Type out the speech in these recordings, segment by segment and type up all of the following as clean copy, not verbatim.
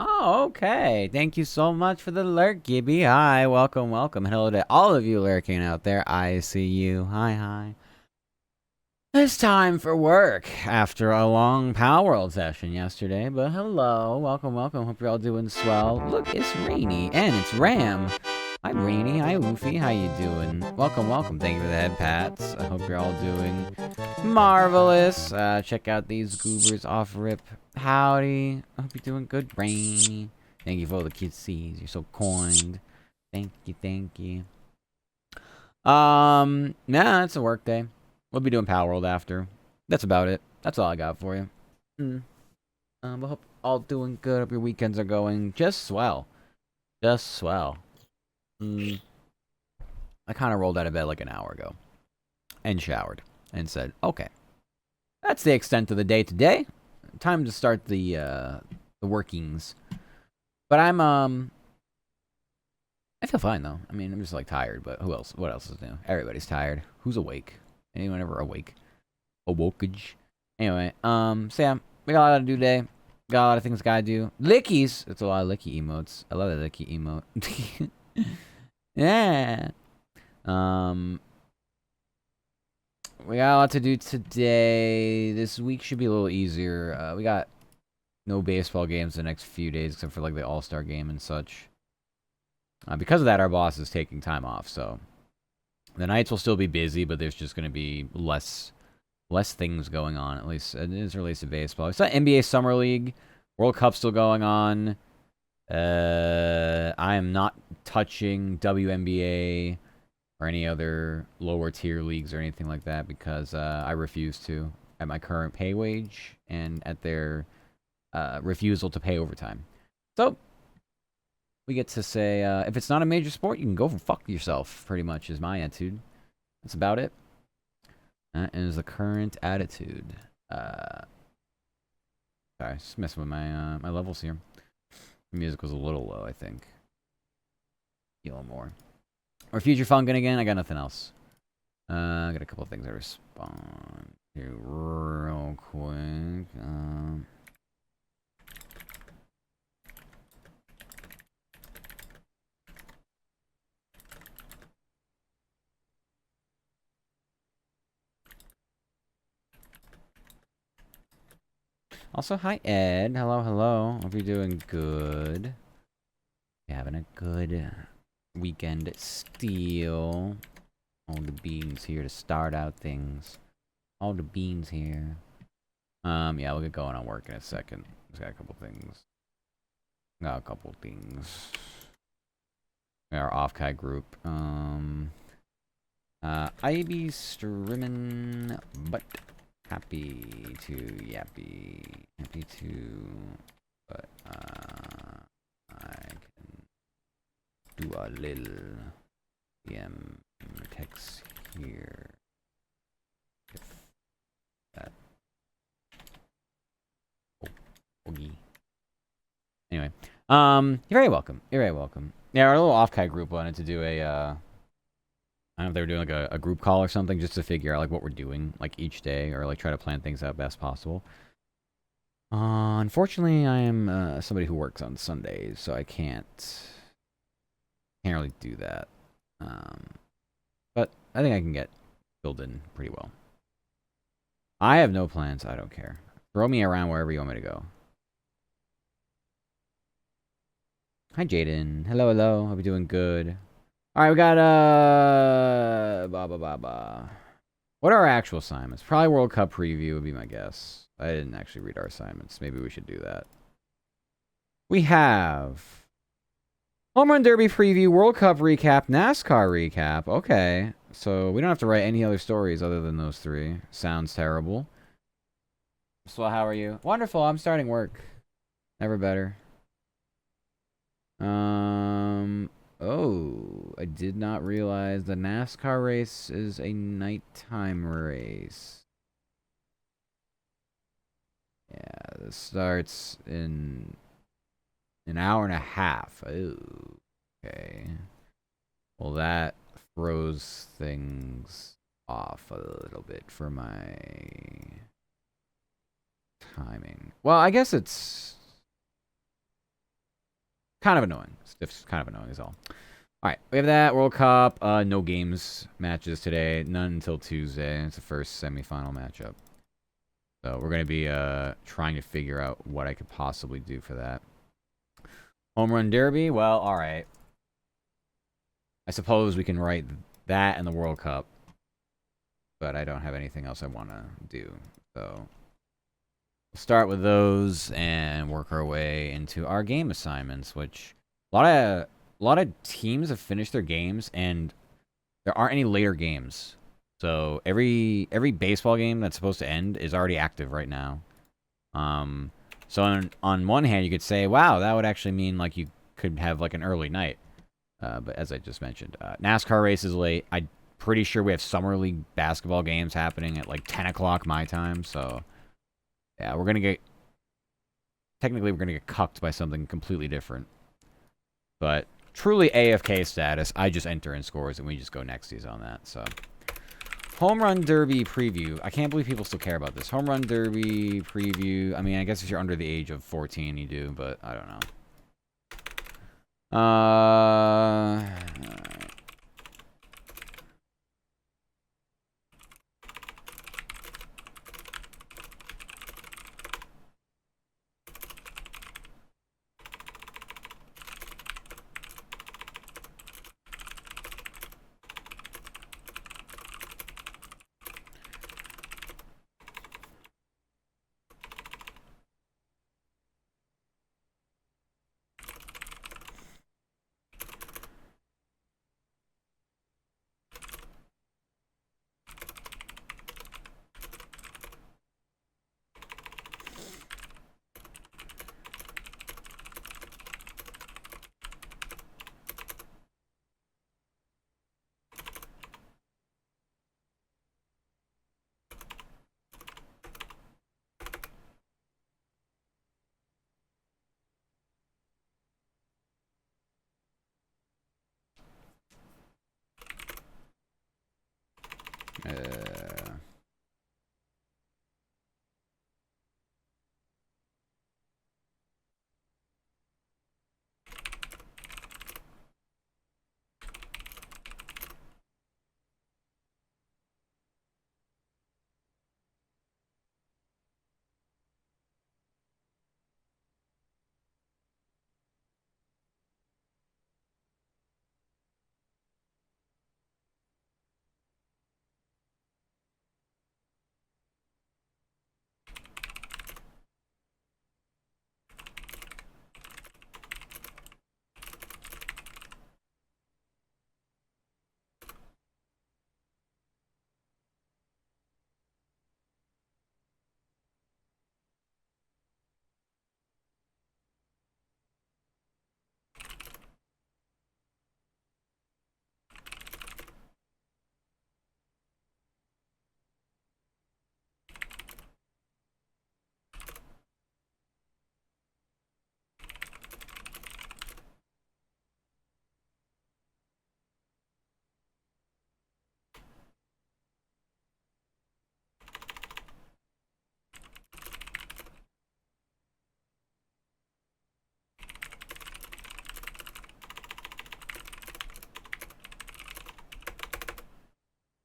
Oh, okay. Thank you so much for the lurk, Gibby. Hi, welcome, welcome. Hello to all of you lurking out there. I see you. Hi, hi. It's time for work after a long Palworld session yesterday, but hello, welcome, welcome. Hope you're all doing swell. Look, it's Rainy, and it's Ram. Hi, Rainy. Hi, Luffy. How you doing? Welcome, welcome. Thank you for the head pats. I hope you're all doing marvelous. Check out these goobers off rip. Howdy. I hope you're doing good, Rainy. Thank you for all the kissies. You're so kind. Thank you, thank you. Nah, it's a work day. We'll be doing Palworld after. That's about it. That's all I got for you. I hope all doing good. Hope your weekends are going just swell. Just swell. I kind of rolled out of bed like an hour ago and showered and said, okay, that's the extent of the day today. Time to start the workings. But I feel fine though. I mean, I'm just like tired, but who else? What else is new? Everybody's tired. Who's awake? Anyone ever awake? Awokage. Anyway, Sam, we got a lot to do today. Got a lot of things gotta do. Lickies. It's a lot of licky emotes. I love the licky emote. Yeah. We got a lot to do today. This week should be a little easier. We got no baseball games the next few days except for like the All-Star game and such. Because of that, our boss is taking time off, so the nights will still be busy, but there's just going to be less things going on, at least as relates to baseball. It's not NBA Summer League. World Cup's still going on. I am not touching WNBA or any other lower tier leagues or anything like that because I refuse to at my current pay wage and at their refusal to pay overtime. So we get to say, if it's not a major sport, you can go fuck yourself, pretty much, is my attitude. That's about it. That is the current attitude. Sorry, just messing with my my levels here. The music was a little low, I think. A little more. Or future fun again. I got nothing else. I got a couple of things I respond to real quick. Also, hi Ed. Hello, hello. Hope you're doing good. You're having a good weekend still. All the beans here to start out things. All the beans here. Yeah, we'll get going on work in a second. Just got a couple things. Got a couple things. Our off-kai group. I be streaming, but happy to yappy. Happy to, but I can do a little DM text here. If that. Oogie. Anyway, you're very welcome. You're very welcome. Yeah, our little off-kai group wanted to do a, I don't know if they were doing like a group call or something just to figure out like what we're doing like each day or like try to plan things out best possible. Unfortunately, I am somebody who works on Sundays, so I can't really do that. But I think I can get filled in pretty well. I have no plans. I don't care. Throw me around wherever you want me to go. Hi, Jaden. Hello, hello. Hope you're doing good. All right, we got What are our actual assignments? Probably World Cup preview would be my guess. I didn't actually read our assignments. Maybe we should do that. We have Home Run Derby preview, World Cup recap, NASCAR recap. Okay, so we don't have to write any other stories other than those three. Sounds terrible. So how are you? Wonderful. I'm starting work. Never better. Oh, I did not realize the NASCAR race is a nighttime race. Yeah, this starts in an hour and a half. Oh, okay. Well, that throws things off a little bit for my timing. Well, I guess it's Kind of annoying. It's kind of annoying is all. All right, we have that World Cup. No games matches today. None until Tuesday. It's the first semifinal matchup. So we're gonna be trying to figure out what I could possibly do for that. Home Run Derby. Well, all right. I suppose we can write that in the World Cup, but I don't have anything else I want to do. So we'll start with those and work our way into our game assignments, which a lot of teams have finished their games and there aren't any later games. So every baseball game that's supposed to end is already active right now. So on one hand, you could say, wow, that would actually mean like you could have like an early night. But as I just mentioned, NASCAR race is late. I'm pretty sure we have summer league basketball games happening at like 10 o'clock my time. So yeah, we're gonna get cucked by something completely different. But truly AFK status, I just enter in scores and we just go nexties on that. So Home Run Derby preview. I can't believe people still care about this. Home Run Derby preview. I mean, I guess if you're under the age of 14, you do, but I don't know.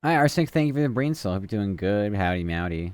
Hi, Arsenic. Thank you for the brain cell. Hope you're doing good. Howdy, mowdy.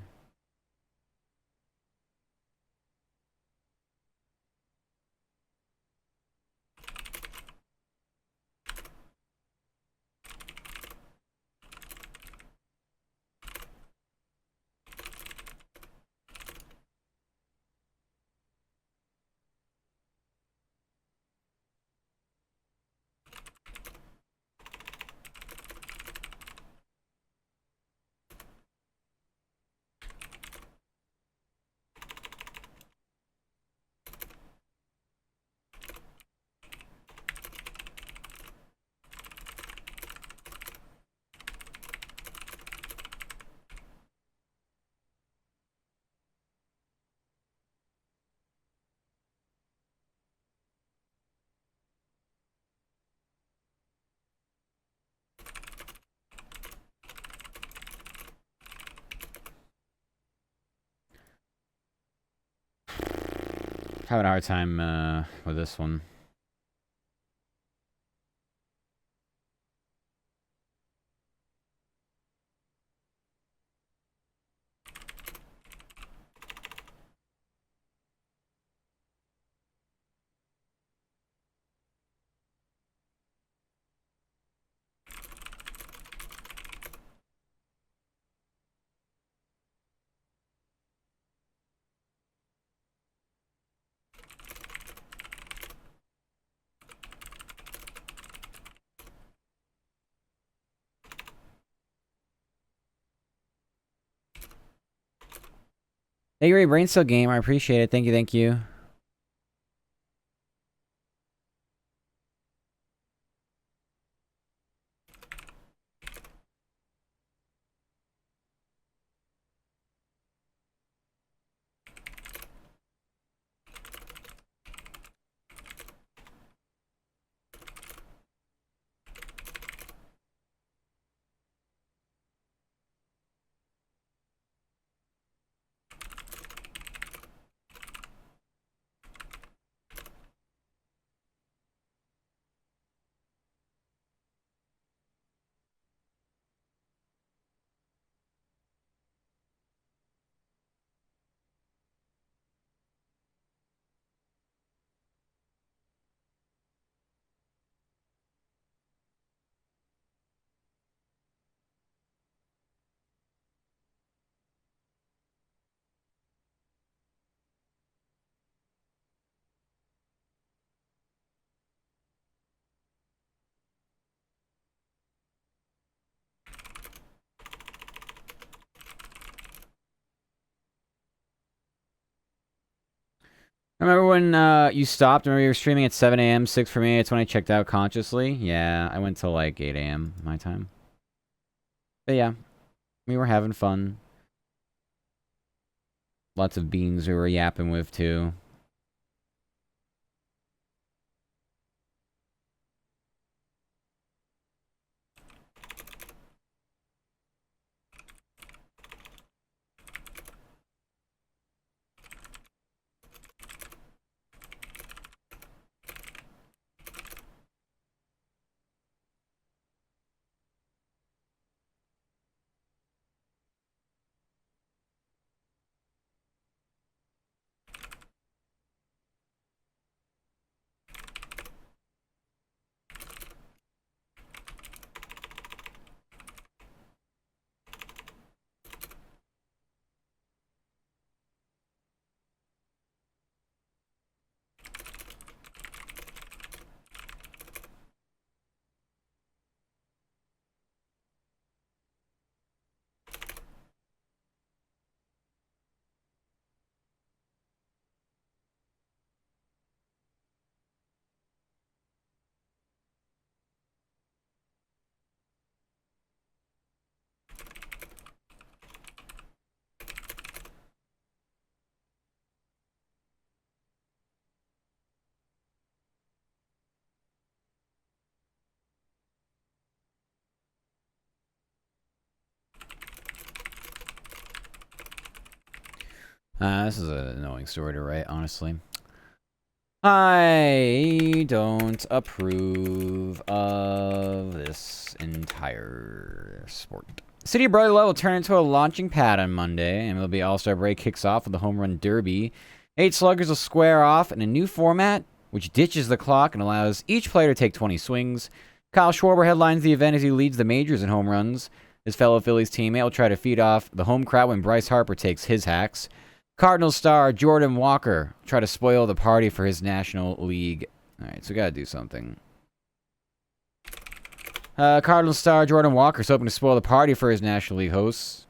Having a hard time with this one. Thank you, Brain Cell Game. I appreciate it. Thank you, thank you. Remember when you stopped? Remember you were streaming at 7 a.m., 6 for me? It's when I checked out consciously. Yeah, I went till like 8 a.m. my time. But yeah, we were having fun. Lots of beans we were yapping with, too. This is an annoying story to write, honestly. I don't approve of this entire sport. City of Brotherlove will turn into a launching pad on Monday, and MLB All-Star Break kicks off with the Home Run Derby. 8 sluggers will square off in a new format, which ditches the clock and allows each player to take 20 swings. Kyle Schwarber headlines the event as he leads the majors in home runs. His fellow Phillies teammate will try to feed off the home crowd when Bryce Harper takes his hacks. Cardinals star Jordan Walker try to spoil the party for his National League. All right, so we got to do something. Cardinals star Jordan Walker's hoping to spoil the party for his National League hosts.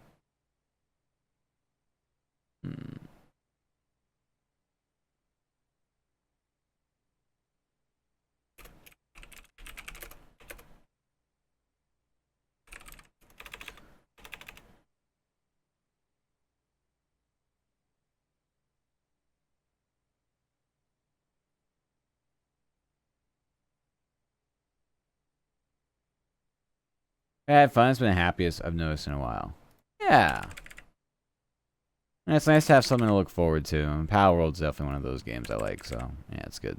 I had fun. It's been the happiest I've noticed in a while. Yeah. And it's nice to have something to look forward to. And Palworld's definitely one of those games I like, so yeah, it's good.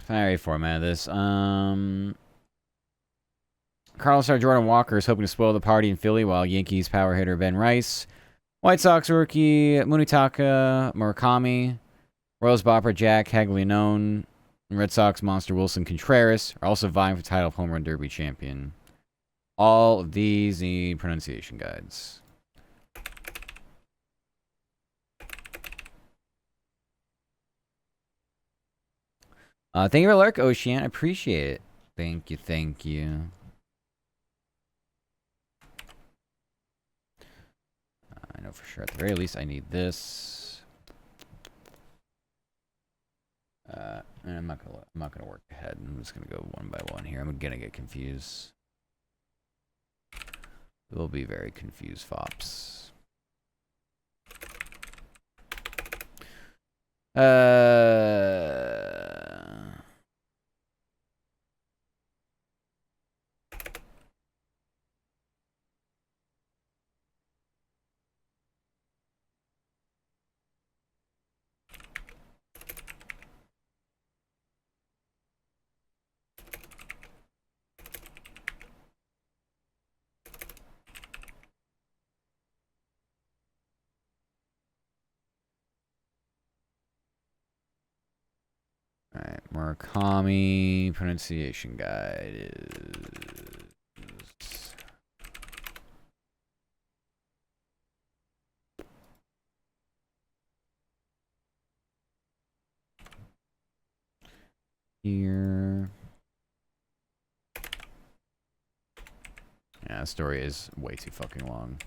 I already formatted this. Carlos star Jordan Walker is hoping to spoil the party in Philly, while Yankees power hitter Ben Rice, White Sox rookie Munitaka Murakami, Royals bopper Jack Haglione, and Red Sox monster Wilson Contreras are also vying for the title of Home Run Derby champion. All of these need pronunciation guides. Thank you for the lurk, Ocean. I appreciate it. Thank you, thank you. I know for sure. At the very least, I need this. And I'm not gonna work ahead. I'm just gonna go one by one here. I'm gonna get confused. We'll be very confused, fops. Alright, Murakami pronunciation guide is here. Yeah, the story is way too fucking long.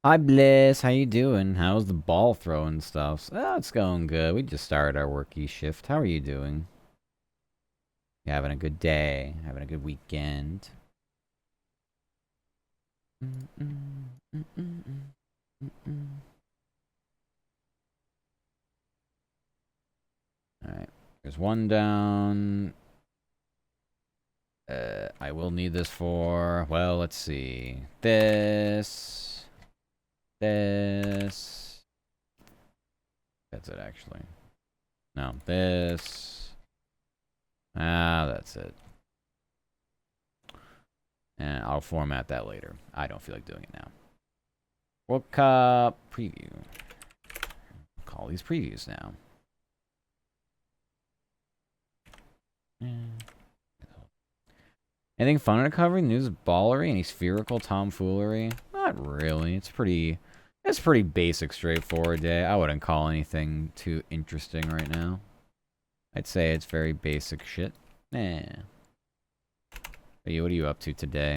Hi Bliss, how you doing? How's the ball throwing stuff? Oh, it's going good. We just started our worky shift. How are you doing? You having a good day? Having a good weekend? Alright, there's one down. I will need this for, well, let's see. This. That's it, actually. No, this. Ah, that's it. And I'll format that later. I don't feel like doing it now. World Cup preview. Call these previews now. Anything fun in recovery? News of ballery? Any spherical tomfoolery? Not really. It's pretty basic, straightforward day. I wouldn't call anything too interesting right now. I'd say it's very basic shit. Nah. But what are you up to today?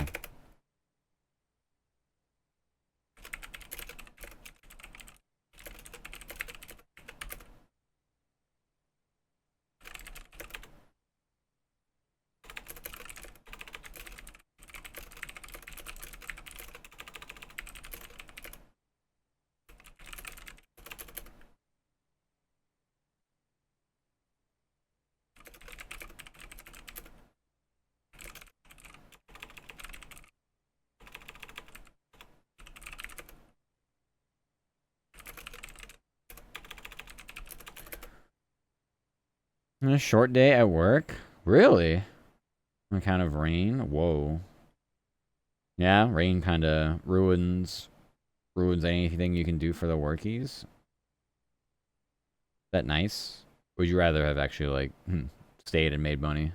A short day at work? Really? On account of rain? Whoa. Yeah, rain kind of ruins anything you can do for the workies. Is that nice? Would you rather have actually like stayed and made money?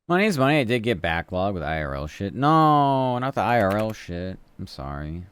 Money is money. I did get backlog with IRL shit. No, not the IRL shit. I'm sorry.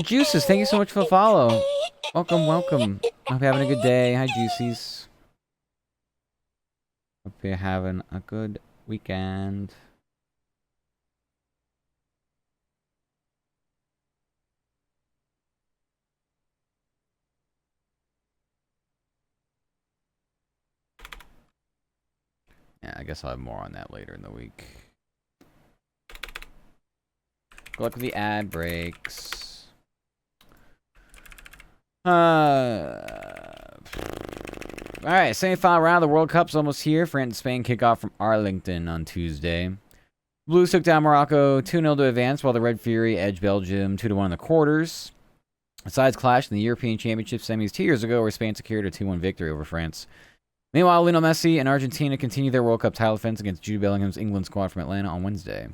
Juices, thank you so much for the follow. Welcome, welcome. Hope you're having a good day. Hi, Juicies. Hope you're having a good weekend. Yeah, I guess I'll have more on that later in the week. Good luck with the ad breaks. Alright, semi-final round of the World Cup's almost here. France and Spain kick off from Arlington on Tuesday. Blues took down Morocco 2-0 to advance, while the Red Fury edged Belgium 2-1 in the quarters. The sides clashed in the European Championship semis 2 years ago, where Spain secured a 2-1 victory over France. Meanwhile, Lionel Messi and Argentina continue their World Cup title defense against Jude Bellingham's England squad from Atlanta on Wednesday.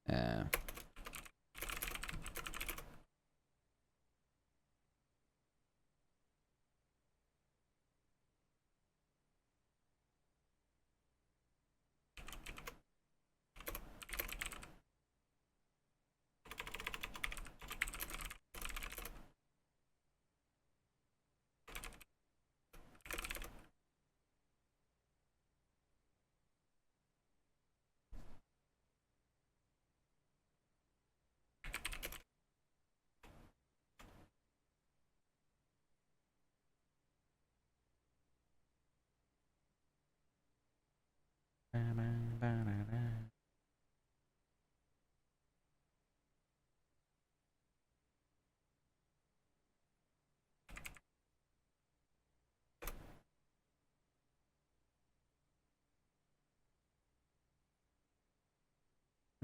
I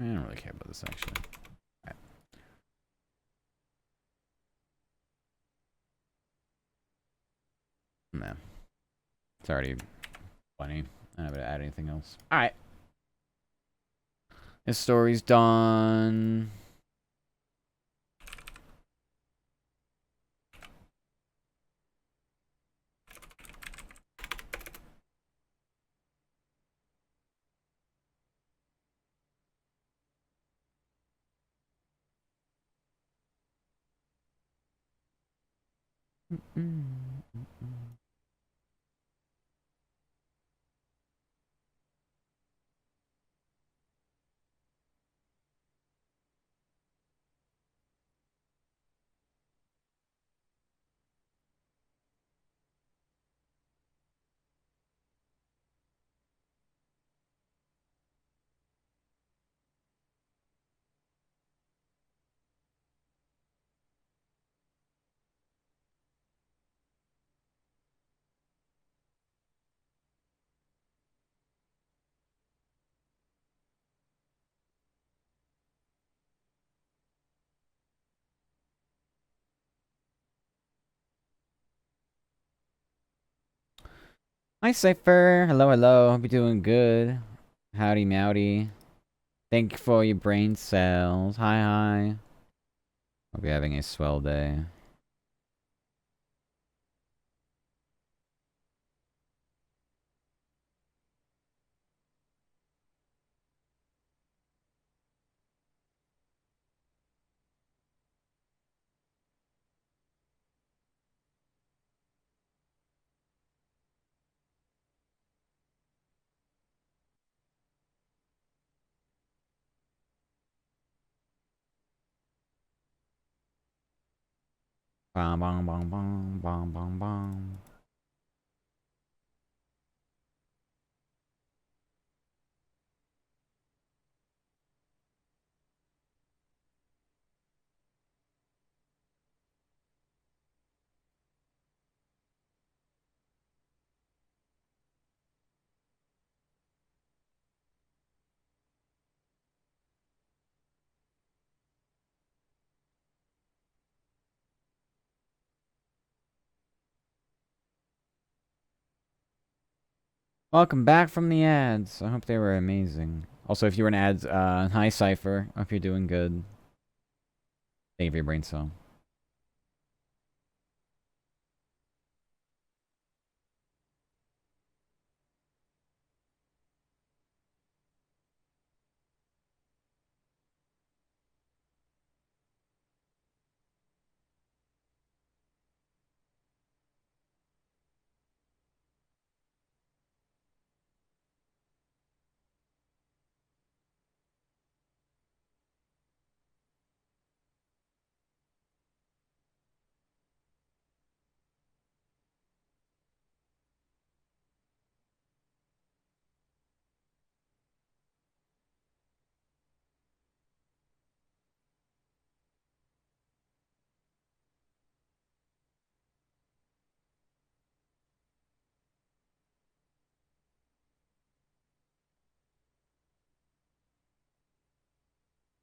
don't really care about this, actually. Right. No. It's already funny. I don't have to add anything else. Alright. This story's done. Hi, Cypher. Hello, hello. Hope you're doing good. Howdy, mowdy. Thank you for your brain cells. Hi, hi. Hope you're having a swell day. Bom, bom, bom, bom, bom, bom, bom. Welcome back from the ads. I hope they were amazing. Also, if you were in ads, hi, Cypher. Hope you're doing good. Thank you for your brain cell.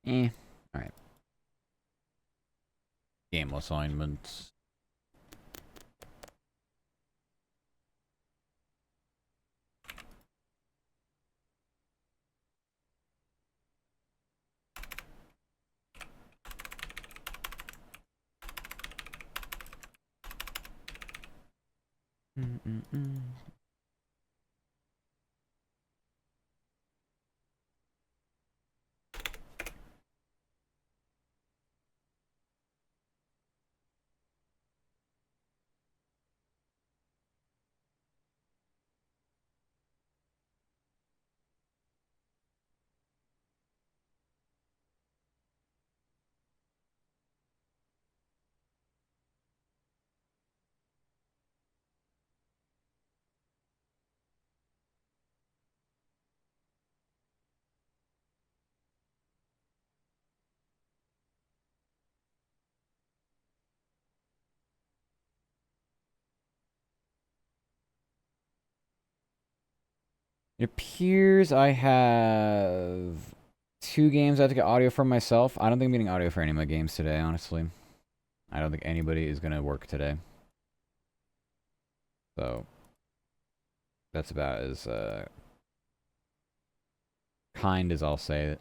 Alright. Game assignments. It appears I have 2 games I have to get audio from myself. I don't think I'm getting audio for any of my games today, honestly. I don't think anybody is going to work today. So, that's about as kind as I'll say it.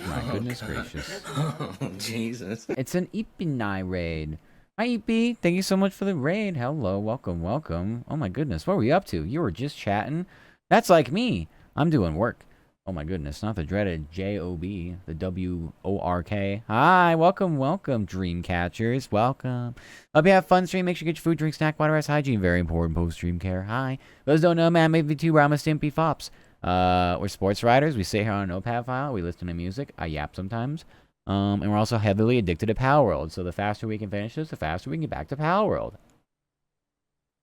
My goodness gracious. Oh, Jesus. It's an Ipinai raid. Hi, Ipi. Thank you so much for the raid. Hello. Welcome. Welcome. Oh, my goodness. What were you up to? You were just chatting? That's like me. I'm doing work. Oh, my goodness. Not the dreaded J-O-B. The W-O-R-K. Hi. Welcome. Welcome, dream catchers. Welcome. Hope you have fun stream. Make sure you get your food, drink, snack, water, rest, hygiene. Very important post-stream care. Hi. Those don't know, man. Maybe 2 Rama Stimpy Fops. We're sports writers. We sit here on a notepad file. We listen to music. I yap sometimes. And we're also heavily addicted to Palworld. So the faster we can finish this, the faster we can get back to Palworld.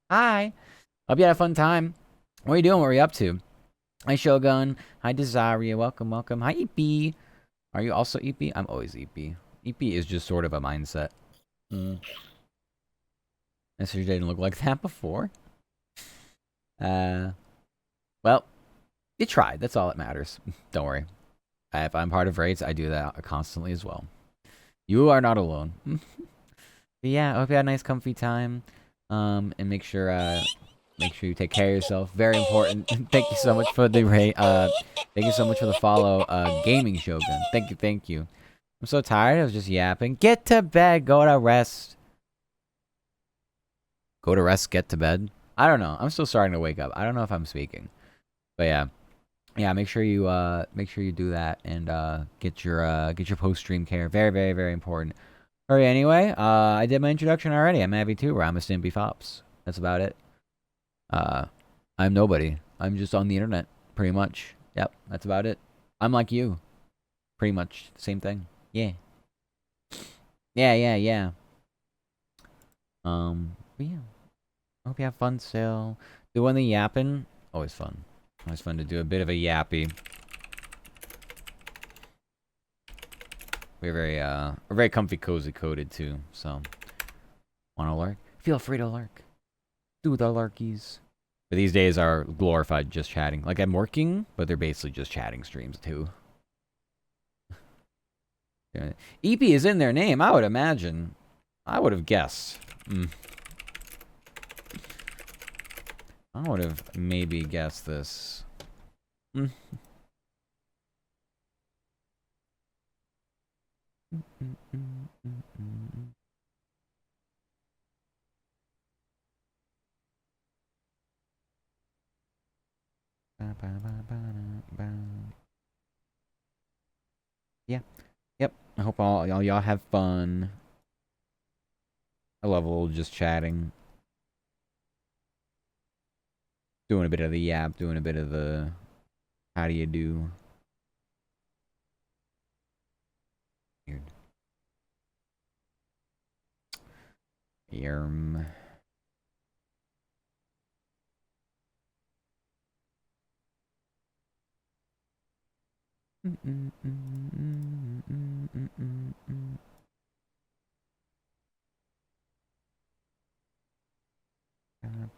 Hi. Hope you had a fun time. What are you doing? What are you up to? Hi, Shogun. Hi, Desiria. Welcome, welcome. Hi, EP. Are you also EP? I'm always EP. EP is just sort of a mindset. Message didn't look like that before. Well, you tried. That's all that matters. Don't worry. If I'm part of raids, I do that constantly as well. You are not alone. But yeah, I hope you had a nice, comfy time. And make sure you take care of yourself. Very important. Thank you so much for the raid. Thank you so much for the follow, Gaming Shogun. Thank you. I'm so tired. I was just yapping. Get to bed. Go to rest. Go to rest. Get to bed. I don't know. I'm still starting to wake up. I don't know if I'm speaking, but yeah. Yeah, make sure you do that and get your post stream care. Very, very, very important. Alright, anyway, I did my introduction already. I'm Abby too, where I'm a Stimpy Fops. That's about it. I'm nobody. I'm just on the internet, pretty much. Yep, that's about it. I'm like you. Pretty much the same thing. Yeah. Yeah. But yeah. I hope you have fun still. Doing the yapping, always fun. Always fun to do a bit of a yappy. We're very comfy, cozy coded too. So, wanna lurk? Feel free to lurk. Do the lurkies. But these days are glorified just chatting. Like I'm working, but they're basically just chatting streams too. EP is in their name, I would imagine. I would have guessed. I would have maybe guessed this. Yeah. Yep. I hope all y'all have fun. I love a little just chatting. Doing a bit of the yap, doing a bit of the how do you do. Weird. Yerm.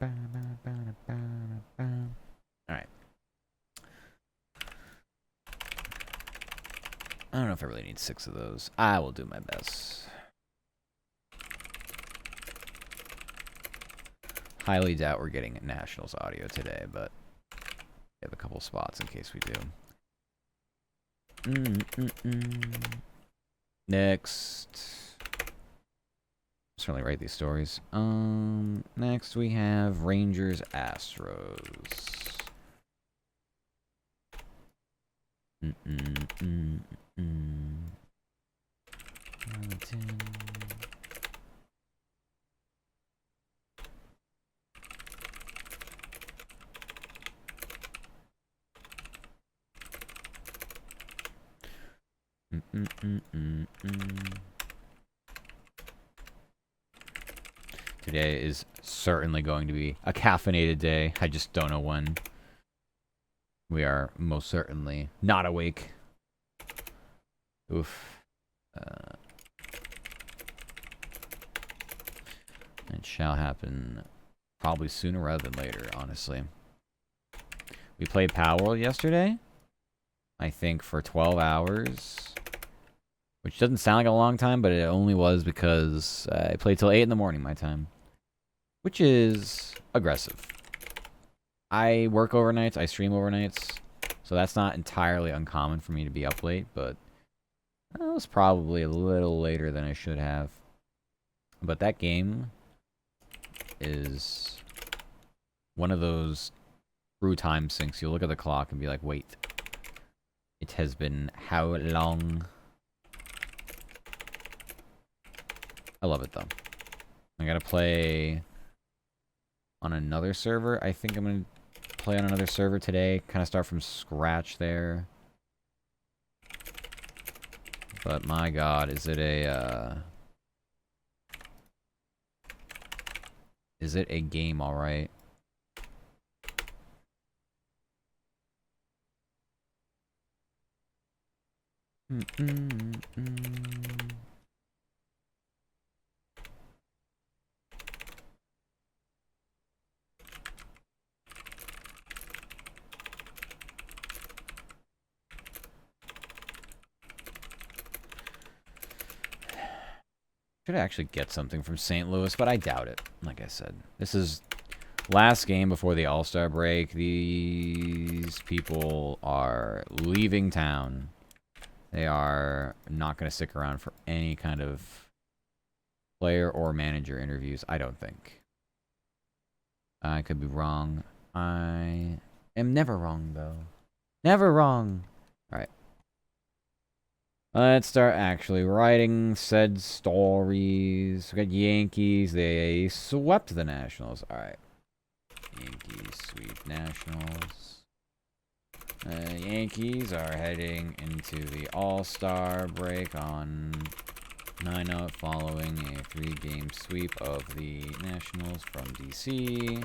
Alright. I don't know if I really need 6 of those. I will do my best. Highly doubt we're getting Nationals audio today, but we have a couple spots in case we do. Next. Certainly write these stories. Next we have Rangers Astros. Today is certainly going to be a caffeinated day. I just don't know when. We are most certainly not awake. Oof. It shall happen probably sooner rather than later, honestly. We played Palworld yesterday. I think for 12 hours. Which doesn't sound like a long time, but it only was because I played till 8 in the morning my time. Which is aggressive. I work overnights, I stream overnights, so that's not entirely uncommon for me to be up late, but it was probably a little later than I should have. But that game is one of those true time sinks. You look at the clock and be like, wait, it has been how long? I love it though. I gotta play on another server. I think I'm gonna play on another server today. Kind of start from scratch there. But my god, is it a game, alright? Should actually get something from St. Louis, but I doubt it. Like I said, this is last game before the All-Star break. These people are leaving town. They are not going to stick around for any kind of player or manager interviews, I don't think. I could be wrong. I am never wrong, though. Never wrong. Alright. Let's start actually writing said stories. We got Yankees. They swept the Nationals. Alright. Yankees sweep Nationals. Yankees are heading into the All-Star break on 9-0 following a 3-game sweep of the Nationals from DC.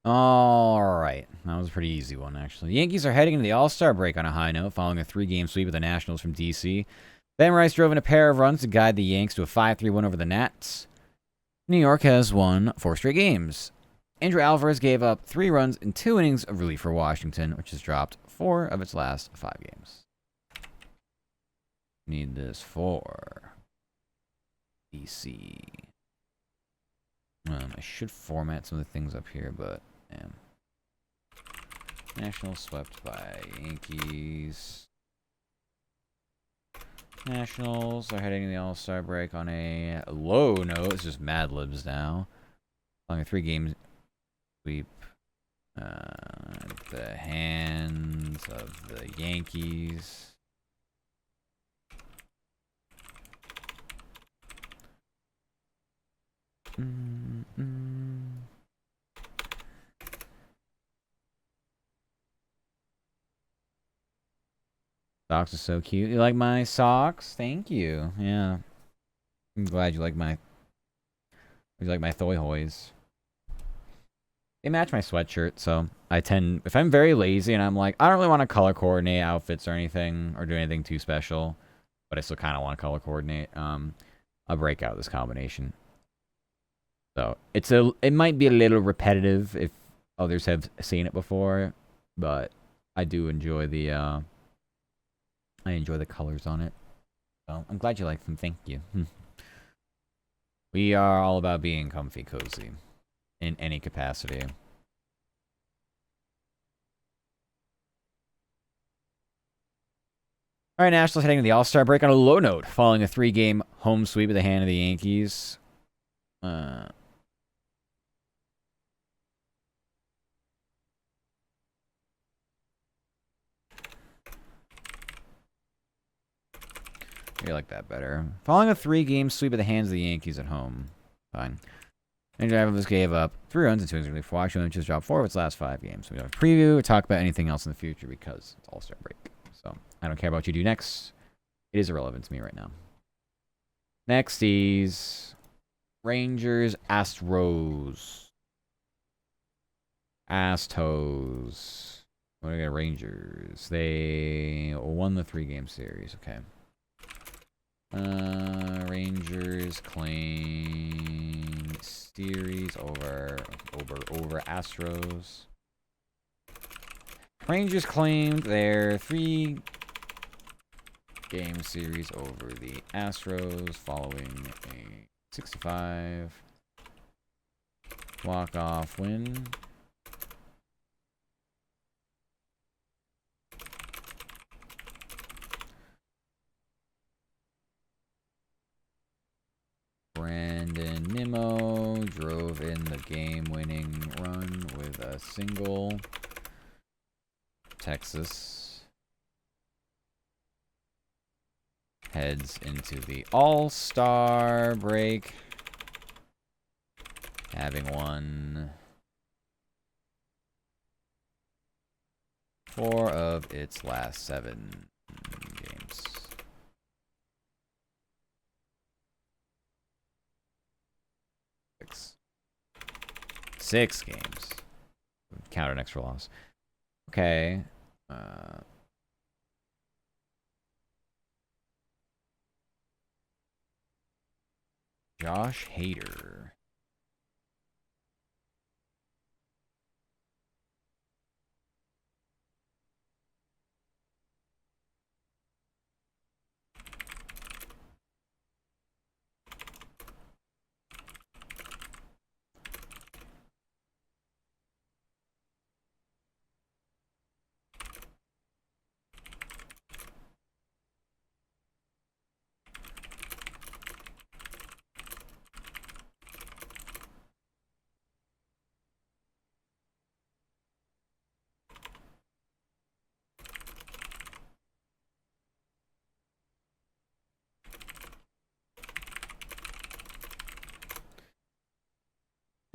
Alright. That was a pretty easy one, actually. The Yankees are heading into the All-Star break on a high note, following a 3-game sweep of the Nationals from DC. Ben Rice drove in a pair of runs to guide the Yanks to a 5-3 win over the Nats. New York has won 4 straight games. Andrew Alvarez gave up 3 runs in 2 innings of relief for Washington, which has dropped 4 of its last 5 games. Need this for DC. I should format some of the things up here, but Nationals swept by Yankees. Nationals are heading to the All-Star break on a low note. It's just Mad Libs now. On a 3-game sweep. The hands of the Yankees. Socks are so cute. You like my socks? Thank you. Yeah. I'm glad you like my thoi hoys. They match my sweatshirt, so I tend, if I'm very lazy and I'm like, I don't really want to color coordinate outfits or anything, or do anything too special, but I still kind of want to color coordinate, I'll break out this combination. So it might be a little repetitive if others have seen it before, but I do enjoy the colors on it. So I'm glad you like them. Thank you. We are all about being comfy cozy in any capacity. All right, Nationals heading to the All-Star break on a low note, following a 3-game home sweep at the hand of the Yankees. I like that better. Following a 3-game sweep at the hands of the Yankees at home. Fine. And Javlis gave up 3 runs and 2 innings relief for Washington, which has dropped 4 of its last 5 games. So we have a preview, talk about anything else in the future because it's All-Star break. So I don't care about what you do next. It is irrelevant to me right now. Next is Rangers, Astros. Astos. What do we got? Rangers. They won the 3-game series. Okay. Rangers claim series over Astros. Rangers claimed their 3-game series over the Astros following a 65 walk-off win. Brandon Nimmo drove in the game-winning run with a single. Texas heads into the All-Star break, having won 4 of its last 7 games. 6 games. Count an extra loss. Okay. Josh Hader.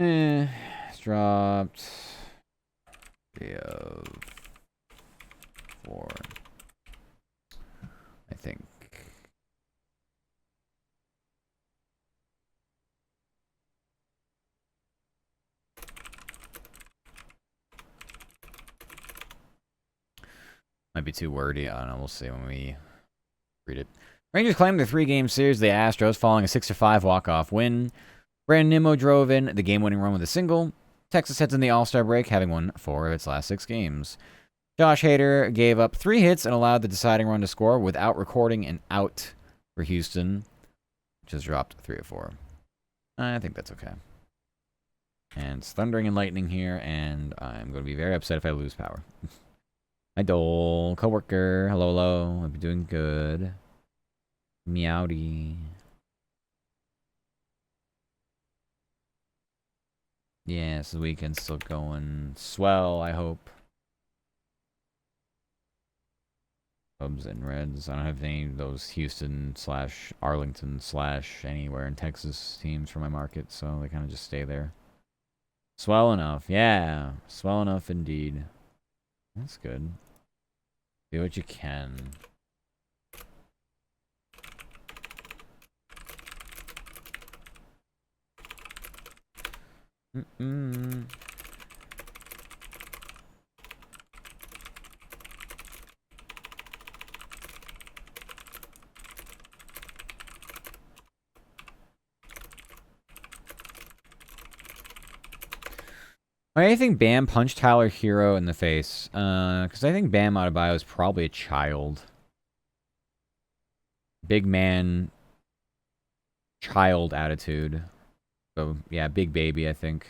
It's dropped 3 of 4. I think. Might be too wordy. I don't know. We'll see when we read it. Rangers claimed their 3-game series of the Astros following a 6-5 walk-off win. Brandon Nimmo drove in the game-winning run with a single. Texas heads in the All-Star break, having won 4 of its last 6 games. Josh Hader gave up 3 hits and allowed the deciding run to score without recording an out for Houston, which has dropped 3 of 4. I think that's okay. And it's thundering and lightning here, and I'm going to be very upset if I lose power. Hi, Dole. Coworker. Hello, hello. I'll be doing good. Meowdy. Yes, the weekend's still going swell, I hope. Cubs and Reds. I don't have any of those Houston / Arlington / anywhere in Texas teams for my market, so they kind of just stay there. Swell enough. Yeah, swell enough indeed. That's good. Do what you can. I think Bam punched Tyler Hero in the face. Because I think Bam Adebayo is probably a child. Big man, child attitude. So, yeah, big baby, I think.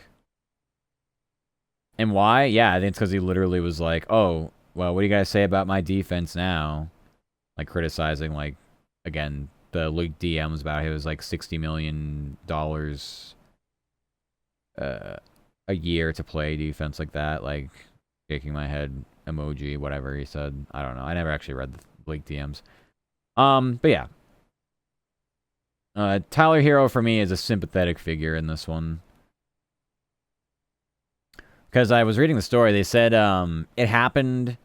And why? Yeah, I think it's because he literally was like, oh, well, what do you guys say about my defense now? Like, criticizing, like, again, the league DMs about it was like $60 million a year to play defense like that. Like, shaking my head emoji, whatever he said. I don't know. I never actually read the league DMs. But yeah. Tyler Hero for me is a sympathetic figure in this one. Because I was reading the story, they said it happened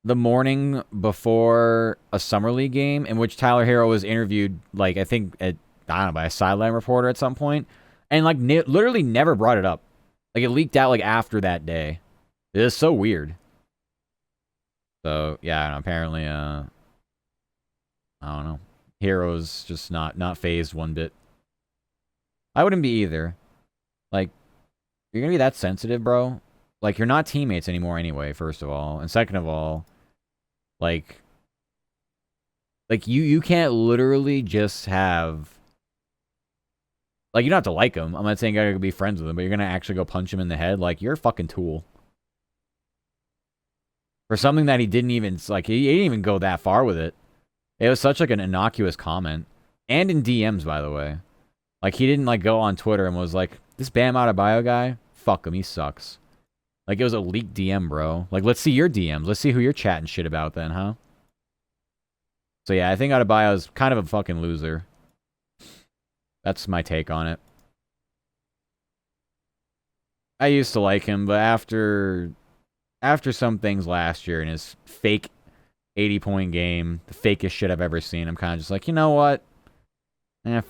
the morning before a summer league game in which Tyler Hero was interviewed, like, I think, I don't know, by a sideline reporter at some point, and, like, literally never brought it up. Like, it leaked out, like, after that day. It is so weird. So, yeah, apparently, I don't know. Hero's just not phased one bit. I wouldn't be either. Like, you're gonna be that sensitive, bro? Like, you're not teammates anymore anyway, first of all. And second of all, like you can't literally just have... Like, you don't have to like him. I'm not saying you gotta be friends with him, but you're gonna actually go punch him in the head? Like, you're a fucking tool. For something that he didn't even... Like, he didn't even go that far with it. It was such, like, an innocuous comment. And in DMs, by the way. Like, he didn't, like, go on Twitter and was like, this Bam Adebayo guy? Fuck him, he sucks. Like, it was a leaked DM, bro. Like, let's see your DMs. Let's see who you're chatting shit about then, huh? So, yeah, I think Adebayo's kind of a fucking loser. That's my take on it. I used to like him, but after some things last year in his fake 80-point game, the fakest shit I've ever seen, I'm kind of just like, you know what?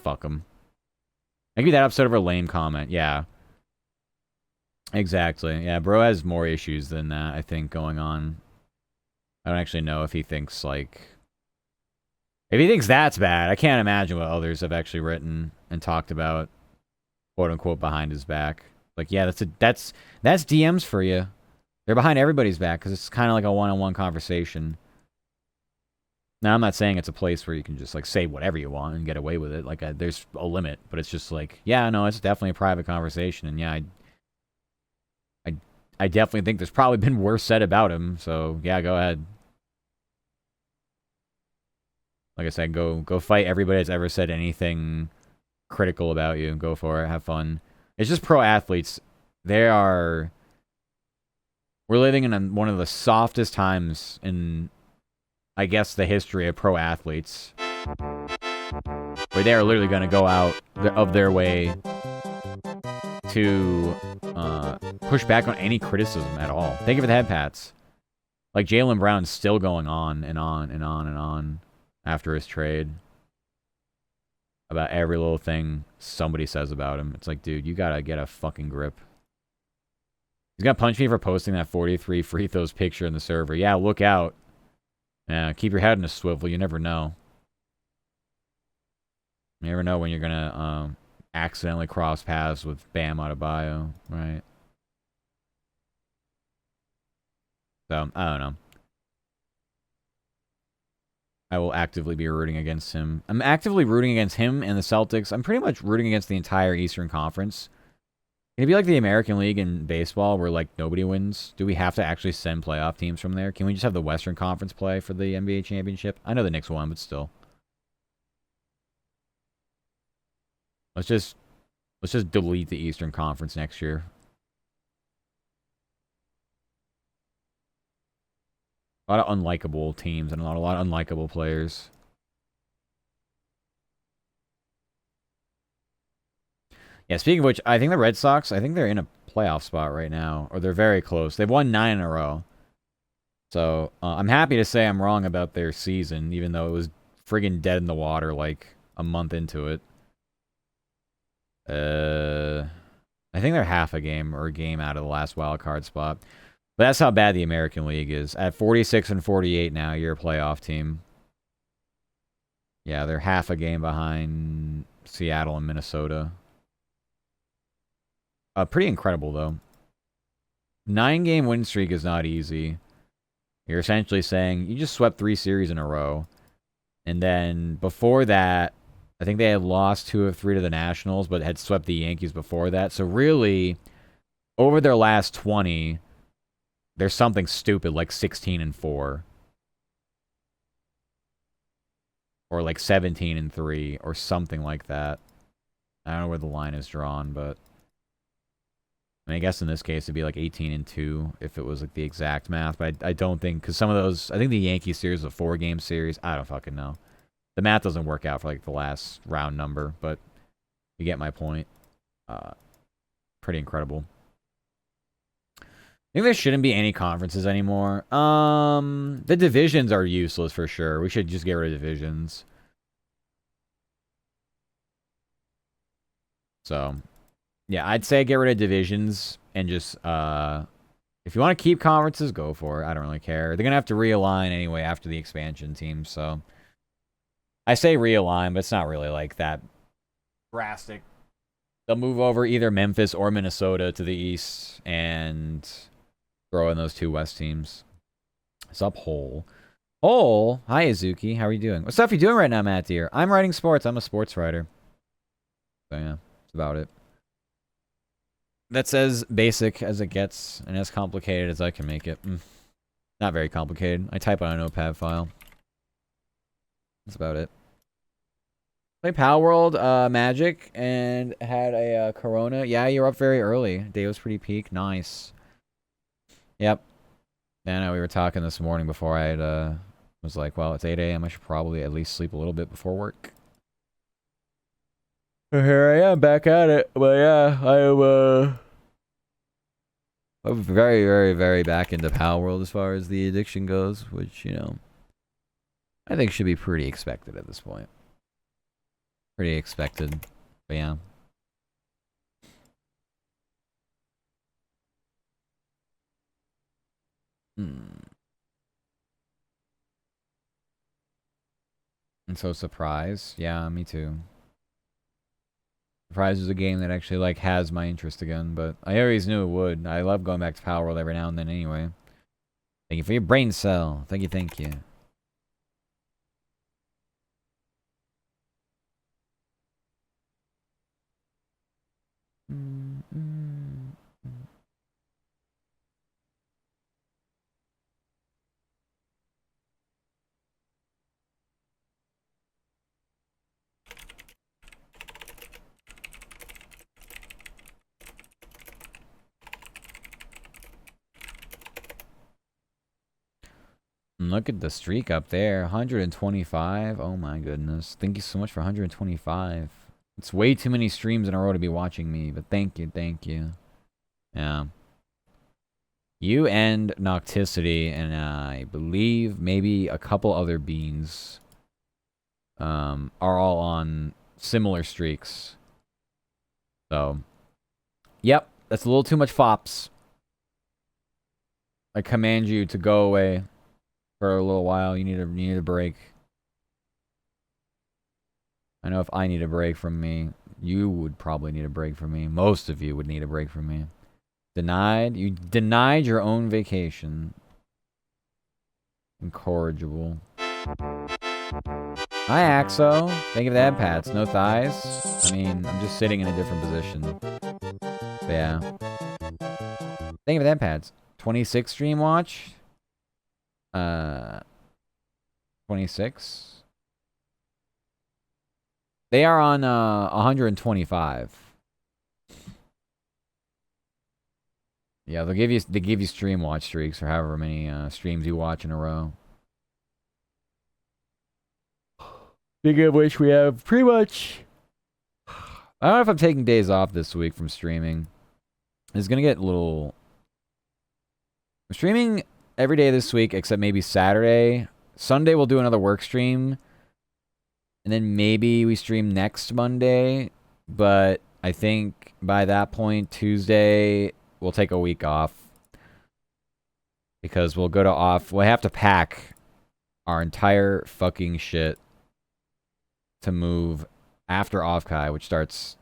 Fuck him. I give you that upset over a lame comment. Yeah. Exactly. Yeah, bro has more issues than that, I think, going on. I don't actually know if he thinks, like... If he thinks that's bad, I can't imagine what others have actually written and talked about, quote-unquote, behind his back. Like, yeah, that's DMs for you. They're behind everybody's back, because it's kind of like a one-on-one conversation. Now, I'm not saying it's a place where you can just, like, say whatever you want and get away with it. Like, there's a limit, but it's just like, yeah, no, it's definitely a private conversation, and yeah, I definitely think there's probably been worse said about him, so yeah, go ahead. Like I said, go fight everybody that's ever said anything critical about you. Go for it, have fun. It's just pro athletes. We're living in one of the softest times in, I guess, the history of pro athletes, where they are literally going to go out of their way to push back on any criticism at all. Thank you for the head pats. Like, Jaylen Brown's still going on and on and on and on after his trade about every little thing somebody says about him. It's like, dude, you gotta get a fucking grip. He's gonna punch me for posting that 43 free throws picture in the server. Yeah, look out. Yeah, keep your head in a swivel. You never know. You never know when you're gonna accidentally cross paths with Bam Adebayo, right? So I don't know. I will actively be rooting against him. I'm actively rooting against him and the Celtics. I'm pretty much rooting against the entire Eastern Conference. Can it be like the American League in baseball where like nobody wins? Do we have to actually send playoff teams from there? Can we just have the Western Conference play for the NBA championship? I know the Knicks won, but still. Let's just delete the Eastern Conference next year. A lot of unlikable teams and a lot of unlikable players. Yeah, speaking of which, I think the Red Sox, I think they're in a playoff spot right now, or they're very close. They've won 9 in a row. So I'm happy to say I'm wrong about their season, even though it was friggin' dead in the water like a month into it. I think they're half a game or a game out of the last wild card spot. But that's how bad the American League is. At 46 and 48 now, you're a playoff team. Yeah, they're half a game behind Seattle and Minnesota. Pretty incredible, though. 9-game win streak is not easy. You're essentially saying you just swept 3 series in a row. And then before that, I think they had lost 2 of 3 to the Nationals, but had swept the Yankees before that. So really, over their last 20, there's something stupid like 16 and 4. Or like 17 and 3, or something like that. I don't know where the line is drawn, but I mean, I guess in this case it'd be like 18 and 2 if it was like the exact math. But I don't think, because some of those, I think the Yankee series was a 4-game series. I don't fucking know. The math doesn't work out for like the last round number, but you get my point. Pretty incredible. I think there shouldn't be any conferences anymore. The divisions are useless for sure. We should just get rid of divisions. So, yeah, I'd say get rid of divisions and just if you want to keep conferences, go for it. I don't really care. They're gonna have to realign anyway after the expansion team, so I say realign, but it's not really like that drastic. They'll move over either Memphis or Minnesota to the east and throw in those 2 West teams. Sup, Hole. Hole. Hi, Azuki. How are you doing? What stuff are you doing right now, Matt Deer? I'm writing sports. I'm a sports writer. So, yeah, that's about it. That's as basic as it gets and as complicated as I can make it. Not very complicated. I type on a notepad file. That's about it. Play Palworld Magic and had a Corona. Yeah, you were up very early. Day was pretty peak. Nice. Yep. I know we were talking this morning before I had, was like, well, it's 8 a.m. I should probably at least sleep a little bit before work. Here I am back at it. But yeah, I'm very, very, very back into Palworld as far as the addiction goes, which, you know, I think should be pretty expected at this point. Pretty expected. But yeah. And so Surprise. Yeah, me too. Surprise is a game that actually like has my interest again, but I always knew it would. I love going back to Palworld every now and then anyway. Thank you for your brain cell. Thank you, thank you. Look at the streak up there. 125. Oh my goodness. Thank you so much for 125. It's way too many streams in a row to be watching me, but thank you, thank you. Yeah. You and Nocticity, and I believe maybe a couple other beans are all on similar streaks. So, yep, that's a little too much fops. I command you to go away for a little while. You need a break. I know if I need a break from me, you would probably need a break from me. Most of you would need a break from me. Denied? You denied your own vacation. Incorrigible. Hi, Axo. Thank you for the ad pats. No thighs? I mean, I'm just sitting in a different position. But yeah. Thank you for the ad pads. 26 stream watch? 26? They are on 125. Yeah, they give you stream watch streaks for however many streams you watch in a row. Speaking of which, we have pretty much. I don't know if I'm taking days off this week from streaming. It's gonna get a little. I'm streaming every day this week except maybe Saturday. Sunday we'll do another work stream, and then maybe we stream next Monday. But I think by that point, Tuesday we'll take a week off because we'll go to off. We'll have to pack our entire fucking shit to move after Offkai, which starts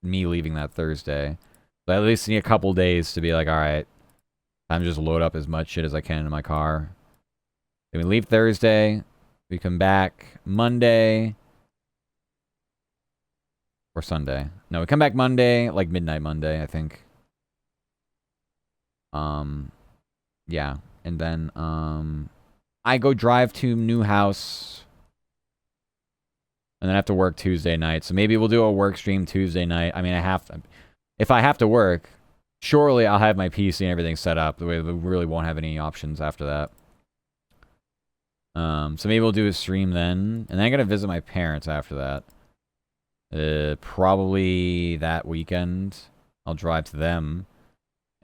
me leaving that Thursday. But at least need a couple days to be like, all right, time to just load up as much shit as I can in my car. Then we leave Thursday. We come back Monday. Or Sunday. No, we come back Monday, like midnight Monday, I think. Yeah. And then, I go drive to new house. And then I have to work Tuesday night. So maybe we'll do a work stream Tuesday night. I mean, if I have to work, surely I'll have my PC and everything set up. The way we really won't have any options after that. So maybe we'll do a stream then. And then I gotta visit my parents after that. Probably that weekend. I'll drive to them.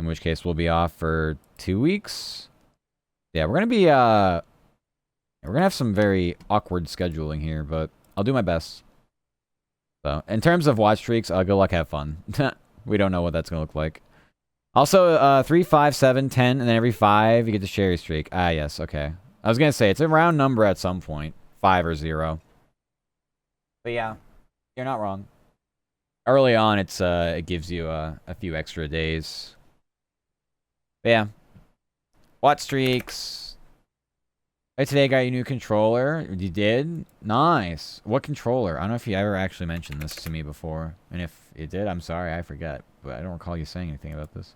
In which case we'll be off for 2 weeks. Yeah, we're gonna have some very awkward scheduling here, but I'll do my best. So, in terms of watch streaks, good luck, have fun. We don't know what that's gonna look like. Also, 3, 5, 7, 10, and then every 5 you get to share your streak. Ah, yes, okay. I was gonna say it's a round number at some point, 5 or 0. But yeah, you're not wrong. Early on, it gives you a few extra days. But yeah, watch streaks. Hey, today I got your new controller. You did? Nice. What controller? I don't know if you ever actually mentioned this to me before. And if you did, I'm sorry, I forget. But I don't recall you saying anything about this.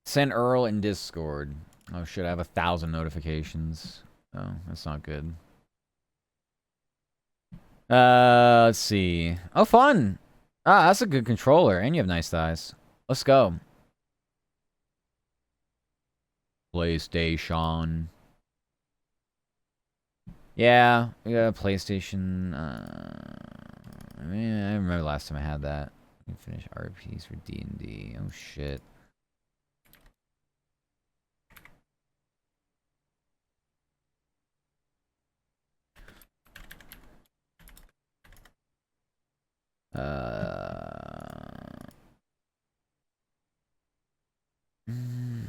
Send Earl in Discord. Oh shit, I have 1,000 notifications. Oh, that's not good. Let's see. Oh, fun. Ah, that's a good controller, and you have nice thighs. Let's go. PlayStation. Yeah, we got a PlayStation. I mean, I remember last time I had that. Finish RPs for D&D. Oh shit. Mm.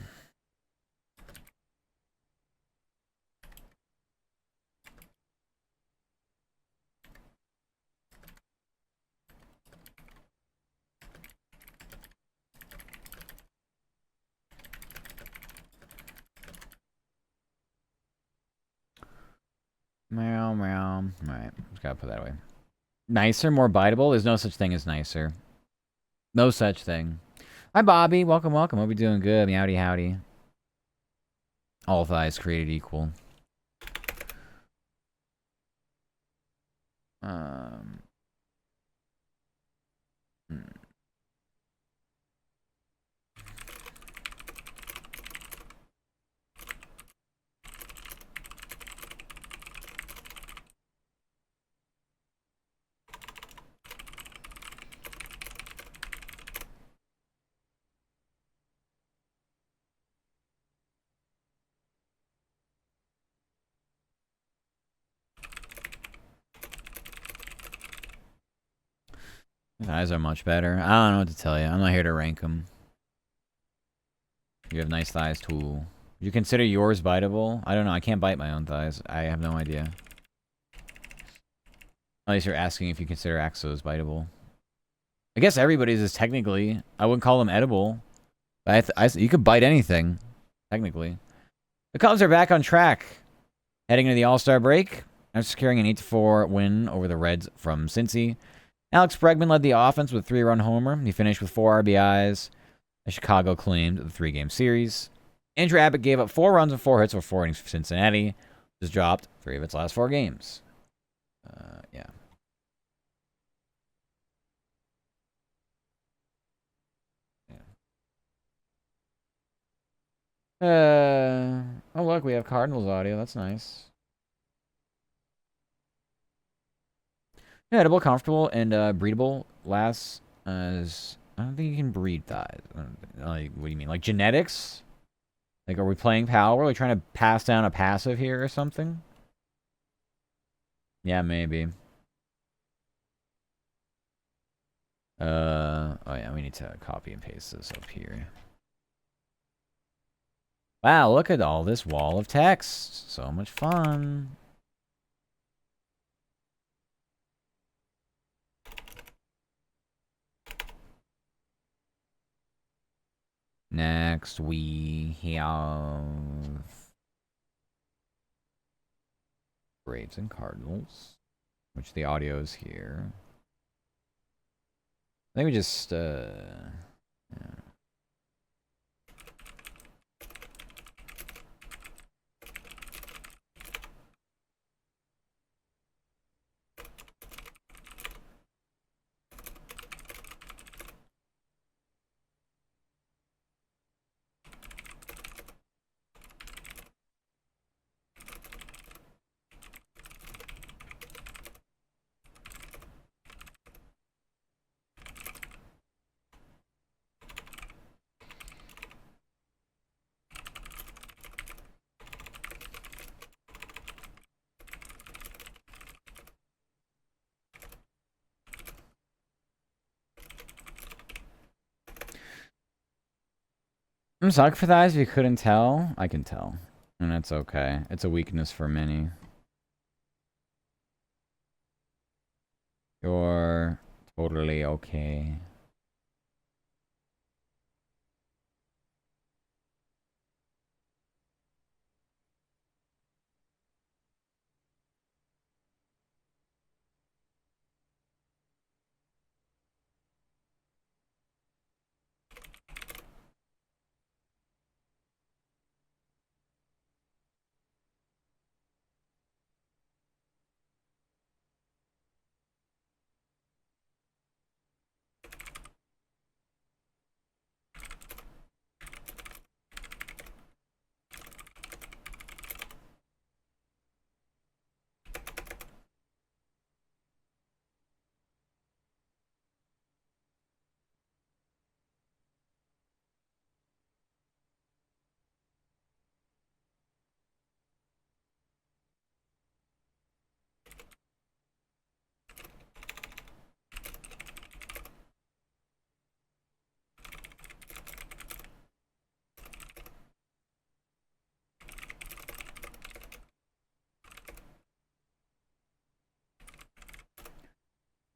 Meow, meow. Alright, just gotta put that away. Nicer, more biteable? There's no such thing as nicer. No such thing. Hi, Bobby. Welcome, welcome. Hope you're doing good. Meowdy, howdy. All thighs created equal. Thighs are much better. I don't know what to tell you. I'm not here to rank them. You have nice thighs, too. Would you consider yours biteable? I don't know. I can't bite my own thighs. I have no idea. At least you're asking if you consider Axos biteable. I guess everybody's is technically. I wouldn't call them edible. But you could bite anything, technically. The Cubs are back on track. Heading into the All-Star break. After securing an 8-4 win over the Reds from Cincy. Alex Bregman led the offense with a 3-run homer. He finished with 4 RBIs. As Chicago claimed the 3-game series. Andrew Abbott gave up 4 runs and 4 hits for 4 innings for Cincinnati. Just dropped 3 of its last 4 games. Yeah. Oh look, we have Cardinals audio. That's nice. Yeah, edible, comfortable, and breedable. Last, I don't think you can breed thighs. Like, what do you mean? Like genetics? Like, are we playing Palworld? Are we trying to pass down a passive here or something? Yeah, maybe. Oh yeah, we need to copy and paste this up here. Wow, look at all this wall of text. So much fun. Next, we have Braves and Cardinals, which the audio is here. I think we just, yeah. I'm sorry for that. If you couldn't tell, I can tell. And that's okay. It's a weakness for many. You're totally okay.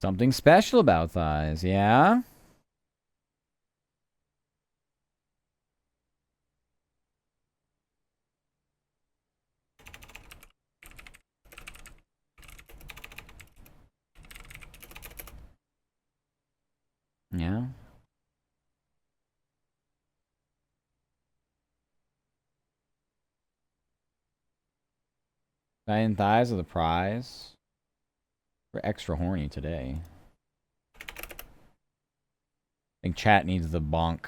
Something special about thighs, yeah? Yeah. Thigh and thighs are the prize. We're extra horny today. I think chat needs the bonk.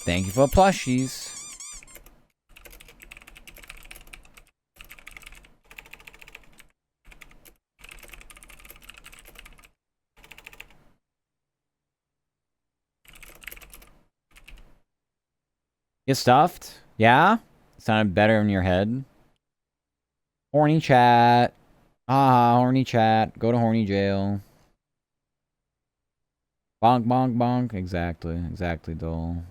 Thank you for plushies. Get stuffed? Yeah? It sounded better in your head. Horny chat. Ah, horny chat. Go to horny jail. Bonk, bonk, bonk. Exactly. Exactly, Dole.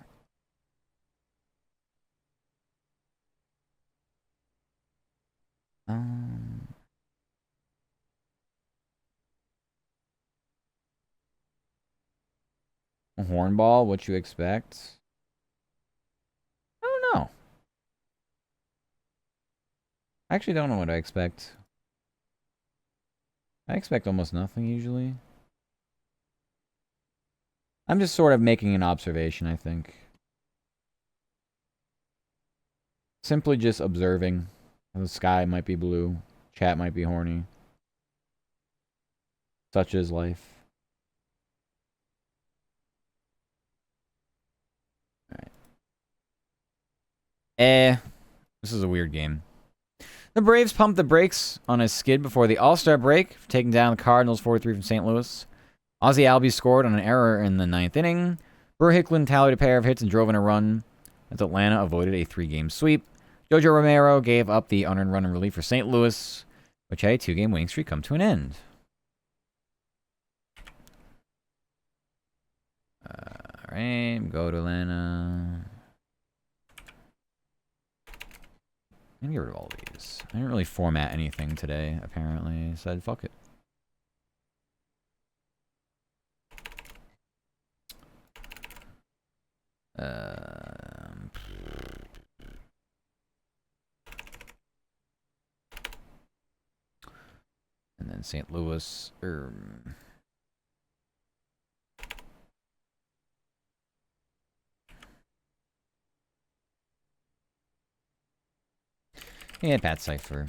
A hornball, what you expect? I don't know. I actually don't know what I expect. I expect almost nothing usually. I'm just sort of making an observation, I think. Simply just observing. The sky might be blue. Chat might be horny. Such is life. Alright. This is a weird game. The Braves pumped the brakes on a skid before the All-Star break, taking down the Cardinals 4-3 from St. Louis. Ozzie Albies scored on an error in the ninth inning. Burr Hicklin tallied a pair of hits and drove in a run as Atlanta avoided a 3-game sweep. Jojo Romero gave up the unearned run in relief for St. Louis, which had a 2-game winning streak come to an end. Alright, go to Atlanta. I'm gonna get rid of all these. I didn't really format anything today, apparently. I said, fuck it. And then St. Louis. Yeah, Pat Cypher.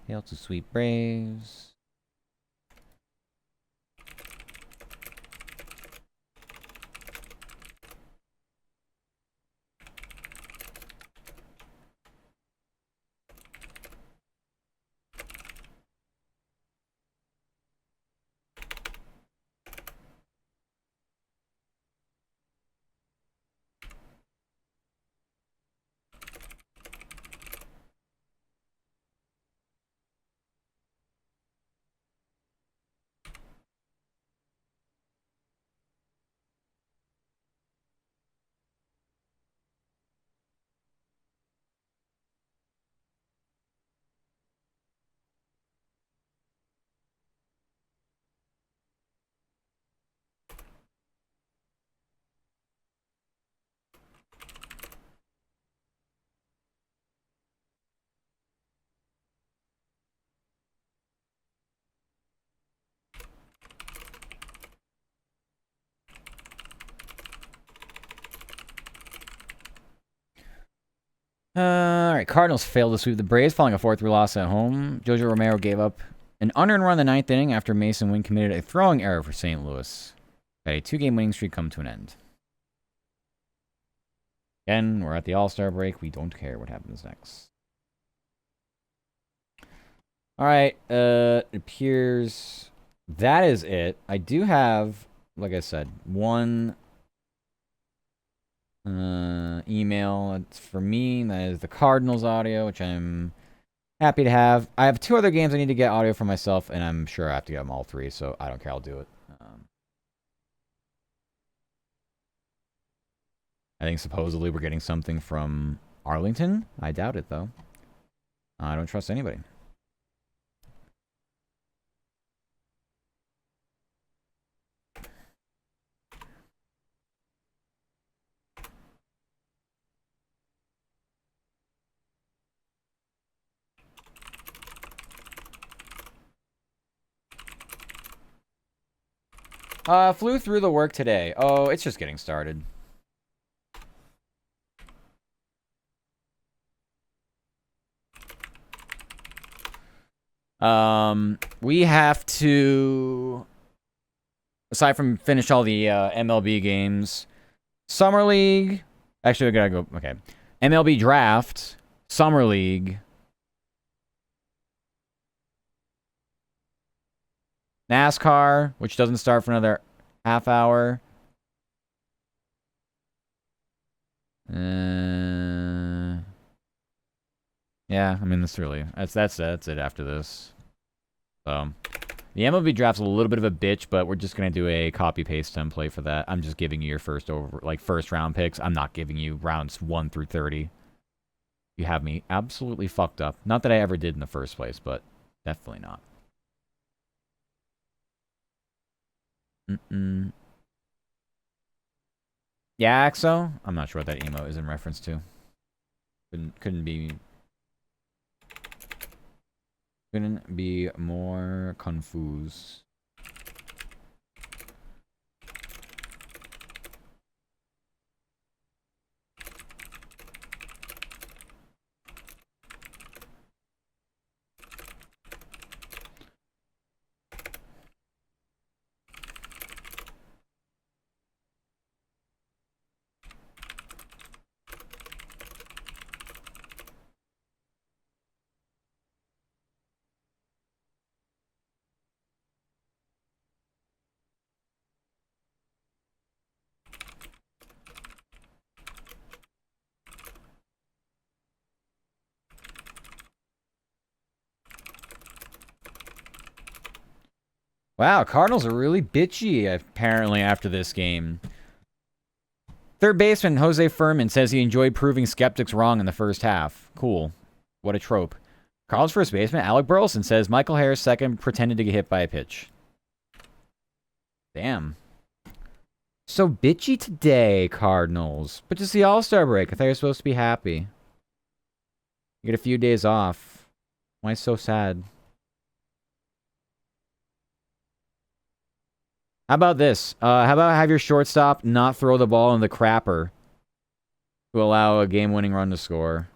Hail to sweet Braves. Alright, Cardinals failed to sweep the Braves, following a 4-3 loss at home. Jojo Romero gave up an unearned run in the ninth inning after Mason Wynn committed a throwing error for St. Louis. Had a 2-game winning streak come to an end. Again, we're at the All-Star break. We don't care what happens next. Alright, it appears that is it. I do have, like I said, one email. It's for me. That is the Cardinals audio, which I'm happy to have. I have 2 other games I need to get audio for myself, and I'm sure I have to get them all 3, so I don't care. I'll do it. I think supposedly we're getting something from Arlington. I doubt it, though. I don't trust anybody. Flew through the work today. Oh, it's just getting started. We have to, aside from finish all the MLB games, Summer League. Actually, we gotta go. Okay, MLB Draft, Summer League, NASCAR, which doesn't start for another half hour. Yeah, I mean that's it after this. So the MLB draft's a little bit of a bitch, but we're just gonna do a copy paste template for that. I'm just giving you your first round picks. I'm not giving you rounds 1 through 30. You have me absolutely fucked up. Not that I ever did in the first place, but definitely not. Yeah, Axo? I'm not sure what that emo is in reference to. Couldn't be more confused. Wow, Cardinals are really bitchy, apparently, after this game. Third baseman Jose Furman says he enjoyed proving skeptics wrong in the first half. Cool. What a trope. Cardinals first baseman Alec Burleson says Michael Harris second pretended to get hit by a pitch. Damn. So bitchy today, Cardinals. But just the All-Star break. I thought you were supposed to be happy. You get a few days off. Why so sad? How about this? How about have your shortstop not throw the ball in the crapper to allow a game-winning run to score?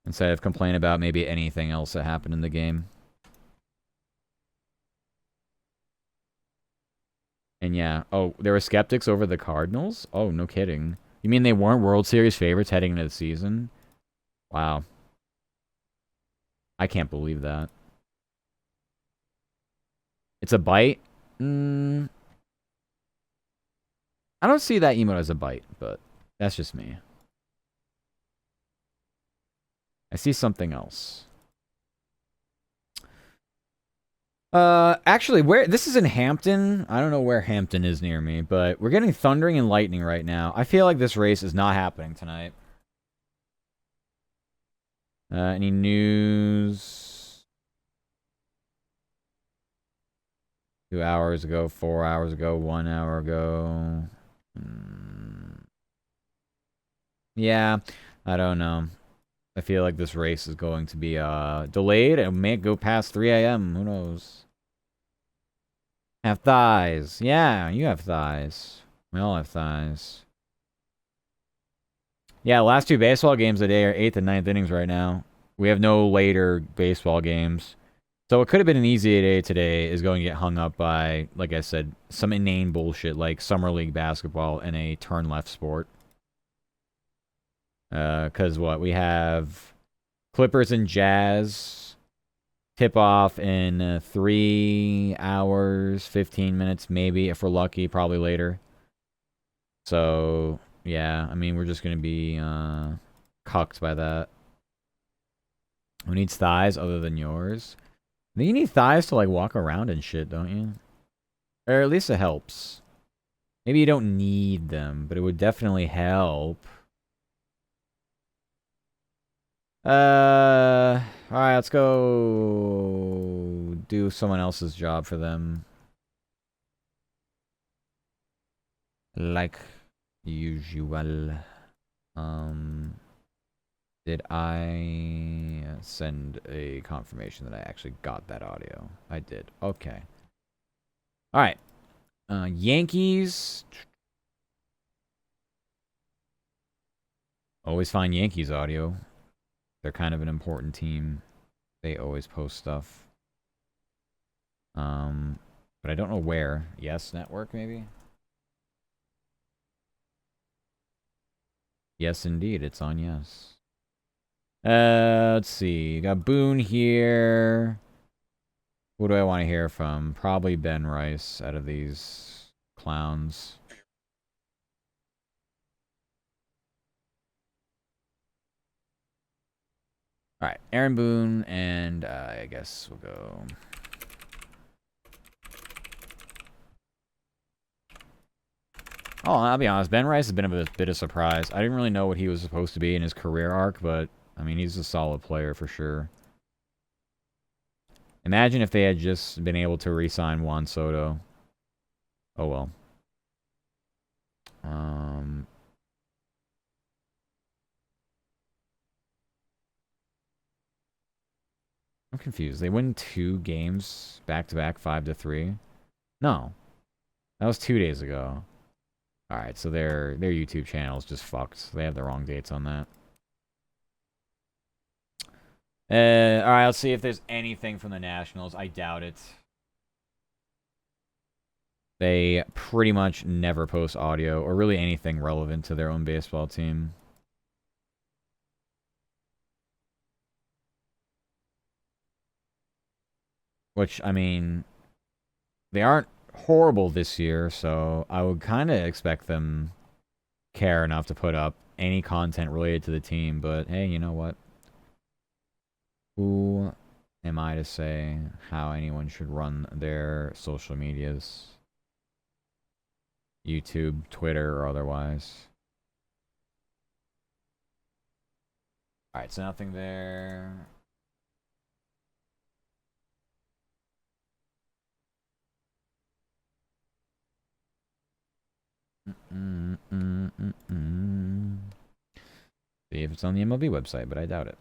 Instead of complain about maybe anything else that happened in the game. And yeah. Oh, there were skeptics over the Cardinals? Oh, no kidding. You mean they weren't World Series favorites heading into the season? Wow. I can't believe that. It's a bite? I don't see that emote as a bite, but that's just me. I see something else. Actually, where this is in Hampton. I don't know where Hampton is near me, but we're getting thundering and lightning right now. I feel like this race is not happening tonight. Any news? 2 hours ago, 4 hours ago, 1 hour ago. Yeah, I don't know. I feel like this race is going to be delayed. It may go past 3 a.m. Who knows? Have thighs. Yeah, you have thighs. We all have thighs. Yeah, last 2 baseball games of the day are 8th and 9th innings right now. We have no later baseball games. So it could have been an easy day today is going to get hung up by, like I said, some inane bullshit like Summer League basketball and a turn left sport. Because what? We have Clippers and Jazz tip off in 3 hours, 15 minutes, maybe, if we're lucky, probably later. So, yeah, I mean, we're just going to be cucked by that. Who needs thighs other than yours? I think you need thighs to, like, walk around and shit, don't you? Or at least it helps. Maybe you don't need them, but it would definitely help. Alright, let's go do someone else's job for them. Like usual. Did I send a confirmation that I actually got that audio? I did. Okay. Alright. Yankees. Always find Yankees audio. They're kind of an important team. They always post stuff. But I don't know where. Yes Network, maybe? Yes, indeed. It's on Yes. Let's see. Got Boone here. Who do I want to hear from? Probably Ben Rice out of these clowns. All right, Aaron Boone, and I guess we'll go. Oh, I'll be honest. Ben Rice has been a bit of a surprise. I didn't really know what he was supposed to be in his career arc, but I mean, he's a solid player for sure. Imagine if they had just been able to re-sign Juan Soto. Oh well. Um, I'm confused. They win 2 games back to back, 5-3. No, that was 2 days ago. All right, so their YouTube channel is just fucked. They have the wrong dates on that. All right, let's see if there's anything from the Nationals. I doubt it. They pretty much never post audio or really anything relevant to their own baseball team. Which, I mean, they aren't horrible this year, so I would kind of expect them care enough to put up any content related to the team. But hey, you know what? Who am I to say how anyone should run their social medias? YouTube, Twitter, or otherwise. Alright, so nothing there. See if it's on the MLB website, but I doubt it.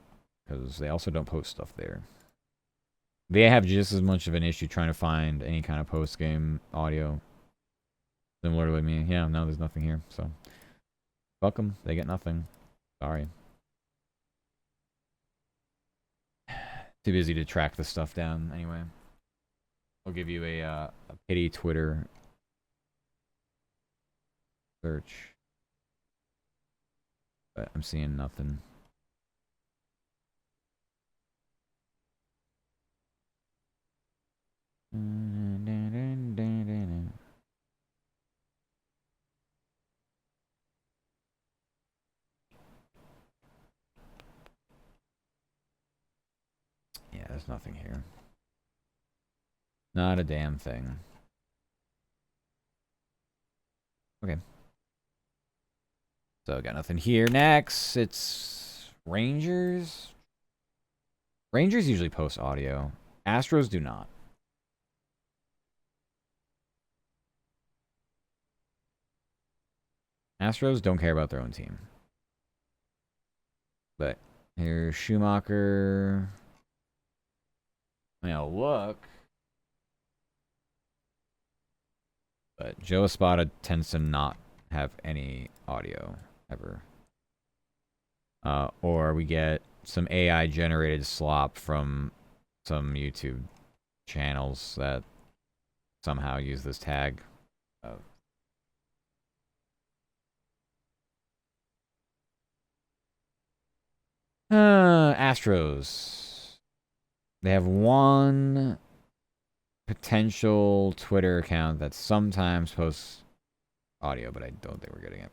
Because they also don't post stuff there. They have just as much of an issue trying to find any kind of post-game audio. Similar to me. Yeah, no, there's nothing here. So, welcome. They get nothing. Sorry. Too busy to track the stuff down anyway. I'll give you a pity Twitter search. But I'm seeing nothing. Yeah, there's nothing here. Not a damn thing. Okay. So, got nothing here. Next, it's Rangers. Rangers usually post audio. Astros do not. Astros don't care about their own team. But here's Schumacher. Now look. But Joe Espada tends to not have any audio ever. Or we get some AI generated slop from some YouTube channels that somehow use this tag. Astros. They have one potential Twitter account that sometimes posts audio, but I don't think we're getting it.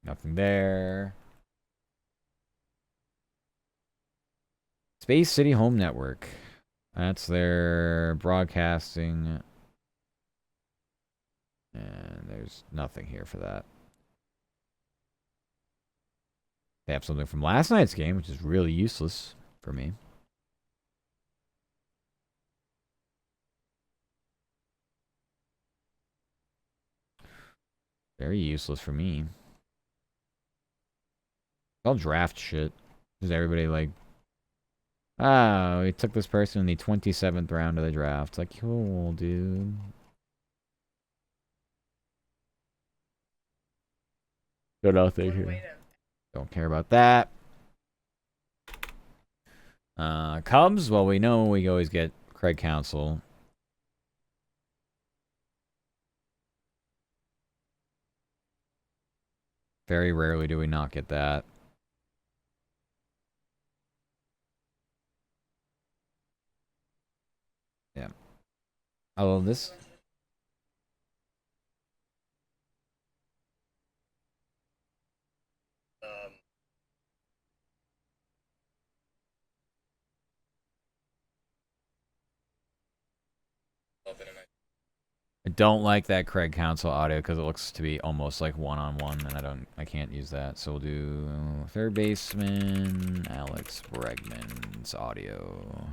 Nothing there. Space City Home Network. That's their broadcasting. And there's nothing here for that. They have something from last night's game, which is really useless for me. Very useless for me. I'll draft shit. Just everybody like, oh, we took this person in the 27th round of the draft. It's like, cool, dude. Got nothing here. Don't care about that. Cubs, well, we know we always get Craig Counsell. Very rarely do we not get that. Yeah. I love this. I don't like that Craig Council audio because it looks to be almost like one-on-one, and I can't use that. So we'll do third baseman Alex Bregman's audio.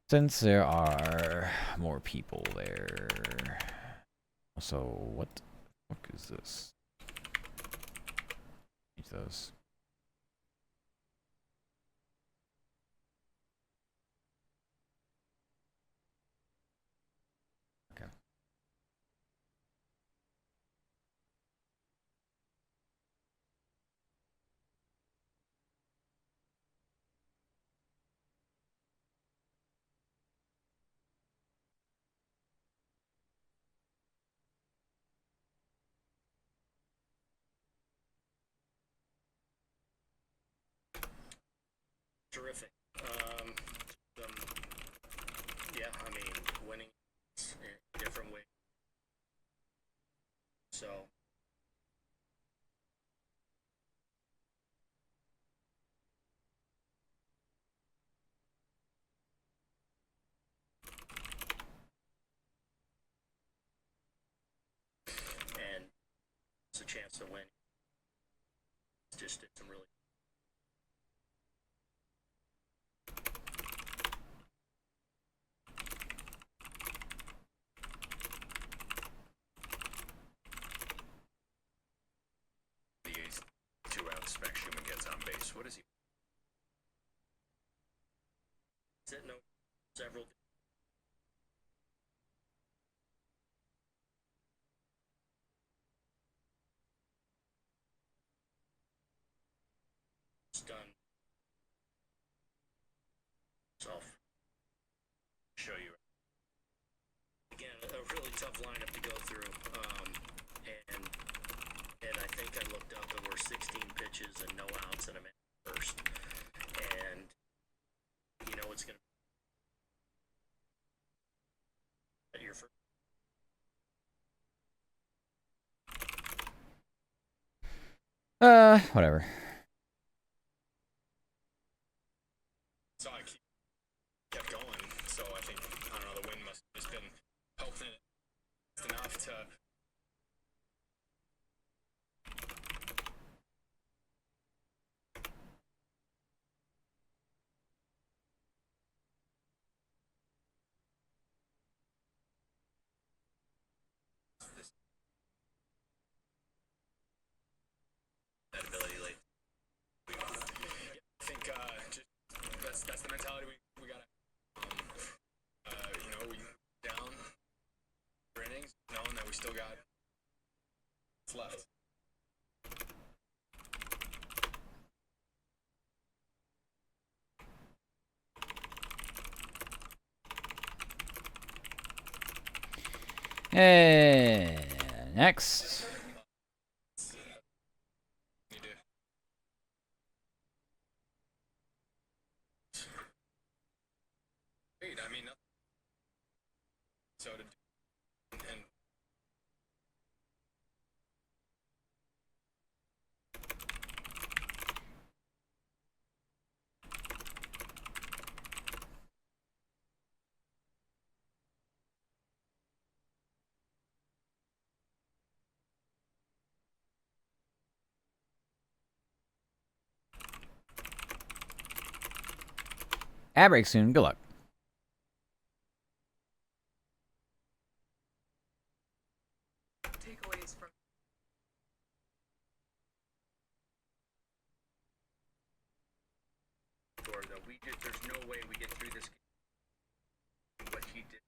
Since there are more people there. Also, what the fuck is this? Change those. Okay. Terrific. Um, yeah, I mean, winning in different ways. So, and it's a chance to win. Just did some really. The 2-out spectrum and gets on base. What is he? Is it no several? It's done. Self. Show you. Again, a really tough lineup to go through. And I think I looked up. There were 16 pitches and no outs, and I'm at first. And you know it's gonna. At your first. Whatever. So I kept going. So I think, I don't know, the wind must have just been helping it enough to. That ability, like, I think just that's the mentality we gotta. We down for innings, knowing that we still got left. Hey, next. I mean, so to and Ad break soon. Good luck. Takeaways from though there's no way we get through this game. What he did.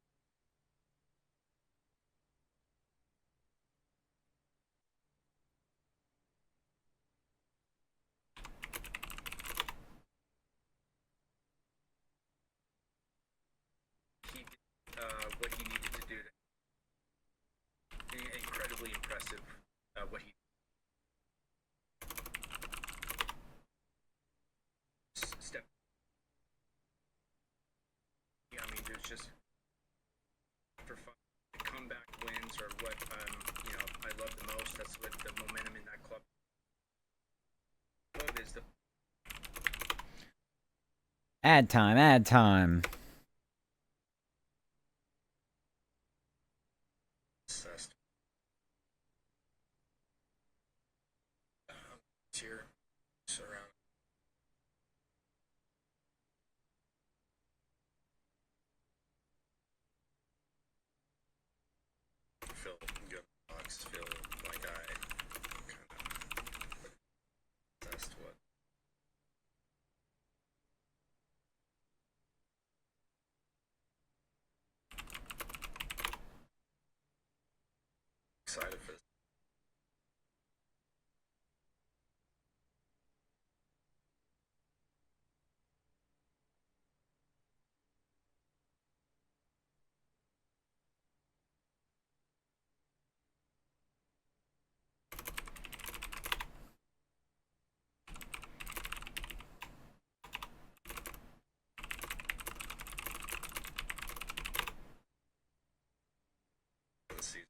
He did what he needed to do. Incredibly impressive. What he step. Ad time, ad time. Obsessed. Tier surround. Feel good box. Feel like I kind of test what excited for this. For the season.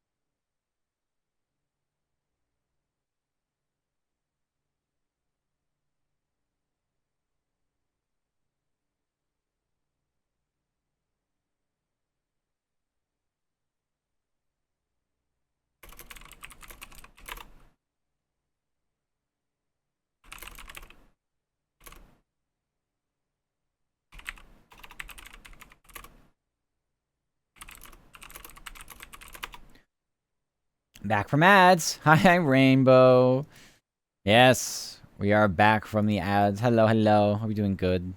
Back from ads. Hi, Rainbow. Yes, we are back from the ads. Hello, hello. Hope you're doing good.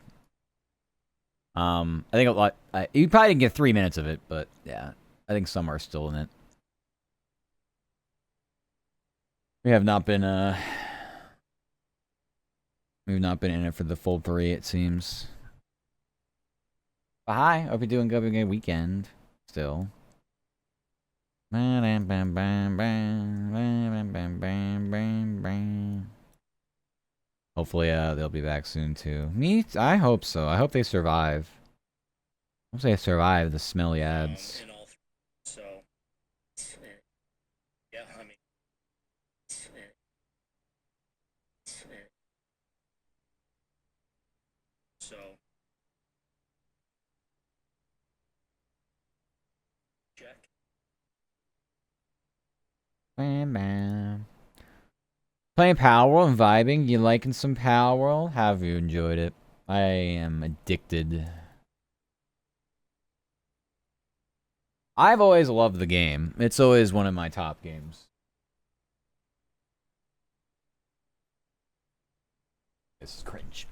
I think a lot. You probably didn't get 3 minutes of it, but yeah, I think some are still in it. We have not been we've not been in it for the full 3, it seems. But hi, hope you're doing good. Having a good weekend still. Hopefully, they'll be back soon too. I hope so. I hope they survive. I hope they survive the smelly ads. In all so yeah, I mean so check. Bam, bam. Playing Palworld and vibing. You liking some Palworld? Have you enjoyed it? I am addicted. I've always loved the game. It's always one of my top games. This is cringe.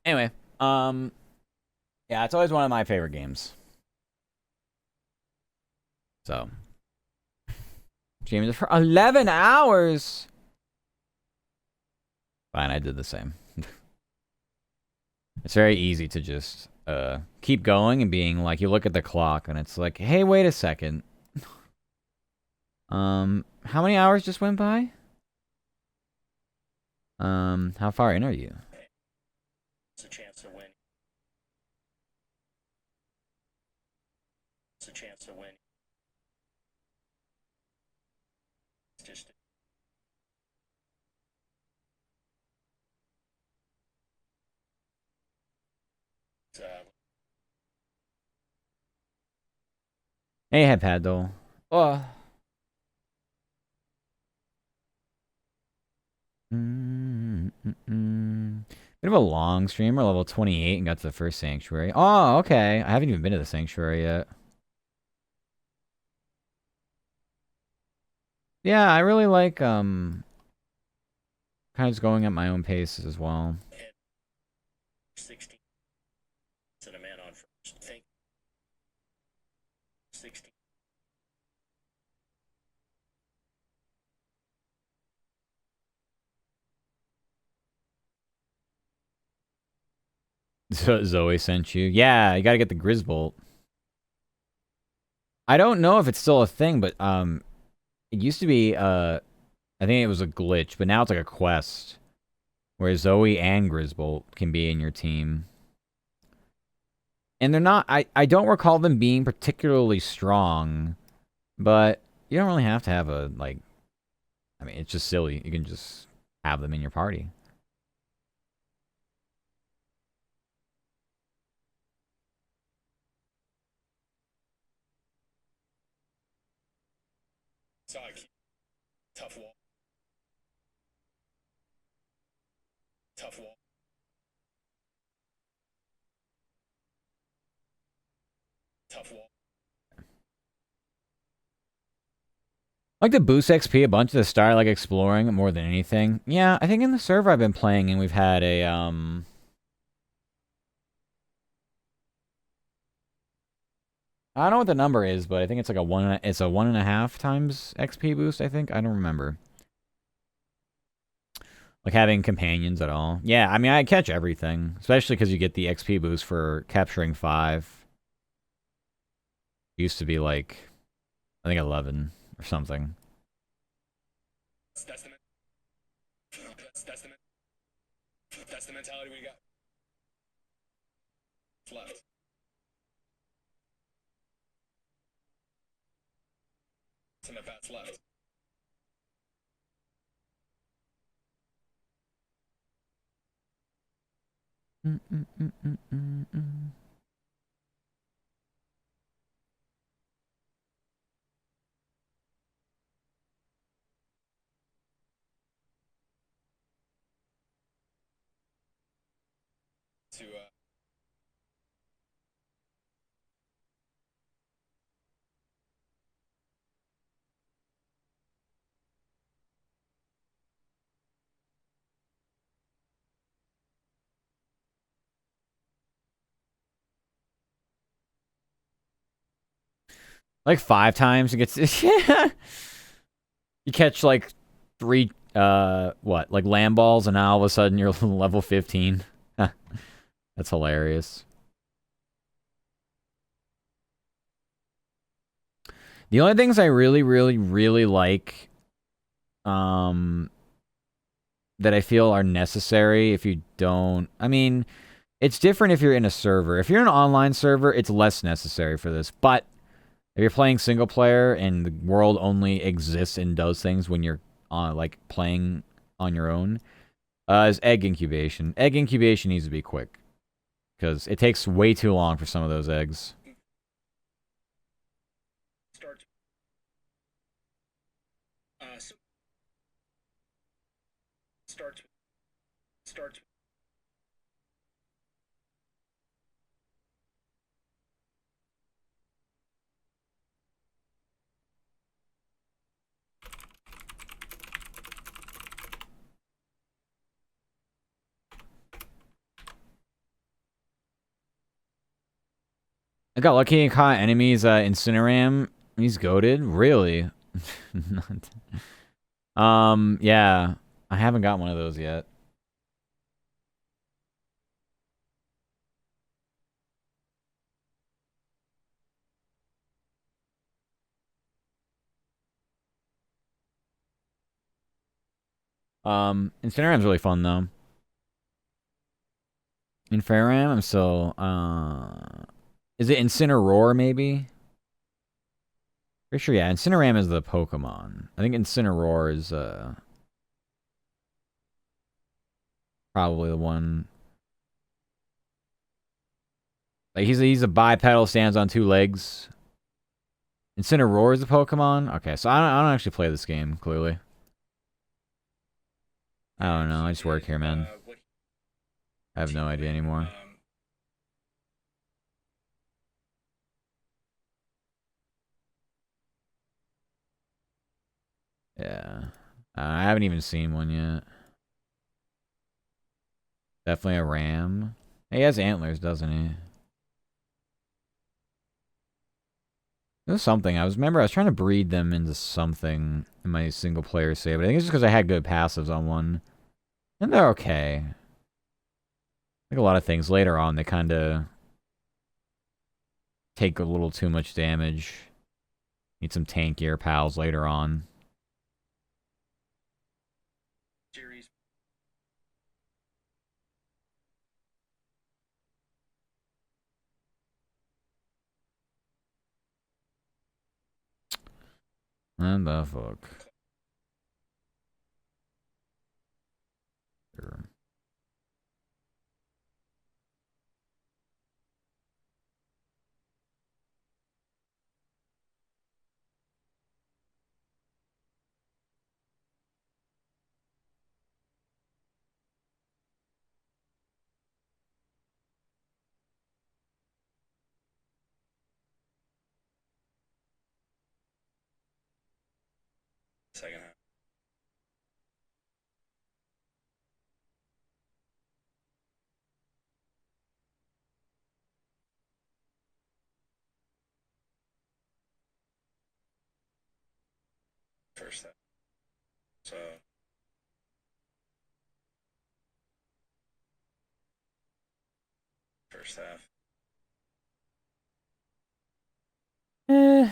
Anyway, yeah, it's always one of my favorite games. So, streamed for 11 hours. Fine, I did the same. It's very easy to just keep going and being like, you look at the clock and it's like, hey, wait a second. How many hours just went by? How far in are you? It's a chance to win. It's a chance to win. It's just Hey, Paddle. Oh. Bit of a long streamer, level 28, and got to the first sanctuary. Oh, okay. I haven't even been to the sanctuary yet. Yeah, I really like, kind of just going at my own pace as well. 16. Set a man on first. Think 16. So Zoe sent you. Yeah, you gotta get the Grisbolt. I don't know if it's still a thing, but it used to be I think it was a glitch, but now it's like a quest where Zoe and Grisbolt can be in your team. And they're not I don't recall them being particularly strong, but you don't really have to have a like I mean, it's just silly. You can just have them in your party. So I keep tough wall. Tough wall. Tough wall. Like to boost XP a bunch at the start, like exploring more than anything. Yeah, I think in the server I've been playing and we've had a I don't know what the number is, but I think it's like it's a 1.5 times XP boost, I think. I don't remember. Like having companions at all. Yeah, I mean I catch everything. Especially because you get the XP boost for capturing 5. Used to be like I think 11 or something. That's the that's the mentality we got left. It's in the bats left. To Like 5 times it gets yeah. You catch like 3 what? Like land balls and now all of a sudden you're level 15. That's hilarious. The only things I really, really, really like, that I feel are necessary if you don't. I mean, it's different if you're in a server. If you're in an online server, it's less necessary for this. But if you're playing single player and the world only exists and does things when you're like playing on your own, is egg incubation. Egg incubation needs to be quick because it takes way too long for some of those eggs. start. So start. Start. I got lucky and caught enemies Incineram. He's goaded. Really? Yeah. I haven't got one of those yet. Incineram's really fun though. Inferram, I'm still is it Incineroar maybe? Pretty sure yeah, Incineram is the Pokemon. I think Incineroar is probably the one. Like he's a bipedal, stands on 2 legs. Incineroar is the Pokemon? Okay, so I don't actually play this game, clearly. I don't know, I just work here, man. I have no idea anymore. Yeah. I haven't even seen one yet. Definitely a ram. He has antlers, doesn't he? There's something. Remember I was trying to breed them into something in my single player save, but I think it's just because I had good passives on one. And they're okay. Like a lot of things later on, they kind of take a little too much damage. Need some tankier pals later on. Series. And the fuck. second half. First half. So first half. Eh.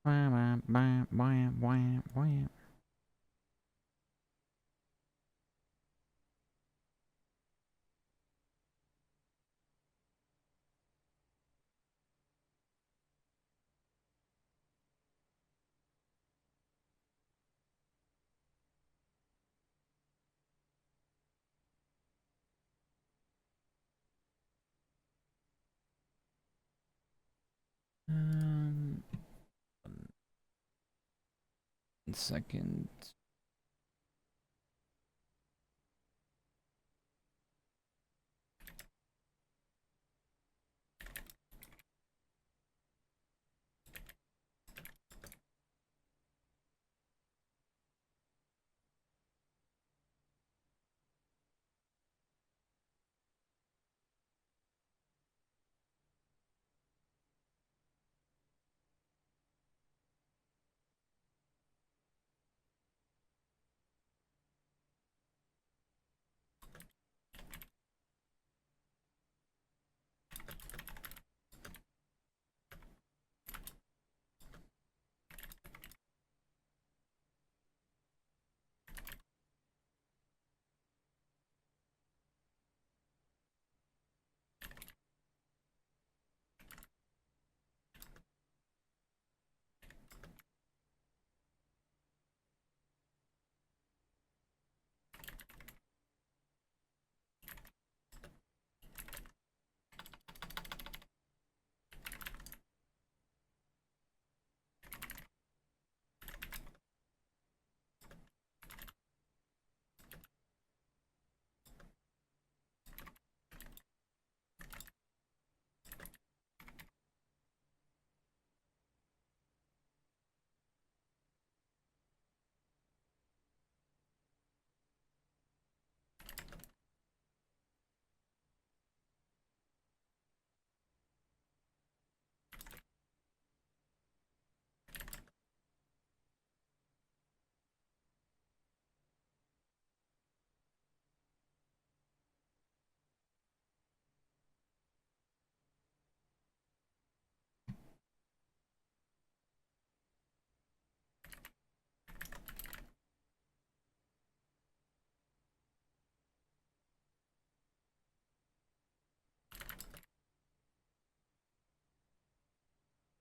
Wham, wham, wham, wham, wham. Um, 1 second.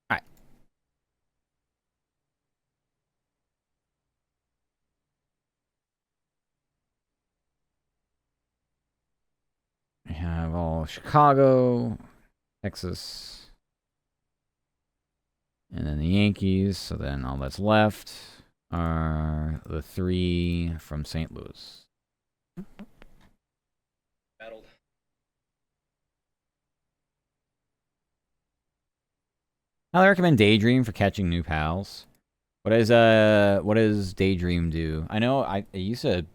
All right. We have all Chicago, Texas, and then the Yankees. So then all that's left are the 3 from St. Louis. Battled. I recommend Daydream for catching new pals. What does Daydream do? I know it used to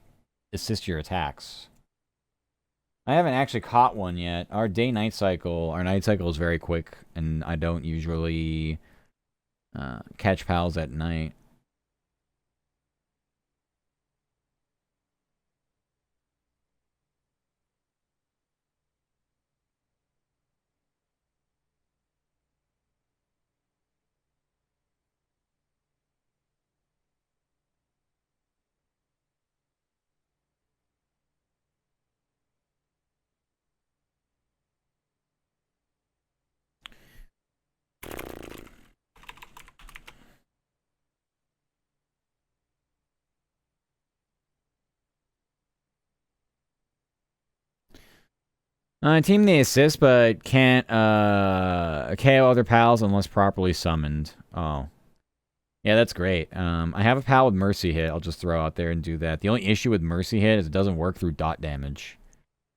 assist your attacks. I haven't actually caught one yet. Our night cycle is very quick, and I don't usually catch pals at night. Team the assist, but can't KO other pals unless properly summoned. Oh. Yeah, that's great. I have a pal with Mercy Hit. I'll just throw out there and do that. The only issue with Mercy Hit is it doesn't work through dot damage.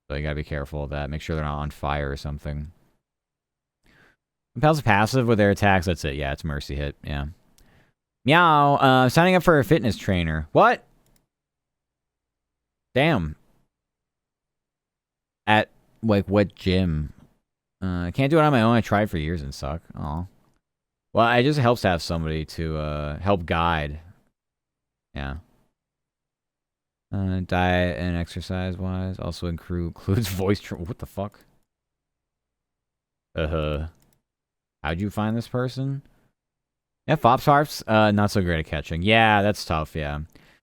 So you gotta be careful of that. Make sure they're not on fire or something. Pal's passive with their attacks, that's it. Yeah, it's Mercy Hit. Yeah. Meow. Signing up for a fitness trainer. What? Damn. At, like, what gym? I can't do it on my own. I tried for years and suck. Aw. Well, it just helps to have somebody to help guide. Yeah. Diet and exercise-wise. Also includes voice... What the fuck? How'd you find this person? Yeah, Fops Harps, not so great at catching. Yeah, that's tough, yeah.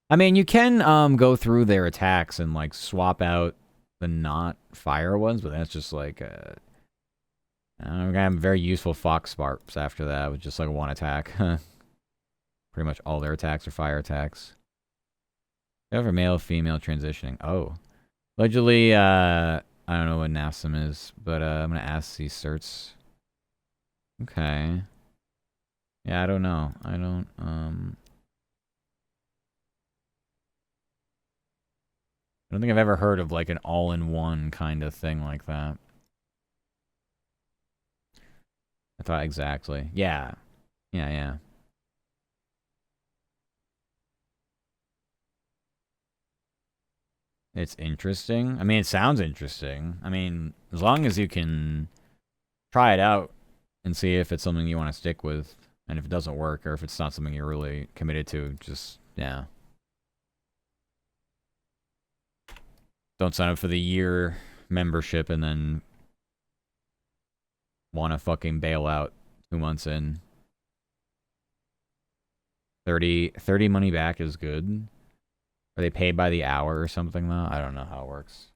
I mean, you can go through their attacks and, like, swap out the not fire ones, but that's just, like, I'm gonna have very useful Fox Sparps after that with just, like, one attack. Pretty much all their attacks are fire attacks. Over male, female transitioning. Oh. Allegedly, I don't know what NAFSM is, but I'm gonna ask these certs. Okay. Yeah, I don't know. I don't think I've ever heard of like an all-in-one kind of thing like that. I thought exactly. Yeah. Yeah. It's interesting. I mean, it sounds interesting. I mean, as long as you can try it out and see if it's something you want to stick with, and if it doesn't work, or if it's not something you're really committed to, just, yeah. Don't sign up for the year membership and then want to fucking bail out 2 months in. 30 money back is good. Are they paid by the hour or something, though? I don't know how it works.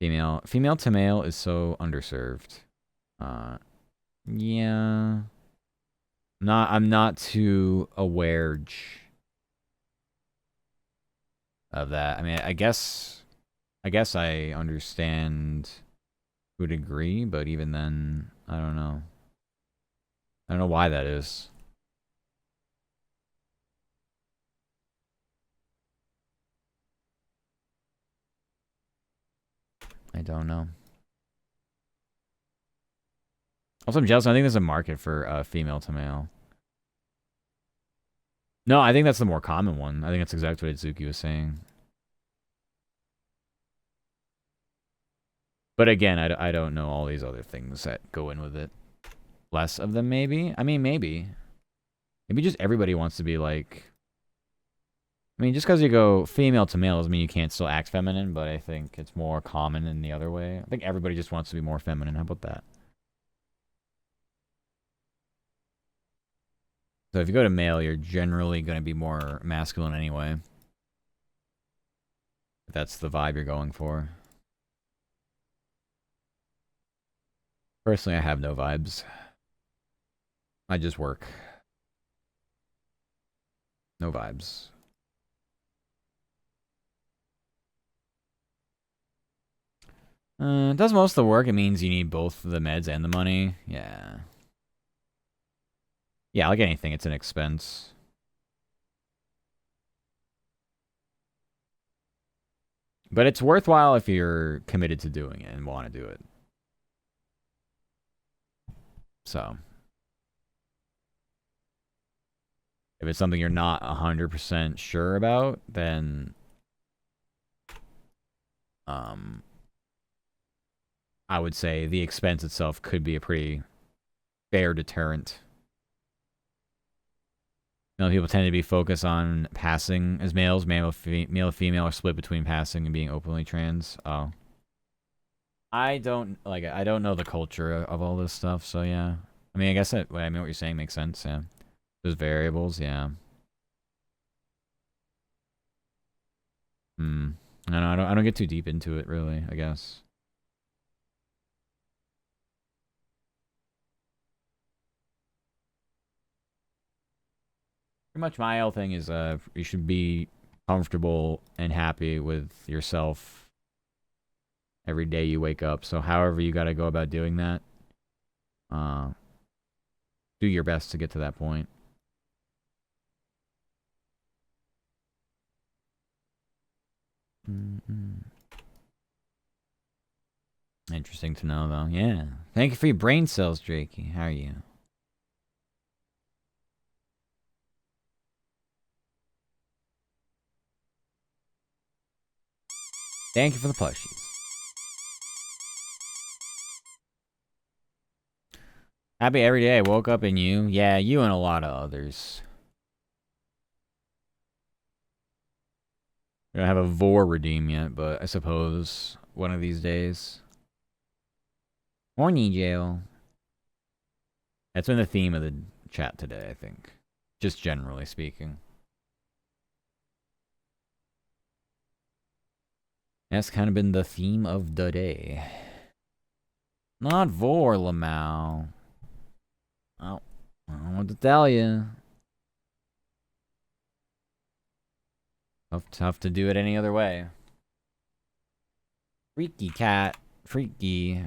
Female to male is so underserved. Yeah. I'm not too aware of that. I mean, I guess I understand to a degree, but even then, I don't know. I don't know why that is. I don't know. Also, I'm jealous. I think there's a market for female to male. No, I think that's the more common one. I think that's exactly what Itsuki was saying. But again, I don't know all these other things that go in with it. Less of them, maybe? I mean, maybe. Maybe just everybody wants to be like... I mean, just because you go female to male doesn't mean you can't still act feminine, but I think it's more common in the other way. I think everybody just wants to be more feminine. How about that? So if you go to male, you're generally going to be more masculine anyway. If that's the vibe you're going for. Personally, I have no vibes. I just work. No vibes. It does most of the work. It means you need both the meds and the money. Yeah. Yeah, like anything, it's an expense. But it's worthwhile if you're committed to doing it and want to do it. So. If it's something you're not 100% sure about, then um, I would say the expense itself could be a pretty fair deterrent. Male people tend to be focused on passing as males. Male, female are split between passing and being openly trans. Oh, I don't like. I don't know the culture of all this stuff. So yeah, I mean, I guess what you're saying makes sense. Yeah, there's variables. Yeah. Hmm. I don't. I don't get too deep into it, really. I guess. Pretty much my whole thing is you should be comfortable and happy with yourself every day you wake up. So however you got to go about doing that, uh, do your best to get to that point. Mm-mm. Interesting to know, though. Yeah. Thank you for your brain cells, Drakey. How are you? Thank you for the plushies. Happy every day. I woke up in you. Yeah, you and a lot of others. We don't have a Vor redeem yet, but I suppose one of these days. Morning jail. That's been the theme of the chat today, I think. Just generally speaking. That's kind of been the theme of the day. Not Vor Lamau. Oh, I don't know what to tell you. Tough to do it any other way. Freaky cat. Freaky.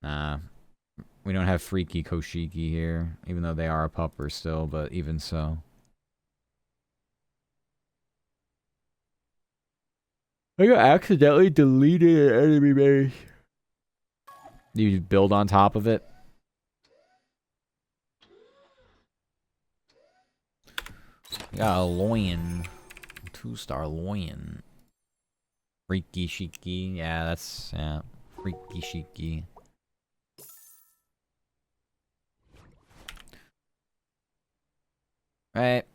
Nah. We don't have Freaky Koshiki here. Even though they are a pupper still, but even so. I got accidentally deleted an enemy base. Do you build on top of it? Got a loin. 2-star loin. Freaky Shiki. Yeah, that's... Yeah. Freaky Shiki. Right.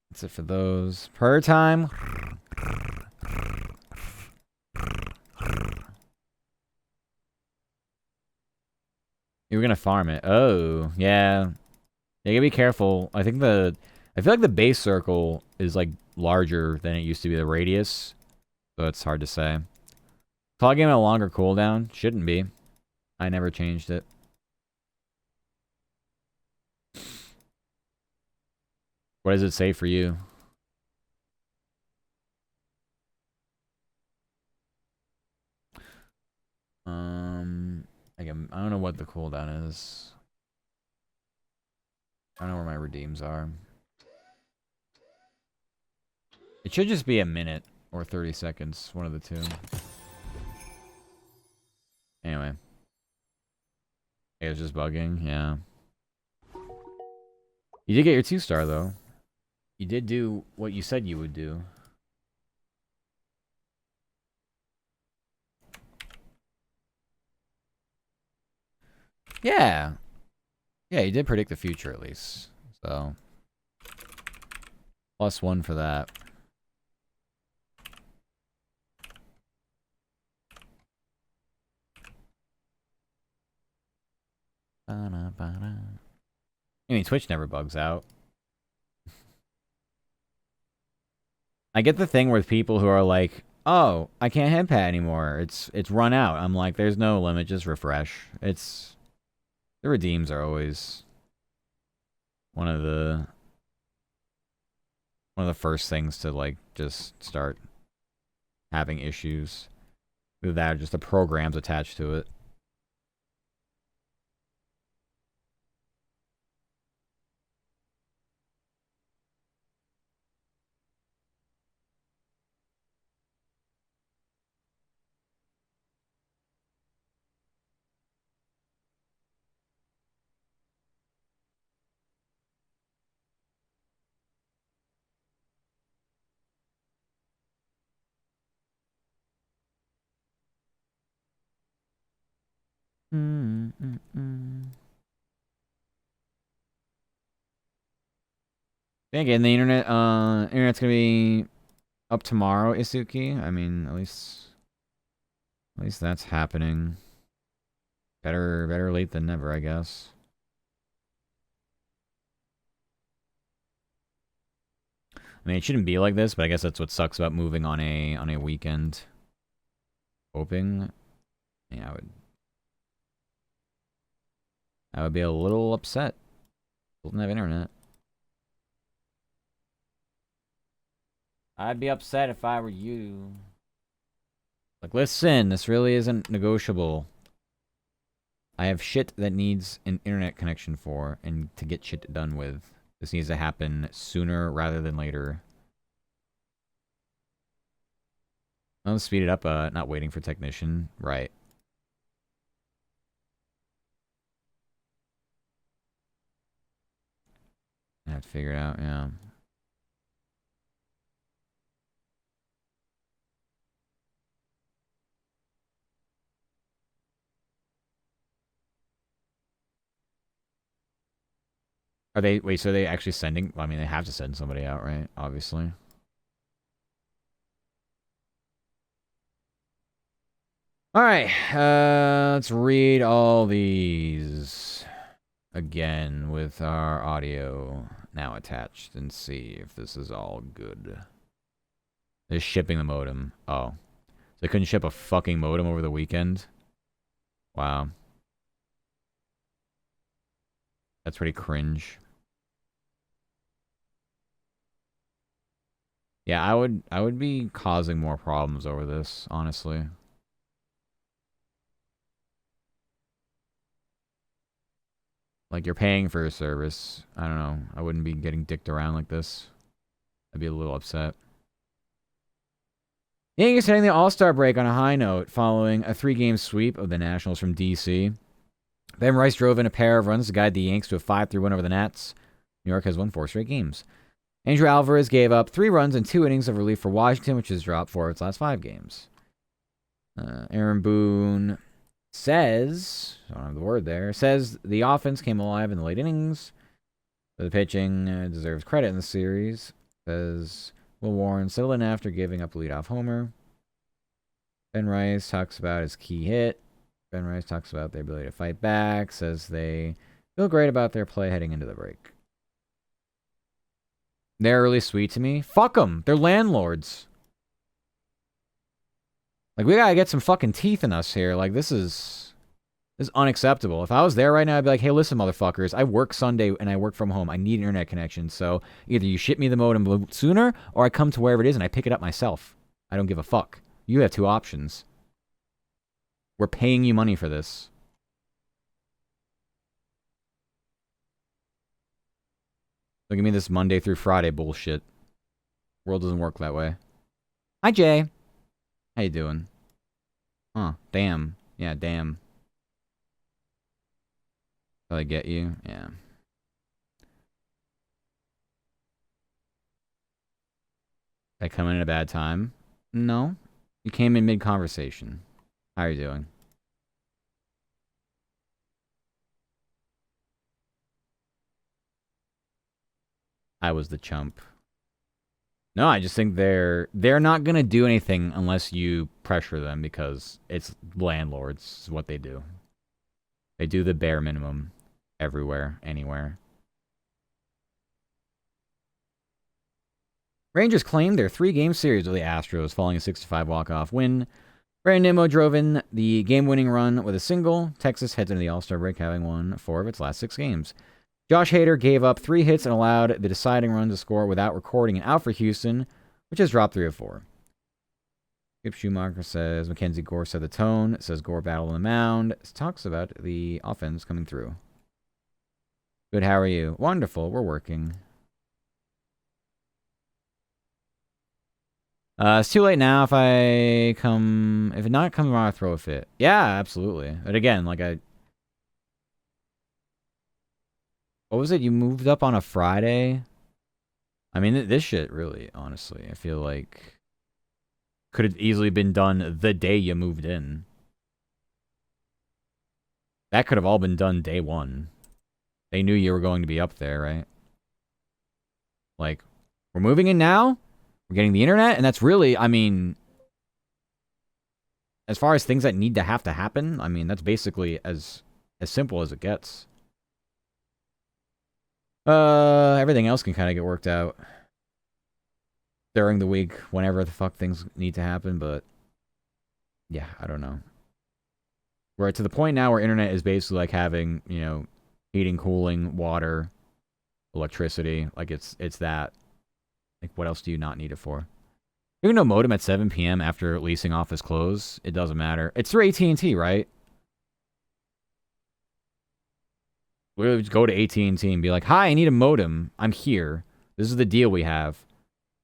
That's it for those. Per time. You were gonna farm it. Oh, yeah. You gotta be careful. I think I feel like the base circle is like larger than it used to be, the radius. So it's hard to say. Probably giving it a longer cooldown. Shouldn't be. I never changed it. What does it say for you? I don't know what the cooldown is. I don't know where my redeems are. It should just be a minute or 30 seconds, one of the two. Anyway. It was just bugging, yeah. You did get your 2-star, though. You did do what you said you would do. Yeah. Yeah, you did predict the future, at least. So. +1 for that. I mean, Twitch never bugs out. I get the thing with people who are like, "Oh, I can't head pat anymore. It's run out." I'm like, "There's no limit. Just refresh." It's the redeems are always one of the first things to like just start having issues. With that, just the programs attached to it. Again, the internet's gonna be up tomorrow, Isuki. I mean, at least that's happening. Better late than never, I guess. I mean, it shouldn't be like this, but I guess that's what sucks about moving on a weekend. Hoping, yeah, I would be a little upset. Doesn't have internet. I'd be upset if I were you. Like, listen, this really isn't negotiable. I have shit that needs an internet connection for, and to get shit done with. This needs to happen sooner rather than later. I'll speed it up, not waiting for technician. Right. I have to figure it out, yeah. Are they, wait, so are they actually sending, I mean, they have to send somebody out, right? Obviously. Alright, let's read all these again with our audio now attached and see if this is all good. They're shipping the modem. Oh. So they couldn't ship a fucking modem over the weekend? Wow. That's pretty cringe. Yeah, I would be causing more problems over this, honestly. Like, you're paying for a service. I don't know. I wouldn't be getting dicked around like this. I'd be a little upset. Yankees hitting the All-Star break on a high note following a 3-game sweep of the Nationals from D.C. Ben Rice drove in a pair of runs to guide the Yanks to a 5-3 win over the Nats. New York has won 4 straight games. Andrew Alvarez gave up 3 runs and 2 innings of relief for Washington, which has dropped 4 of its last 5 games. Aaron Boone says, I don't have the word there, says the offense came alive in the late innings. The pitching deserves credit in the series. Says Will Warren settled in after giving up a leadoff homer. Ben Rice talks about his key hit. Ben Rice talks about their ability to fight back. Says they feel great about their play heading into the break. They're really sweet to me. Fuck them. They're landlords. Like, we gotta get some fucking teeth in us here. Like, this is unacceptable. If I was there right now, I'd be like, hey, listen, motherfuckers. I work Sunday and I work from home. I need an internet connection. So either you ship me the modem sooner or I come to wherever it is and I pick it up myself. I don't give a fuck. You have 2 options. We're paying you money for this. Don't give me this Monday through Friday bullshit. World doesn't work that way. Hi, Jay. How you doing? Huh, damn. Yeah, damn. Will I get you? Yeah. I come in at a bad time? No. You came in mid-conversation. How are you doing? I was the chump. No, I just think they're not gonna do anything unless you pressure them because it's landlords is what they do. They do the bare minimum everywhere, anywhere. Rangers claimed their 3-game series with the Astros following a 6-5 walk-off win. Brandon Nimmo drove in the game-winning run with a single. Texas heads into the All-Star break having won 4 of its last 6 games. Josh Hader gave up 3 hits and allowed the deciding run to score without recording an out for Houston, which has dropped 3 of 4. Skip Schumacher says Mackenzie Gore set the tone. Says Gore battled on the mound. Talks about the offense coming through. Good, how are you? Wonderful, we're working. It's too late now if I come... If it not comes tomorrow, I throw a fit. Yeah, absolutely. But again, like what was it? You moved up on a Friday? I mean, this shit really, honestly, I feel like could have easily been done the day you moved in. That could have all been done day one. They knew you were going to be up there, right? Like, we're moving in now. We're getting the internet, and that's really, I mean, as far as things that need to happen, I mean, that's basically as simple as it gets. Everything else can kind of get worked out during the week, whenever the fuck things need to happen, but yeah, I don't know. We're to the point now where internet is basically like having, you know, heating, cooling, water, electricity. Like, it's that. Like, what else do you not need it for? Even no modem at 7 p.m. after leasing office close, it doesn't matter. It's through AT&T, right? We'll just go to AT&T and be like, hi, I need a modem. I'm here. This is the deal we have.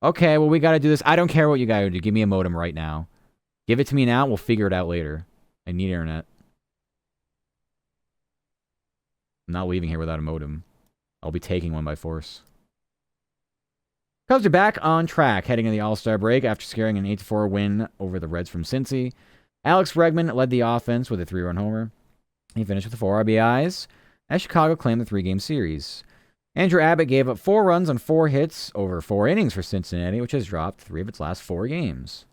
Okay, well, we got to do this. I don't care what you got to do. Give me a modem right now. Give it to me now. We'll figure it out later. I need internet. I'm not leaving here without a modem. I'll be taking one by force. Cubs are back on track heading into the All-Star break after securing an 8-4 win over the Reds from Cincy. Alex Bregman led the offense with a 3-run homer. He finished with 4 RBIs as Chicago claimed the 3-game series. Andrew Abbott gave up 4 runs on 4 hits over 4 innings for Cincinnati, which has dropped 3 of its last 4 games.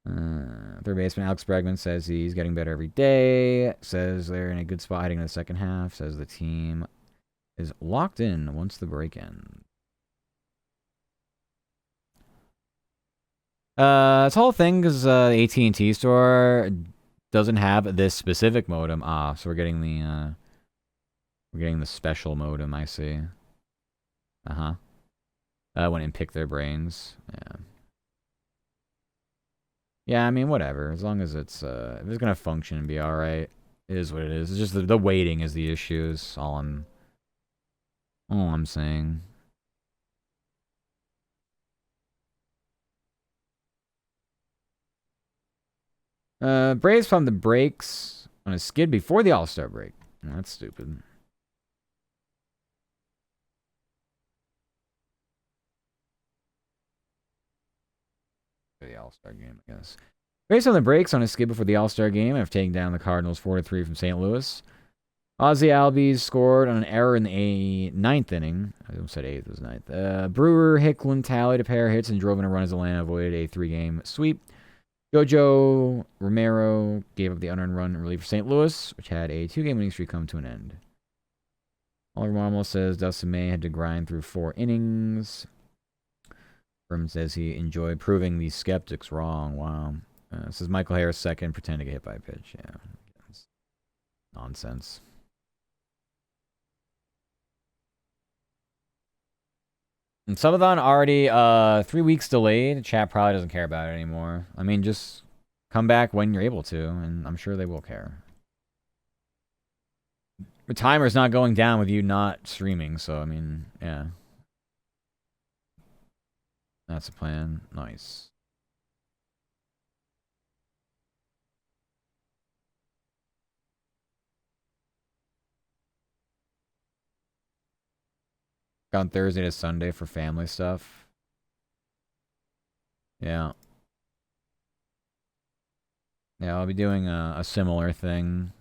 Third baseman Alex Bregman says he's getting better every day. Says they're in a good spot heading into the second half. Says the team is locked in once the break ends. This whole thing is the AT&T store doesn't have this specific modem. So we're getting the special modem. I see. I went and picked their brains. Yeah. Yeah, I mean, whatever. As long as it's if it's gonna function and be all right, it is what it is. It's just the waiting is the issue. Is all I'm saying. Braves found the brakes on a skid before the All-Star break. Oh, that's stupid. For the All-Star game, I guess. Braves on the brakes on a skid before the All-Star game after taking down the Cardinals 4-3 from St. Louis. Ozzie Albies scored on an error in the 9th inning. I almost said 8th, it was 9th. Brewer, Hicklin tallied a pair of hits and drove in a run as Atlanta avoided a 3-game sweep. Jojo Romero gave up the unearned run in relief for St. Louis, which had a 2-game winning streak come to an end. Oliver Marmol says Dustin May had to grind through 4 innings. Brim says he enjoyed proving these skeptics wrong. Wow. Says Michael Harris second, pretend to get hit by a pitch. Yeah. That's nonsense. And Subathon already 3 weeks delayed. Chat probably doesn't care about it anymore. I mean, just come back when you're able to, and I'm sure they will care. The timer's not going down with you not streaming, so I mean, yeah. That's the plan. Nice. On Thursday to Sunday for family stuff. Yeah. Yeah, I'll be doing a similar thing.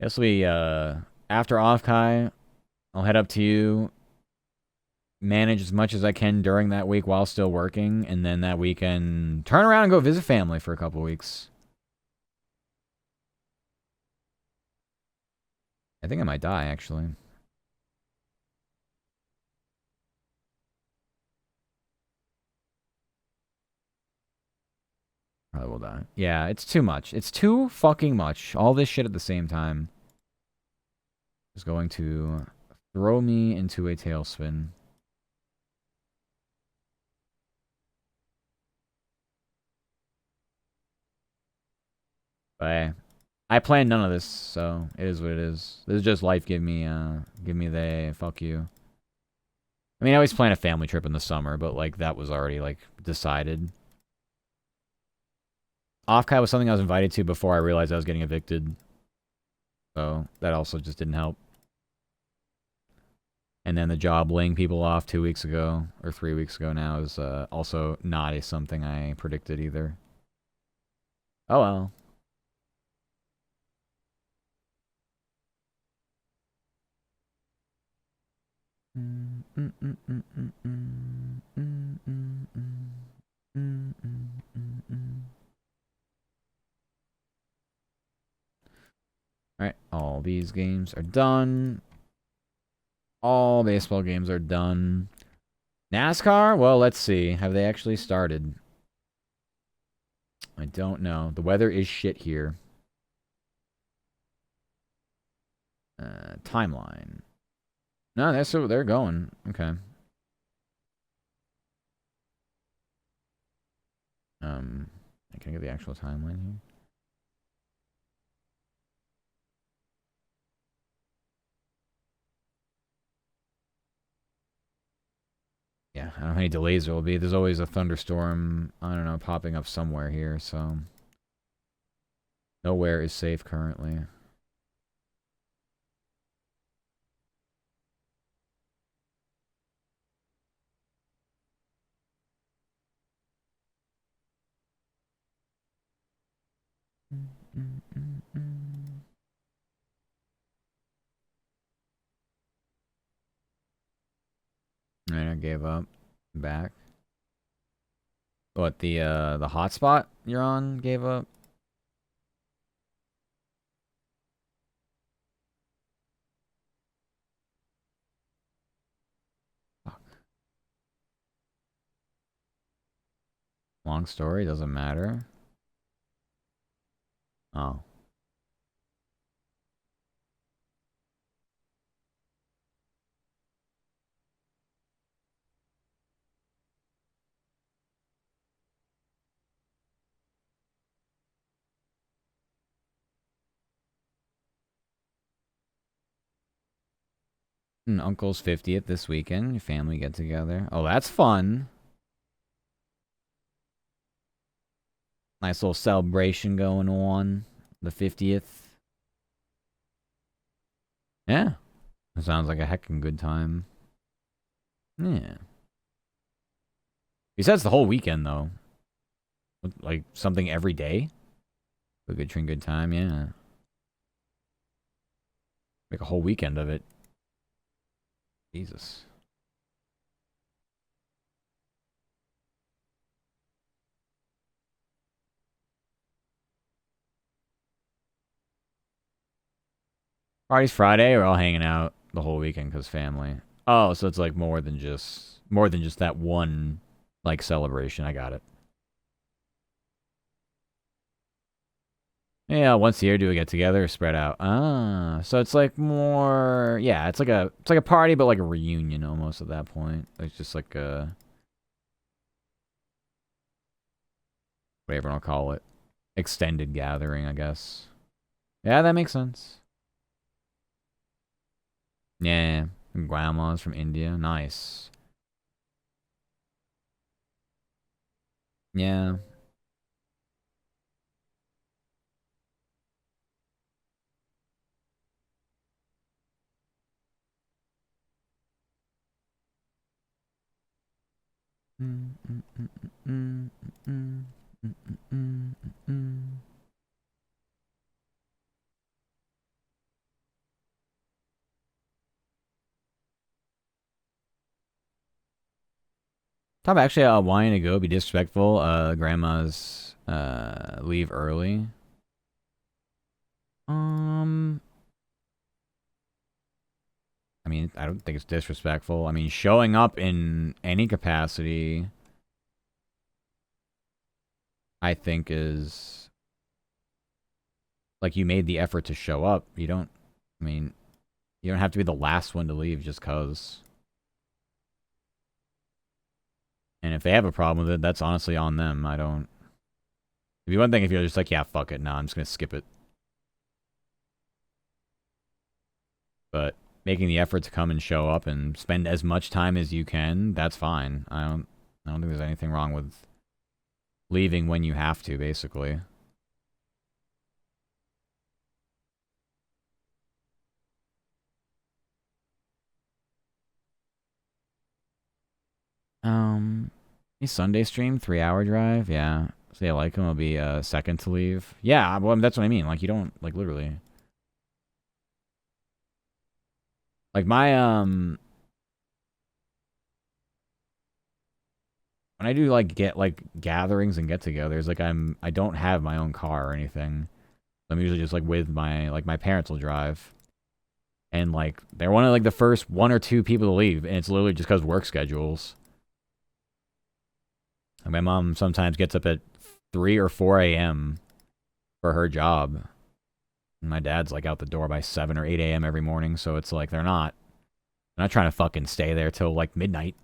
This will be after Offkai. I'll head up to you, manage as much as I can during that week while still working, and then that weekend turn around and go visit family for a couple weeks. I think I might die, actually. Probably will die. Yeah, it's too much. It's too fucking much. All this shit at the same time is going to throw me into a tailspin. But hey, I planned none of this, so it is what it is. This is just life. Give me the fuck you. I mean, I always plan a family trip in the summer, but like that was already like decided. Offkai was something I was invited to before I realized I was getting evicted. So that also just didn't help. And then the job laying people off 2 weeks ago, or 3 weeks ago now, is also not something I predicted either. Oh well. Alright, all these games are done. All baseball games are done. NASCAR? Well, let's see. Have they actually started? I don't know. The weather is shit here. Timeline. No, that's so they're going. Okay. Can I get the actual timeline here? Yeah, I don't know how many delays there will be. There's always a thunderstorm, I don't know, popping up somewhere here, so nowhere is safe currently. Alright, I gave up. Back. What, the hotspot you're on gave up? Fuck. Long story, doesn't matter. Oh. And uncle's 50th this weekend. Your family get together. Oh, that's fun. Nice little celebration going on. The 50th. Yeah. It sounds like a heckin' good time. Yeah. He says the whole weekend, though. Like, something every day? A good train, good time, yeah. Make a whole weekend of it. Jesus. Party's Friday, we're all hanging out the whole weekend because family. Oh, so it's like more than just that one like celebration. I got it. Yeah, once a year do we get together, spread out. Ah, so it's like more. Yeah, it's like a party, but like a reunion almost at that point. It's just like a whatever I'll call it, extended gathering, I guess. Yeah, that makes sense. Yeah, grandma's from India. Nice. Yeah. Top actually wanting to go, be disrespectful. Grandma's leave early. I mean, I don't think it's disrespectful. I mean, showing up in any capacity, I think is like you made the effort to show up. You don't. I mean, you don't have to be the last one to leave just cause. And if they have a problem with it, that's honestly on them. I don't. It'd be one thing if you're just like, yeah, fuck it, nah, I'm just gonna skip it. But making the effort to come and show up and spend as much time as you can, that's fine. I don't think there's anything wrong with leaving when you have to, basically. A Sunday stream, 3-hour drive, yeah. So yeah, like him will be second to leave. Yeah, well, that's what I mean. Like you don't like literally. Like my when I do like gatherings and get-togethers, like I don't have my own car or anything. I'm usually just like with my parents will drive, and like they're one of like the first one or two people to leave, and it's literally just because work schedules. And my mom sometimes gets up at 3 or 4 a.m. for her job. And my dad's like out the door by 7 or 8 a.m. every morning, so it's like they're not trying to fucking stay there till like midnight.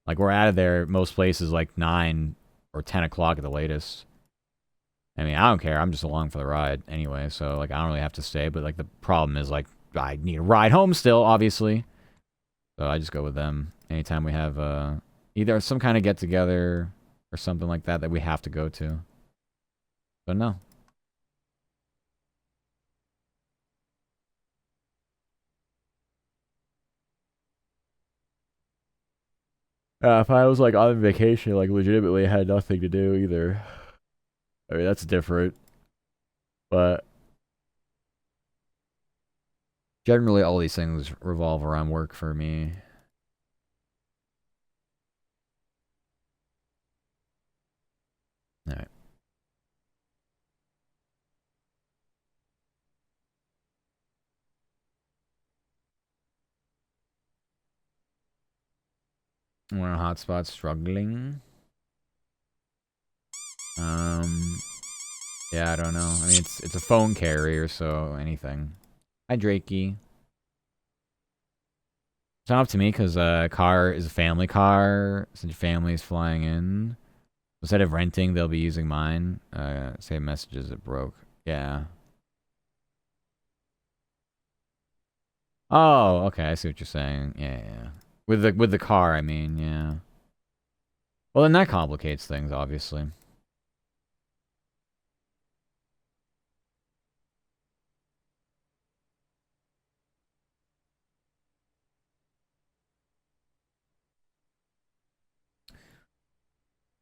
Like we're out of there most places like 9 or 10 o'clock at the latest. I mean, I don't care. I'm just along for the ride anyway, so like I don't really have to stay. But like the problem is like I need a ride home still, obviously. So I just go with them anytime we have either some kind of get together or something like that that we have to go to. But no. If I was like on vacation, like legitimately had nothing to do either. I mean, that's different. But generally, all these things revolve around work for me. All right. One hotspot struggling. Yeah, I don't know. I mean, it's a phone carrier, so anything. Hi, Drakey. It's not up to me because car is a family car. Since your family is flying in, instead of renting, they'll be using mine. Say messages it broke. Yeah. Oh, okay. I see what you're saying. Yeah, yeah. With the car, I mean, yeah. Well, then that complicates things, obviously.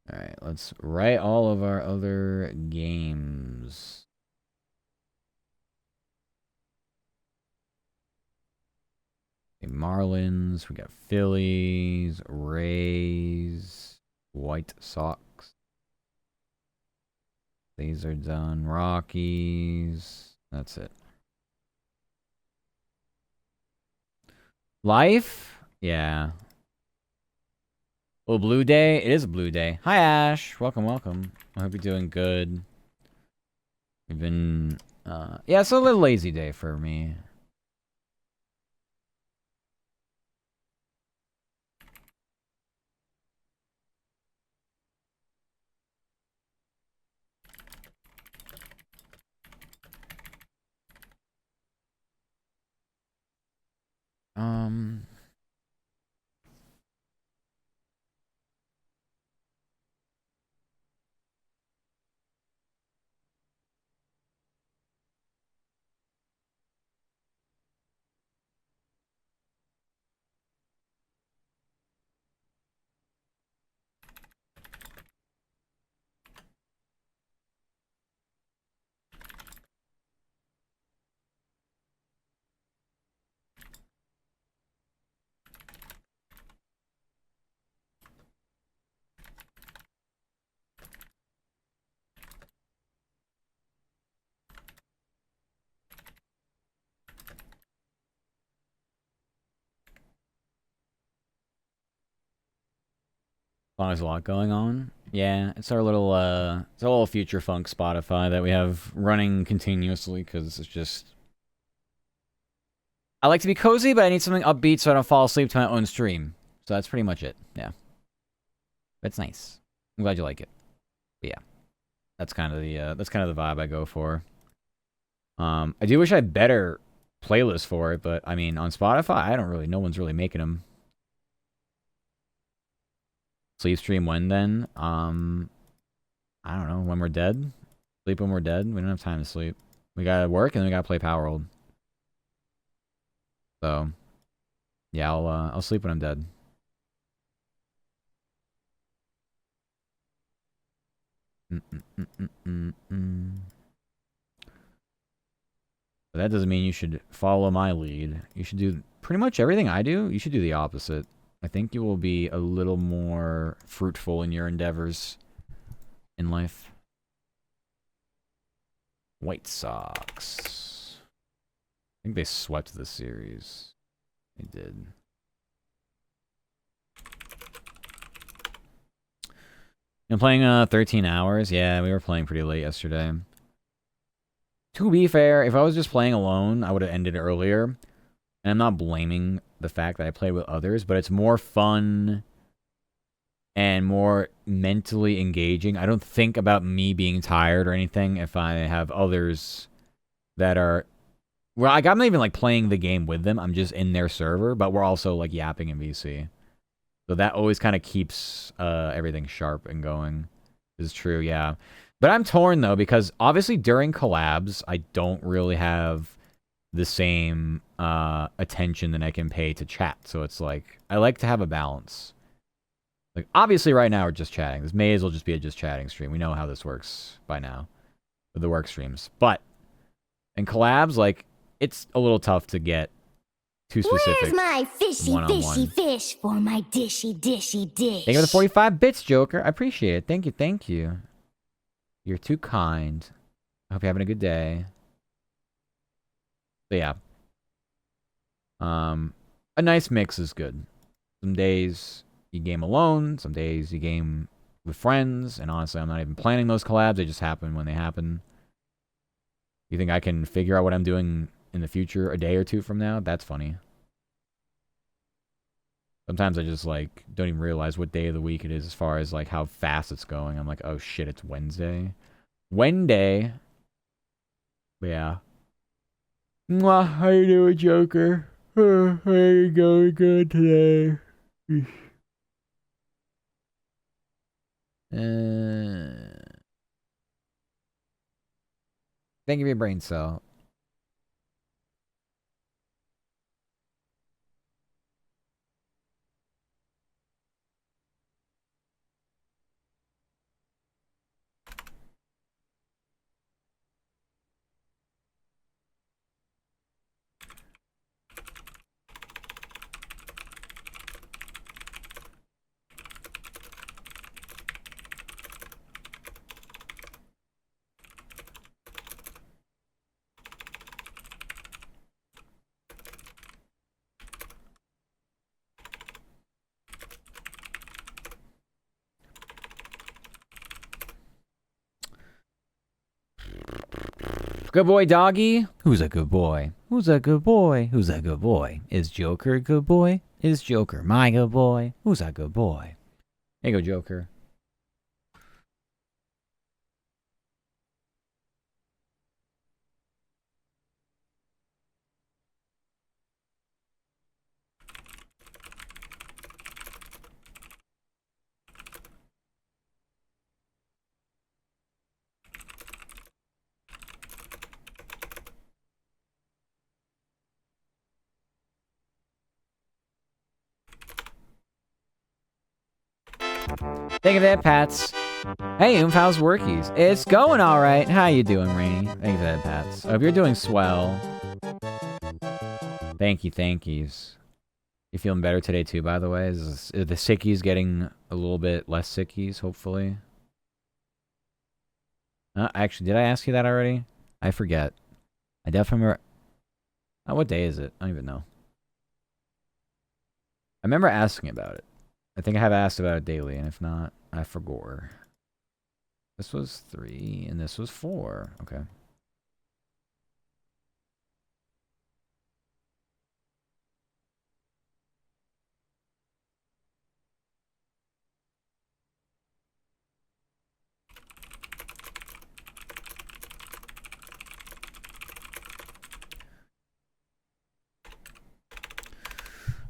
Alright, let's write all of our other games. Marlins, we got Phillies, Rays, White Sox. These are done. Rockies. That's it. Life? Yeah. Oh, blue day? It is a blue day. Hi, Ash. Welcome, welcome. I hope you're doing good. We've been, yeah, it's a little lazy day for me. Um... long as a lot going on. Yeah, it's our little future funk Spotify that we have running continuously because it's just. I like to be cozy, but I need something upbeat so I don't fall asleep to my own stream. So that's pretty much it. Yeah, it's nice. I'm glad you like it. But yeah, that's kind of the vibe I go for. I do wish I had better playlists for it, but I mean on Spotify, I don't really. No one's really making them. Sleep stream when then? I don't know. When we're dead? Sleep when we're dead? We don't have time to sleep. We gotta work and then we gotta play Palworld. So, yeah, I'll sleep when I'm dead. But that doesn't mean you should follow my lead. You should do pretty much everything I do. You should do the opposite. I think you will be a little more fruitful in your endeavors in life. White Sox. I think they swept the series. They did. I'm playing 13 hours. Yeah, we were playing pretty late yesterday. To be fair, if I was just playing alone, I would have ended earlier. And I'm not blaming the fact that I play with others, but it's more fun and more mentally engaging. I don't think about me being tired or anything if I have others that are... Well, like, I'm not even, like, playing the game with them. I'm just in their server, but we're also, like, yapping in VC. So that always kind of keeps everything sharp and going. This is true, yeah. But I'm torn, though, because obviously during collabs, I don't really have the same attention that I can pay to chat. So it's like, I like to have a balance. Like, obviously right now we're just chatting. This may as well just be a just chatting stream. We know how this works by now with the work streams. But in collabs, like, it's a little tough to get too specific. Where's my fishy, one-on-one. fishy fish for my dishy, dishy dish? Thank you for the 45 bits, Joker. I appreciate it. Thank you, thank you. You're too kind. I hope you're having a good day. So yeah. A nice mix is good. Some days you game alone, some days you game with friends, and honestly, I'm not even planning those collabs. They just happen when they happen. You think I can figure out what I'm doing in the future a day or two from now? That's funny. Sometimes I just, like, don't even realize what day of the week it is as far as, like, how fast it's going. I'm like, oh shit, it's Wednesday. Wednesday. But yeah. Mwah, how you doing, Joker? How you going good today? Thank you for your brain cell. Good boy, doggy. Who's a good boy? Who's a good boy? Who's a good boy? Is Joker a good boy? Is Joker my good boy? Who's a good boy? There you go, Joker. Thank you for that, Pats. Hey, how's workies? It's going all right. How you doing, Rainy? Thank you for that, Pats. I hope you're doing swell. Thank you, thank yous. You feeling better today too, by the way? Is the sickies getting a little bit less sickies, hopefully? Actually, did I ask you that already? I forget. I definitely remember... Oh, what day is it? I don't even know. I remember asking about it. I think I have asked about it daily, and if not, I forgot. This was 3, and this was 4. Okay.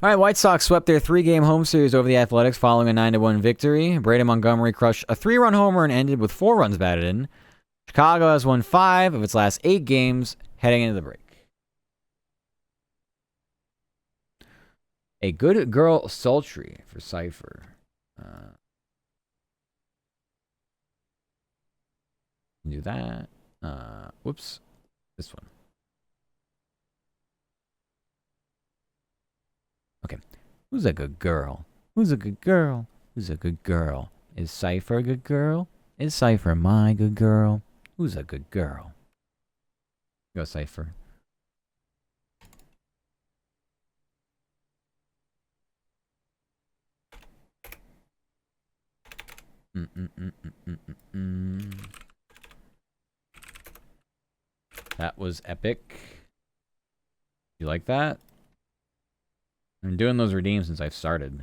All right, White Sox swept their 3-game home series over the Athletics following a 9-1 victory. Braden Montgomery crushed a 3-run homer and ended with 4 runs batted in. Chicago has won 5 of its last 8 games heading into the break. A good girl sultry for Cypher. Do that. Whoops. This one. Okay. Who's a good girl? Who's a good girl? Who's a good girl? Is Cypher a good girl? Is Cypher my good girl? Who's a good girl? Go Cypher. That was epic. You like that? I've been doing those redeems since I've started.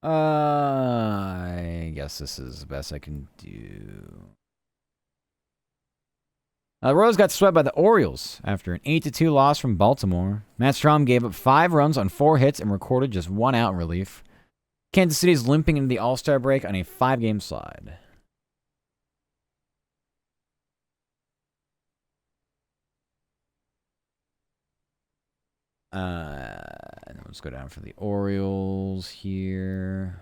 I guess this is the best I can do. The Royals got swept by the Orioles after an 8-2 loss from Baltimore. Matt Strom gave up 5 runs on 4 hits and recorded just 1 out in relief. Kansas City is limping into the All-Star break on a 5-game slide. Let's go down for the Orioles here.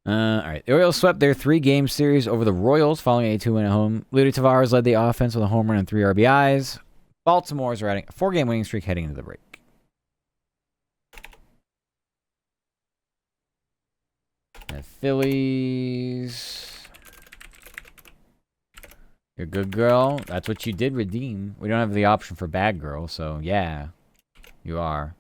All right. The Orioles swept their 3-game series over the Royals following a 2-win at home. Luis Tavares led the offense with a home run and 3 RBIs. Baltimore's riding a 4-game winning streak heading into the break. The Phillies. You're a good girl. That's what you did redeem. We don't have the option for bad girl, so yeah, you are.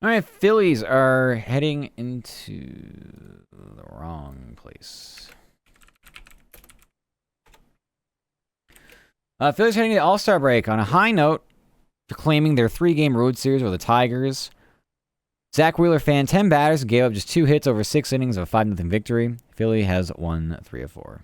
All right, Phillies are heading into the wrong place. Phillies heading to the All-Star break on a high note, claiming their 3-game road series with the Tigers. Zach Wheeler fan 10 batters and gave up just 2 hits over 6 innings of a 5-0 victory. Philly has won 3 of 4.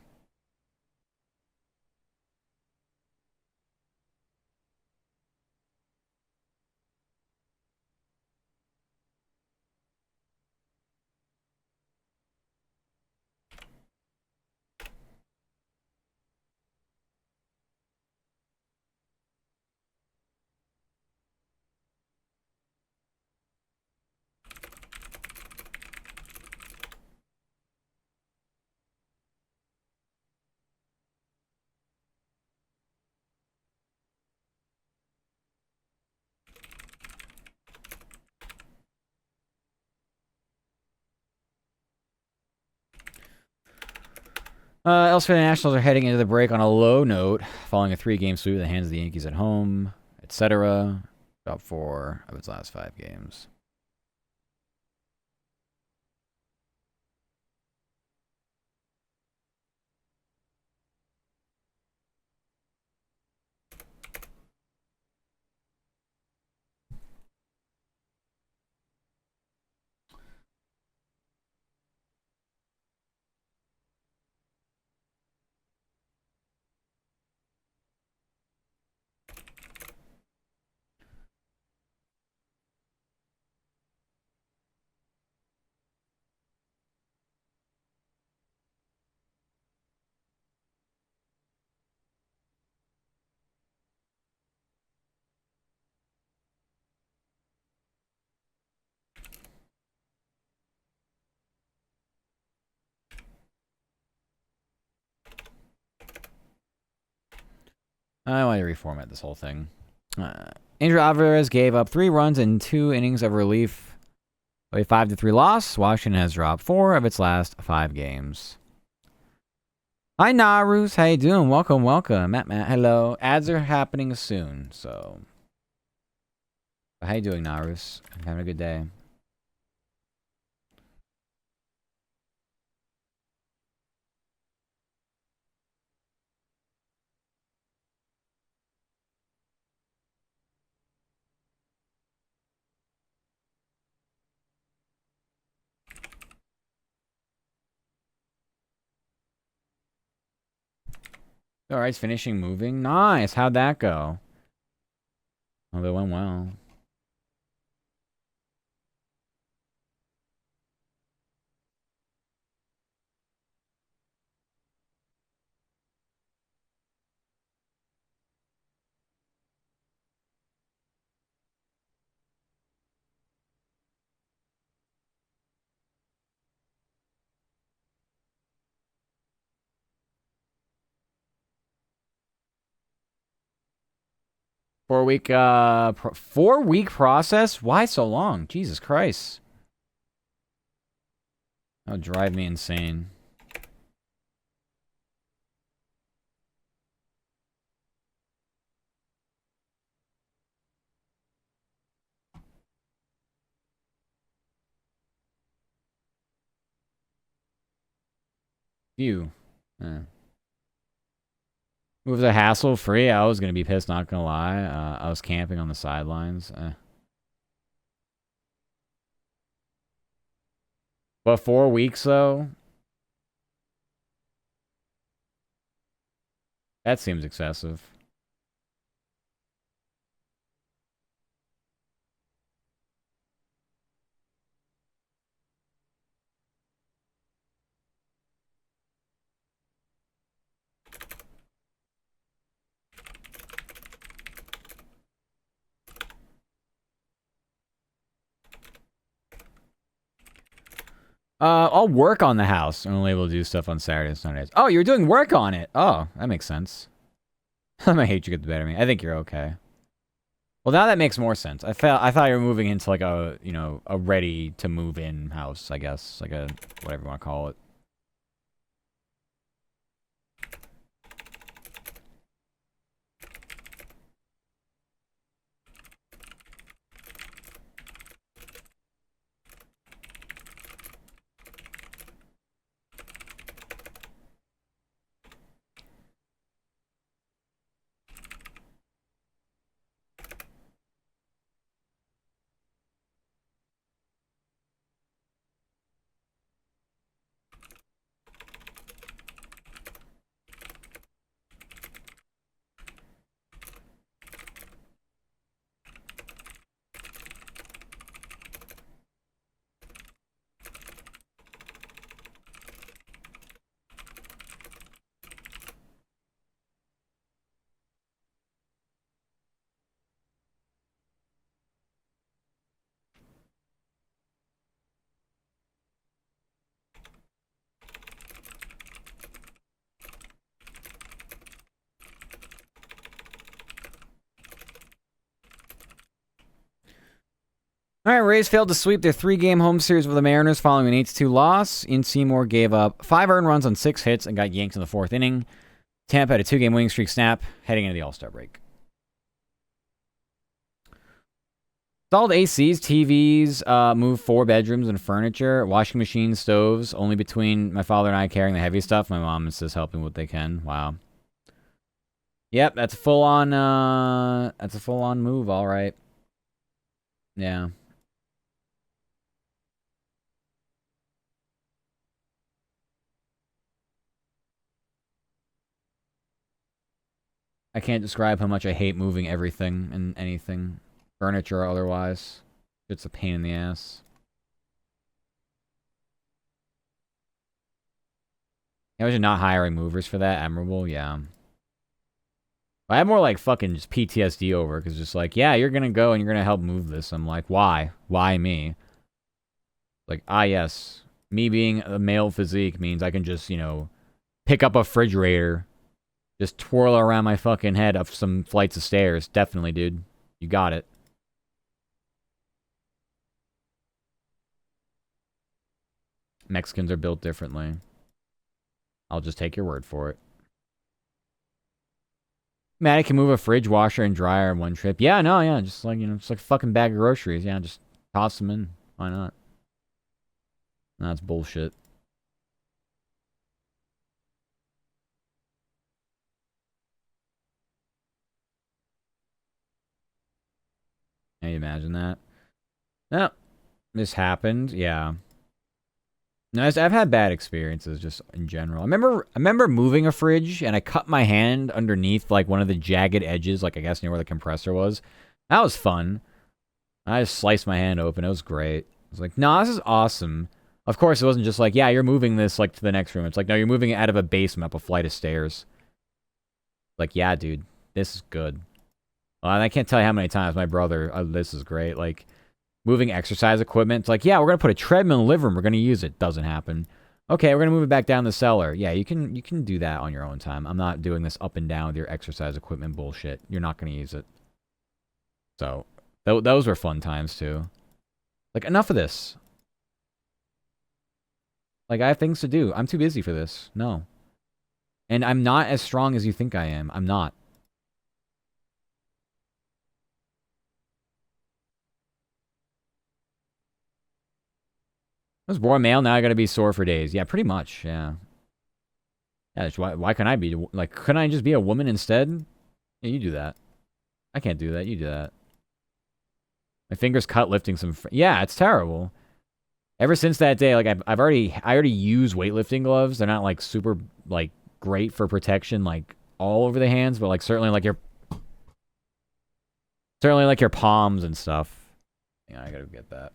Elsewhere, the Nationals are heading into the break on a low note, following a 3-game sweep at the hands of the Yankees at home, etc. About 4 of its last 5 games. I want to reformat this whole thing. Andrew Alvarez gave up 3 runs in 2 innings of relief. A 5-3 loss. Washington has dropped 4 of its last 5 games. Hi, Narus. How you doing? Welcome, welcome. Matt, hello. Ads are happening soon, so... How you doing, Narus? Having a good day. Alright, finishing moving. Nice. How'd that go? Oh, that went well. Four-week process? Why so long? Jesus Christ. That would drive me insane. Phew. Moves are hassle-free. I was going to be pissed, not going to lie. I was camping on the sidelines. But 4 weeks, though? That seems excessive. I'll work on the house. I'm only able to do stuff on Saturdays and Sundays. Oh, you're doing work on it. Oh, that makes sense. I hate you get the better of me. I think you're okay. Well, now that makes more sense. I thought you were moving into like a, you know, a ready to move in house, I guess. Like a, whatever you want to call it. All right, Rays failed to sweep their 3-game home series with the Mariners following an 8-2 loss. Ian Seymour gave up 5 earned runs on 6 hits and got yanked in the 4th inning. Tampa had a 2-game winning streak snap heading into the All-Star break. Installed ACs, TVs, moved 4 bedrooms and furniture, washing machines, stoves, only between my father and I carrying the heavy stuff. My mom is just helping what they can. Wow. Yep, that's a full-on move, all right. Yeah. I can't describe how much I hate moving everything and anything, furniture or otherwise. It's a pain in the ass. Imagine not hiring movers for that. Admirable, yeah. I have more like fucking just PTSD over it, because just like, yeah, you're gonna go and you're gonna help move this. I'm like, why? Why me? Like, yes. Me being a male physique means I can just, pick up a refrigerator, just twirl around my fucking head up some flights of stairs. Definitely, dude. You got it. Mexicans are built differently. I'll just take your word for it. Maddie can move a fridge, washer, and dryer in one trip. Yeah, no, yeah. Just like, just like a fucking bag of groceries. Yeah, just toss them in. Why not? That's bullshit. Can you imagine that? No, this happened. Yeah. No, I've had bad experiences just in general. I remember moving a fridge and I cut my hand underneath like one of the jagged edges, like I guess near where the compressor was. That was fun. I just sliced my hand open. It was great. I was like, no, this is awesome. Of course, it wasn't just like, yeah, you're moving this like to the next room. It's like, no, you're moving it out of a basement up a flight of stairs. Like, yeah, dude, this is good. Well, and I can't tell you how many times my brother, this is great. Like, moving exercise equipment. It's like, yeah, we're going to put a treadmill in the living room. We're going to use it. Doesn't happen. Okay, we're going to move it back down the cellar. Yeah, you can do that on your own time. I'm not doing this up and down with your exercise equipment bullshit. You're not going to use it. So, those were fun times, too. Like, enough of this. Like, I have things to do. I'm too busy for this. No. And I'm not as strong as you think I am. I'm not. I was born male, now I gotta be sore for days. Yeah, pretty much, yeah. Yeah, why can't I be, like, couldn't I just be a woman instead? Yeah, you do that. I can't do that, you do that. My fingers cut lifting some, yeah, it's terrible. Ever since that day, like, I already use weightlifting gloves. They're not, like, super, like, great for protection, like, all over the hands, but, like, certainly, like, your palms and stuff. Yeah, I gotta get that.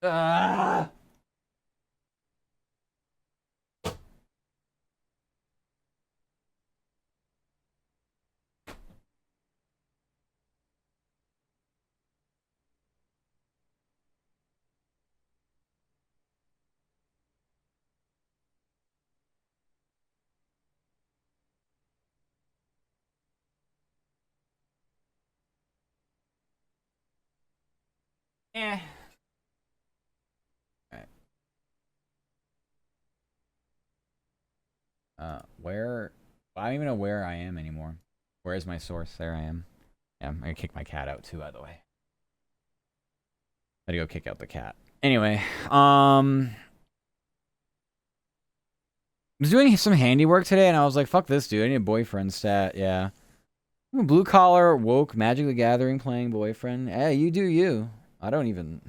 Ah! Eh. Where? I don't even know where I am anymore. Where is my source? There I am. Yeah, I'm gonna kick my cat out too, by the way. I gotta go kick out the cat. Anyway, I was doing some handiwork today, and I was like, fuck this, dude. I need a boyfriend stat, yeah. Blue collar, woke, Magic the Gathering playing boyfriend. Hey, you do you. I don't even...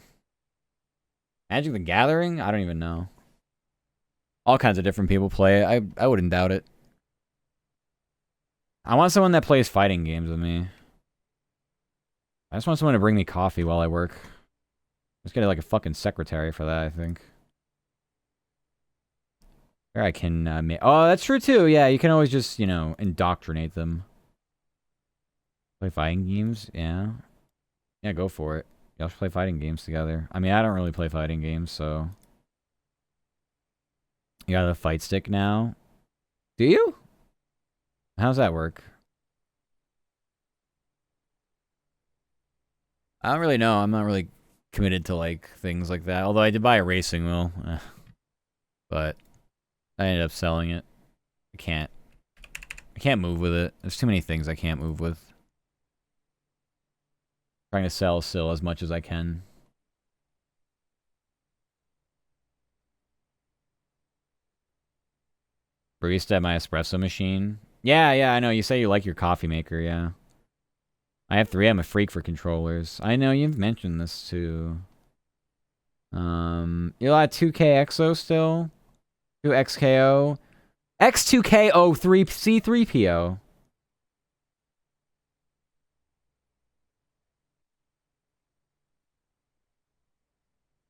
Magic the Gathering? I don't even know. All kinds of different people play it. I wouldn't doubt it. I want someone that plays fighting games with me. I just want someone to bring me coffee while I work. Just get like a fucking secretary for that, I think. Or I can oh, that's true too. Yeah, you can always just, indoctrinate them. Play fighting games? Yeah. Yeah, go for it. Y'all should play fighting games together. I mean, I don't really play fighting games, so... You got a fight stick now? Do you? How's that work? I don't really know. I'm not really committed to like things like that. Although I did buy a racing wheel, but I ended up selling it. I can't move with it. There's too many things I can't move with. Trying to sell still as much as I can. Barista at my espresso machine. Yeah, I know. You say you like your coffee maker, yeah. I have 3. I'm a freak for controllers. I know you've mentioned this too. You'll have 2K XO still? 2XKO? X2KO3C3PO.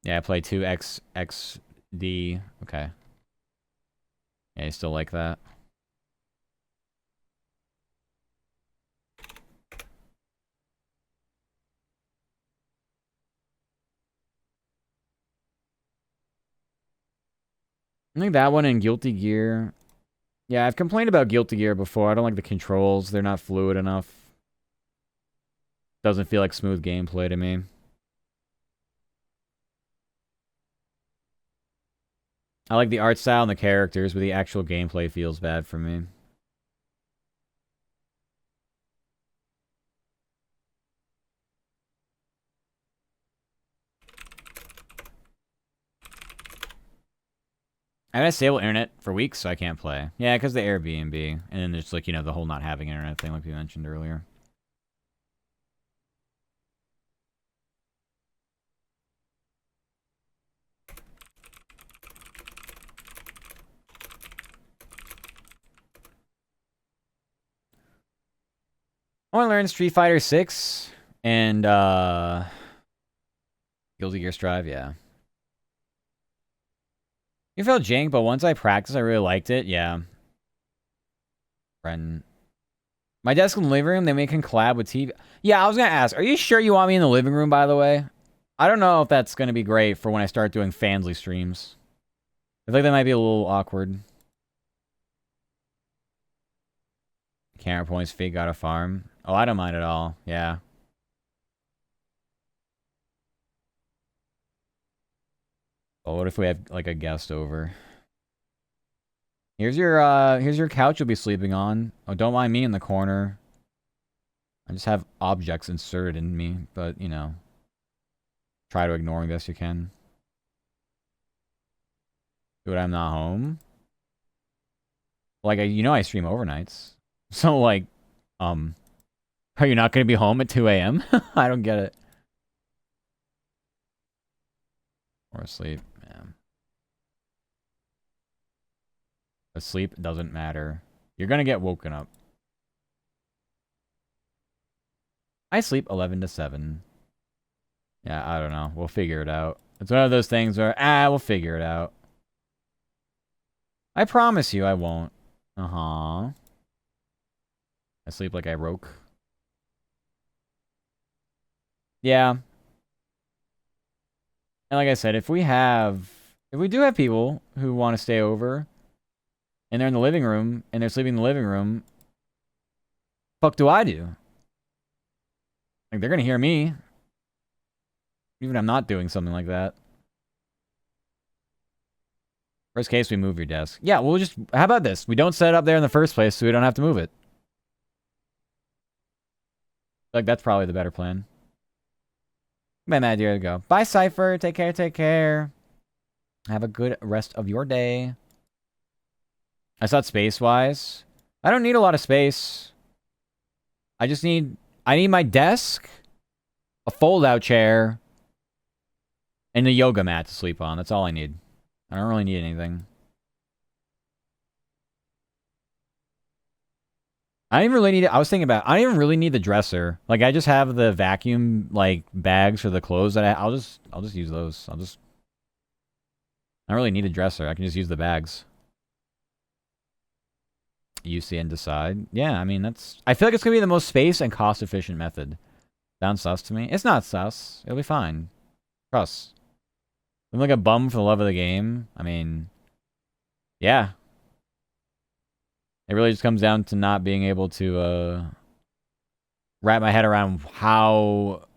Yeah, I play 2XXD. Okay. Yeah, you still like that? I think that one and Guilty Gear. Yeah, I've complained about Guilty Gear before. I don't like the controls. They're not fluid enough. Doesn't feel like smooth gameplay to me. I like the art style and the characters, but the actual gameplay feels bad for me. I had a stable internet for weeks, so I can't play. Yeah, because the Airbnb. And then there's, like, you know, the whole not having internet thing, like we mentioned earlier. I want to learn Street Fighter 6 and, Guilty Gear Strive, yeah. You felt jank, but once I practiced, I really liked it, yeah. Friend. My desk in the living room, then we can collab with TV. Yeah, I was going to ask, are you sure you want me in the living room, by the way? I don't know if that's going to be great for when I start doing Fansly streams. I think that might be a little awkward. Camera points, feet, got a farm. Oh, I don't mind at all. Yeah. Oh, what if we have, like, a guest over? Here's your couch you'll be sleeping on. Oh, don't mind me in the corner. I just have objects inserted in me, but, you know. Try to ignore me best you can. Dude, I'm not home. Like, you know I stream overnights. So, like, are you not going to be home at 2 a.m.? I don't get it. Or asleep, man. Asleep doesn't matter. You're going to get woken up. I sleep 11 to 7. Yeah, I don't know. We'll figure it out. It's one of those things where, we'll figure it out. I promise you I won't. Uh-huh. I sleep like I roke. Yeah. And like I said, if we do have people who want to stay over, and they're in the living room, and they're sleeping in the living room, fuck do I do? Like, they're gonna hear me. Even if I'm not doing something like that. Worst case, we move your desk. Yeah, we'll just... How about this? We don't set it up there in the first place, so we don't have to move it. Like, that's probably the better plan. Man, mad year to go. Bye, Cypher. Take care, take care. Have a good rest of your day. I thought space-wise. I don't need a lot of space. I need my desk, a fold-out chair, and a yoga mat to sleep on. That's all I need. I don't really need anything. I don't even really need it. I was thinking about, I don't even really need the dresser. Like, I just have the vacuum, like, bags for the clothes that I'll just use those. I don't really need a dresser. I can just use the bags. UC and decide. Yeah, I mean, I feel like it's going to be the most space and cost-efficient method. Sounds sus to me. It's not sus. It'll be fine. Trust. I'm like a bum for the love of the game. I mean, yeah. It really just comes down to not being able to wrap my head around how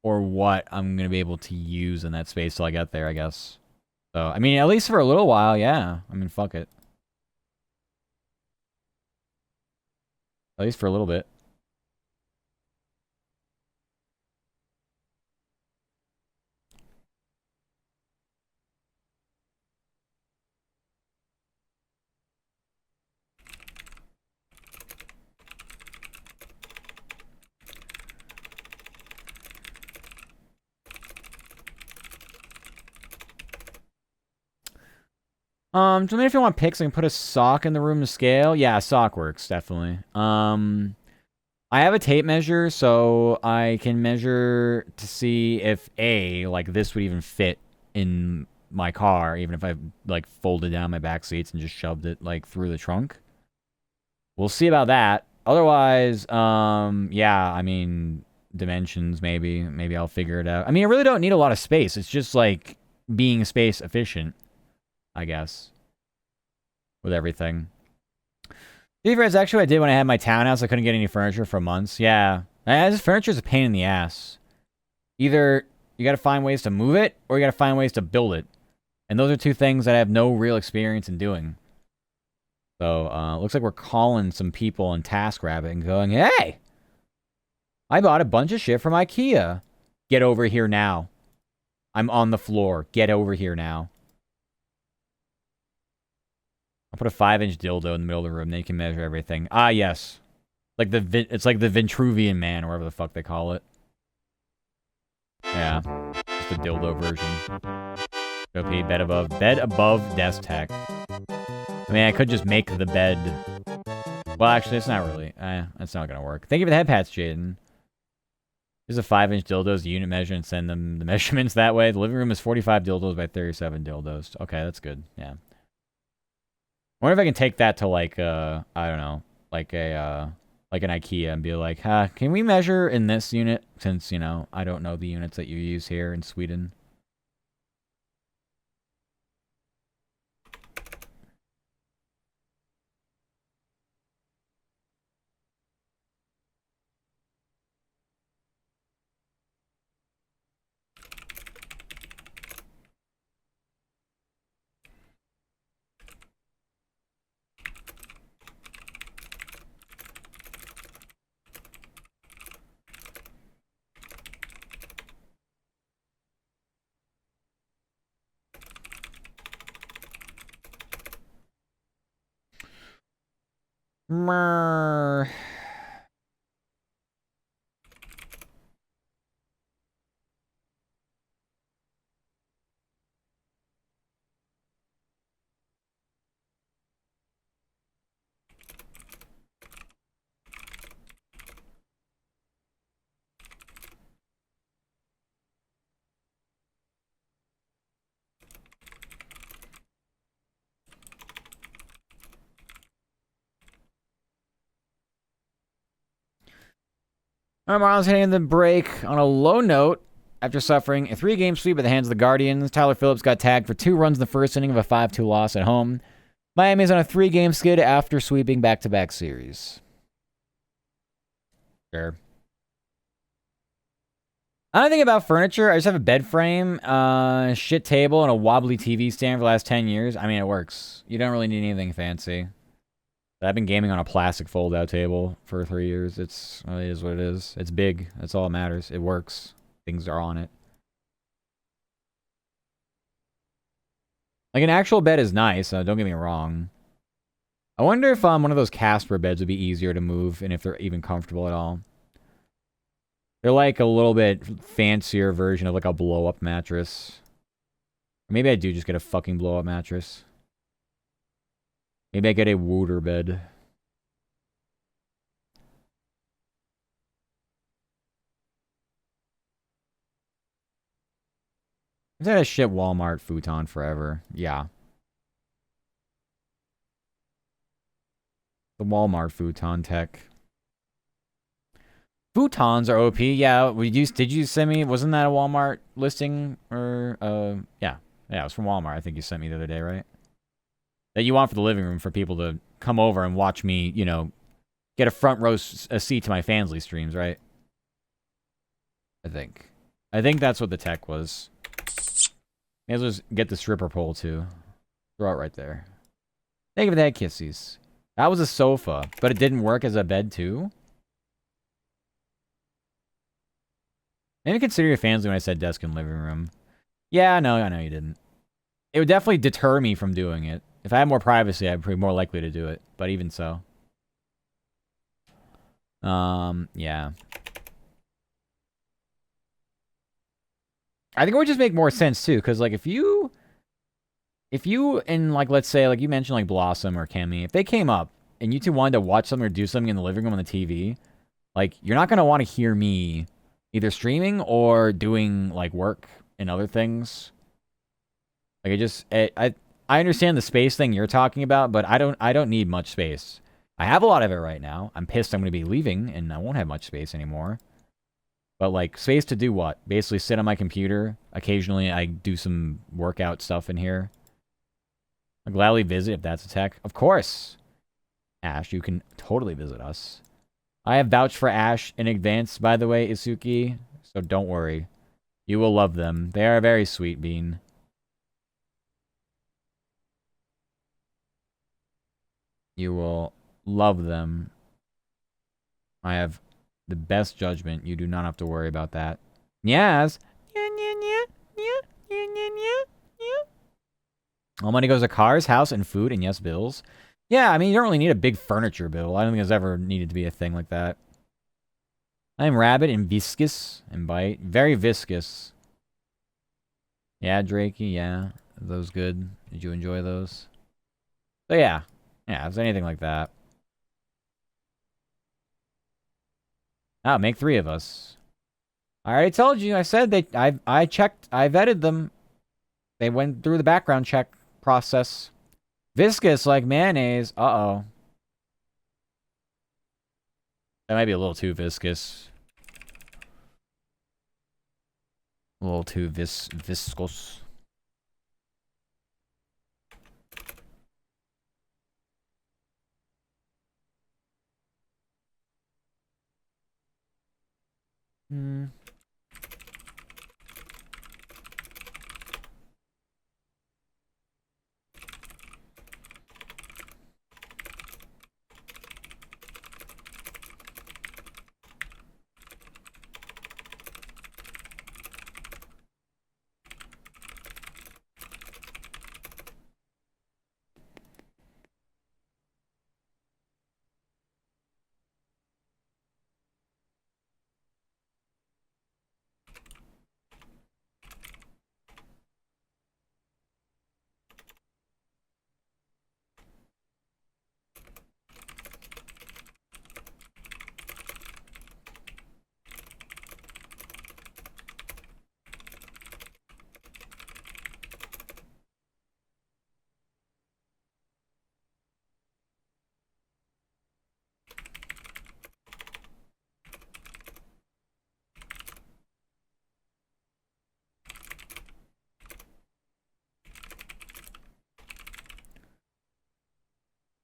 or what I'm gonna be able to use in that space till I get there, I guess. So, I mean, at least for a little while, yeah. I mean, fuck it. At least for a little bit. So maybe if you want picks, I can put a sock in the room to scale. Yeah, sock works, definitely. I have a tape measure, so I can measure to see if like this would even fit in my car, even if I like folded down my back seats and just shoved it like through the trunk. We'll see about that. Otherwise, yeah, I mean, dimensions maybe. Maybe I'll figure it out. I mean, I really don't need a lot of space. It's just like being space efficient, I guess, with everything. That's actually what I did when I had my townhouse. I couldn't get any furniture for months. Yeah. This furniture is a pain in the ass. Either you got to find ways to move it, or you got to find ways to build it. And those are two things that I have no real experience in doing. So, looks like we're calling some people on TaskRabbit and going, hey! I bought a bunch of shit from IKEA. Get over here now. I'm on the floor. Get over here now. I'll put a 5-inch dildo in the middle of the room. Then you can measure everything. Ah, yes. It's like the Vitruvian Man, or whatever the fuck they call it. Yeah. Just the dildo version. OP, bed above desk tech. I mean, I could just make the bed. Well, actually, it's not really. That's not gonna work. Thank you for the head pats, Jaden. Here's a 5-inch dildos, the unit measure, and send them the measurements that way. The living room is 45 dildos by 37 dildos. Okay, that's good. Yeah. I wonder if I can take that to like I don't know, like an IKEA and be like, can we measure in this unit? Since, you know, I don't know the units that you use here in Sweden. Mrrr. Marlon's hitting the break on a low note after suffering a 3-game sweep at the hands of the Guardians. Tyler Phillips got tagged for 2 runs in the first inning of a 5-2 loss at home. Miami's on a 3-game skid after sweeping back-to-back series. Sure. I don't think about furniture. I just have a bed frame, shit table, and a wobbly TV stand for the last 10 years. I mean, it works. You don't really need anything fancy. I've been gaming on a plastic fold-out table for 3 years. It is what it is. It's big. That's all that matters. It works. Things are on it. Like, an actual bed is nice. Don't get me wrong. I wonder if one of those Casper beds would be easier to move, and if they're even comfortable at all. They're like a little bit fancier version of like a blow-up mattress. Or maybe I do just get a fucking blow-up mattress. Maybe I get a Wooter bed. I've had a shit Walmart futon forever. Yeah. The Walmart futon tech. Futons are OP. Yeah, did you send me? Wasn't that a Walmart listing? Or, yeah. Yeah, it was from Walmart. I think you sent me the other day, right? That you want for the living room for people to come over and watch me, you know, get a front row seat to my Fansly streams, right? I think. I think that's what the tech was. May as well just get the stripper pole too. Throw it right there. Thank you for the head kissies. That was a sofa, but it didn't work as a bed too. Maybe consider your fans when I said desk and living room. Yeah, no, I know you didn't. It would definitely deter me from doing it. If I had more privacy, I'd be more likely to do it. But even so. Yeah. I think it would just make more sense too, because like if you and like let's say like you mentioned like Blossom or Cammy, if they came up and you two wanted to watch something or do something in the living room on the TV, like you're not gonna want to hear me either streaming or doing like work and other things. Like I understand the space thing you're talking about, but I don't need much space. I have a lot of it right now. I'm pissed I'm gonna be leaving and I won't have much space anymore. But like space to do what? Basically sit on my computer. Occasionally I do some workout stuff in here. I'll gladly visit if that's a tech. Of course. Ash, you can totally visit us. I have vouched for Ash in advance, by the way, Isuki. So don't worry. You will love them. They are very sweet, Bean. You will love them. I have the best judgment. You do not have to worry about that. Yes. All money goes to cars, house, and food, and yes, bills. Yeah, I mean, you don't really need a big furniture bill. I don't think it's ever needed to be a thing like that. I'm Rabbit and viscous and bite. Very viscous. Yeah, Drakey, yeah. Are those good? Did you enjoy those? So yeah. Yeah, if it's anything like that. Oh, make 3 of us. I already told you. I said I checked. I vetted them. They went through the background check process. Viscous like mayonnaise. Uh-oh. That might be a little too viscous. A little too viscous. Hmm.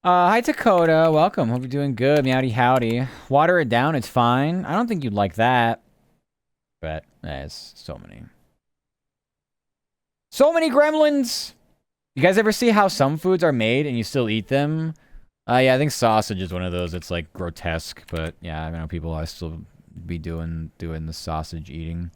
Hi Dakota, welcome. Hope you're doing good. Meowdy howdy. Water it down, it's fine. I don't think you'd like that. But there's so many. So many gremlins! You guys ever see how some foods are made and you still eat them? Yeah, I think sausage is one of those. It's like grotesque, but yeah, I know people are still be doing the sausage eating.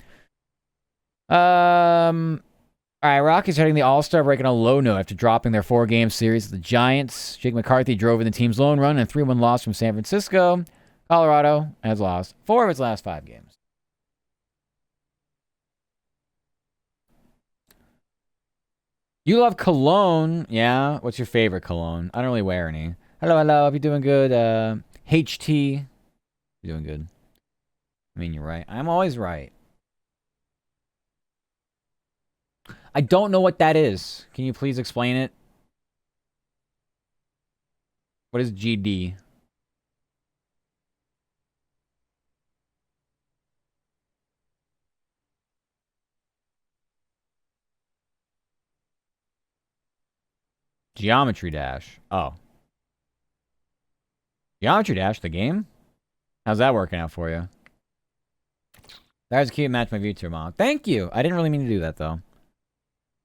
Alright, Rockies heading the All-Star break on a low note after dropping their 4-game series. The Giants, Jake McCarthy drove in the team's lone run and a 3-1 loss from San Francisco. Colorado has lost 4 of its last 5 games. You love cologne. Yeah, what's your favorite cologne? I don't really wear any. Hello, hope you're doing good. HT, you're doing good. I mean, you're right. I'm always right. I don't know what that is. Can you please explain it? What is GD? Geometry Dash. Oh. Geometry Dash, the game? How's that working out for you? That was a cute match my VTuber mom. Thank you. I didn't really mean to do that though.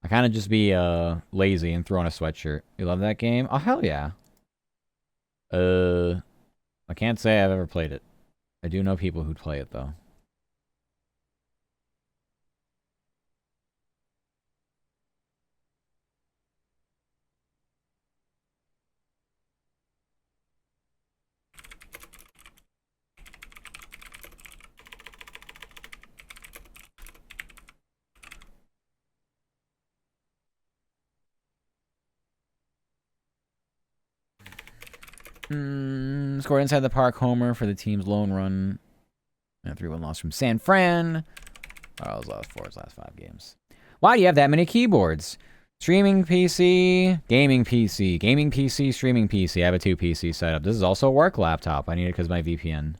I kind of just be lazy and throw on a sweatshirt. You love that game? Oh hell yeah. I can't say I've ever played it. I do know people who'd play it though. Scored inside the park homer for the team's lone run. And a 3-1 loss from San Fran. Charles lost 4 of his last 5 games. Why do you have that many keyboards? Streaming PC, gaming PC, gaming PC, streaming PC. I have a 2 PC setup. This is also a work laptop. I need it because of my VPN.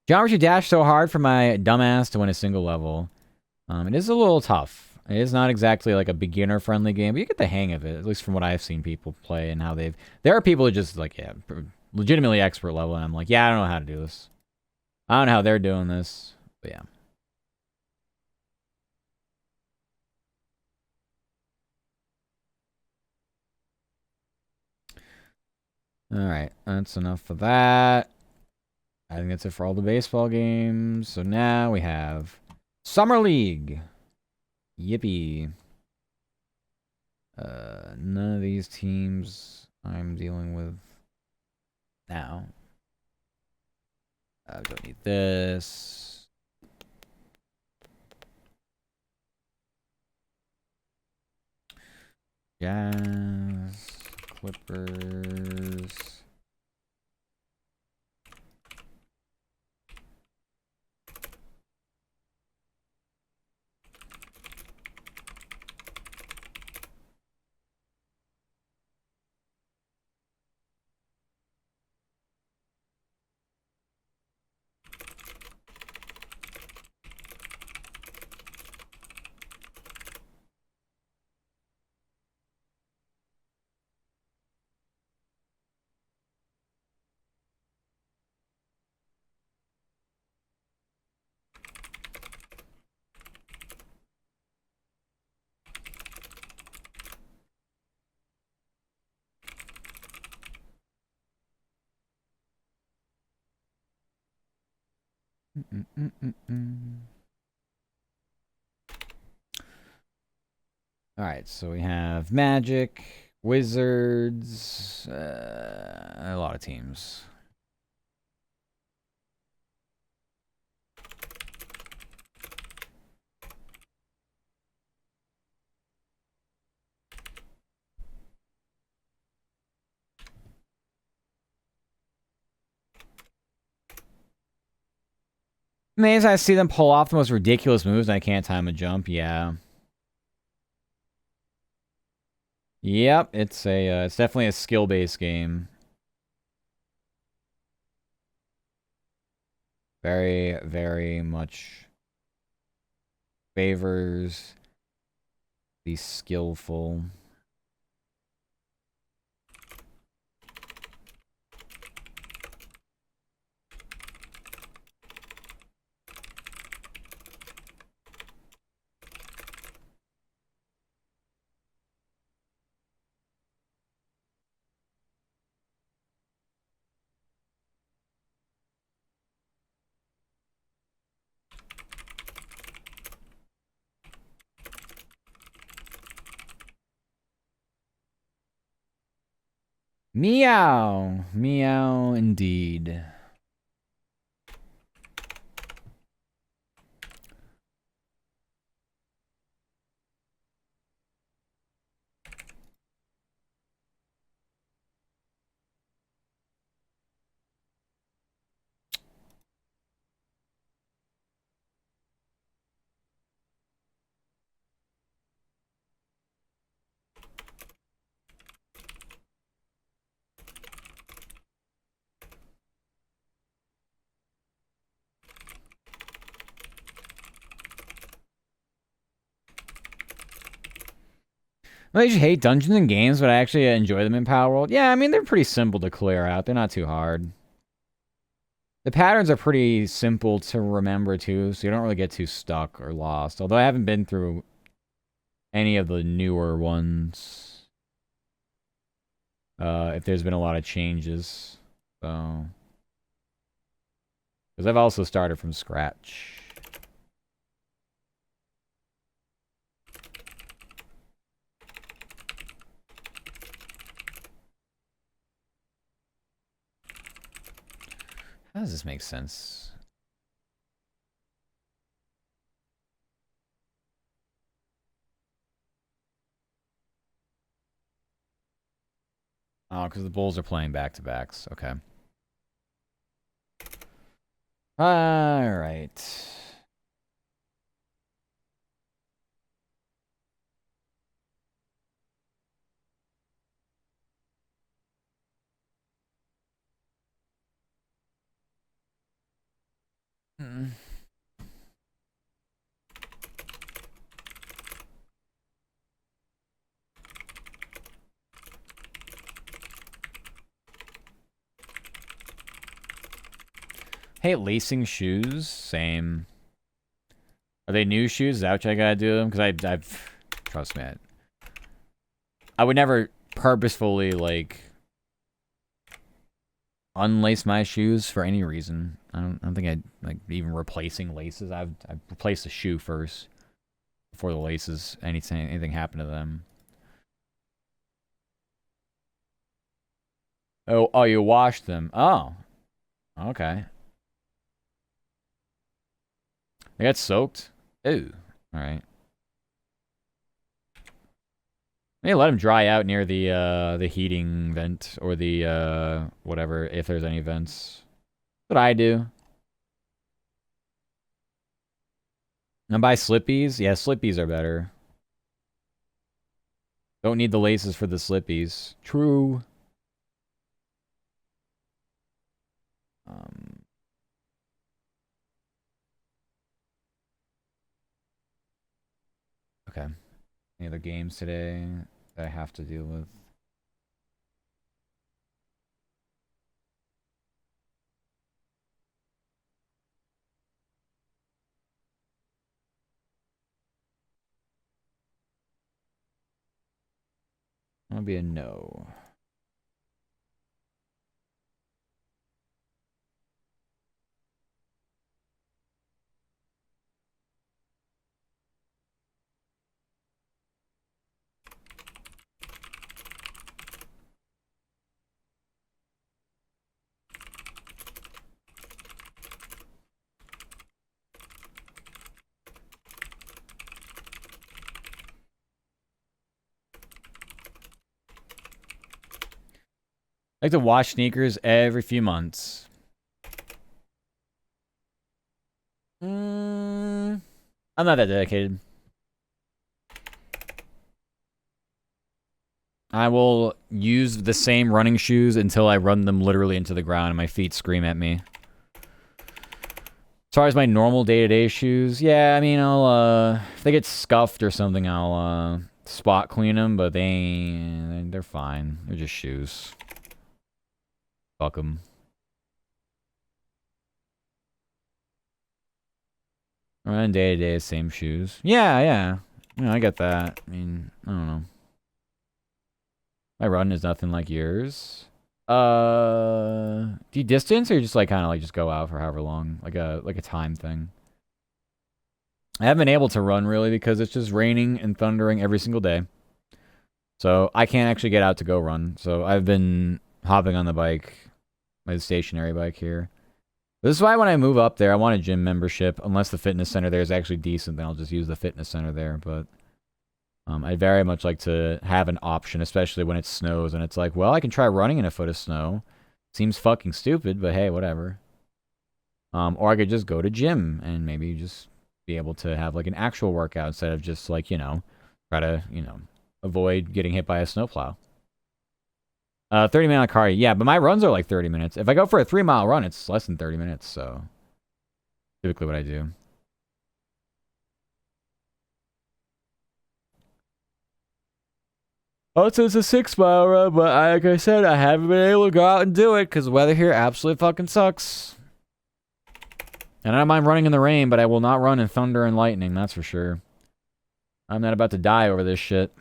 Geometry Dash so hard for my dumbass to win a single level. It is a little tough. It is not exactly like a beginner-friendly game, but you get the hang of it, at least from what I've seen people play and how they've... There are people who just, like, yeah, legitimately expert level, and I'm like, yeah, I don't know how to do this. I don't know how they're doing this, but yeah. Alright, that's enough for that. I think that's it for all the baseball games. So now we have Summer League. Yippee. None of these teams I'm dealing with now. I don't need this. Jazz, Clippers. All right, so we have Magic, Wizards, a lot of teams. Amazed I see them pull off the most ridiculous moves and I can't time a jump. Yeah. Yep, it's definitely a skill-based game. Very, very much favors the skillful. Meow. Meow indeed. I usually hate dungeons and games, but I actually enjoy them in Palworld. Yeah, I mean, they're pretty simple to clear out. They're not too hard. The patterns are pretty simple to remember too, so you don't really get too stuck or lost. Although I haven't been through any of the newer ones. If there's been a lot of changes. So. Because I've also started from scratch. How does this make sense? Oh, because the Bulls are playing back-to-backs. Okay. Alright. Hey, lacing shoes, same. Are they new shoes? Is that what I gotta do them? Because I've trust me, I would never purposefully like unlace my shoes for any reason. I don't think I'd like even replacing laces. I've replaced the shoe first before the laces. Anything happened to them. Oh, you washed them. Oh, okay. They got soaked. Ooh, all right. Maybe let them dry out near the heating vent or the whatever, if there's any vents. That's what I do. And buy slippies? Yeah, slippies are better. Don't need the laces for the slippies. True. Okay. Any other games today that I have to deal with? That'll be a no. I like to wash sneakers every few months. I'm not that dedicated. I will use the same running shoes until I run them literally into the ground and my feet scream at me. As far as my normal day-to-day shoes, yeah, I mean, if they get scuffed or something, I'll, spot clean them, but they're fine. They're just shoes. Fuck them. Run day-to-day, same shoes. Yeah, yeah. Yeah, I get that. I mean, I don't know. My run is nothing like yours. Do you distance or just like kind of like just go out for however long, like a time thing? I haven't been able to run really because it's just raining and thundering every single day. So I can't actually get out to go run. So I've been hopping on the bike, my stationary bike here. This is why when I move up there, I want a gym membership. Unless the fitness center there is actually decent, then I'll just use the fitness center there. But I'd very much like to have an option, especially when it snows and it's like, well, I can try running in a foot of snow. Seems fucking stupid, but hey, whatever. Or I could just go to gym and maybe just be able to have like an actual workout instead of just like, try to, avoid getting hit by a snowplow. 30-minute cardio. Yeah, but my runs are like 30 minutes. If I go for a 3-mile run, it's less than 30 minutes, so typically what I do. Also, it's a 6-mile run, but like I said, I haven't been able to go out and do it because the weather here absolutely fucking sucks. And I don't mind running in the rain, but I will not run in thunder and lightning, that's for sure. I'm not about to die over this shit.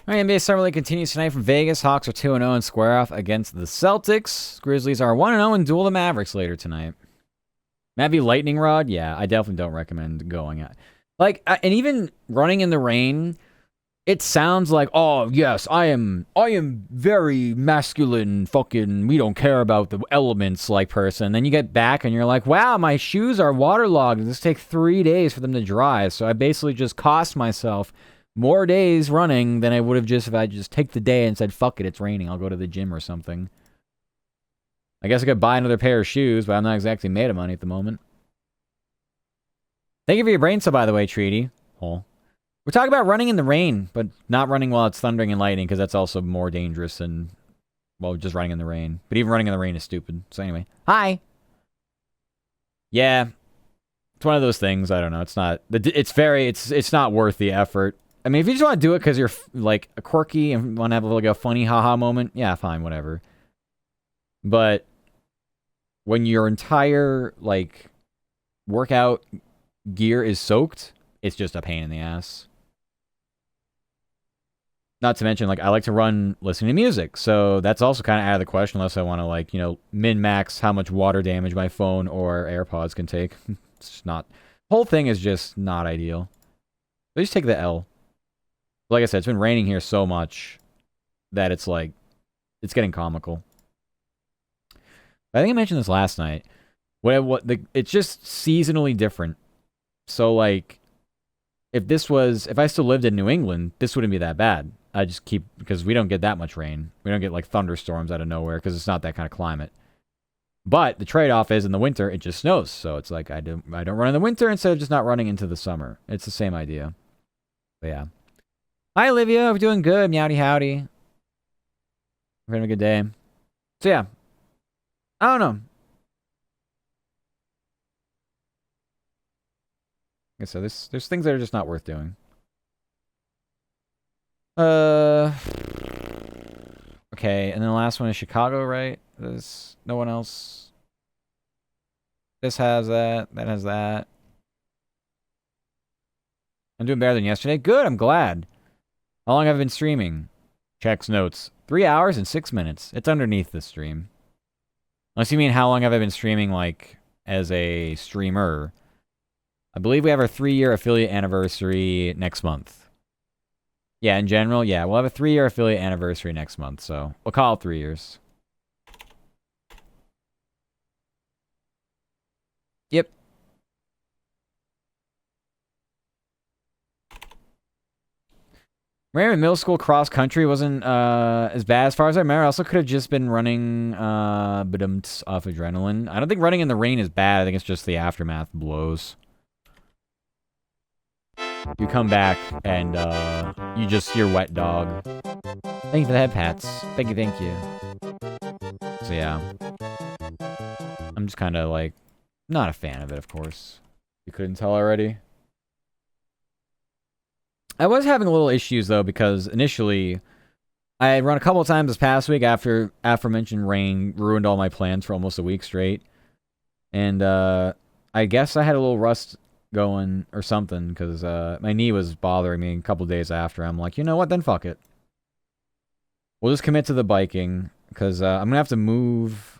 All right, NBA Summer League continues tonight from Vegas. Hawks are 2-0 and square off against the Celtics. Grizzlies are 1-0 and duel the Mavericks later tonight. Maybe lightning rod? Yeah, I definitely don't recommend going at. Like, and even running in the rain, it sounds like, oh yes, I am very masculine, fucking, we don't care about the elements like person. Then you get back and you're like, wow, my shoes are waterlogged. This take 3 days for them to dry. So I basically just cost myself more days running than I would have just if I just take the day and said, fuck it, it's raining, I'll go to the gym or something. I guess I could buy another pair of shoes, but I'm not exactly made of money at the moment. Thank you for your brain cell, by the way, Treaty. Oh. We're talking about running in the rain, but not running while it's thundering and lightning, because that's also more dangerous than, well, just running in the rain. But even running in the rain is stupid. So anyway. Hi! Yeah. It's one of those things, I don't know. It's not, it's not worth the effort. I mean, if you just want to do it because you're, like, quirky and want to have, like, a funny haha moment, yeah, fine, whatever. But when your entire, like, workout gear is soaked, it's just a pain in the ass. Not to mention, like, I like to run listening to music, so that's also kind of out of the question unless I want to, like, you know, min-max how much water damage my phone or AirPods can take. It's just not... The whole thing is just not ideal. So just take the L. Like I said, it's been raining here so much that it's, like, it's getting comical. I think I mentioned this last night. It's just seasonally different. So, like, if I still lived in New England, this wouldn't be that bad. I just because we don't get that much rain. We don't get, like, thunderstorms out of nowhere because it's not that kind of climate. But the trade-off is in the winter, it just snows. So it's like I don't run in the winter instead of just not running into the summer. It's the same idea. But yeah. Hi, Olivia. We're doing good. Meowdy howdy. We're having a good day. So yeah. I don't know. Like I said, there's things that are just not worth doing. Okay, and then the last one is Chicago, right? There's no one else. This has that. That has that. I'm doing better than yesterday. Good, I'm glad. How long have I been streaming? Checks notes. 3 hours and 6 minutes. It's underneath the stream. Unless you mean how long have I been streaming, like, as a streamer. I believe we have our 3-year affiliate anniversary next month. Yeah, in general, yeah, we'll have a 3-year affiliate anniversary next month, so we'll call it 3 years. Yep. Remember middle school cross country wasn't as bad as far as I remember. I also could have just been running off adrenaline. I don't think running in the rain is bad. I think it's just the aftermath blows. You come back and you're wet dog. Thank you for the head pats. Thank you. So yeah. I'm just kind of like not a fan of it, of course. You couldn't tell already. I was having a little issues though because initially I had run a couple of times this past week after aforementioned rain ruined all my plans for almost a week straight. And I guess I had a little rust going or something because my knee was bothering me a couple days after. I'm like, you know what, then fuck it. We'll just commit to the biking because I'm gonna have to move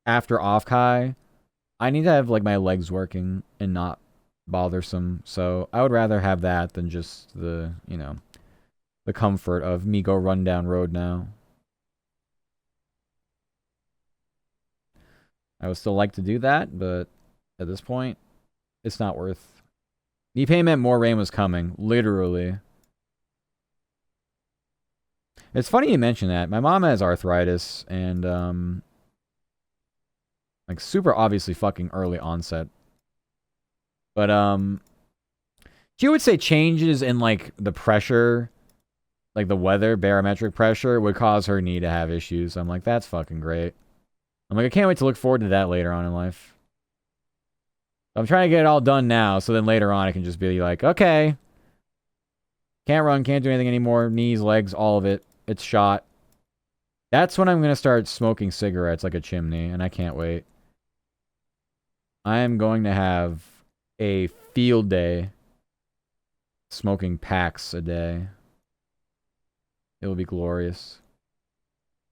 after off-kai. I need to have like my legs working and not bothersome, so I would rather have that than just the, you know, the comfort of me go run down road now. I would still like to do that, but at this point, it's not worth. Knee pain meant more rain was coming, literally. It's funny you mention that. My mom has arthritis and like super obviously fucking early onset. But she would say changes in like the pressure, like the weather, barometric pressure would cause her knee to have issues. I'm like, that's fucking great. I'm like, I can't wait to look forward to that later on in life. I'm trying to get it all done now, so then later on I can just be like, okay, can't run, can't do anything anymore, knees, legs, all of it. It's shot. That's when I'm going to start smoking cigarettes like a chimney, and I can't wait. I am going to have a field day smoking packs a day. It will be glorious.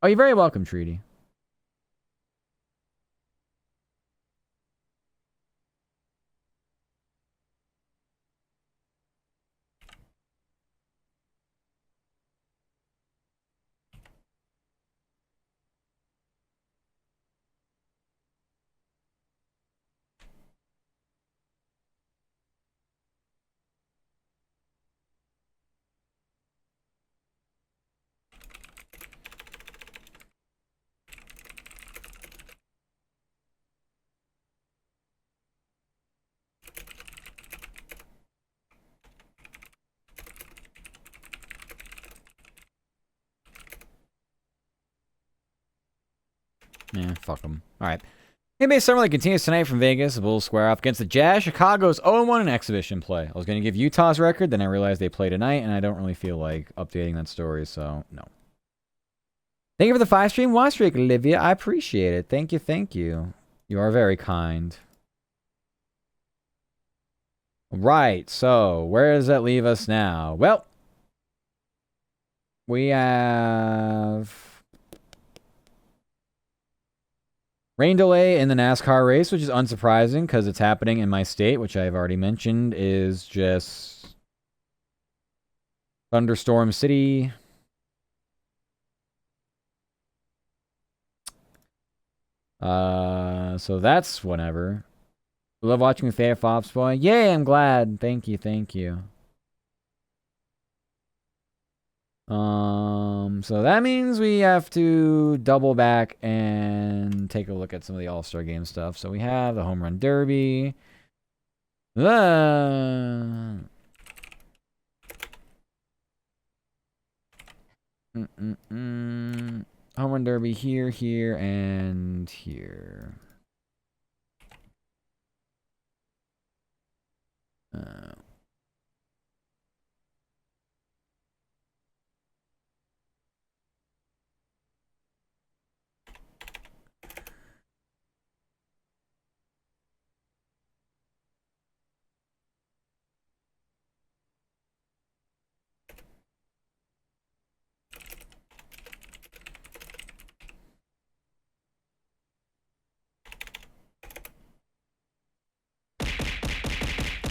Oh, you're very welcome, Treaty. Yeah, fuck them. All right. NBA Summer League continues tonight from Vegas. The Bulls square off against the Jazz. Chicago's 0-1 in exhibition play. I was going to give Utah's record, then I realized they play tonight, and I don't really feel like updating that story, so no. Thank you for the 5-stream watch streak, Olivia. I appreciate it. Thank you, thank you. You are very kind. Right, so where does that leave us now? Well, we have rain delay in the NASCAR race, which is unsurprising because it's happening in my state, which I've already mentioned, is just Thunderstorm City. So that's whenever. Love watching with AF Ops Boy. Yay, I'm glad. Thank you, thank you. So that means we have to double back and take a look at some of the All-Star Game stuff. So we have the Home Run Derby. Home Run Derby here, here, and here.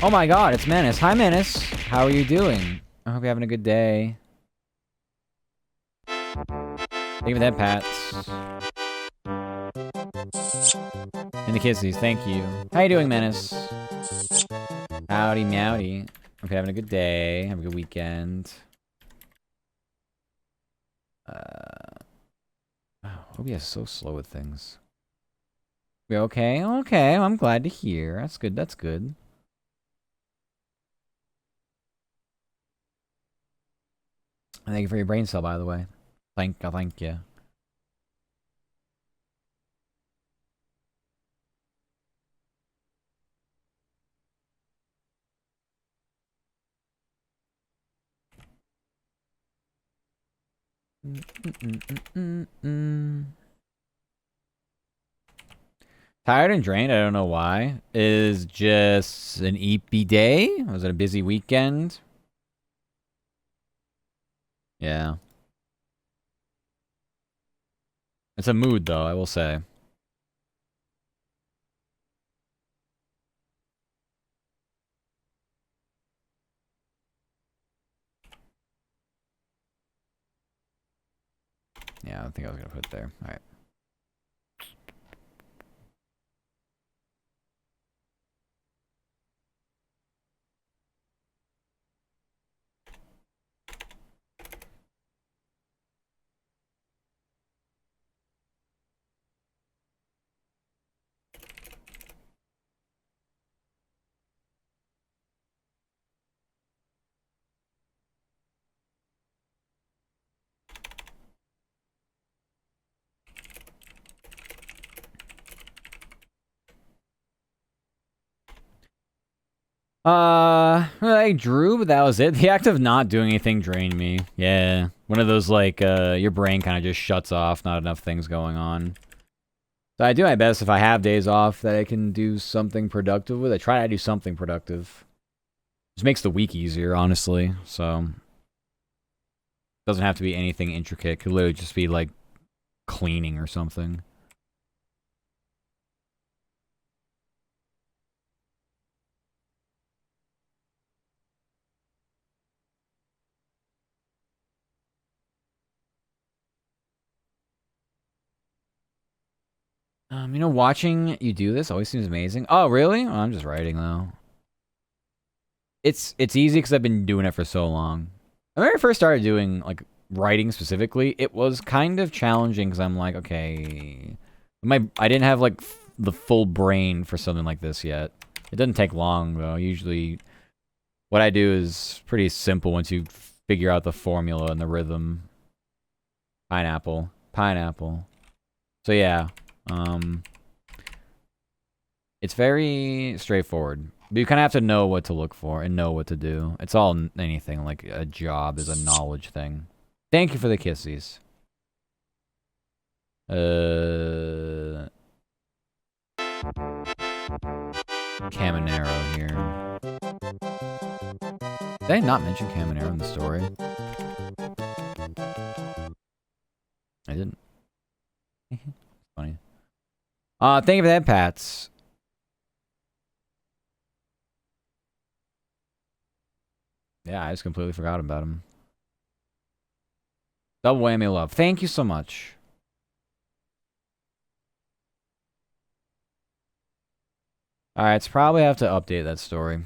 Oh my god, it's Menace. Hi, Menace. How are you doing? I hope you're having a good day. Thank you for that, Pats. And the kissies, thank you. How you doing, Menace? Howdy, meowdy. Hope you're having a good day. Have a good weekend. OBS is so slow with things. We okay? Okay, I'm glad to hear. That's good, that's good. Thank you for your brain cell, by the way. Thank you. Tired and drained, I don't know why. Is just an eepy day? Was it a busy weekend? Yeah. It's a mood, though, I will say. Yeah, I think I was going to put it there. All right. I drew, but that was it. The act of not doing anything drained me. Yeah. One of those, like, your brain kind of just shuts off, not enough things going on. So I do my best if I have days off that I can do something productive with. I try to do something productive. Just makes the week easier, honestly. So doesn't have to be anything intricate. It could literally just be like cleaning or something. You know, watching you do this always seems amazing. Oh, really? Oh, I'm just writing though. It's easy because I've been doing it for so long. When I first started doing like writing specifically, it was kind of challenging because I'm like, okay, I didn't have like the full brain for something like this yet. It doesn't take long though. Usually, what I do is pretty simple once you figure out the formula and the rhythm. Pineapple, pineapple. So yeah. It's very straightforward. But you kind of have to know what to look for and know what to do. It's all anything, like a job is a knowledge thing. Thank you for the kissies. Caminero here. Did I not mention Caminero in the story? I didn't. Funny. Thank you for that, Pats. Yeah, I just completely forgot about him. Double whammy love. Thank you so much. Alright, so probably have to update that story.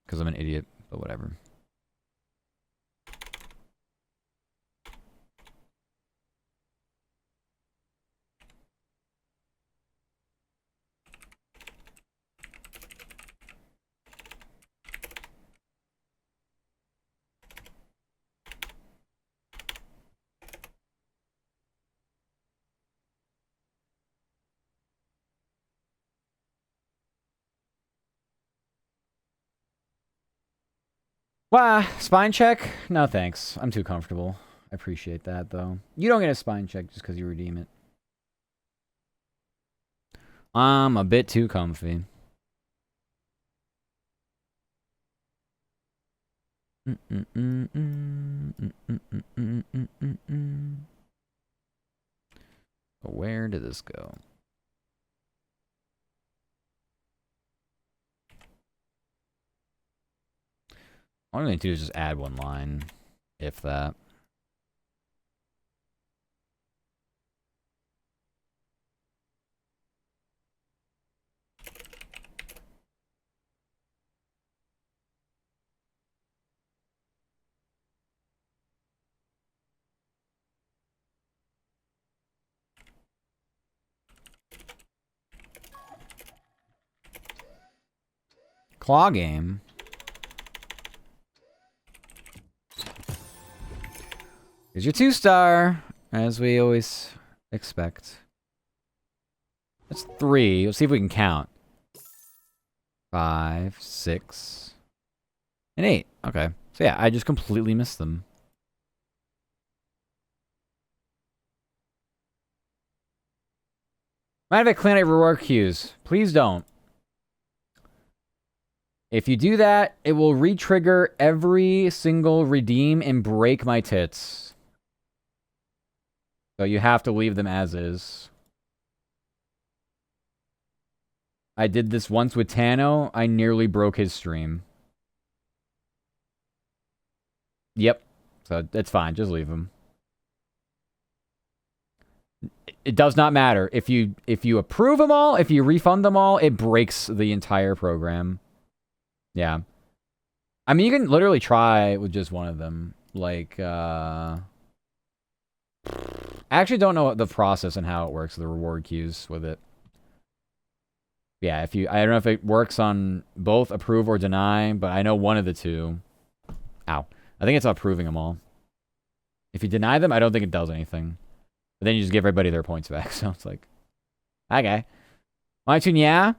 Because I'm an idiot, but whatever. Wow, spine check? No thanks. I'm too comfortable. I appreciate that, though. You don't get a spine check just because you redeem it. I'm a bit too comfy. Where did this go? All I'm going to do is just add one line, if that. Claw game. Here's your 2-star, as we always expect. That's 3. Let's see if we can count. 5, 6, and 8. Okay. So yeah, I just completely missed them. Mind if I clean out reward queues? Please don't. If you do that, it will re-trigger every single redeem and break my tits. So you have to leave them as is. I did this once with Tano. I nearly broke his stream. Yep. So it's fine. Just leave him. It does not matter. If you approve them all, if you refund them all, it breaks the entire program. Yeah. I mean, you can literally try with just one of them. Like, I actually don't know the process and how it works, the reward queues with it. Yeah, I don't know if it works on both approve or deny, but I know one of the two. Ow. I think it's approving them all. If you deny them, I don't think it does anything. But then you just give everybody their points back, so it's like, okay. My tune, yeah?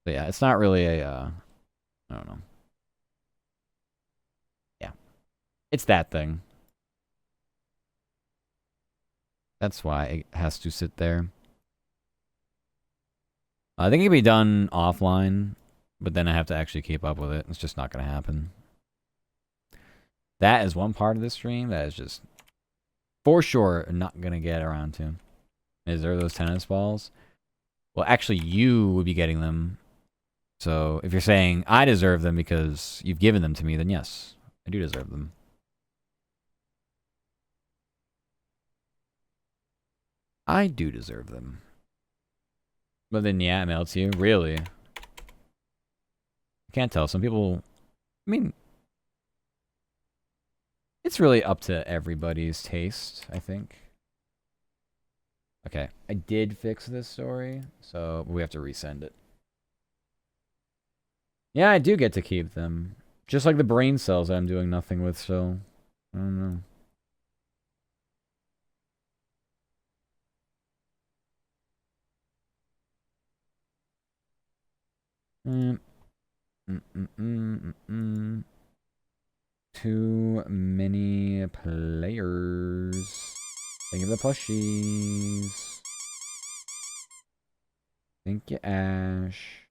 So yeah, it's not really a, I don't know. Yeah. It's that thing. That's why it has to sit there. I think it can be done offline, but then I have to actually keep up with it. It's just not going to happen. That is one part of the stream that is just for sure not going to get around to. Is there those tennis balls? Well, actually, you would be getting them. So if you're saying I deserve them because you've given them to me, then yes, I do deserve them. I do deserve them. But then, yeah, it melts you. Really? I can't tell. Some people... I mean... It's really up to everybody's taste, I think. Okay, I did fix this story, so we have to resend it. Yeah, I do get to keep them. Just like the brain cells I'm doing nothing with, so... I don't know. Too many players. Thank you for the plushies. Thank you, Ash.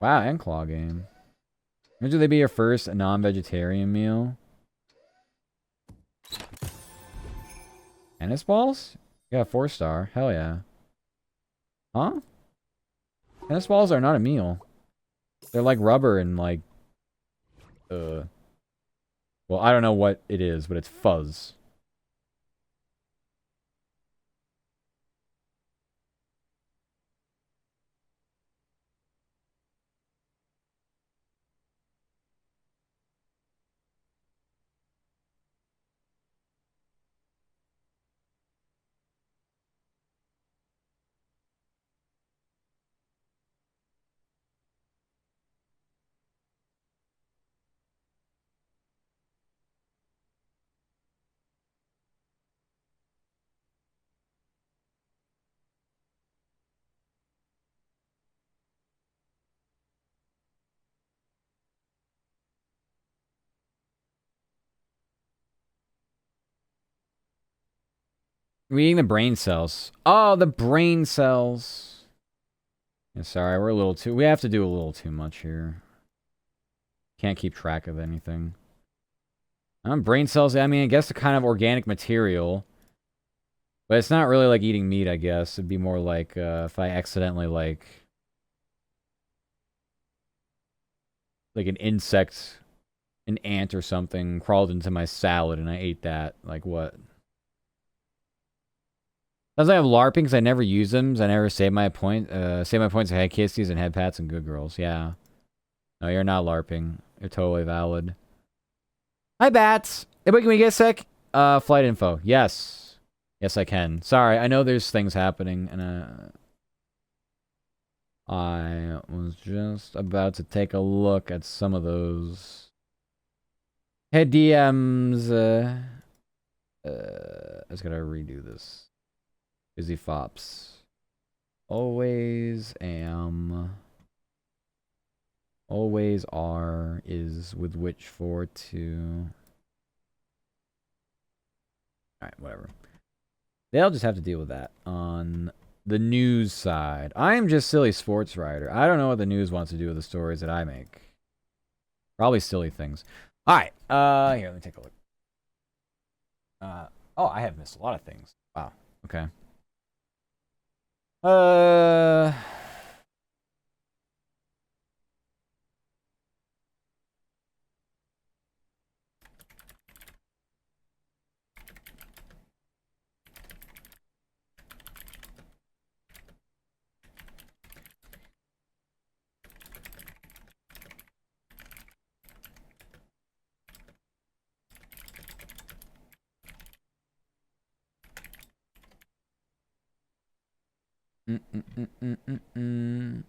Wow, and Claw Game. Would they be your first non-vegetarian meal? Tennis balls? Yeah, 4-star. Hell yeah. Huh? Tennis balls are not a meal. They're like rubber and like... Well, I don't know what it is, but it's fuzz. We're eating the brain cells. Oh, the brain cells. Yeah, sorry, we're a little too... We have to do a little too much here. Can't keep track of anything. Brain cells, I mean, I guess the kind of organic material. But it's not really like eating meat, I guess. It'd be more like if I accidentally, like an insect, an ant or something, crawled into my salad and I ate that. Like, what? Sounds like I'm LARPing because I never use them. I never save my points to head kisses and head pats and good girls. Yeah. No, you're not LARPing. You're totally valid. Hi, Bats. Hey, but can we get a sec? Flight info. Yes. Yes, I can. Sorry, I know there's things happening, and I was just about to take a look at some of those. Hey, DMs. I just gotta redo this. Busy fops. Always am. Always are is with which for to. Alright, whatever. They'll just have to deal with that on the news side. I am just silly sports writer. I don't know what the news wants to do with the stories that I make. Probably silly things. Alright, here, let me take a look. Oh, I have missed a lot of things. Wow, okay. Mm, mm, mm, mm, mm, mm.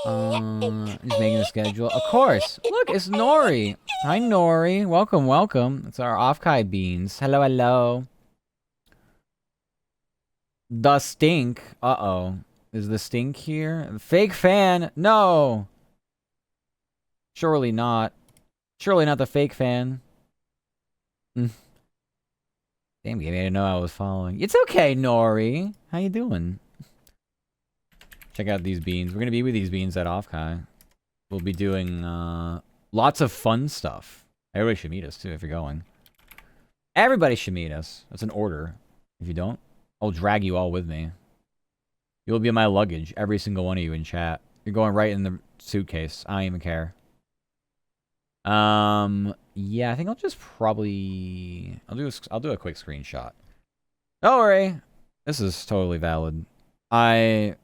He's making the schedule. Of course. Look, it's Nori. Hi, Nori. Welcome, welcome. It's our Offkai beans. Hello, hello. The stink. Uh-oh. Is the stink here? Fake fan. No. Surely not. Surely not the fake fan. Damn game, I didn't know I was following. It's okay, Nori. How you doing? Check out these beans. We're gonna be with these beans at Offkai. We'll be doing lots of fun stuff. Everybody should meet us too if you're going. Everybody should meet us. That's an order. If you don't, I'll drag you all with me. You'll be in my luggage, every single one of you in chat. You're going right in the suitcase. I don't even care. Yeah, I think I'll just probably I'll do a quick screenshot. Don't worry. This is totally valid. I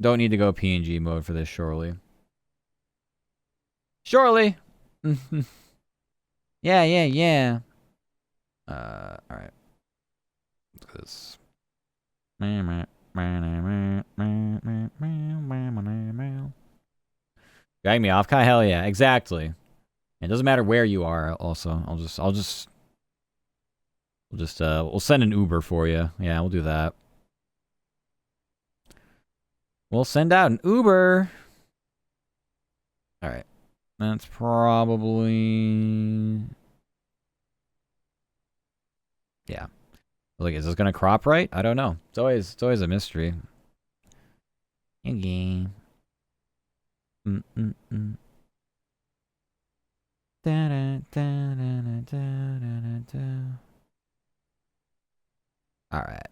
don't need to go PNG mode for this, surely. Surely. Yeah, yeah, yeah. Alright. This. Drag me off, Kai? Hell yeah, exactly. It doesn't matter where you are. Also, we'll send an Uber for you. Yeah, we'll do that. We'll send out an Uber. All right, that's probably yeah. Like, is this gonna crop right? I don't know. It's always a mystery. Okay. All right.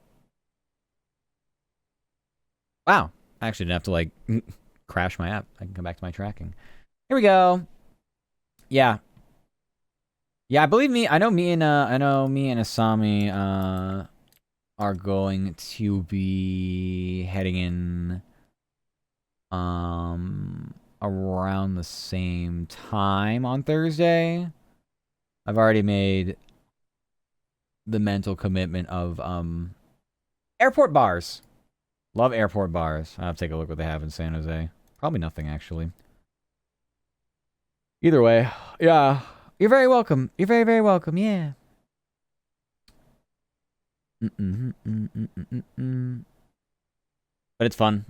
Wow. I actually didn't have to, like, crash my app. I can come back to my tracking. Here we go. Yeah. Yeah, I believe me. I know me and Asami are going to be heading in around the same time on Thursday. I've already made the mental commitment of airport bars. Love airport bars. I'll have to take a look what they have in San Jose. Probably nothing, actually. Either way, yeah. You're very welcome. You're very, very welcome. Yeah. But it's fun.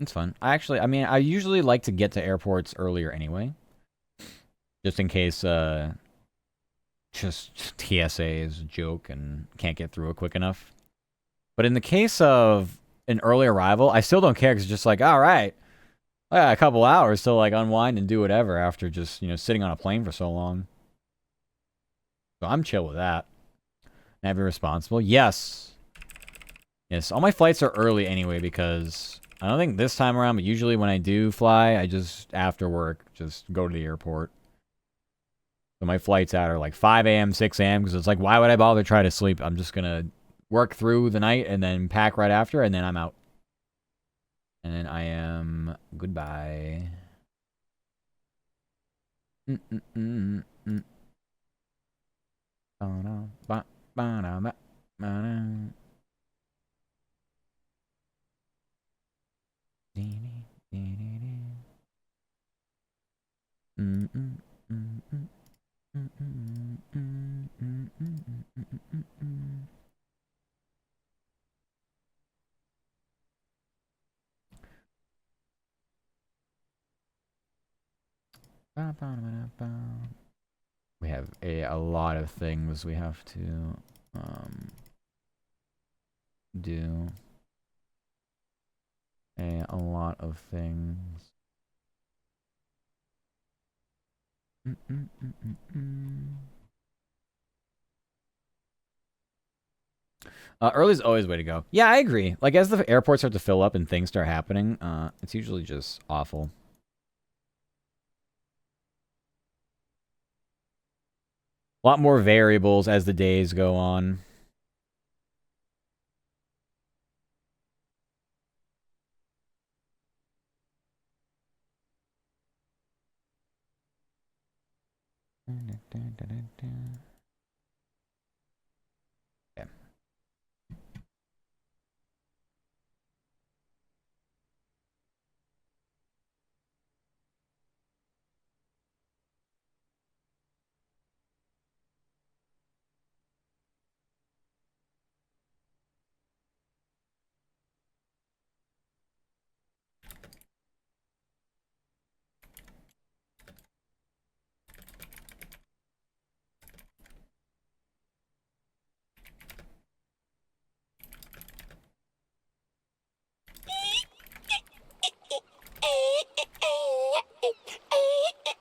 It's fun. I mean, I usually like to get to airports earlier anyway. Just in case, just TSA is a joke and can't get through it quick enough. But in the case of an early arrival, I still don't care because it's just like, all right, I got a couple hours to like unwind and do whatever after just, sitting on a plane for so long. So I'm chill with that. And be responsible. Yes. Yes, all my flights are early anyway because I don't think this time around, but usually when I do fly, I just, after work, just go to the airport. So my flights out are like 5 a.m., 6 a.m. because it's like, why would I bother try to sleep? I'm just going to work through the night and then pack right after, and then I'm out. And then I am goodbye. We have a lot of things we have to do. A lot of things. Early's always the way to go. Yeah, I agree. Like, as the airports start to fill up and things start happening, it's usually just awful. A lot more variables as the days go on. Yeah.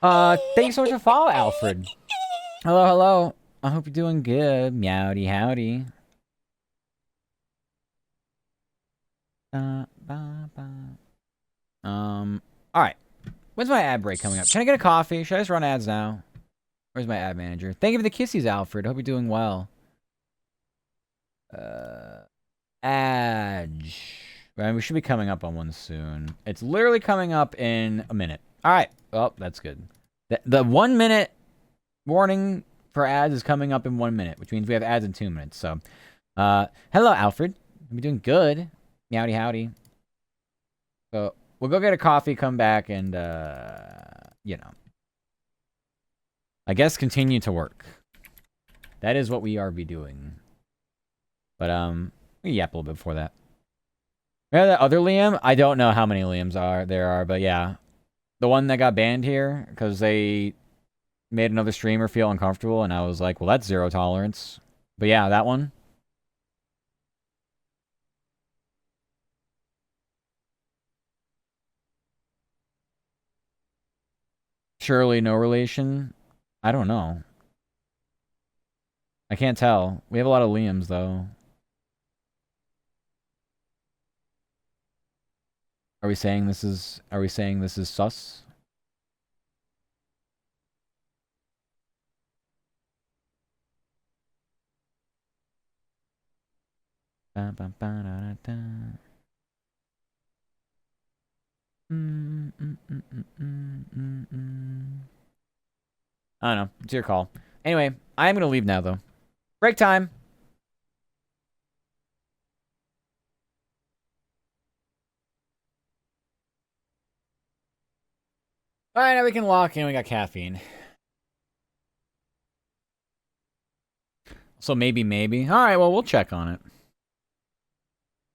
Thank you so much for follow, Alfred. Hello, hello. I hope you're doing good. Meowdy howdy. Alright. When's my ad break coming up? Can I get a coffee? Should I just run ads now? Where's my ad manager? Thank you for the kissies, Alfred. Hope you're doing well. Ads. Well, we should be coming up on one soon. It's literally coming up in a minute. Alright. Well, that's good. The 1 minute warning for ads is coming up in 1 minute, which means we have ads in 2 minutes. So, hello, Alfred. We're doing good. Meowdy howdy. So, we'll go get a coffee, come back, and, you know. I guess continue to work. That is what we are be doing. But, we yap a little bit before that. Yeah, that other Liam? I don't know how many Liams there are, but yeah. The one that got banned here, because they made another streamer feel uncomfortable, and I was like, well, that's zero tolerance. But yeah, that one. Surely no relation. I don't know. I can't tell. We have a lot of Liams, though. Are we saying this is sus? Ba, ba, ba, da, da, da. I don't know. It's your call. Anyway, I'm gonna leave now, though. Break time. Alright, now we can lock in. We got caffeine. So maybe. Alright, well, we'll check on it.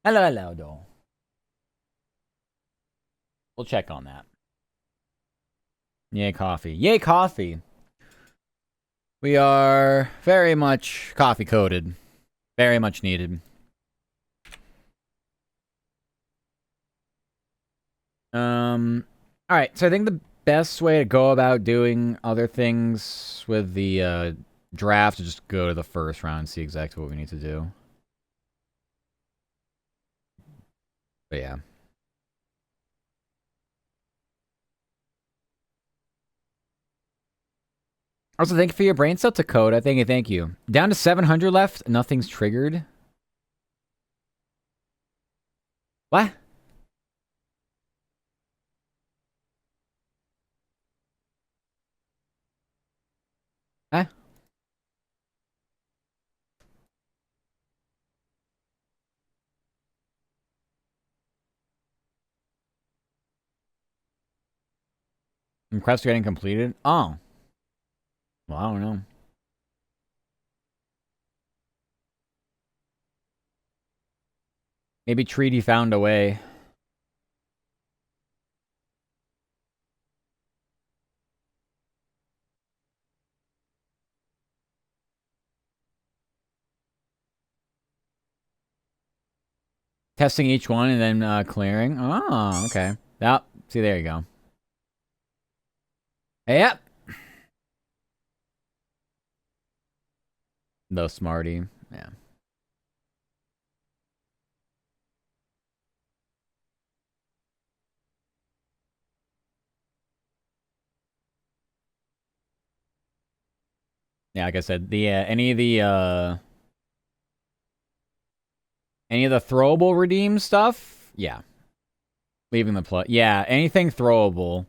Hello, though. We'll check on that. Yay, coffee. Yay, coffee. We are very much coffee-coded. Very much needed. Alright, so I think the best way to go about doing other things with the draft is just go to the first round and see exactly what we need to do. But yeah. Also, thank you for your brain cell to code. I thank you. Down to 700 left. Nothing's triggered. What? Huh? Requests are getting completed? Oh. Well, I don't know. Maybe Treaty found a way. Testing each one and then clearing. Oh, okay. Yep. See, there you go. Yep. The smarty. Yeah. Yeah, like I said, the any of the throwable redeem stuff, yeah. Leaving the play. Yeah, anything throwable.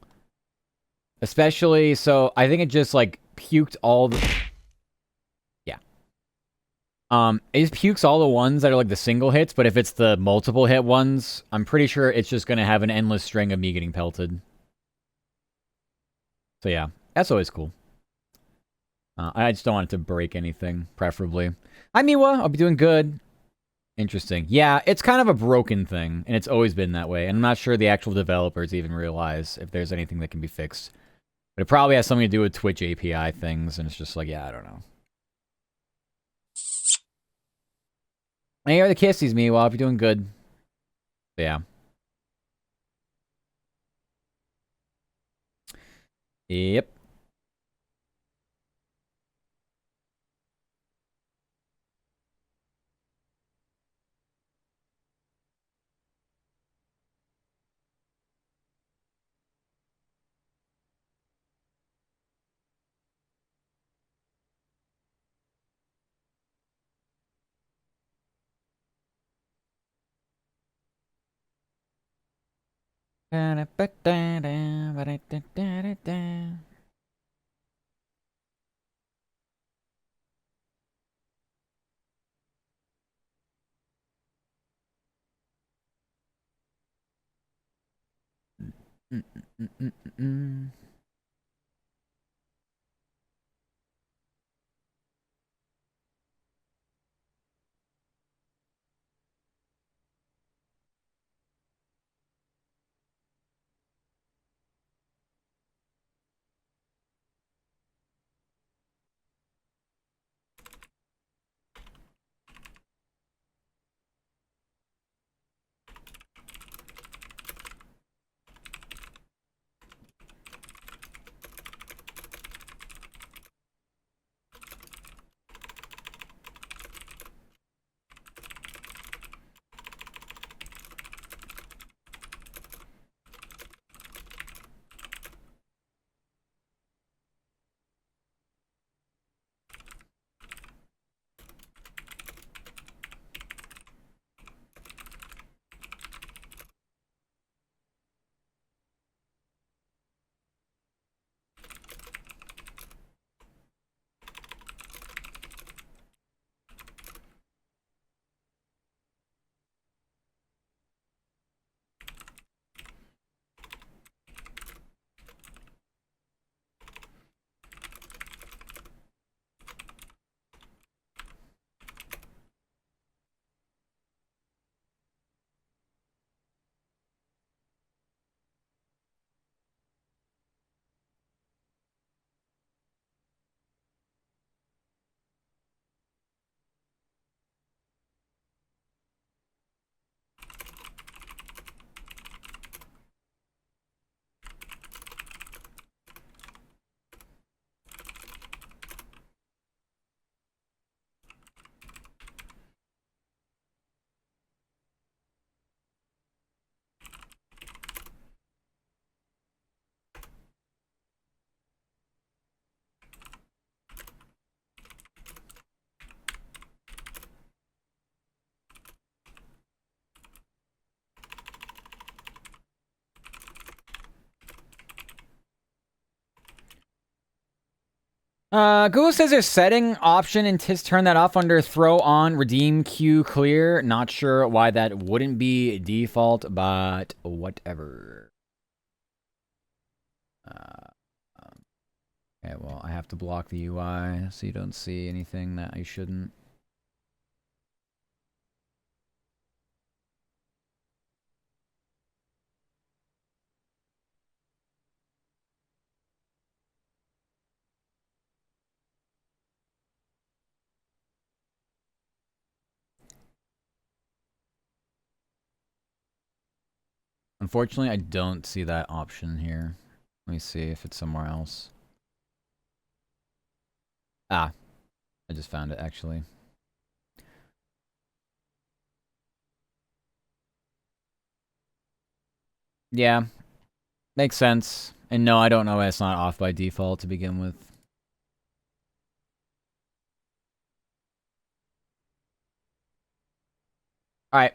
Especially, so I think it just like puked all the it just pukes all the ones that are like the single hits, but if it's the multiple hit ones, I'm pretty sure it's just gonna have an endless string of me getting pelted. So yeah, that's always cool. I just don't want it to break anything, preferably. Hi, Miwa. I'll be doing good. Interesting. Yeah, it's kind of a broken thing, and it's always been that way. And I'm not sure the actual developers even realize if there's anything that can be fixed. But it probably has something to do with Twitch API things, and it's just like, yeah, I don't know. And here are the kissies, Miwa. I'll be doing good. But yeah. Yep. Google says there's setting option and TIS turn that off under throw on redeem queue clear. Not sure why that wouldn't be default, but whatever. Okay, well, I have to block the UI so you don't see anything that I shouldn't. Unfortunately, I don't see that option here. Let me see if it's somewhere else. Ah, I just found it, actually. Yeah, makes sense. And no, I don't know why it's not off by default to begin with. Alright.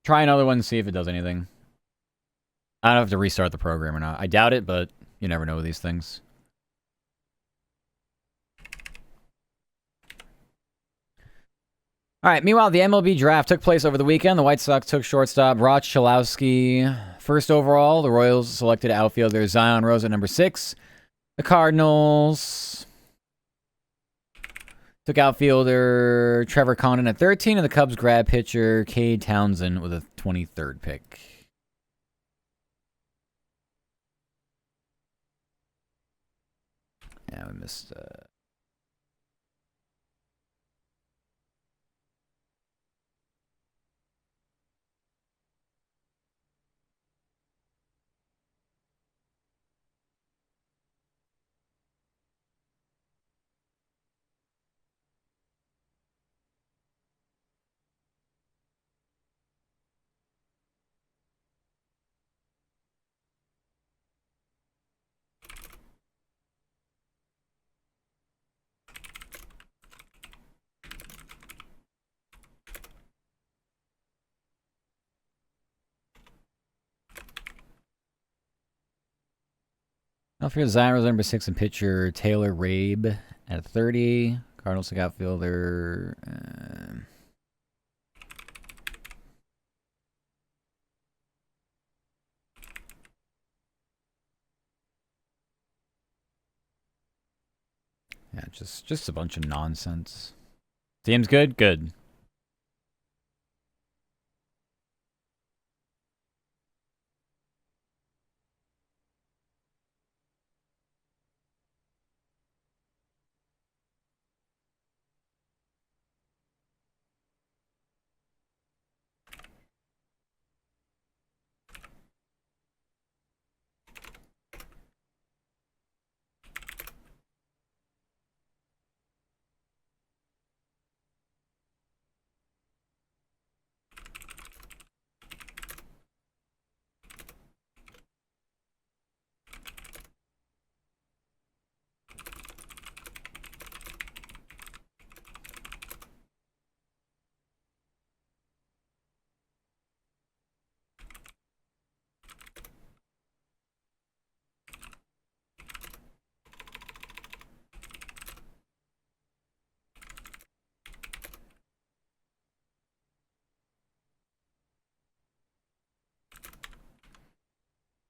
Try another one and see if it does anything. I don't have to restart the program or not. I doubt it, but you never know with these things. All right, meanwhile, the MLB draft took place over the weekend. The White Sox took shortstop Roch Chalowski first overall. The Royals selected outfielder Zion Rose at number 6. The Cardinals took outfielder Trevor Condon at 13, and the Cubs grabbed pitcher Cade Townsend with a 23rd pick. Yeah, we missed... Outfielder Zyros number 6 in pitcher Taylor Rabe at 30. Cardinals outfielder. Yeah, just a bunch of nonsense. Team's good? Good.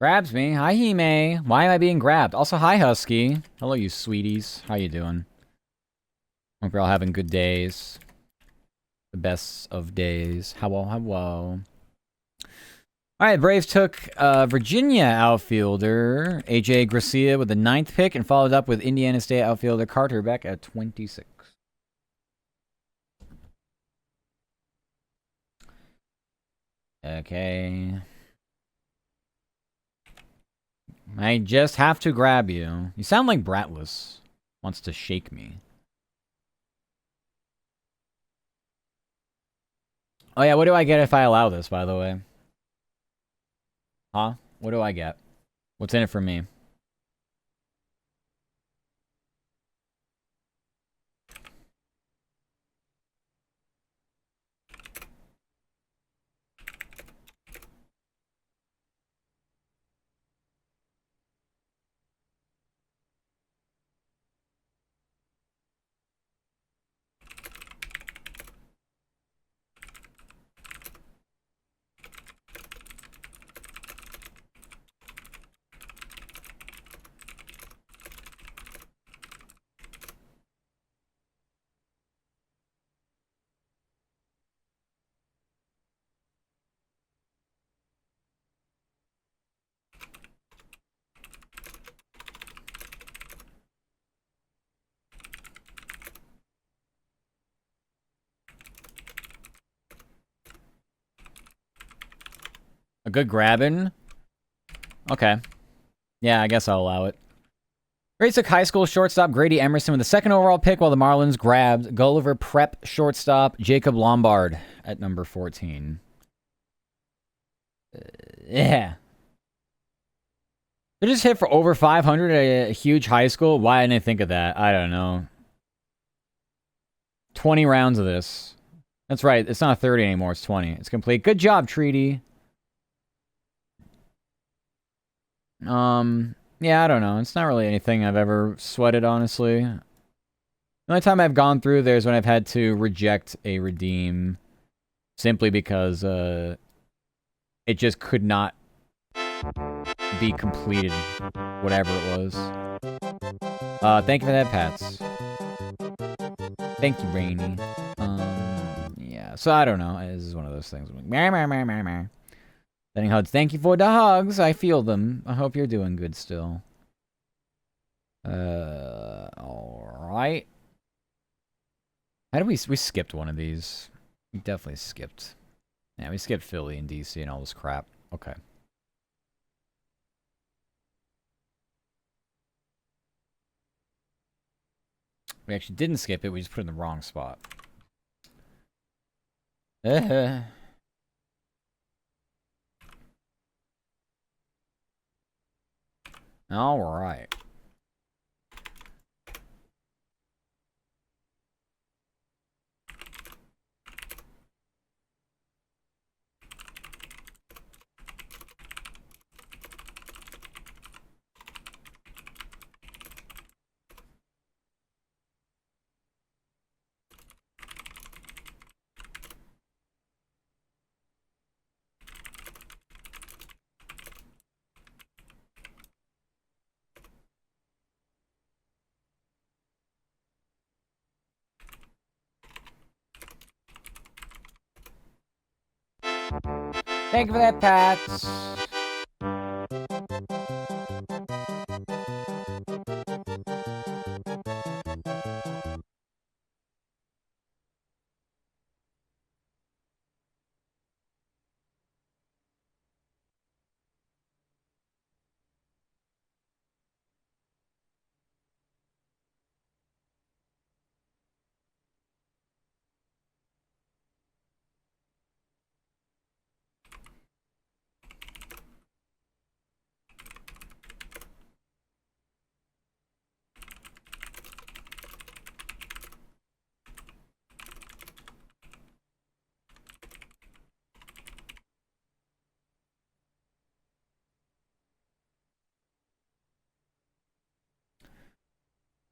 Grabs me. Hi, Hime. Why am I being grabbed? Also, hi, Husky. Hello, you sweeties. How you doing? Hope you're all having good days. The best of days. Hello, hello. Alright, Braves took Virginia outfielder A.J. Gracia with the 9th pick and followed up with Indiana State outfielder Carter Beck at 26. Okay. I just have to grab you. You sound like Bratless wants to shake me. Oh yeah, what do I get if I allow this, by the way? Huh? What do I get? What's in it for me? A good grabbing? Okay. Yeah, I guess I'll allow it. Braves took high school shortstop Grady Emerson with the 2nd overall pick, while the Marlins grabbed Gulliver Prep shortstop Jacob Lombard at number 14. Yeah. They just hit for over 500 at a huge high school. Why didn't I think of that? I don't know. 20 rounds of this. That's right. It's not 30 anymore. It's 20. It's complete. Good job, Treaty. Yeah, I don't know. It's not really anything I've ever sweated, honestly. The only time I've gone through there is when I've had to reject a redeem simply because it just could not be completed, whatever it was. Thank you for that, Pats. Thank you, Rainy. Yeah, so I don't know. This is one of those things. Sending hugs. Thank you for the hugs. I feel them. I hope you're doing good still. Alright. How do we skipped one of these? We definitely skipped. Yeah, we skipped Philly and DC and all this crap. Okay. We actually didn't skip it, we just put it in the wrong spot. Alright. Thank you for that, Pat.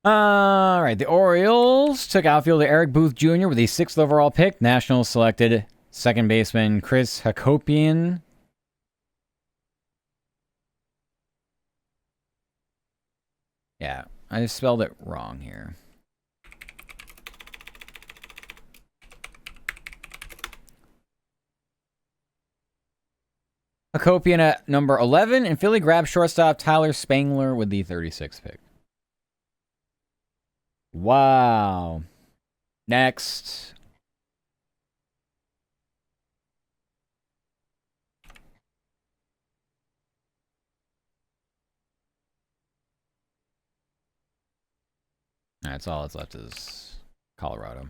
All right, the Orioles took outfielder Eric Booth Jr. with the 6th overall pick. Nationals selected second baseman Chris Hakopian. Yeah, I just spelled it wrong here. Hakopian at number 11, and Philly grabbed shortstop Tyler Spangler with the 36th pick. Wow. Next. That's all that's left is Colorado.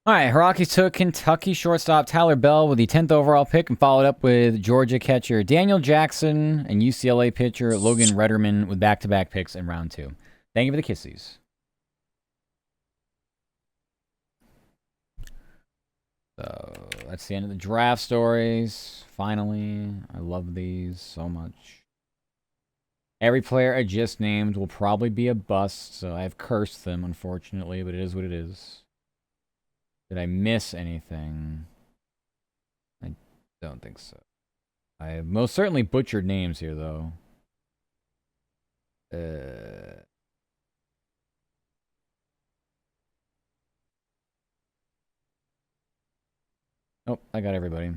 All right, Rockies took Kentucky shortstop Tyler Bell with the 10th overall pick and followed up with Georgia catcher Daniel Jackson and UCLA pitcher Logan Retterman with back-to-back picks in round 2. Thank you for the kissies. So that's the end of the draft stories. Finally, I love these so much. Every player I just named will probably be a bust, so I've cursed them, unfortunately, but it is what it is. Did I miss anything? I don't think so. I have most certainly butchered names here, though. Oh, I got everybody. At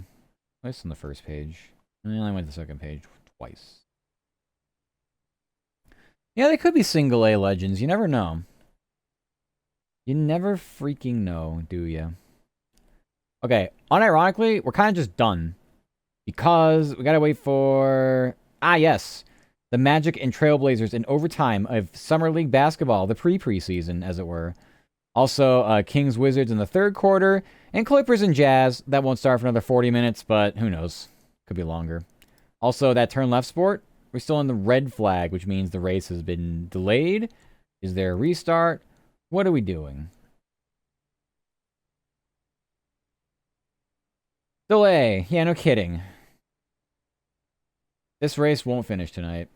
least on the first page. I only went to the second page twice. Yeah, they could be single A legends. You never know. You never freaking know, do you? Okay, unironically, we're kind of just done. Because we gotta wait for... Ah, yes. The Magic and Trailblazers in overtime of Summer League basketball. The pre-preseason, as it were. Also, Kings Wizards in the third quarter. And Clippers and Jazz. That won't start for another 40 minutes, but who knows. Could be longer. Also, that turn left sport. We're still in the red flag, which means the race has been delayed. Is there a restart? What are we doing? Delay. Yeah, no kidding. This race won't finish tonight.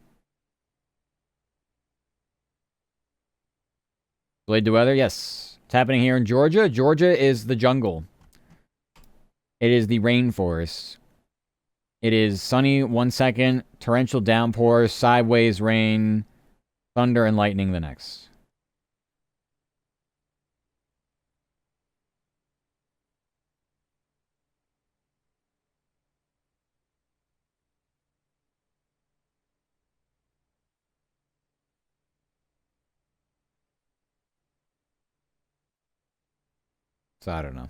Delayed to weather? Yes. It's happening here in Georgia. Georgia is the jungle. It is the rainforest. It is sunny 1 second, torrential downpours, sideways rain, thunder and lightning the next. So I don't know.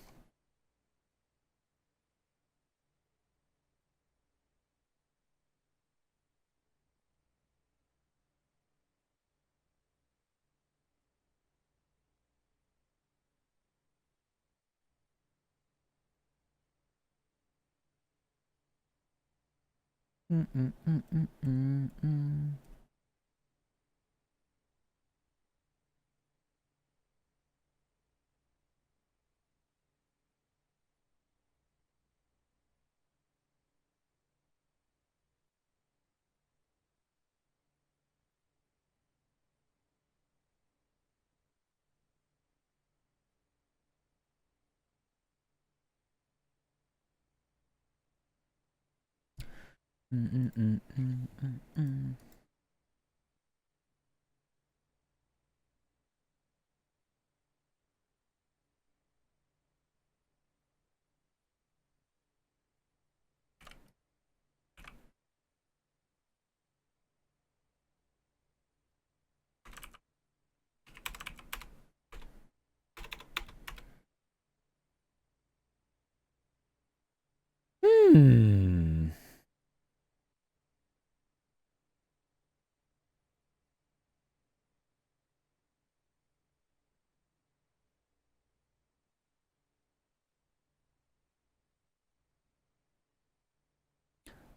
Hmm.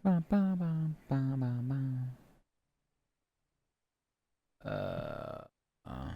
Ba, ba, ba, ba, ba, ba. Uh, uh.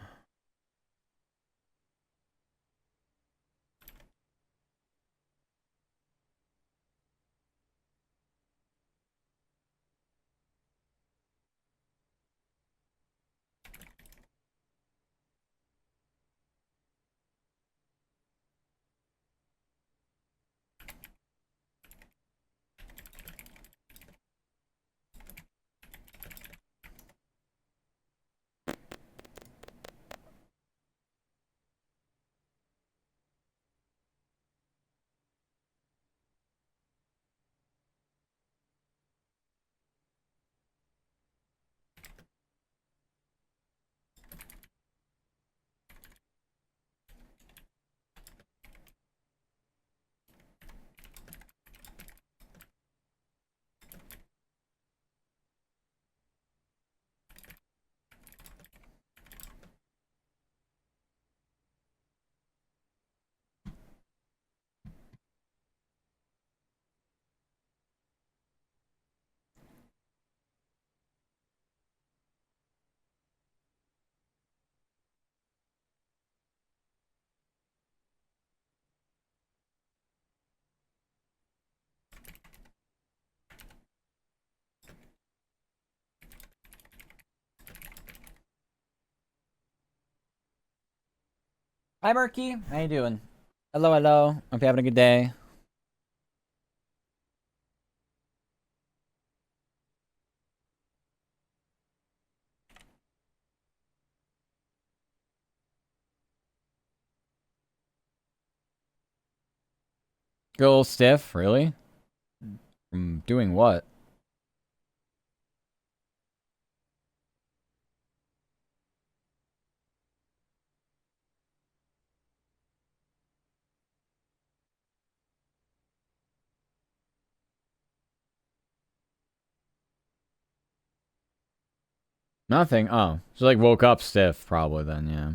Hi, Murky. How you doing? Hello, hello. Hope you're having a good day. Go stiff, really? From doing what? Nothing. Oh, so like woke up stiff, probably then. Yeah.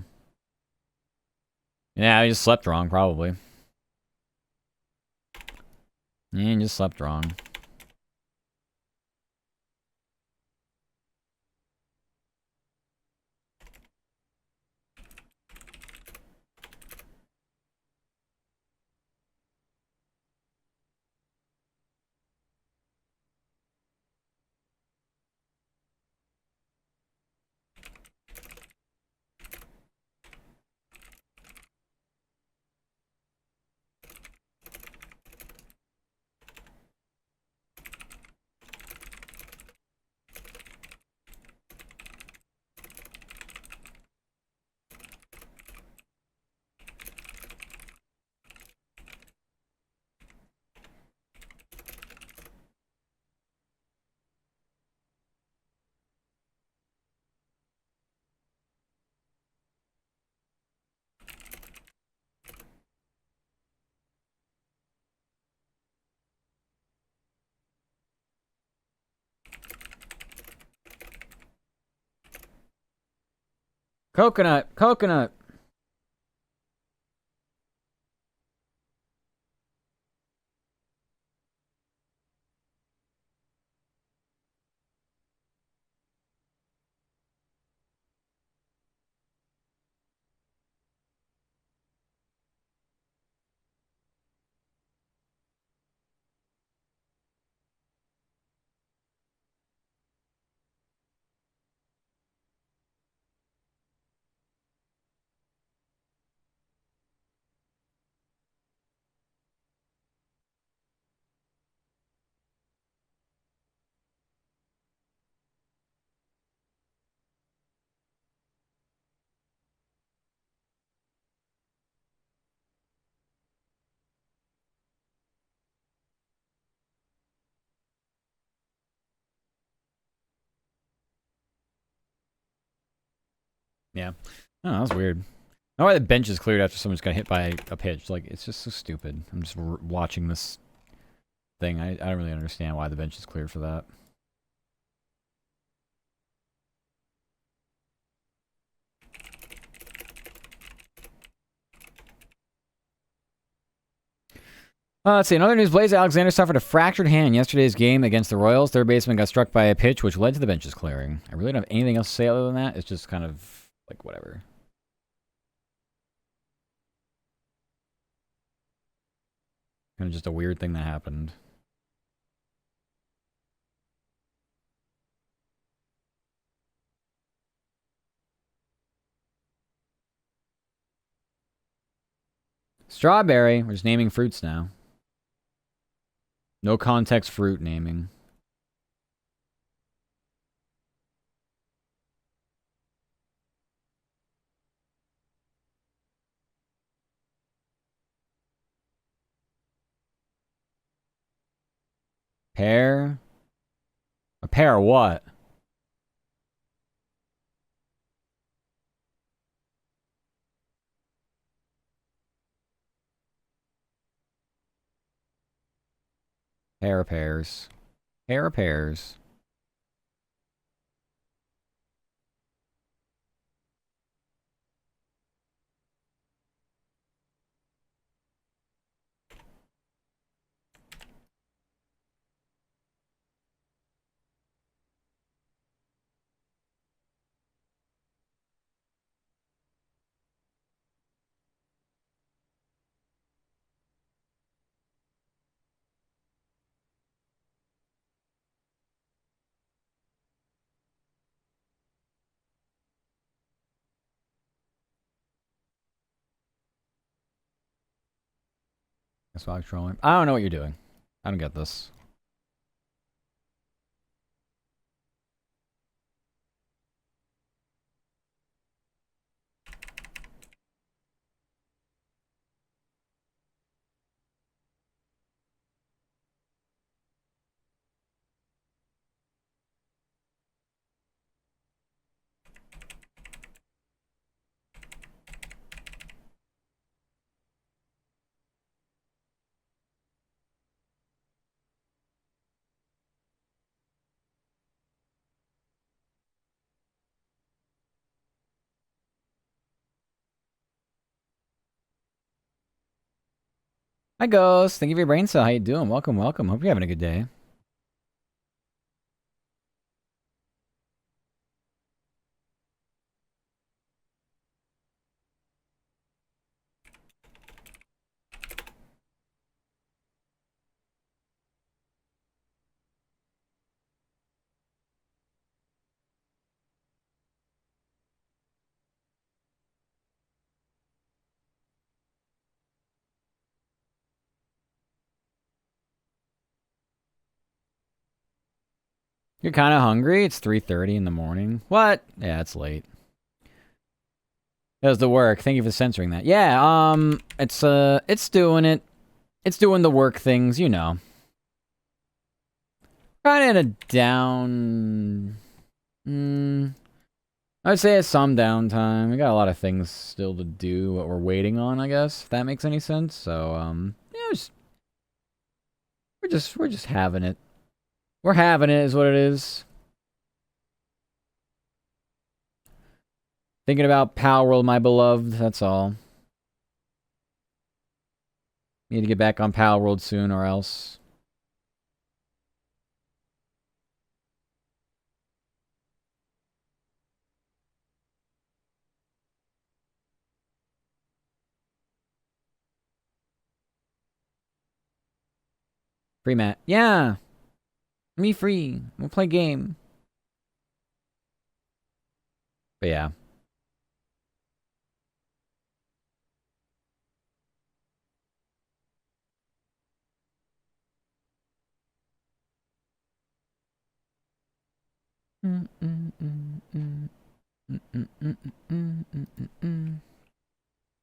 Yeah, I just slept wrong, probably. Yeah, you just slept wrong. Coconut, coconut. Yeah. Oh, that was weird. I don't know why the bench is cleared after someone's got hit by a pitch. Like, it's just so stupid. I'm just watching this thing. I don't really understand why the bench is cleared for that. Let's see. In other news, Blaze Alexander suffered a fractured hand in yesterday's game against the Royals. Third baseman got struck by a pitch, which led to the bench's clearing. I really don't have anything else to say other than that. It's just kind of like whatever. Kind of just a weird thing that happened. Strawberry. We're just naming fruits now. No context fruit naming. Pear? A pear of what? Pair of pears. Pair of pears. That's why I'm trolling. I don't know what you're doing. I don't get this. Hi, Ghost. Thank you for your brain cell. How you doing? Welcome, welcome. Hope you're having a good day. You're kind of hungry? It's 3:30 in the morning. What? Yeah, it's late. That was the work. Thank you for censoring that. Yeah, it's doing it. It's doing the work things, you know. Kind of in a down... I'd say it's some downtime. We got a lot of things still to do, what we're waiting on, I guess, if that makes any sense. So, yeah, we're just having it. We're having it is what it is. Thinking about Palworld, my beloved. That's all. Need to get back on Palworld soon, or else. Free Matt. Yeah. Me free. We'll play game. But yeah.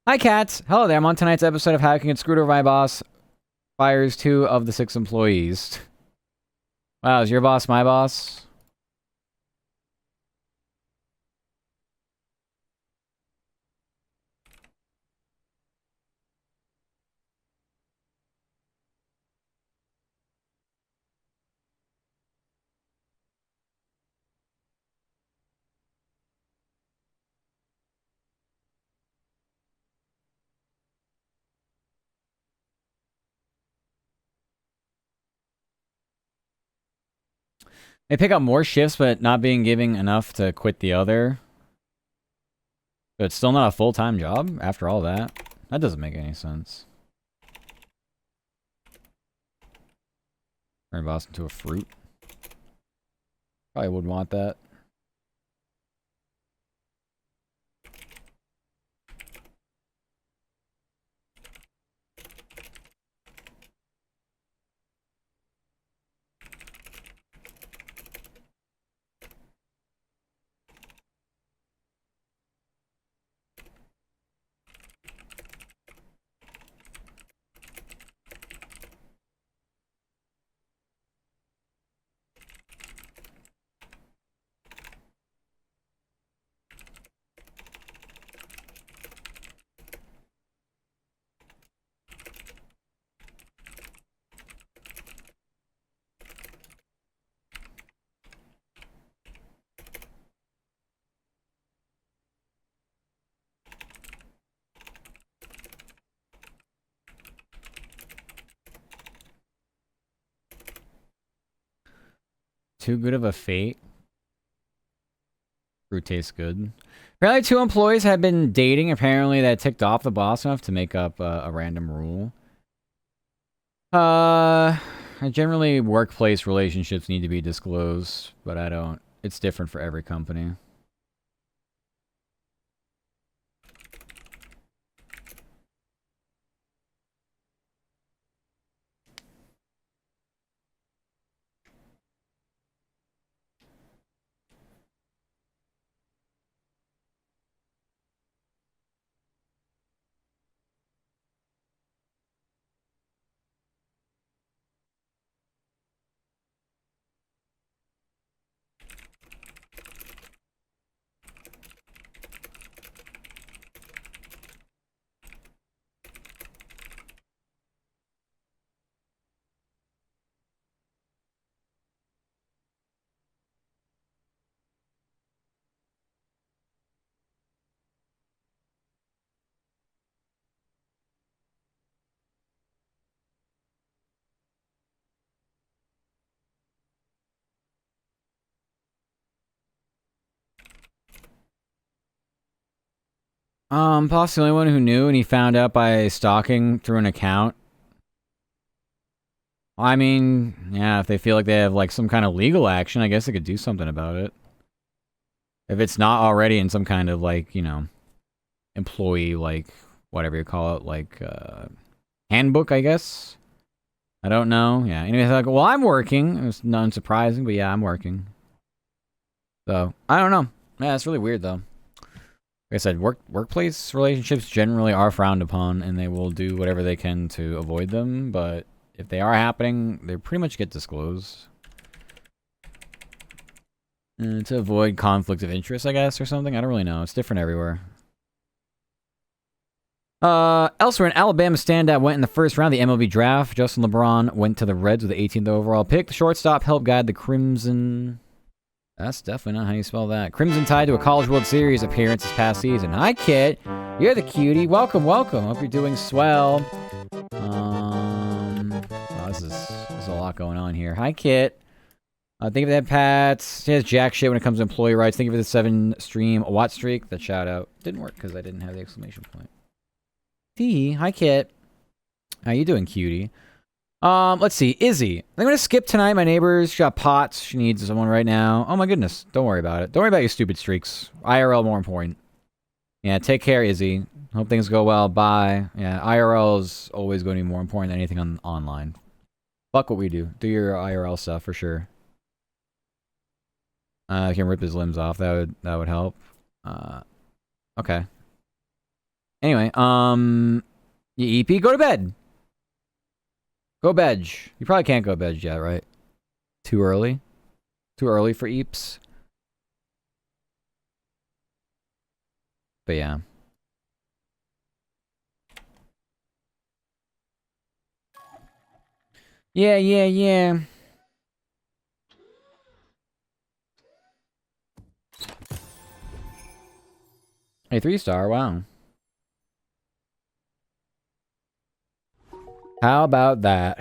Hi, cats. Hello there. I'm on tonight's episode of How I Can Get Screwed Over by Boss. Fires 2 of the 6 employees. Wow, is your boss my boss? They pick up more shifts, but not being giving enough to quit the other. But it's still not a full-time job after all that. That doesn't make any sense. Turn boss into a fruit. Probably would want that. Too good of a fate. Fruit tastes good. Apparently 2 employees had been dating. Apparently that ticked off the boss enough to make up a random rule. Generally workplace relationships need to be disclosed, but I don't. It's different for every company. Boss the only one who knew, and he found out by stalking through an account. I mean, yeah, if they feel like they have like some kind of legal action, I guess they could do something about it. If it's not already in some kind of like, you know, employee, like, whatever you call it, like, handbook, I guess. I don't know. Yeah, anyways, like, well, I'm working. It's not unsurprising, but yeah, I'm working. So, I don't know. Yeah, it's really weird, though. Like I said, workplace relationships generally are frowned upon, and they will do whatever they can to avoid them, but if they are happening, they pretty much get disclosed. To avoid conflict of interest, I guess, or something. I don't really know. It's different everywhere. Elsewhere, an Alabama standout went in the first round of the MLB draft. Justin LeBron went to the Reds with the 18th overall pick. The shortstop helped guide the Crimson That's definitely not how you spell that. Crimson Tide to a College World Series appearance this past season. Hi, Kit. You're the cutie. Welcome, welcome. Hope you're doing swell. Wow, this is a lot going on here. Hi, Kit. Thank you for that, Pat. She has jack shit when it comes to employee rights. Thank you for the 7-stream Watt streak. That shout out didn't work because I didn't have the exclamation point. Hi, Kit. How you doing, cutie? Let's see. Izzy. I'm gonna skip tonight. My neighbor's got pots. She needs someone right now. Oh my goodness. Don't worry about it. Don't worry about your stupid streaks. IRL more important. Yeah, take care, Izzy. Hope things go well. Bye. Yeah, IRL is always going to be more important than anything on online. Fuck what we do. Do your IRL stuff for sure. I can rip his limbs off. That would help. Okay. Anyway, you EP, go to bed. Go bed. You probably can't go bed yet, right? Too early? Too early for Eeps? But yeah. Yeah. A 3-star, wow. How about that?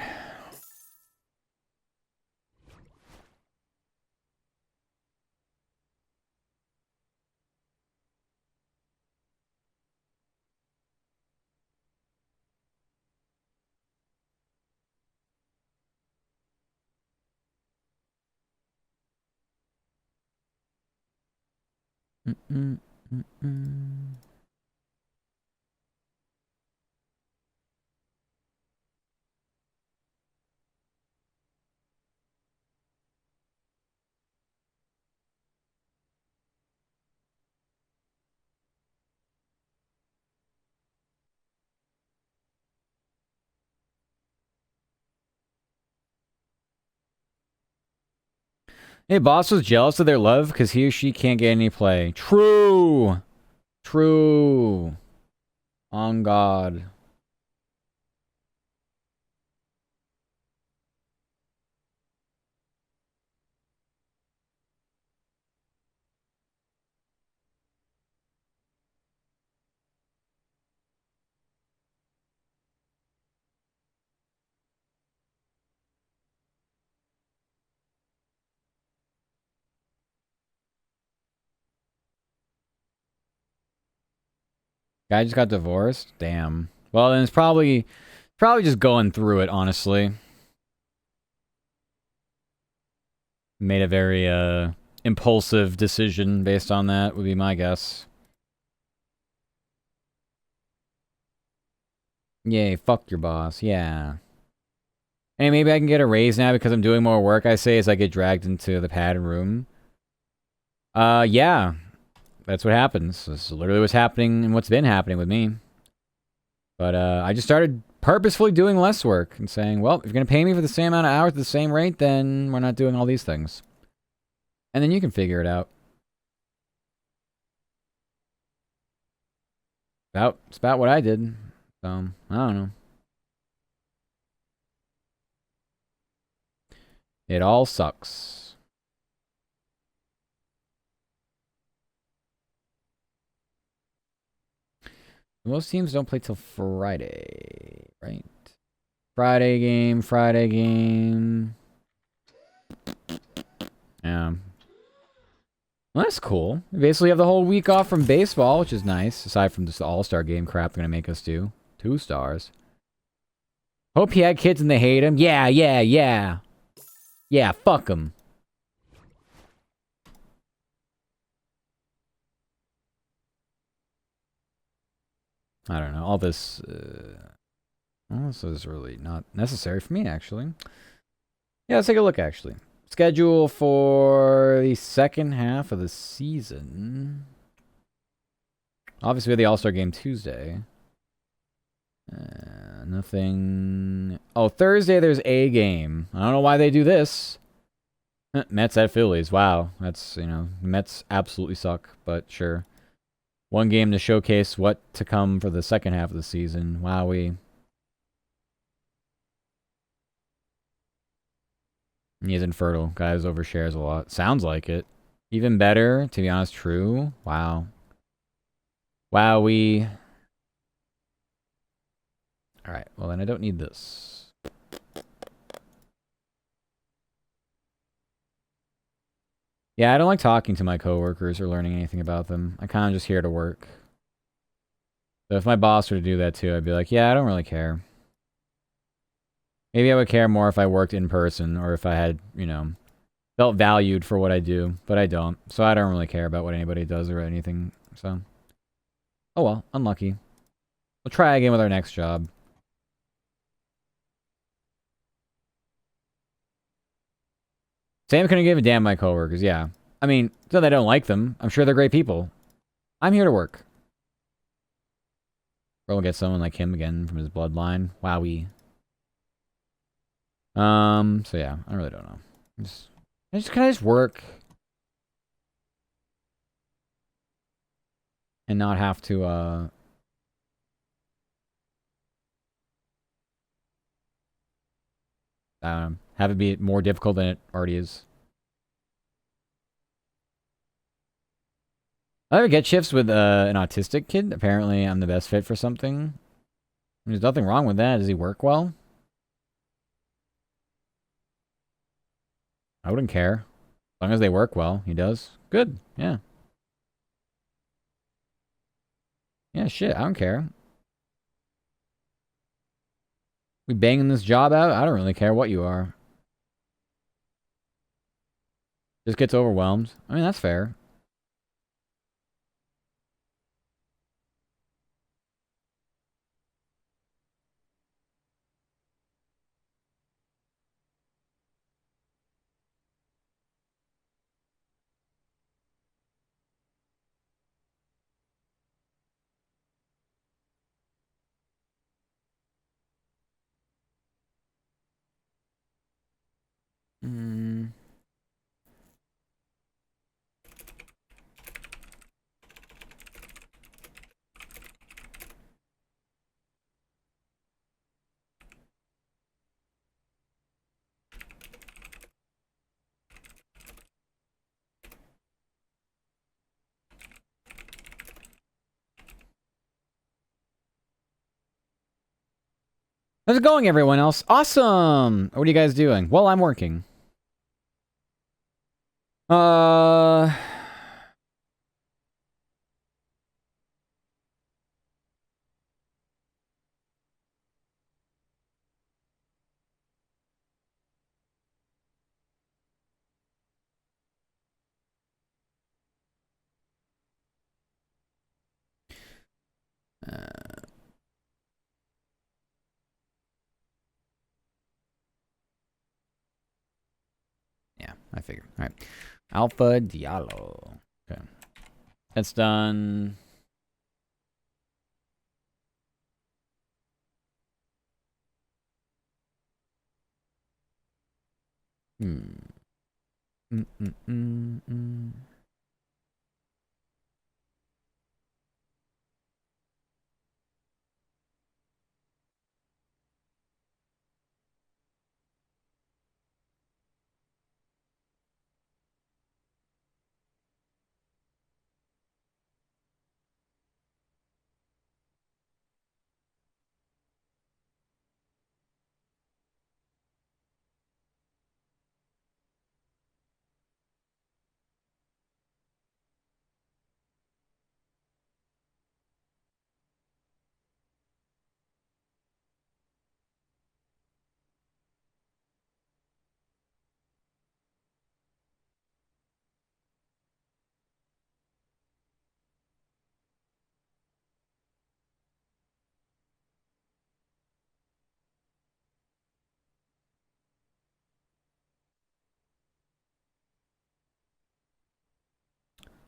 Hey, boss was jealous of their love because he or she can't get any play. True. On God. Guy just got divorced? Damn. Well, then it's probably just going through it, honestly. Made a very impulsive decision based on that, would be my guess. Yay, fuck your boss. Yeah. Hey, maybe I can get a raise now because I'm doing more work, I say, as I get dragged into the padded room. Yeah. That's what happens. This is literally what's happening and what's been happening with me. But I just started purposefully doing less work and saying, well, if you're going to pay me for the same amount of hours at the same rate, then we're not doing all these things. And then you can figure it out. It's about what I did. So, I don't know. It all sucks. Most teams don't play till Friday, right? Friday game. Yeah. Well, that's cool. We basically have the whole week off from baseball, which is nice. Aside from this all-star game crap they're going to make us do. 2 stars. Hope he had kids and they hate him. Yeah. Yeah, fuck him. I don't know. All this... this is really not necessary for me, actually. Yeah, let's take a look, actually. Schedule for the second half of the season. Obviously, we have the All-Star Game Tuesday. Nothing... Oh, Thursday there's a game. I don't know why they do this. Mets at Phillies. Wow. That's, Mets absolutely suck, but sure. One game to showcase what to come for the second half of the season. Wowee. He is infertile. Guys overshares a lot. Sounds like it. Even better, to be honest, true. Wow. Wow, we... Alright, well then I don't need this. Yeah, I don't like talking to my coworkers or learning anything about them. I'm kind of just here to work. So if my boss were to do that too, I'd be like, yeah, I don't really care. Maybe I would care more if I worked in person or if I had, you know, felt valued for what I do, but I don't. So I don't really care about what anybody does or anything. So, oh well, unlucky. We'll try again with our next job. Sam couldn't give a damn my coworkers, yeah. I mean, it's not that I don't like them. I'm sure they're great people. I'm here to work. Or we'll get someone like him again from his bloodline. Wowie. So yeah, I really don't know. Can I just work? And not have to, have it be more difficult than it already is. I ever get shifts with an autistic kid. Apparently, I'm the best fit for something. There's nothing wrong with that. Does he work well? I wouldn't care. As long as they work well, he does. Good. Yeah. Yeah, shit. I don't care. We banging this job out? I don't really care what you are. Just gets overwhelmed. I mean, that's fair. Mm. How's it going, everyone else? Awesome! What are you guys doing? Well, I'm working. Uh... Yeah, I figure. All right. Alpha Diallo. Okay. That's done. Hmm. Mm.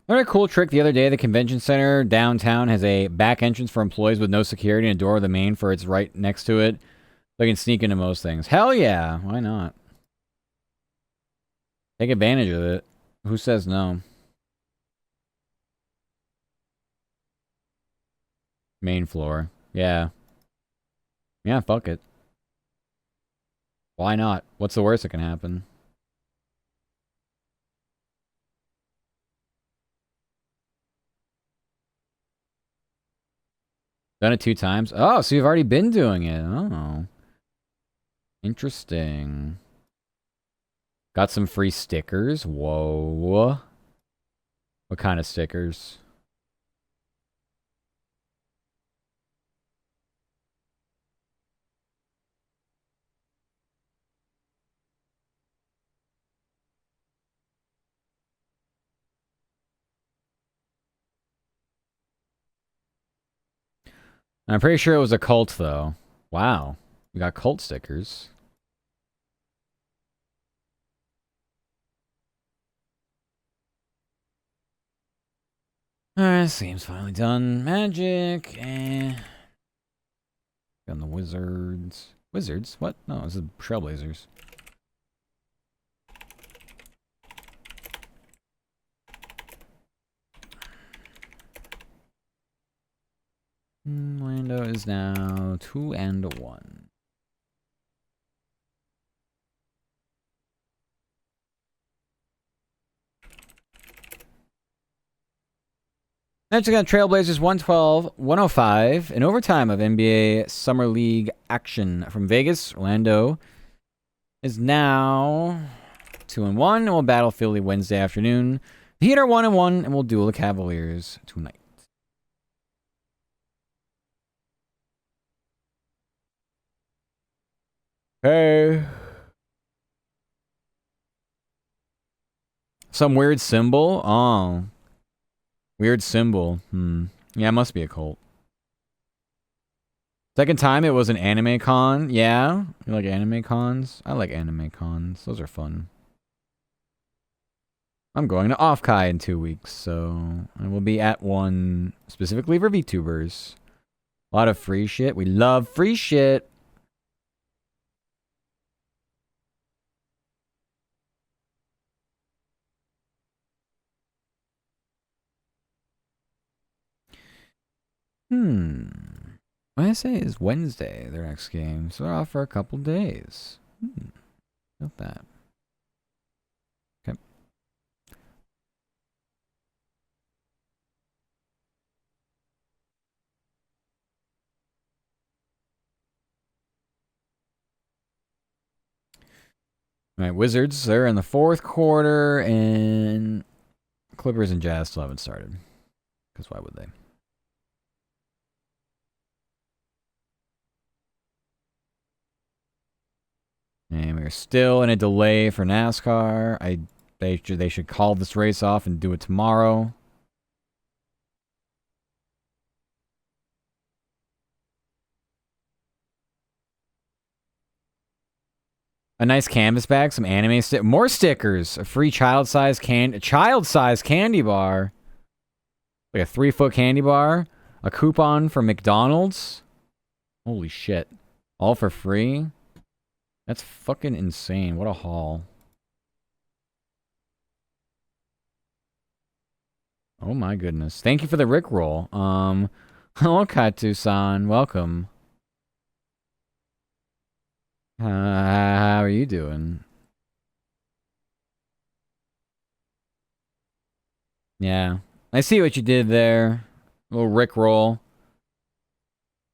What a cool trick the other day. The convention center downtown has a back entrance for employees with no security and a door with the main for it's right next to it. They can sneak into most things. Hell yeah. Why not? Take advantage of it. Who says no? Main floor. Yeah. Yeah, fuck it. Why not? What's the worst that can happen? Done it 2 times? Oh, so you've already been doing it. Oh. Interesting. Got some free stickers. Whoa. What kind of stickers? I'm pretty sure it was a cult, though. Wow. We got cult stickers. Alright, seems finally done. Magic, on the wizards. Wizards? What? No, this is Trailblazers. Lando is now 2 and 1. Next, we got Trailblazers 112-105. In overtime of NBA Summer League action from Vegas. Orlando is now 2 and 1, and we'll battle Philly Wednesday afternoon. The Heat are 1 and 1, and we'll duel the Cavaliers tonight. Hey. Some weird symbol? Oh. Weird symbol. Yeah, it must be a cult. Second time it was an anime con. Yeah? You like anime cons? I like anime cons. Those are fun. I'm going to Off-Kai in 2 weeks, so I will be at one specifically for VTubers. A lot of free shit. We love free shit. What I say is Wednesday, their next game. So they're off for a couple days. Not bad. Okay. Alright, Wizards, they're in the 4th quarter, and Clippers and Jazz still haven't started. Because why would they? And we're still in a delay for NASCAR. They should call this race off and do it tomorrow. A nice canvas bag, some anime more stickers, a free child-sized candy bar, like a 3-foot candy bar, a coupon for McDonald's. Holy shit! All for free. That's fucking insane. What a haul. Oh my goodness. Thank you for the Rickroll. Hello, Katu-san. Welcome. How are you doing? Yeah. I see what you did there. A little Rickroll.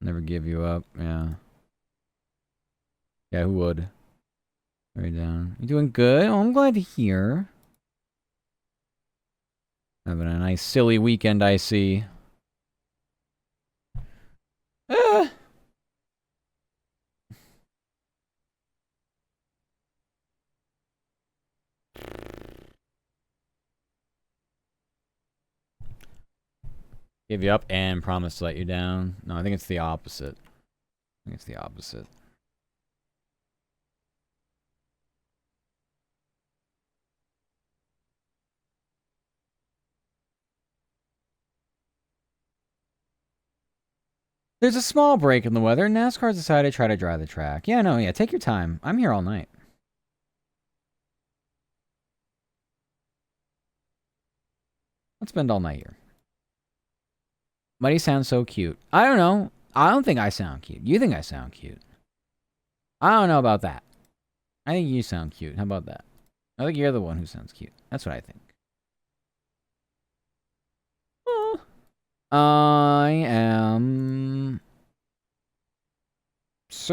Never give you up. Yeah. Yeah, who would? Right down. You doing good? Oh, I'm glad to hear. Having a nice silly weekend, I see. Give you up and promise to let you down. No, I think it's the opposite. I think it's the opposite. There's a small break in the weather. NASCAR's decided to try to dry the track. Yeah, no, yeah, take your time. I'm here all night. Let's spend all night here. Muddy sounds so cute. I don't know. I don't think I sound cute. You think I sound cute. I don't know about that. I think you sound cute. How about that? I think you're the one who sounds cute. That's what I think. I am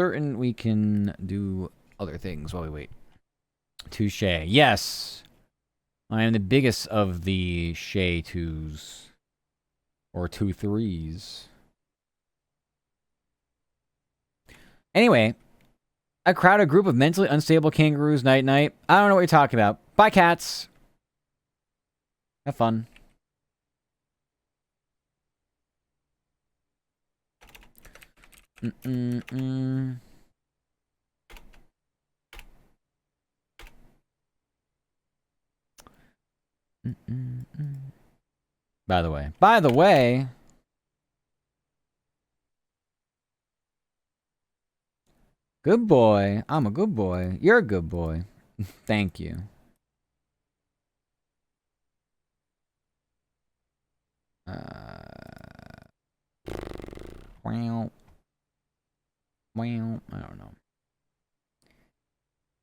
certain we can do other things while we wait. Touche. Yes! I am the biggest of the Shay 2s. Or 2-3s. Anyway, a crowded group of mentally unstable kangaroos, night-night. I don't know what you're talking about. Bye, cats! Have fun. By the way, good boy. I'm a good boy. You're a good boy. Thank you. Wow. I don't know.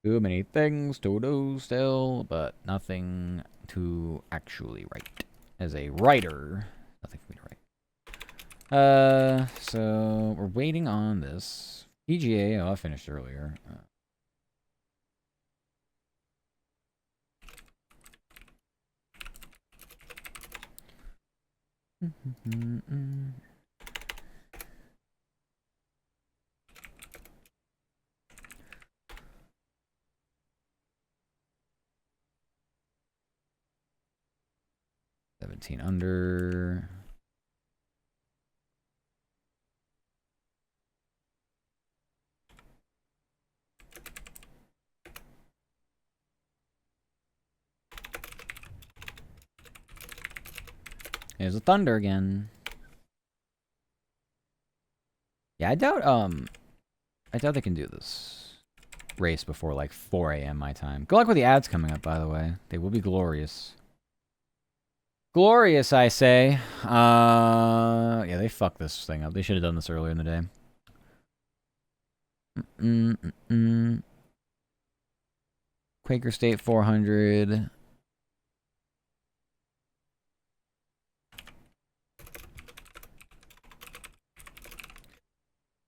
Too many things to do still, but nothing to actually write. As a writer, nothing for me to write. So we're waiting on this. PGA, oh, I finished earlier. $17 under. There's a thunder again. Yeah, I doubt they can do this race before like 4 a.m. my time. Good luck with the ads coming up, by the way. They will be glorious. Glorious, I say. Yeah, they fucked this thing up. They should have done this earlier in the day. Quaker State 400.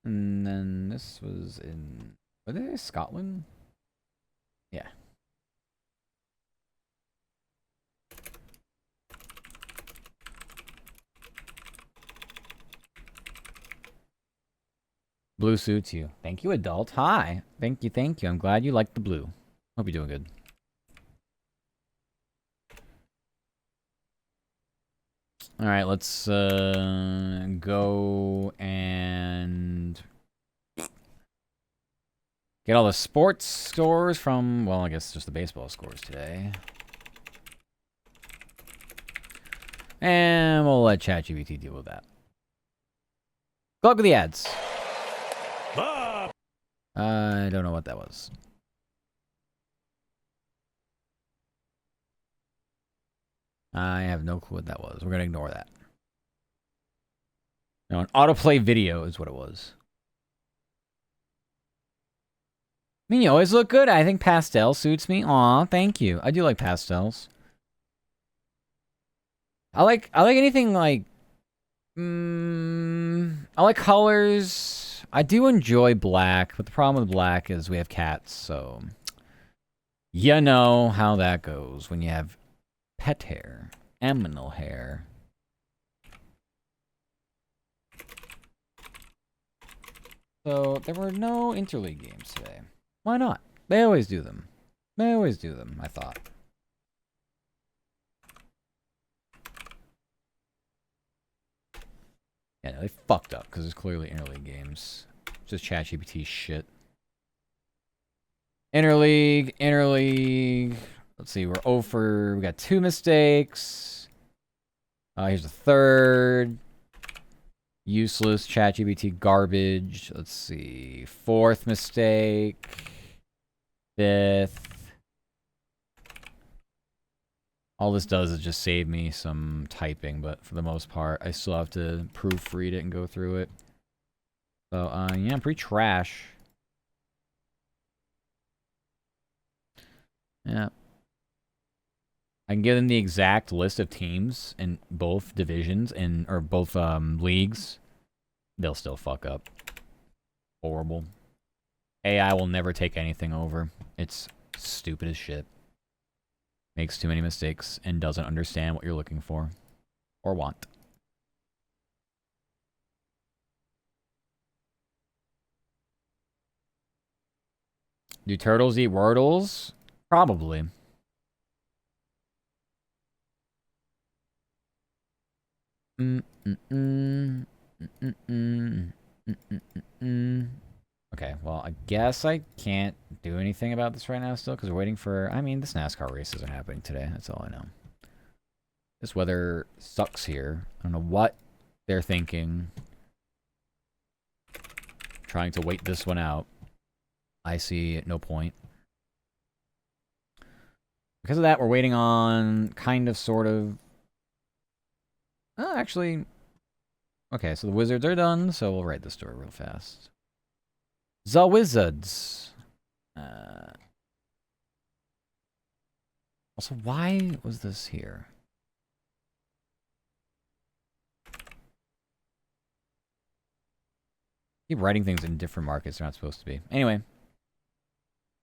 And then this was in... Were they Scotland? Yeah. Blue suits you. Thank you, adult. Hi. Thank you, thank you. I'm glad you like the blue. Hope you're doing good. Alright, let's go and get all the sports scores from, well, I guess just the baseball scores today. And we'll let ChatGPT deal with that. Good luck with the ads. I don't know what that was. I have no clue what that was. We're going to ignore that. No, an autoplay video is what it was. I mean, you always look good. I think pastel suits me. Aw, thank you. I do like pastels. I like anything like... I like colors. I do enjoy black, but the problem with black is we have cats, so... You know how that goes when you have pet hair, aminal hair. So, there were no interleague games today. Why not? They always do them. They always do them, I thought. Yeah, no, they fucked up, because there's clearly interleague games. Just ChatGPT shit. Interleague. Let's see, we're over. We got 2 mistakes. Here's the 3rd. Useless ChatGPT garbage. Let's see. 4th mistake. 5th. All this does is just save me some typing, but for the most part, I still have to proofread it and go through it. So, yeah, I'm pretty trash. Yeah. I can give them the exact list of teams in both divisions or both leagues. They'll still fuck up. Horrible. AI will never take anything over. It's stupid as shit. Makes too many mistakes and doesn't understand what you're looking for or want. Do turtles eat wordles? Probably. Okay, well, I guess I can't do anything about this right now still, because we're waiting for... I mean, this NASCAR race isn't happening today. That's all I know. This weather sucks here. I don't know what they're thinking. Trying to wait this one out. I see no point. Because of that, we're waiting on kind of, sort of... Oh, actually... Okay, so the wizards are done, so we'll write the story real fast. The Wizards. Also, why was this here? Keep writing things in different markets they're not supposed to be. Anyway.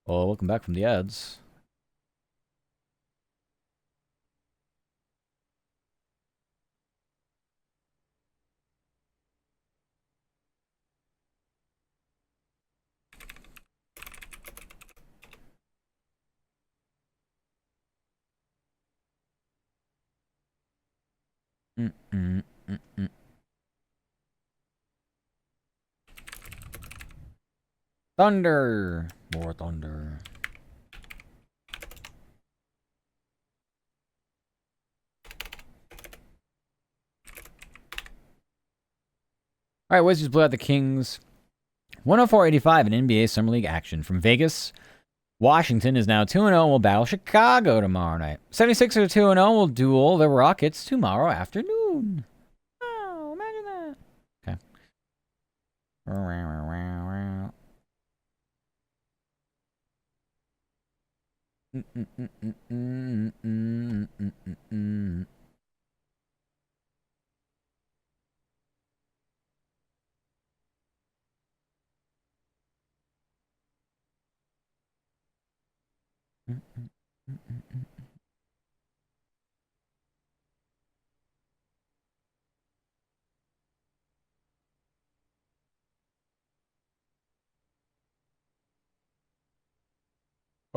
Well, welcome back from the ads. Thunder! More thunder. Alright, Wizards blew out the Kings. 104-85 in NBA Summer League action. From Vegas, Washington is now 2-0 and will battle Chicago tomorrow night. 76ers are 2-0 will duel the Rockets tomorrow afternoon. Oh, imagine that. Okay.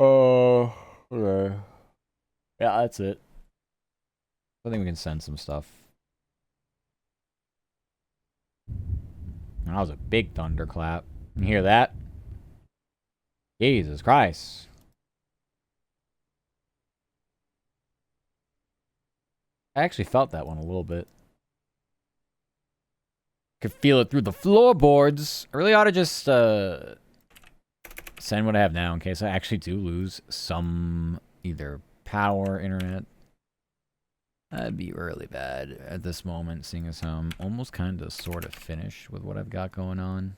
Oh, okay. Yeah, that's it. I think we can send some stuff. That was a big thunderclap. You hear that? Jesus Christ. I actually felt that one a little bit. Could feel it through the floorboards. I really ought to just send what I have now in case I actually do lose some either power, internet. That'd be really bad at this moment, seeing as how I'm almost kind of sort of finished with what I've got going on.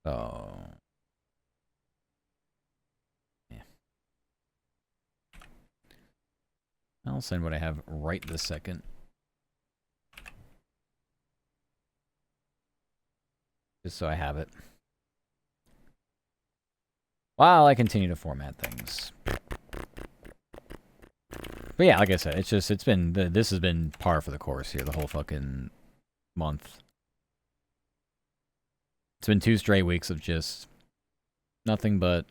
So... yeah. I'll send what I have right this second. Just so I have it. While I continue to format things. But yeah, like I said, this has been par for the course here the whole fucking month. It's been 2 straight weeks of just nothing but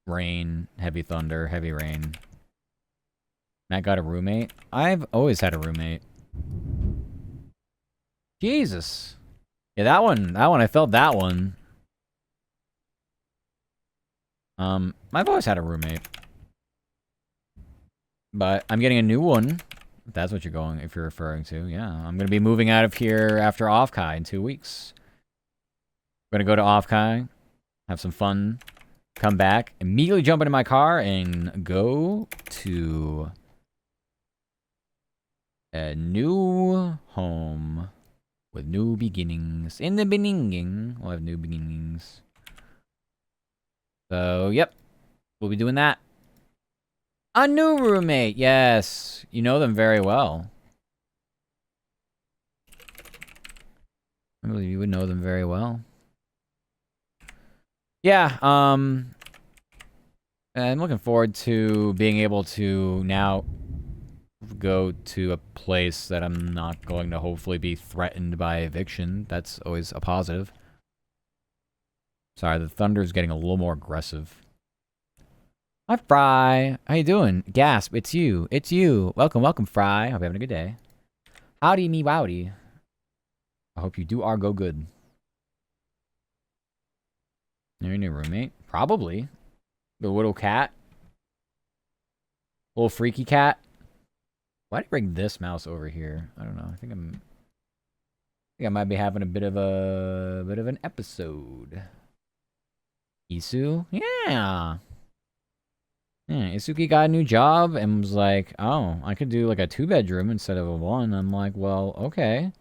rain, heavy thunder, heavy rain. Matt got a roommate? I've always had a roommate. Jesus. Yeah, that one, I felt that one. I've always had a roommate. But I'm getting a new one. If that's what if you're referring to. Yeah, I'm going to be moving out of here after Offkai in 2 weeks. I'm going to go to Offkai, have some fun, come back, immediately jump into my car, and go to a new home with new beginnings. In the beginning, we'll have new beginnings. So, yep, we'll be doing that. A new roommate, yes. You know them very well. I believe you would know them very well. Yeah, I'm looking forward to being able to now go to a place that I'm not going to hopefully be threatened by eviction. That's always a positive. Sorry, the thunder's getting a little more aggressive. Hi, Fry. How you doing? Gasp, it's you. It's you. Welcome, welcome, Fry. Hope you're having a good day. Howdy me wowdy. I hope you do are go good. Your new roommate? Probably. The little cat. Little freaky cat. Why did I bring this mouse over here? I don't know. I think I might be having a bit of an episode. Isu? Yeah. Yeah, Isuki got a new job and was like, oh, I could do like a 2-bedroom instead of a 1. I'm like, well, okay.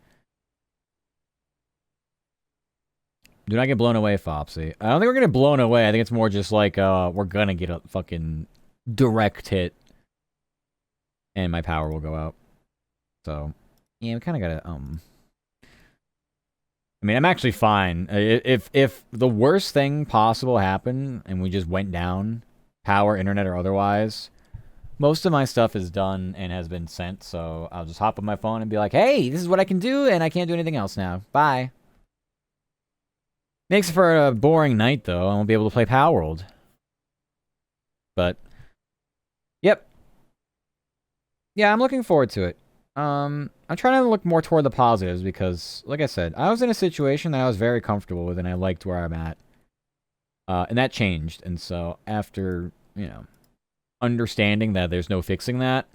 Do not get blown away, Fopsy. I don't think we're gonna get blown away. I think it's more just like, we're gonna get a fucking direct hit. And my power will go out. So, yeah, we kind of gotta, I mean, I'm actually fine. If the worst thing possible happened and we just went down, power, internet, or otherwise, most of my stuff is done and has been sent, so I'll just hop on my phone and be like, hey, this is what I can do, and I can't do anything else now. Bye. Makes for a boring night, though. I won't be able to play Palworld. But, yep. Yeah, I'm looking forward to it. I'm trying to look more toward the positives because, like I said, I was in a situation that I was very comfortable with and I liked where I'm at. And that changed. And so after, you know, understanding that there's no fixing that,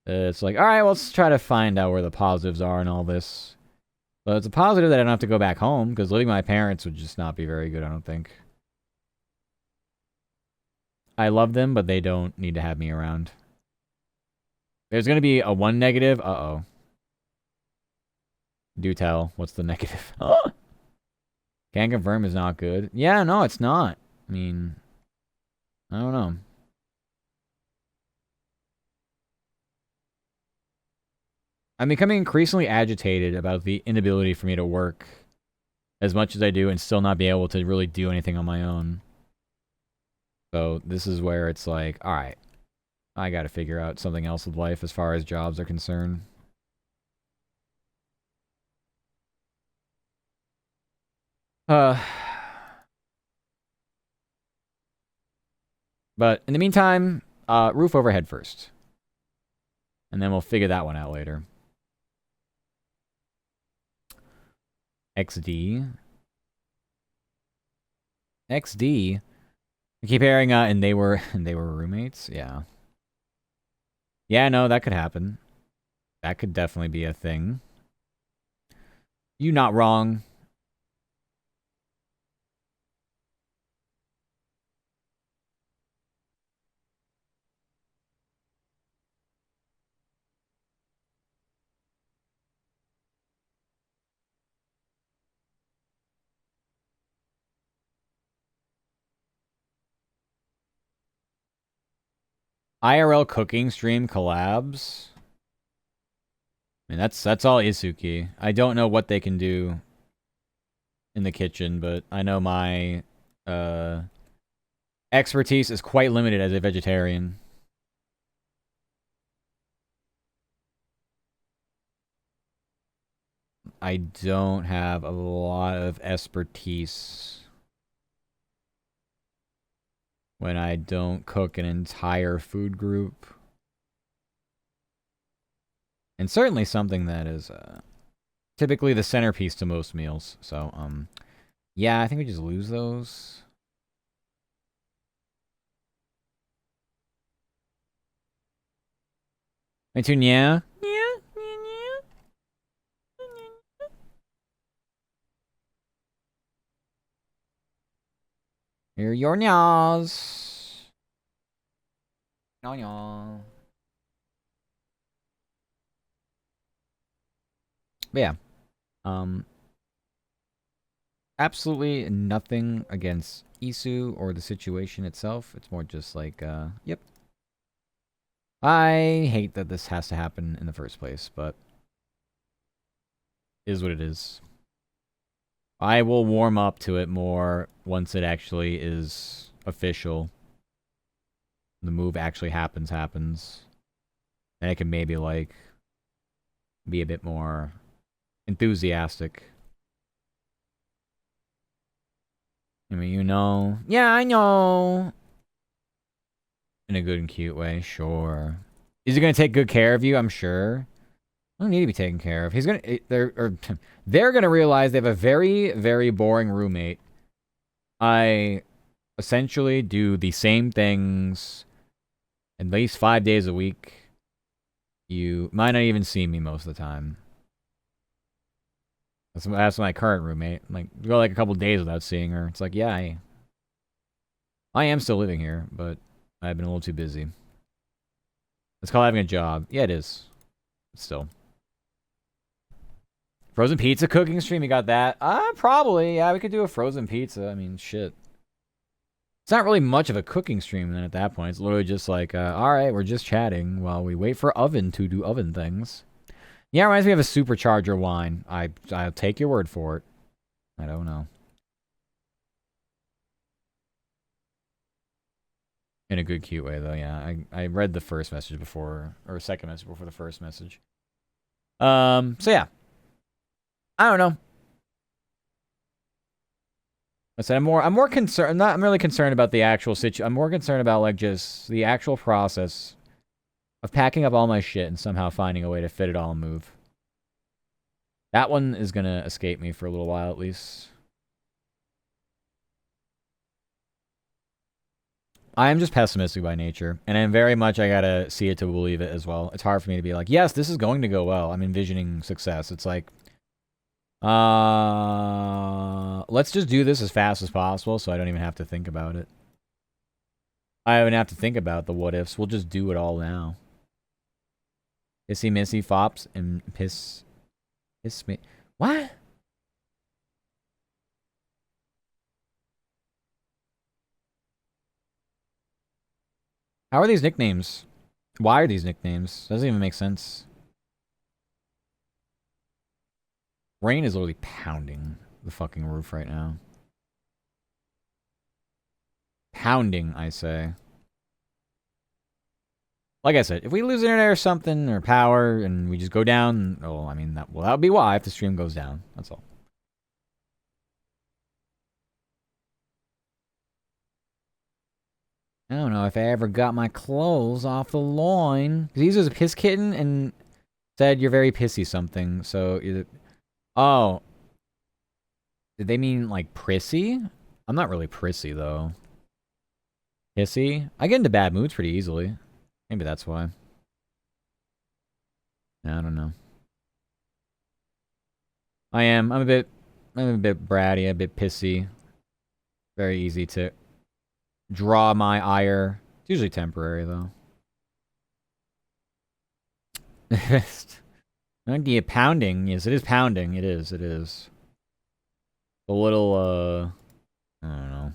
it's like, all right, well, let's try to find out where the positives are and all this. But it's a positive that I don't have to go back home because living with my parents would just not be very good, I don't think. I love them, but they don't need to have me around. There's going to be a 1 negative. Uh-oh. Do tell. What's the negative? Can't confirm is not good. Yeah, no, it's not. I mean, I don't know. I'm becoming increasingly agitated about the inability for me to work as much as I do and still not be able to really do anything on my own. So this is where it's like, all right, I got to figure out something else with life as far as jobs are concerned. But in the meantime, roof overhead first. And then we'll figure that one out later. XD. XD. I keep hearing, and they were roommates? Yeah. Yeah, no, that could happen. That could definitely be a thing. You not wrong. IRL cooking stream collabs. I mean, that's all Isuki. I don't know what they can do in the kitchen, but I know my expertise is quite limited as a vegetarian. I don't have a lot of expertise when I don't cook an entire food group. And certainly something that is typically the centerpiece to most meals. So, yeah, I think we just lose those. Me too, yeah. Here are your nyaws. Nya. But yeah. Absolutely nothing against Isu or the situation itself. It's more just like, yep. I hate that this has to happen in the first place, but is what it is. I will warm up to it more once it actually is official. The move actually happens. And I can maybe, like, be a bit more enthusiastic. I mean, you know. Yeah, I know. In a good and cute way, sure. Is he gonna take good care of you? I'm sure. I don't need to be taken care of. He's gonna. They're gonna realize they have a very, very boring roommate. I essentially do the same things at least 5 days a week. You might not even see me most of the time. That's my current roommate. Like, go like a couple days without seeing her. It's like, yeah, I am still living here, but I've been a little too busy. It's called having a job. Yeah, it is. Still. Frozen pizza cooking stream, you got that? Probably. Yeah, we could do a frozen pizza. I mean, shit. It's not really much of a cooking stream then at that point. It's literally just like, alright, we're just chatting while we wait for Oven to do oven things. Yeah, it reminds me of a supercharger wine. I'll take your word for it. I don't know. In a good, cute way, though, yeah. I read the first message before, or second message before the first message. So yeah. I don't know. I said I'm more concerned. I'm really concerned about the actual situation. I'm more concerned about, like, just the actual process of packing up all my shit and somehow finding a way to fit it all and move. That one is gonna escape me for a little while, at least. I am just pessimistic by nature, and I'm very much, I gotta see it to believe it as well. It's hard for me to be like, yes, this is going to go well. I'm envisioning success. It's like, let's just do this as fast as possible so I don't even have to think about it. I don't have to think about the what ifs. We'll just do it all now. Pissy Missy Fops and piss me. What? How are these nicknames? Why are these nicknames? Doesn't even make sense. Rain is literally pounding the fucking roof right now. Pounding, I say. Like I said, if we lose internet or something, or power, and we just go down, oh, I mean, that would be why if the stream goes down. That's all. I don't know if I ever got my clothes off the line. He was a piss kitten and said you're very pissy something, so... Oh. Did they mean, like, prissy? I'm not really prissy, though. Pissy? I get into bad moods pretty easily. Maybe that's why. I don't know. I'm a bit bratty, a bit pissy. Very easy to draw my ire. It's usually temporary, though. Idea pounding. Yes, it is pounding. It is. A little, I don't know.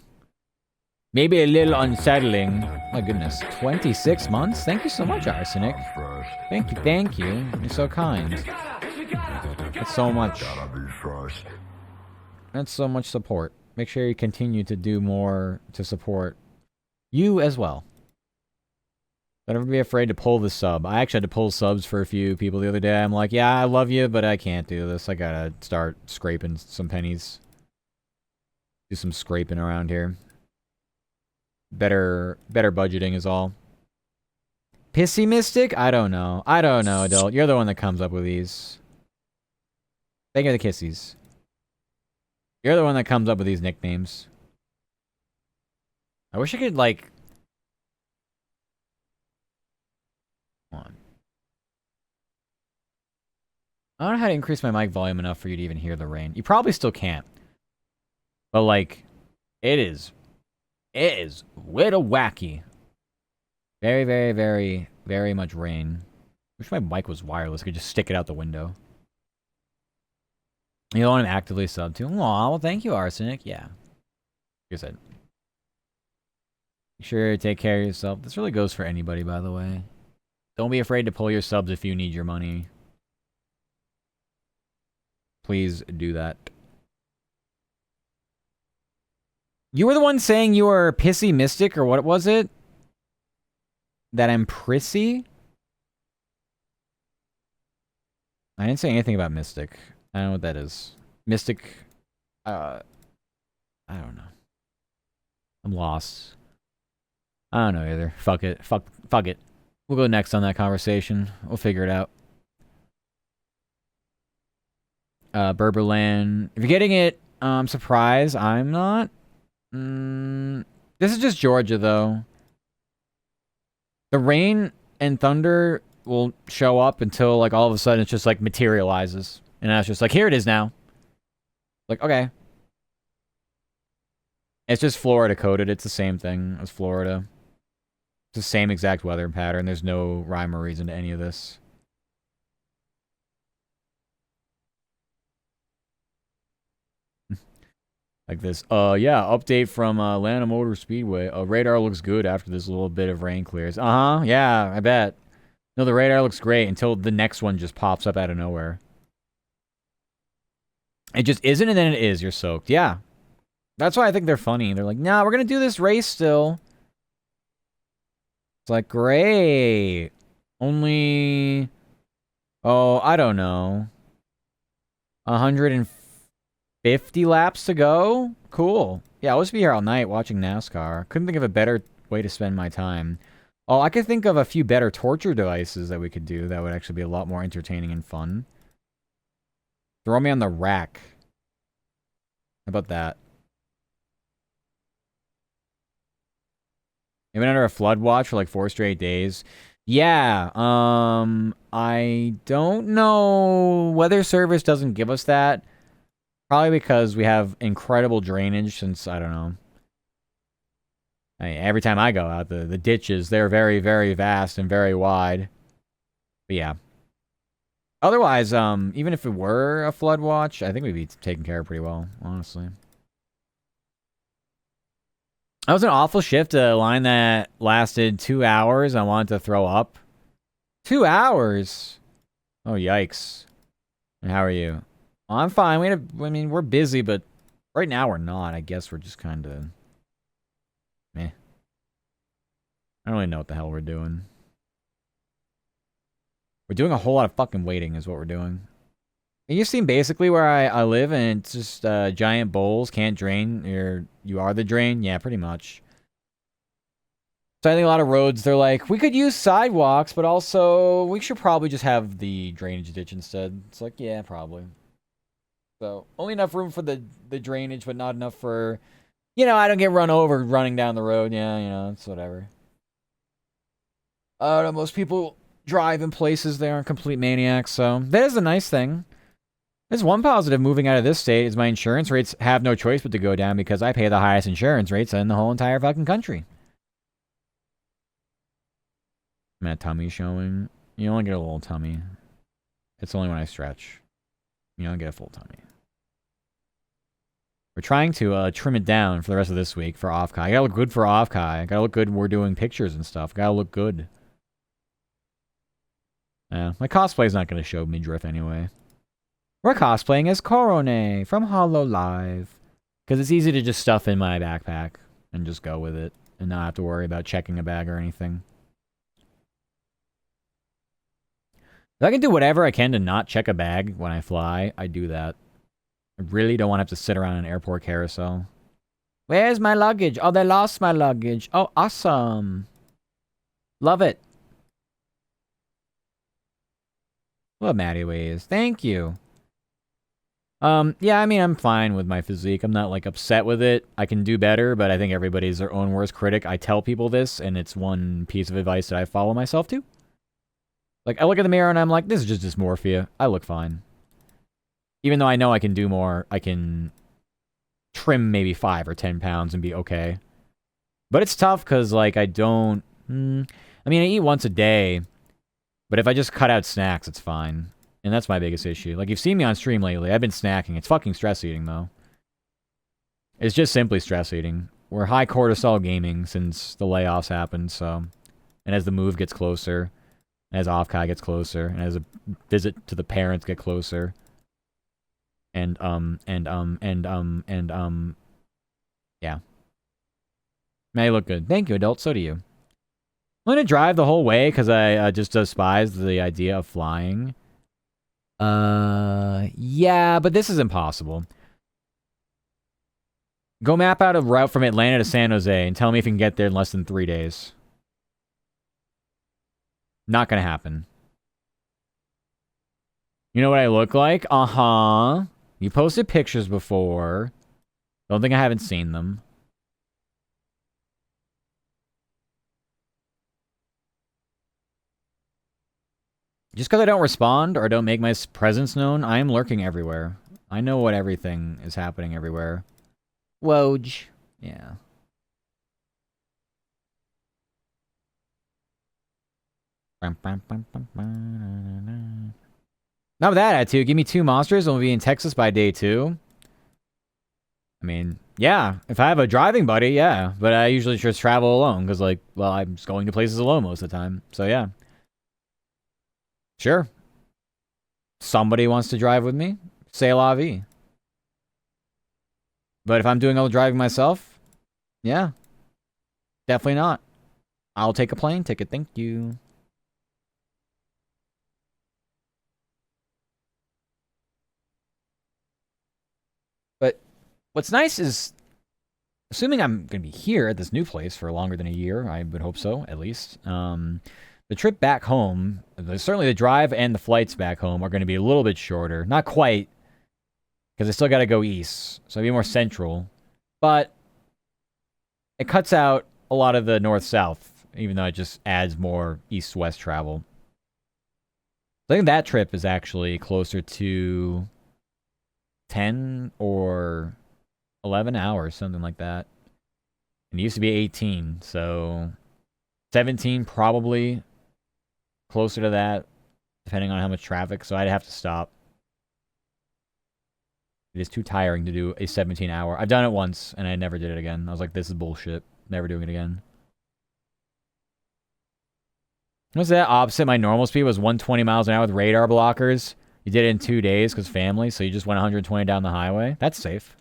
Maybe a little unsettling. My goodness. 26 months? Thank you so much, Arsenic. Thank you. You're so kind. That's so much. That's so much support. Make sure you continue to do more to support you as well. Don't ever be afraid to pull the sub. I actually had to pull subs for a few people the other day. I'm like, yeah, I love you, but I can't do this. I gotta start scraping some pennies. Do some scraping around here. Better budgeting is all. Pissy Mystic? I don't know, adult. You're the one that comes up with these. Thank you for the kissies. You're the one that comes up with these nicknames. I wish I could, like... Hold on. I don't know how to increase my mic volume enough for you to even hear the rain. You probably still can't. But, like, it is little wacky. Very, very, very, very much rain. Wish my mic was wireless. I could just stick it out the window. You don't want to actively sub to? Aw, well, thank you, Arsenic. Yeah. Like I said. Make sure you take care of yourself. This really goes for anybody, by the way. Don't be afraid to pull your subs if you need your money. Please do that. You were the one saying you were pissy mystic, or what was it? That I'm prissy? I didn't say anything about mystic. I don't know what that is. Mystic, I don't know. I'm lost. I don't know either. Fuck it. Fuck it. We'll go next on that conversation. We'll figure it out. Berberland. If you're getting it, I'm surprised. I'm not. This is just Georgia, though. The rain and thunder will show up until, like, all of a sudden it's just, like, materializes. And that's just like, here it is now. Like, okay. It's just Florida coded. It's the same thing as Florida. It's the same exact weather pattern. There's no rhyme or reason to any of this. Like this. Yeah, update from Atlanta Motor Speedway. Radar looks good after this little bit of rain clears. Uh-huh, yeah, I bet. No, the radar looks great until the next one just pops up out of nowhere. It just isn't, and then it is. You're soaked. Yeah. That's why I think they're funny. They're like, nah, we're going to do this race still. It's like, great. Only, oh, I don't know. 150 laps to go? Cool. Yeah, I'll just be here all night watching NASCAR. Couldn't think of a better way to spend my time. Oh, I could think of a few better torture devices that we could do that would actually be a lot more entertaining and fun. Throw me on the rack. How about that? I've been under a flood watch for like 4 straight days. Yeah, I don't know. Weather Service doesn't give us that. Probably because we have incredible drainage since, I don't know. I mean, every time I go out, the ditches, they're very, very vast and very wide. But yeah. Otherwise, even if it were a flood watch, I think we'd be taken care of pretty well, honestly. That was an awful shift, a line that lasted 2 hours. I wanted to throw up. 2 hours? Oh, yikes. And how are you? Well, I'm fine. I mean, we're busy, but right now we're not. I guess we're just kind of meh. I don't really know what the hell we're doing. We're doing a whole lot of fucking waiting is what we're doing. And you've seen basically where I live, and it's just giant bowls, can't drain. You are the drain? Yeah, pretty much. So I think a lot of roads, they're like, we could use sidewalks, but also we should probably just have the drainage ditch instead. It's like, yeah, probably. So only enough room for the drainage, but not enough for, you know, I don't get run over running down the road. Yeah, you know, it's whatever. Most people drive in places they aren't complete maniacs, so that is a nice thing. There's one positive moving out of this state is my insurance rates have no choice but to go down because I pay the highest insurance rates in the whole entire fucking country. My tummy showing. You only get a little tummy. It's only when I stretch. You don't get a full tummy. We're trying to trim it down for the rest of this week for off-kai. I gotta look good for off-kai. I gotta look good when we're doing pictures and stuff. Gotta look good. Yeah, my cosplay's not gonna show midriff anyway. We're cosplaying as Korone from Hollow Live. Because it's easy to just stuff in my backpack and just go with it. And not have to worry about checking a bag or anything. If I can do whatever I can to not check a bag when I fly, I do that. I really don't want to have to sit around an airport carousel. Where's my luggage? Oh, they lost my luggage. Oh, awesome. Love it. Love Maddie Ways. Thank you. Yeah, I mean, I'm fine with my physique. I'm not, like, upset with it. I can do better, but I think everybody's their own worst critic. I tell people this, and it's one piece of advice that I follow myself to. Like, I look in the mirror and I'm like, this is just dysmorphia. I look fine. Even though I know I can do more, I can trim maybe 5 or 10 pounds and be okay. But it's tough because, like, I don't... I mean, I eat once a day. But if I just cut out snacks, it's fine. And that's my biggest issue. Like, you've seen me on stream lately. I've been snacking. It's fucking stress eating, though. It's just simply stress eating. We're high cortisol gaming since the layoffs happened, so... And as the move gets closer... As off-kai gets closer, and as a visit to the parents get closer. Yeah. May look good. Thank you, adult. So do you. I'm gonna drive the whole way because I just despise the idea of flying. Yeah, but this is impossible. Go map out a route from Atlanta to San Jose and tell me if you can get there in less than 3 days. Not gonna happen. You know what I look like? Uh-huh. You posted pictures before. Don't think I haven't seen them. Just because I don't respond or don't make my presence known, I am lurking everywhere. I know what everything is happening everywhere. Woj. Yeah. Not with that attitude. Give me 2 monsters and we'll be in Texas by day 2. I mean, yeah. If I have a driving buddy, yeah. But I usually just travel alone because, like, well, I'm just going to places alone most of the time. So, yeah. Sure. Somebody wants to drive with me? C'est la vie. But if I'm doing all the driving myself, yeah. Definitely not. I'll take a plane ticket. Thank you. But what's nice is, assuming I'm going to be here at this new place for longer than a year, I would hope so, at least. The trip back home, certainly the drive and the flights back home are going to be a little bit shorter. Not quite, because I still got to go east, so I'll be more central. But it cuts out a lot of the north-south, even though it just adds more east-west travel. So I think that trip is actually closer to 10 or 11 hours, something like that. And it used to be 18, so 17 probably closer to that, depending on how much traffic, so I'd have to stop. It is too tiring to do a 17-hour. I've done it once, and I never did it again. I was like, this is bullshit. Never doing it again. What's that? Opposite my normal speed was 120 miles an hour with radar blockers. You did it in 2 days because family, so you just went 120 down the highway. That's safe.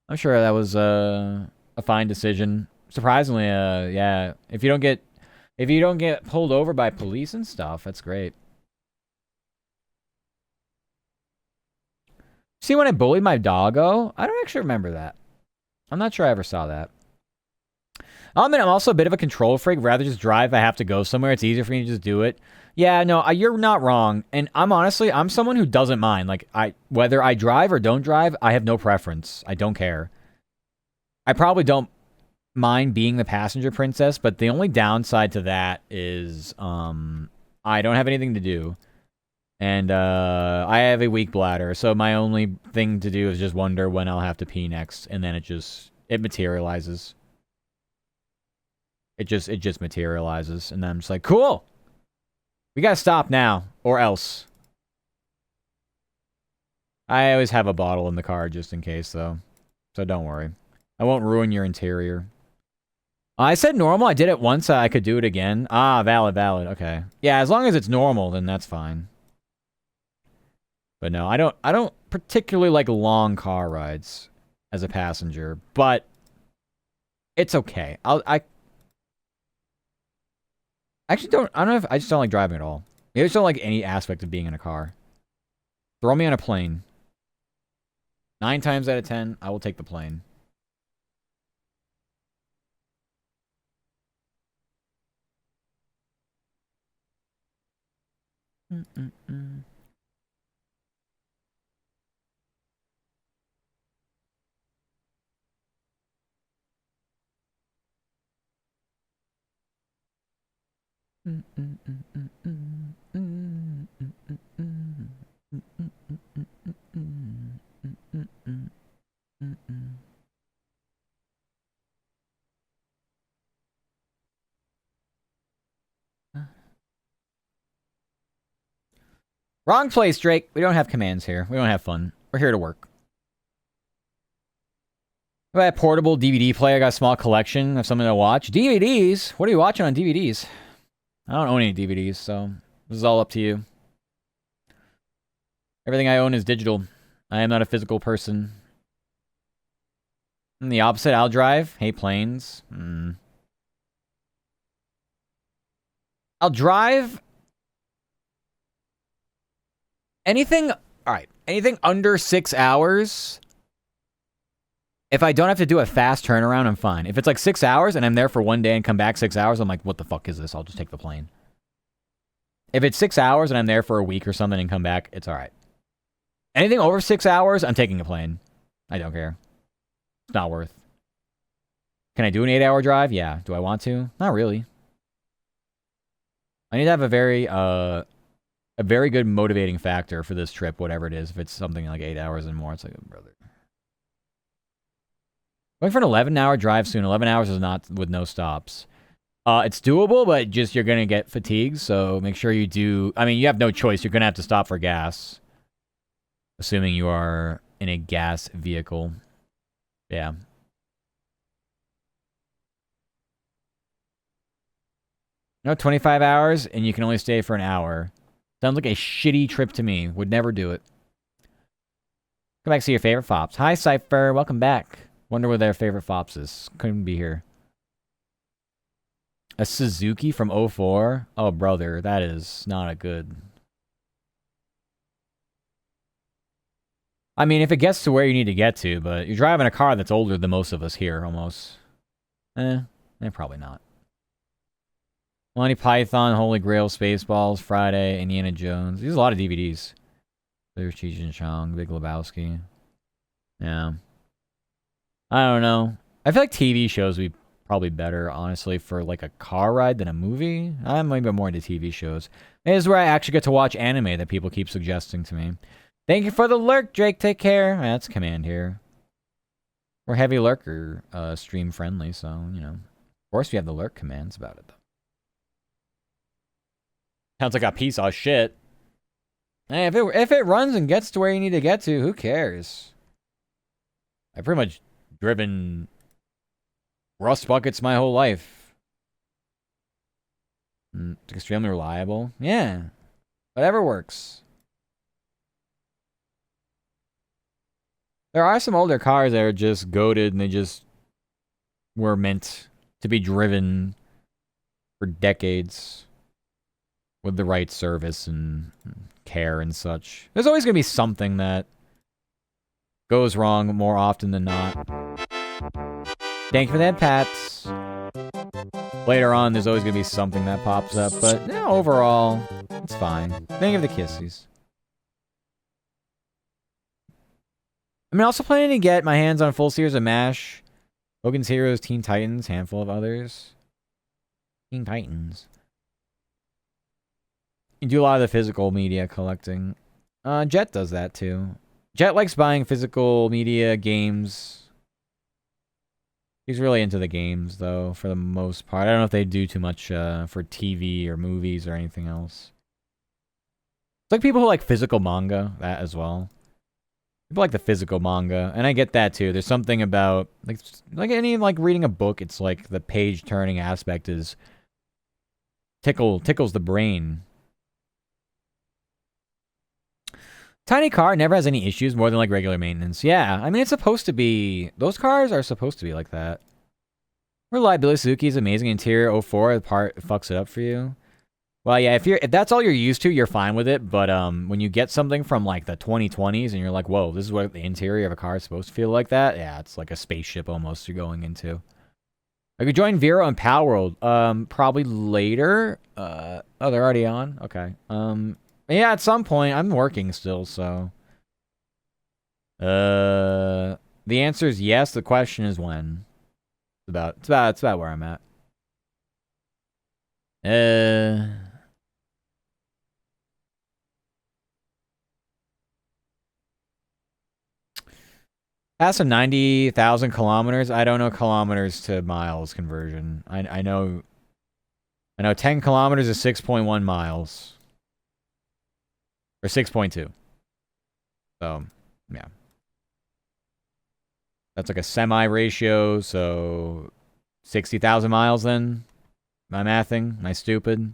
I'm sure that was a fine decision. Surprisingly, yeah. If you don't get pulled over by police and stuff, that's great. See when I bullied my doggo? I don't actually remember that. I'm not sure I ever saw that. I'm also a bit of a control freak. Rather just drive if I have to go somewhere. It's easier for me to just do it. Yeah, no, you're not wrong. And I'm someone who doesn't mind. Like, whether I drive or don't drive, I have no preference. I don't care. I probably don't mind being the passenger princess, but the only downside to that is I don't have anything to do. And I have a weak bladder, so my only thing to do is just wonder when I'll have to pee next, and then it materializes. It just materializes, and then I'm just like, cool! We gotta stop now, or else. I always have a bottle in the car just in case, though. So don't worry. I won't ruin your interior. I said normal. I did it once. I could do it again. Ah, valid. Okay. Yeah, as long as it's normal, then that's fine. But no, I don't particularly like long car rides as a passenger, but it's okay. I actually don't. I don't know if I just don't like driving at all. I just don't like any aspect of being in a car. Throw me on a plane. 9 times out of 10, I will take the plane. Mm-mm-mm. Wrong place, Drake. We don't have commands here. We don't have fun. We're here to work. I have a portable DVD player. I got a small collection of something to watch. DVDs? What are you watching on DVDs? I don't own any DVDs, so this is all up to you. Everything I own is digital. I am not a physical person. And the opposite, I'll drive. Hey, planes. I'll drive anything. All right, anything under 6 hours. If I don't have to do a fast turnaround, I'm fine. If it's like 6 hours and I'm there for one day and come back 6 hours, I'm like, what the fuck is this? I'll just take the plane. If it's 6 hours and I'm there for a week or something and come back, it's all right. Anything over 6 hours, I'm taking a plane. I don't care. It's not worth. Can I do an 8-hour drive? Yeah. Do I want to? Not really. I need to have a very good motivating factor for this trip, whatever it is. If it's something like 8 hours and more, it's like, oh, brother. Going for an 11-hour drive soon. 11 hours is not with no stops. It's doable, but just you're going to get fatigued, so make sure you do. I mean, you have no choice. You're going to have to stop for gas. Assuming you are in a gas vehicle. Yeah. No, 25 hours, and you can only stay for an hour. Sounds like a shitty trip to me. Would never do it. Come back to see your favorite fops. Hi, Cypher. Welcome back. Wonder what their favorite fops is. Couldn't be here. A Suzuki from 04? Oh, brother. That is not a good... I mean, if it gets to where you need to get to, but you're driving a car that's older than most of us here, almost. Probably not. Monty Python, Holy Grail, Spaceballs, Friday, Indiana Jones. There's a lot of DVDs. There's Cheech and Chong, Big Lebowski. Yeah. I don't know. I feel like TV shows would be probably better, honestly, for like a car ride than a movie. I'm maybe more into TV shows. This is where I actually get to watch anime that people keep suggesting to me. Thank you for the lurk, Drake. Take care. That's command here. We're heavy lurker stream friendly, so, you know. Of course we have the lurk commands about it, though. Sounds like a piece of shit. Hey, if it runs and gets to where you need to get to, who cares? I've pretty much driven rust buckets my whole life. It's extremely reliable. Yeah. Whatever works. There are some older cars that are just goated and they just were meant to be driven for decades with the right service and care and such. There's always going to be something that goes wrong more often than not. Thank you for that, Pats. Later on, there's always going to be something that pops up, but yeah, overall, it's fine. Thank you for the kissies. I'm also planning to get my hands on full series of MASH, Hogan's Heroes, Teen Titans, handful of others. Teen Titans. You do a lot of the physical media collecting. Jet does that too. Jet likes buying physical media, games. He's really into the games, though, for the most part. I don't know if they do too much for TV or movies or anything else. It's like people who like physical manga, that as well. People like the physical manga, and I get that too. There's something about like any like reading a book. It's like the page turning aspect is tickles the brain. Tiny car never has any issues more than like regular maintenance. Yeah, I mean it's supposed to be. Those cars are supposed to be like that. Reliability Suzuki is amazing. Interior 04 the part fucks it up for you. Well, yeah, if that's all you're used to, you're fine with it. But when you get something from like the 2020s and you're like, whoa, this is what the interior of a car is supposed to feel like that. Yeah, it's like a spaceship almost you're going into. I could join Vero and Palworld. Probably later. Oh, they're already on. Okay. Yeah, at some point. I'm working still, so. The answer is yes. The question is when. It's about where I'm at. That's 90,000 kilometers. I don't know kilometers to miles conversion. I know 10 kilometers is 6.1 miles. Or 6.2. So, yeah. That's like a semi ratio, so 60,000 miles then? Am I mathing? Am I stupid?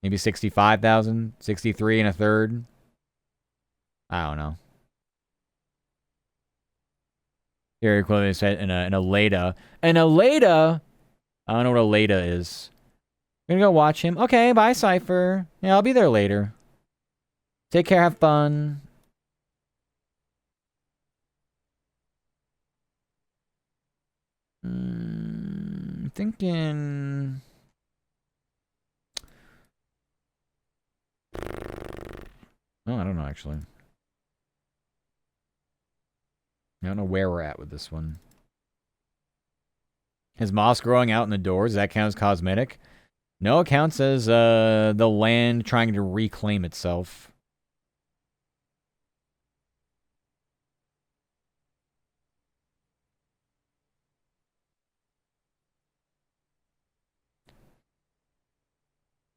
Maybe 65,000? 63 and a third? I don't know. Here, clothing said in a Leda. And a Leda. I don't know what a Leda is. We're gonna go watch him. Okay, bye, Cypher. Yeah, I'll be there later. Take care, have fun. Thinking. Oh, I don't know, actually. I don't know where we're at with this one. Is moss growing out in the doors? Does that count as cosmetic? No, it counts as the land trying to reclaim itself.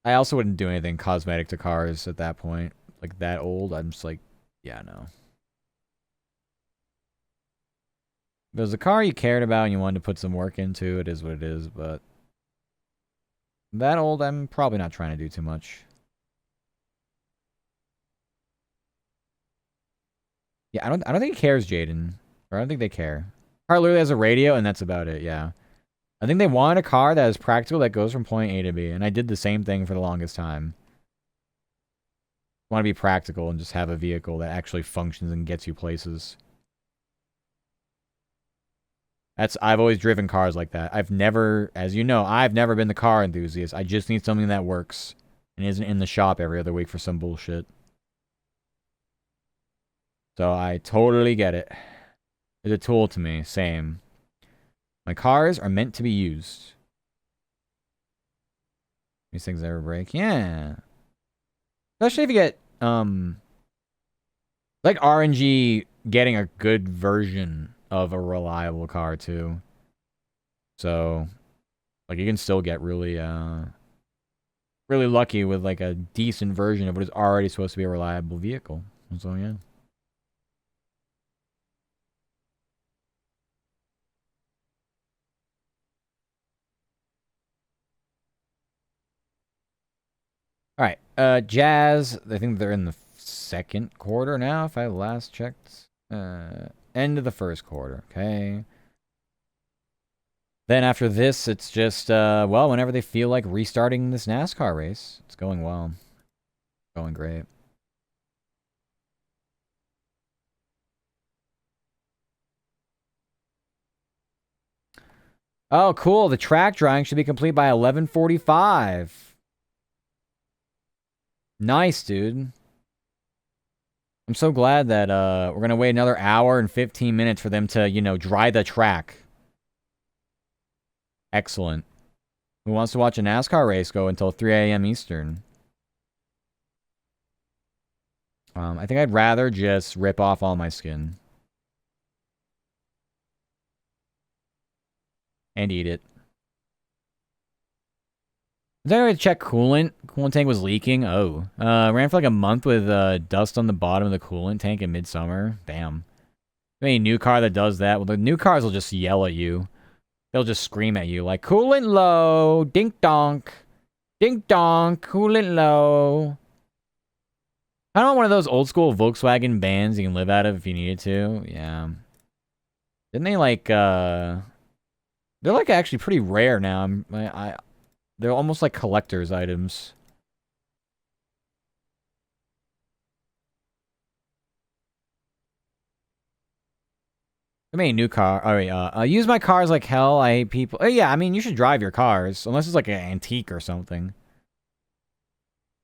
I also wouldn't do anything cosmetic to cars at that point. Like, that old, I'm just like, yeah, no. If it was a car you cared about and you wanted to put some work into, it is what it is, but... that old, I'm probably not trying to do too much. Yeah, I don't think he cares, Jaden. Or I don't think they care. Car literally has a radio, and that's about it, yeah. I think they want a car that is practical that goes from point A to B, and I did the same thing for the longest time. Want to be practical and just have a vehicle that actually functions and gets you places. I've always driven cars like that. I've never, as you know, I've never been the car enthusiast. I just need something that works and isn't in the shop every other week for some bullshit. So I totally get it. It's a tool to me, same. My cars are meant to be used. These things ever break? Yeah. Especially if you get, like RNG getting a good version of a reliable car, too. So, like, you can still get really, really lucky with, like, a decent version of what is already supposed to be a reliable vehicle. So, yeah. Alright, Jazz, I think they're in the second quarter now, if I last checked. End of the first quarter, okay. Then after this, it's just, well, whenever they feel like restarting this NASCAR race. It's going well. Going great. Oh, cool. The track drawing should be complete by 11:45. Nice, dude. I'm so glad that we're going to wait another hour and 15 minutes for them to, you know, dry the track. Excellent. Who wants to watch a NASCAR race go until 3 a.m. Eastern? I think I'd rather just rip off all my skin. And eat it. Was I going to check coolant? Coolant tank was leaking. Oh. Ran for like a month with dust on the bottom of the coolant tank in midsummer. Damn. Any new car that does that? Well, the new cars will just yell at you. They'll just scream at you like, coolant low, dink donk. Dink donk, coolant low. I don't want one of those old school Volkswagen vans you can live out of if you needed to. Yeah. Didn't they like, they're like actually pretty rare now. They're almost like collector's items. I mean, new car. All right, I use my cars like hell. I hate people. Yeah, I mean, you should drive your cars. Unless it's like an antique or something.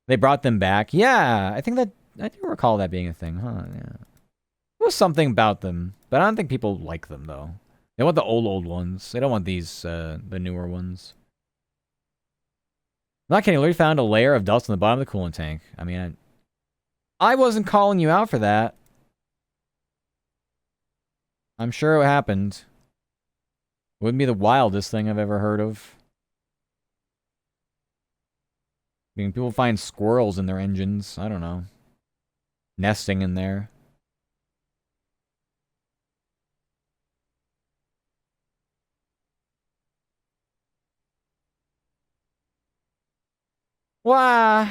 They brought them back. Yeah, I think that... I do recall that being a thing, huh? Yeah. There was something about them. But I don't think people like them, though. They want the old ones. They don't want these, the newer ones. I'm not kidding. I literally found a layer of dust on the bottom of the coolant tank. I mean, I wasn't calling you out for that. I'm sure it happened. Wouldn't be the wildest thing I've ever heard of. I mean, people find squirrels in their engines. I don't know. Nesting in there. Why?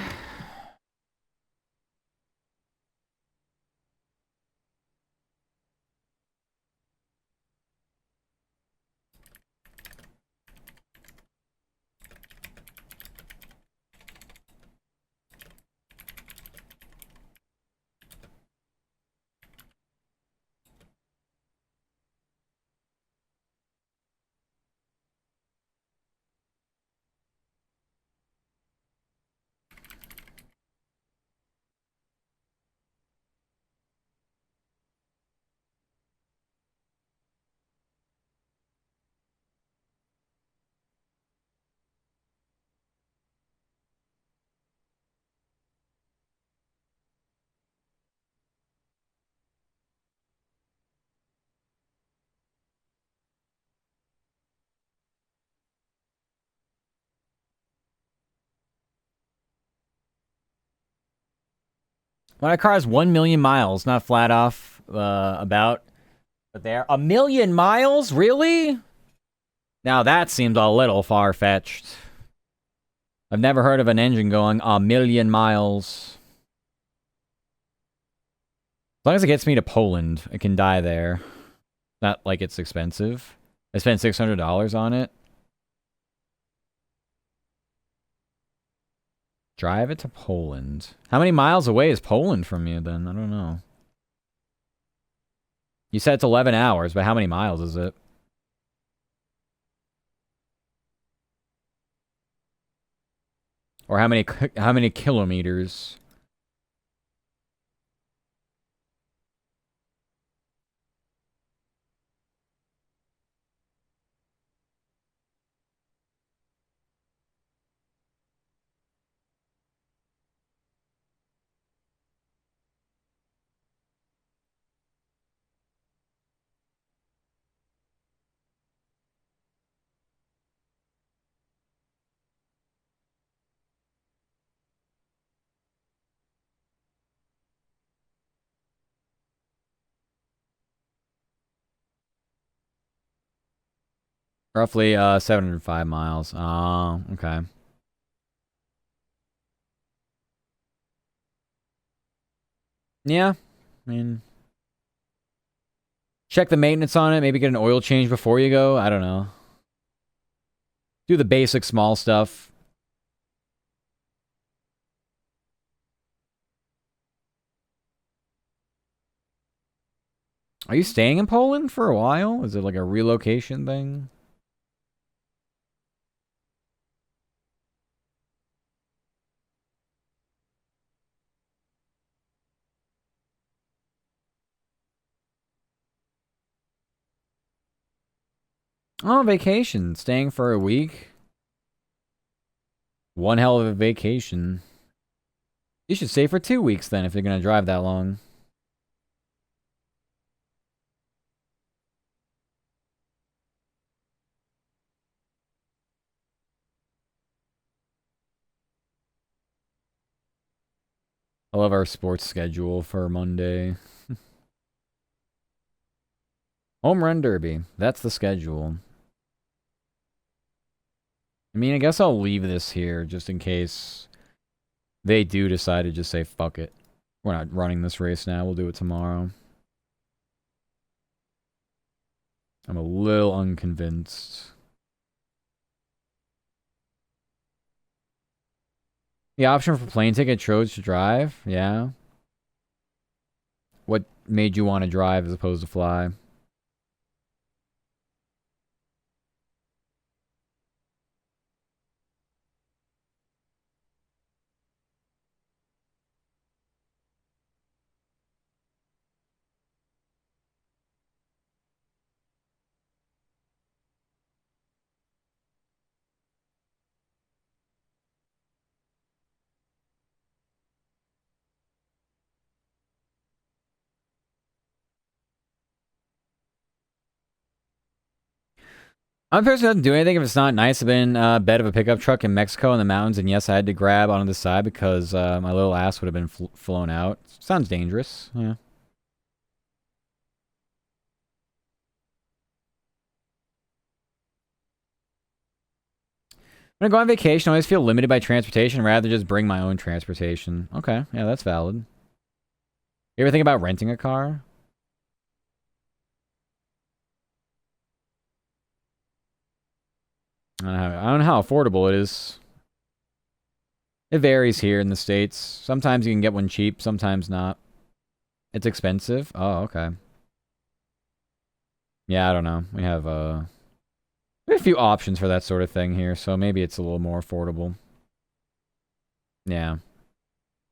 My car has 1 million miles, not flat off about, but there. 1 million miles? Really? Now that seems a little far-fetched. I've never heard of an engine going 1 million miles. As long as it gets me to Poland, it can die there. Not like it's expensive. I spent $600 on it. Drive it to Poland. How many miles away is Poland from you then? I don't know. You said it's 11 hours, but how many miles is it? Or how many kilometers? Roughly 705 miles. Oh, okay. Yeah, I mean, check the maintenance on it. Maybe get an oil change before you go. I don't know. Do the basic small stuff. Are you staying in Poland for a while? Is it like a relocation thing? Oh, vacation. Staying for a week. One hell of a vacation. You should stay for 2 weeks then if you're going to drive that long. I love our sports schedule for Monday. Home Run Derby. That's the schedule. I mean, I guess I'll leave this here just in case they do decide to just say, fuck it. We're not running this race now. We'll do it tomorrow. I'm a little unconvinced. The option for plane ticket chose to drive? Yeah. What made you want to drive as opposed to fly? I'm the person who doesn't do anything if it's not nice. I've been in bed of a pickup truck in Mexico in the mountains, and yes, I had to grab onto the side because my little ass would have been flown out. Sounds dangerous. Yeah. When I go on vacation, I always feel limited by transportation. Rather just bring my own transportation. Okay, yeah, that's valid. You ever think about renting a car? I don't know how affordable it is. It varies here in the States. Sometimes you can get one cheap, sometimes not. It's expensive? Oh, okay. Yeah, I don't know. We have a few options for that sort of thing here, so maybe it's a little more affordable. Yeah.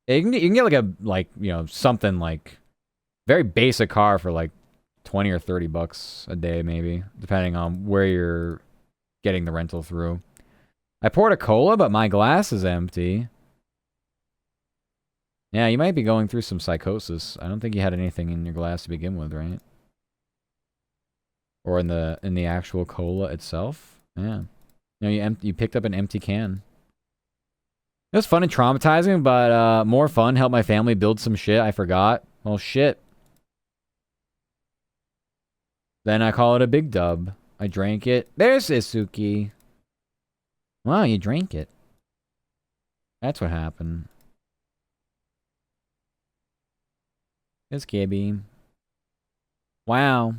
Yeah, you can get something like very basic car for like 20 or 30 bucks a day maybe, depending on where you're getting the rental through. I poured a cola, but my glass is empty. Yeah, you might be going through some psychosis. I don't think you had anything in your glass to begin with, right? Or in the actual cola itself. Yeah. No, you picked up an empty can. It was fun and traumatizing, but more fun. Helped my family build some shit I forgot. Well, shit. Then I call it a big dub. I drank it. There's Isuki. Wow, you drank it. That's what happened. It's Gibby. Wow.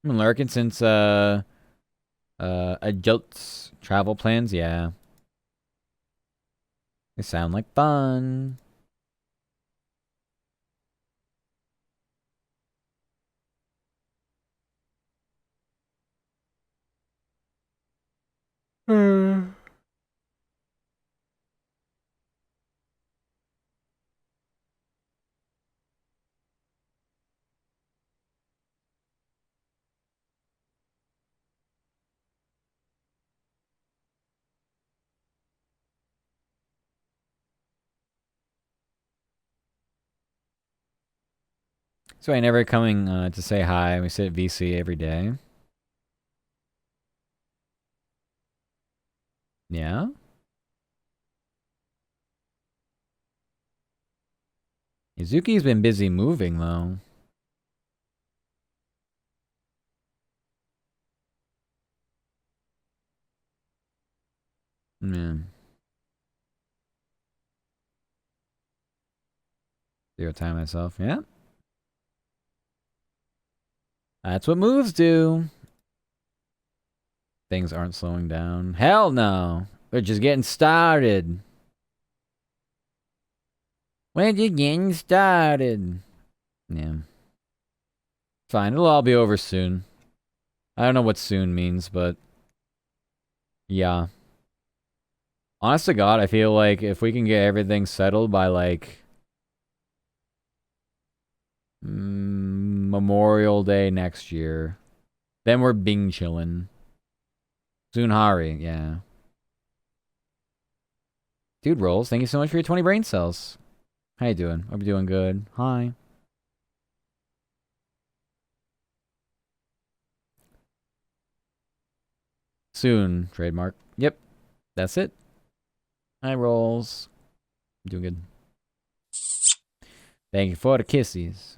I've been lurking since adults travel plans, yeah. They sound like fun. So I never coming to say hi. We sit at VC every day. Yeah? Izuki's been busy moving, though. Man. Zero time myself. Yeah? That's what moves do. Things aren't slowing down. Hell no. They're just getting started. When you getting started? Yeah. Fine. It'll all be over soon. I don't know what soon means, but yeah. Honest to God, I feel like if we can get everything settled by like Memorial Day next year, then we're Bing chillin'. Zunhari, yeah. Dude rolls, thank you so much for your 20 brain cells. How you doing? Hope you're doing good. Hi. Soon, trademark. Yep, that's it. Hi, rolls. Doing good. Thank you for the kisses.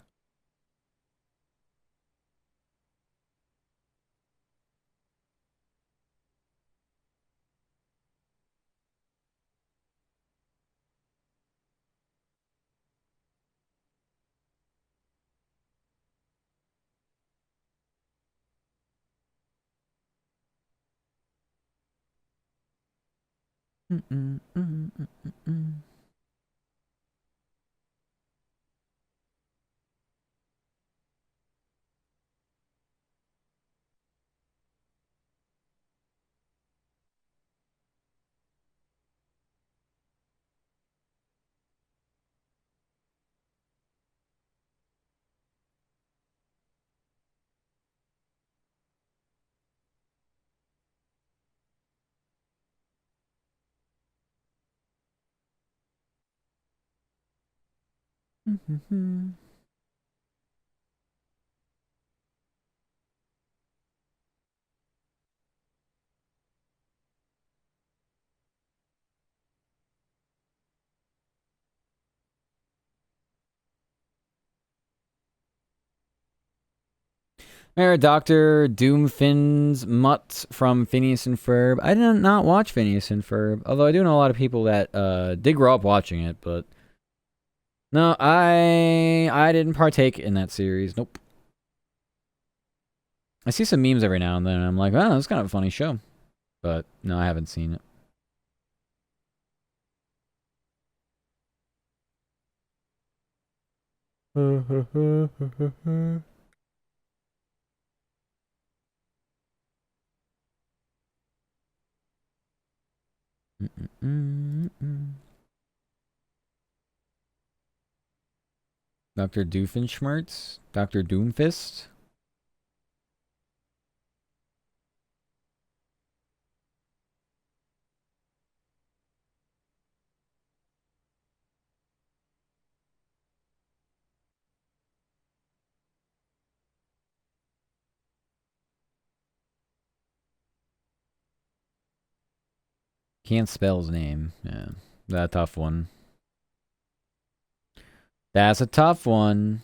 Dr. Doomfin's Mutt from Phineas and Ferb. I did not watch Phineas and Ferb, although I do know a lot of people that did grow up watching it, but no, I didn't partake in that series. Nope. I see some memes every now and then, and I'm like, oh, that's kind of a funny show. But no, I haven't seen it. Dr. Doofenshmirtz? Dr. Doomfist? Can't spell his name. Yeah, that's a tough one. That's a tough one.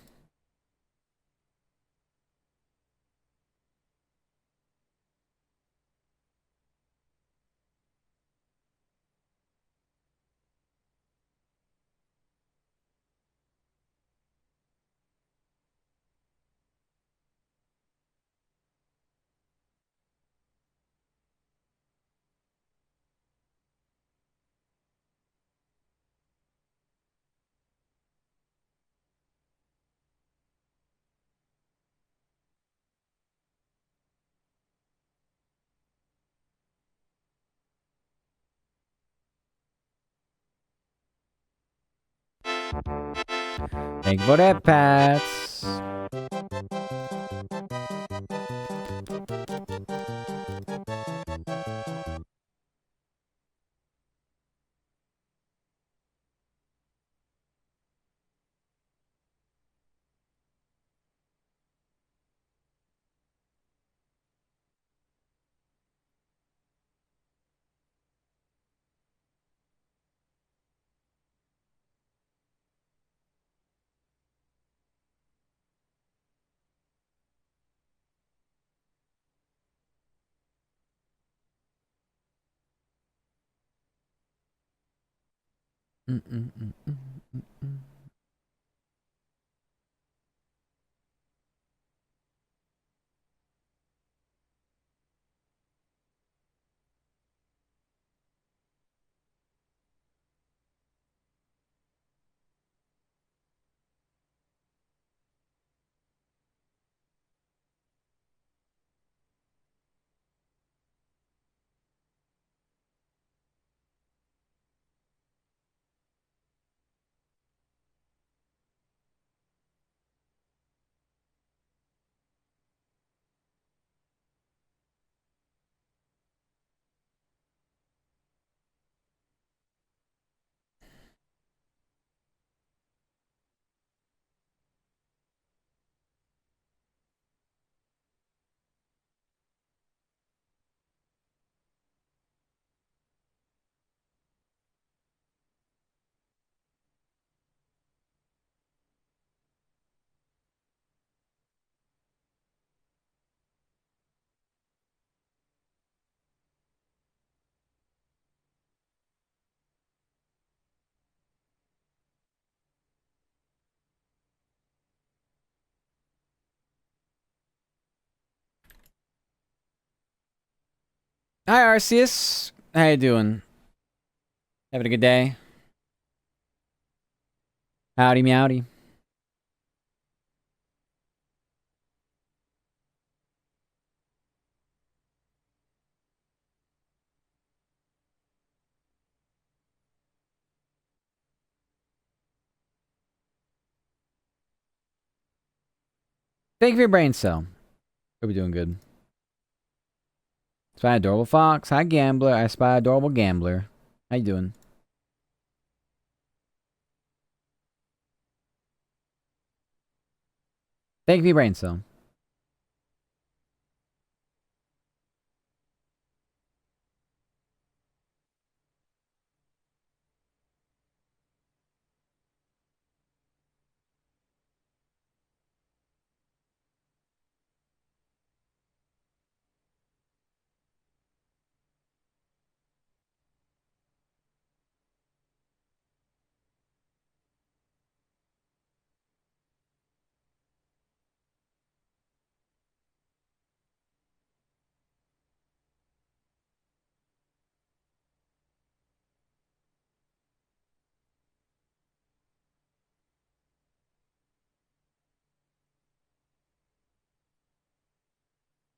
Thank you for that, Pats. Hi, Arceus. How you doing? Having a good day? Howdy, meowdy. Thank you for your brain cell. Hope you're doing good. Spy adorable fox. Hi, gambler. I spy adorable gambler. How you doing? Thank you for your brain cell.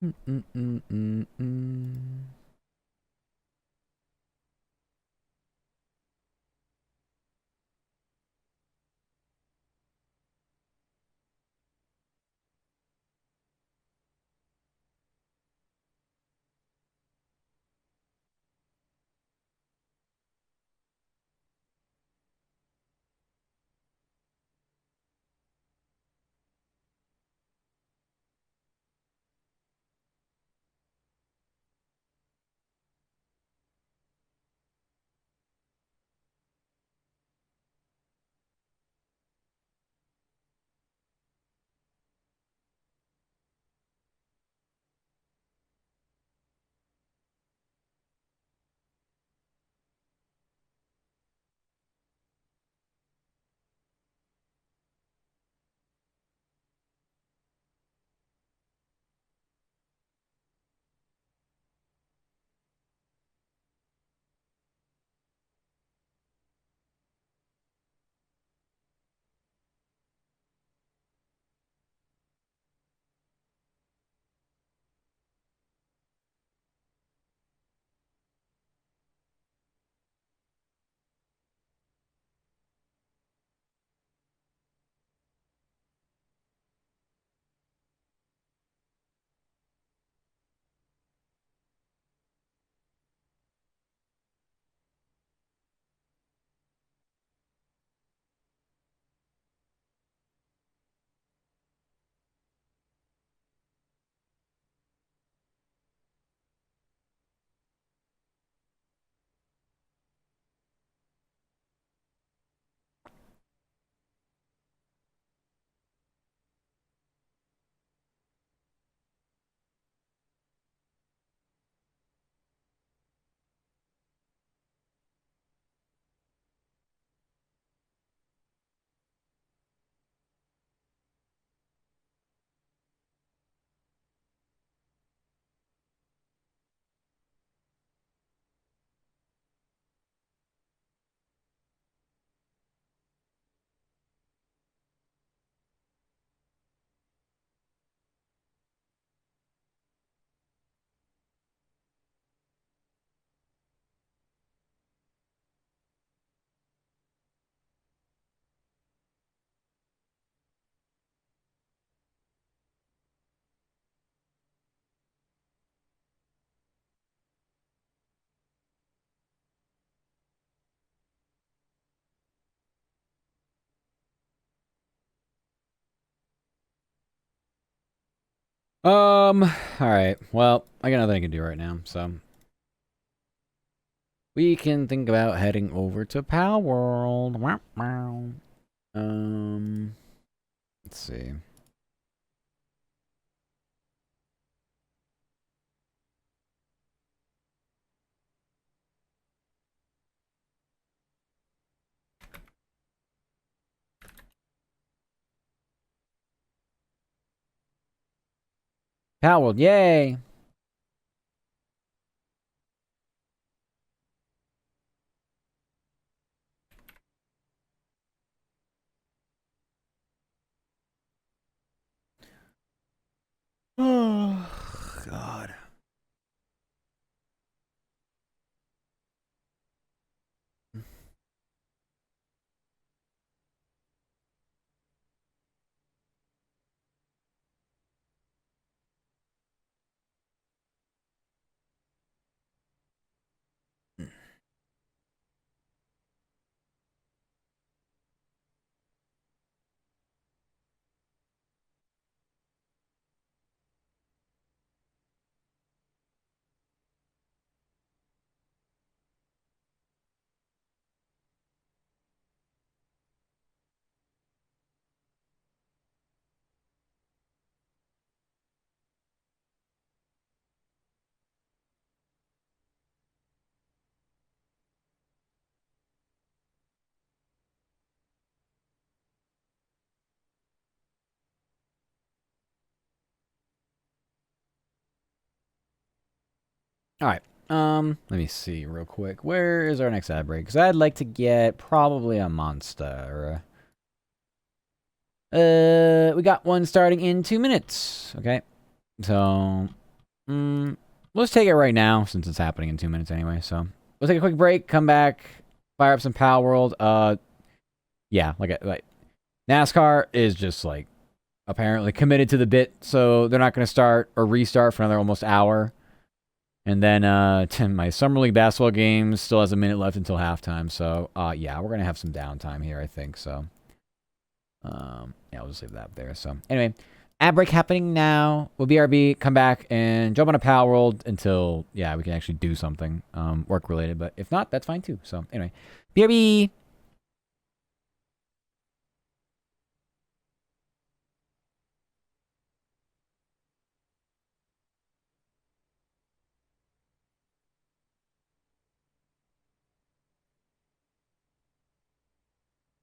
Mm-mm-mm-mm-mm. Alright. Well, I got nothing I can do right now, so. We can think about heading over to Palworld. Wow, wow. Let's see. Palworld, yay! Oh, God. Alright. Let me see real quick. Where is our next ad break? Because I'd like to get probably a monster. We got one starting in 2 minutes. Okay. So, let's take it right now since it's happening in 2 minutes anyway. So, we'll take a quick break, come back, fire up some Palworld. Yeah, like NASCAR is just like apparently committed to the bit, so they're not going to start or restart for another almost hour. And then my Summer League basketball game still has a minute left until halftime. So, yeah, we're going to have some downtime here, I think. So, yeah, I'll just leave that up there. So, anyway, ad break happening now. We'll BRB, come back, and jump on a Palworld until, yeah, we can actually do something work-related. But if not, that's fine, too. So, anyway, BRB!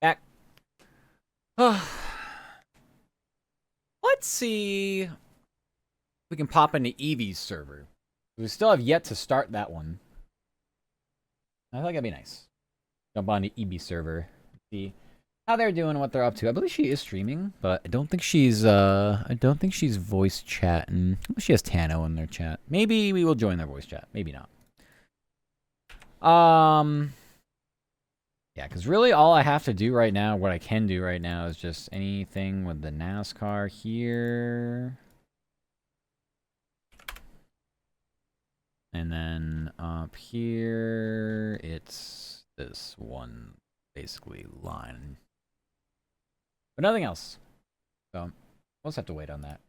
Back. Let's see if we can pop into Eevee's server. We still have yet to start that one. I feel like that'd be nice. Jump on the Eevee server. See how they're doing, what they're up to. I believe she is streaming, but I don't think she's voice chatting. She has Tano in their chat. Maybe we will join their voice chat. Maybe not. Yeah, because really all I have to do right now, what I can do right now, is just anything with the NASCAR here. And then up here, it's this one, basically, line. But nothing else. So, we'll just have to wait on that.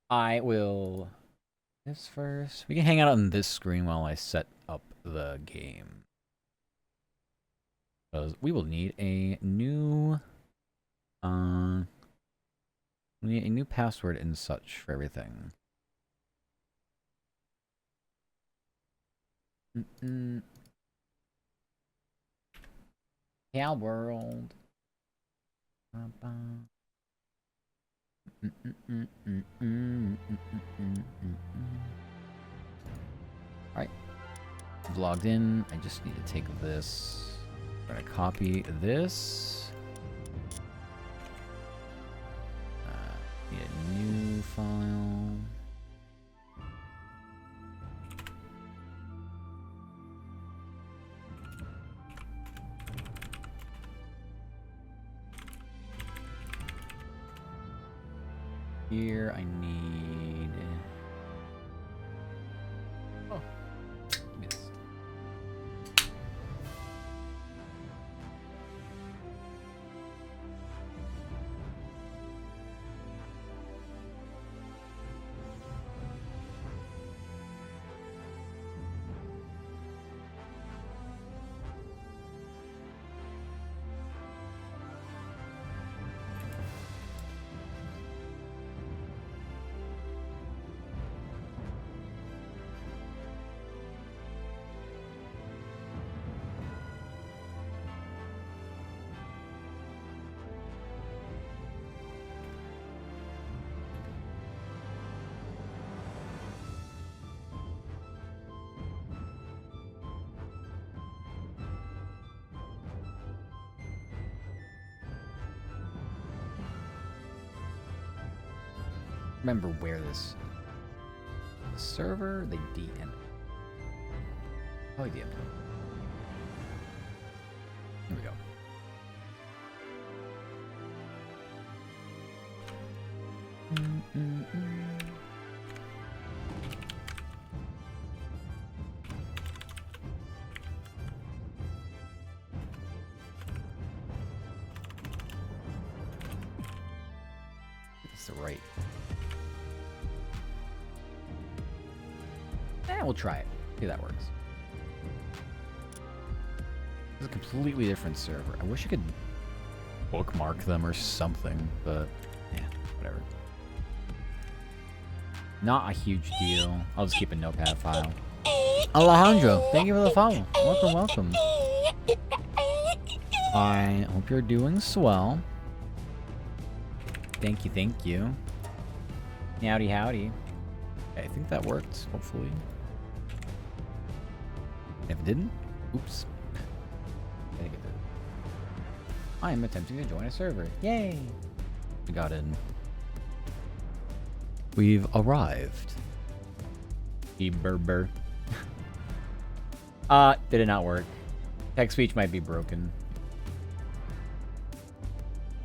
I will... This first. We can hang out on this screen while I set up the game. Because we will need a new... we need a new password and such for everything. Palworld. Alright. I've logged in. I just need to take this. I'm gonna copy this. Need a new file. Here I need... Oh, give me this. remember where this the server they DM. Probably DM. Here we go. It's the right. We'll try it. See if that works. It's a completely different server. I wish I could bookmark them or something, but yeah, whatever. Not a huge deal. I'll just keep a notepad file. Alejandro, thank you for the follow. Welcome, welcome. I hope you're doing swell. Thank you, thank you. Howdy, howdy. I think that worked, hopefully. If it didn't, oops. I think it did. I am attempting to join a server. Yay! We got in. We've arrived. Berber. Did it not work? Text speech might be broken.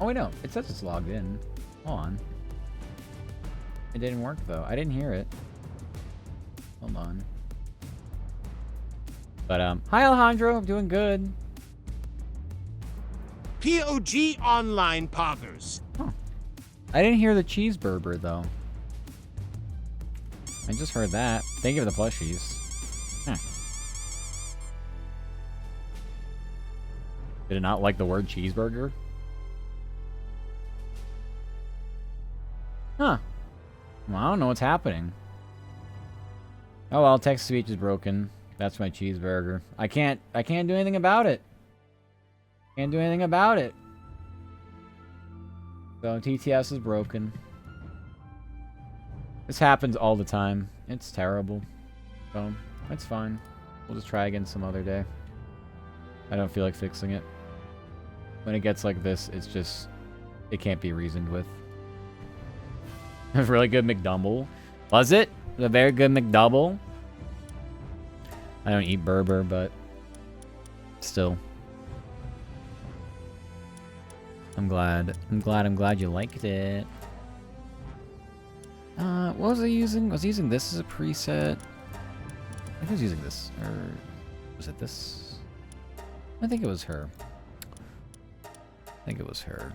Oh wait, no. It says it's logged in. Hold on. It didn't work though. I didn't hear it. Hold on. But hi Alejandro, I'm doing good. POG Online Poggers. Huh. I didn't hear the cheeseburger though. I just heard that. Thank you for the plushies. Huh. Did it not like the word cheeseburger? Huh. Well, I don't know what's happening. Oh well, text speech is broken. That's my cheeseburger. I can't do anything about it. Can't do anything about it. So TTS is broken. This happens all the time. It's terrible. So it's fine. We'll just try again some other day. I don't feel like fixing it. When it gets like this, it's just it can't be reasoned with. A really good McDouble. Was it? A very good McDouble? I don't eat Berber, but still. I'm glad you liked it. What was I using? I was using this as a preset. I think I was using this. Or was it this? I think it was her. I think it was her.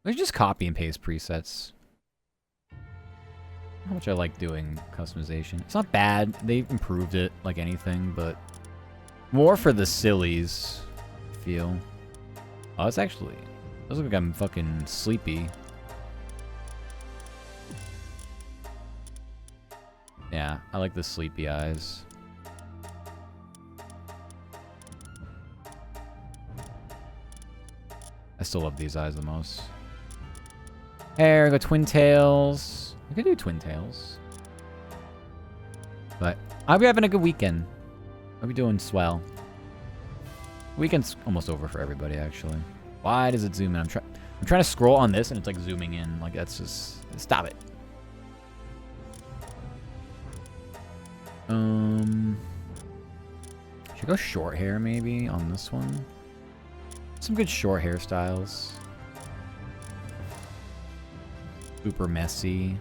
Let's just copy and paste presets. How much I like doing customization. It's not bad. They've improved it like anything, but more for the sillies, I feel. Oh, it's actually... It looks like I'm fucking sleepy. Yeah, I like the sleepy eyes. I still love these eyes the most. Here, we go twin tails. We could do twin tails. But I'll be having a good weekend. I'll be doing swell. Weekend's almost over for everybody, actually. Why does it zoom in? I'm trying to scroll on this and it's like zooming in. Like that's just stop it. Should I go short hair maybe on this one? Some good short hairstyles. Super messy.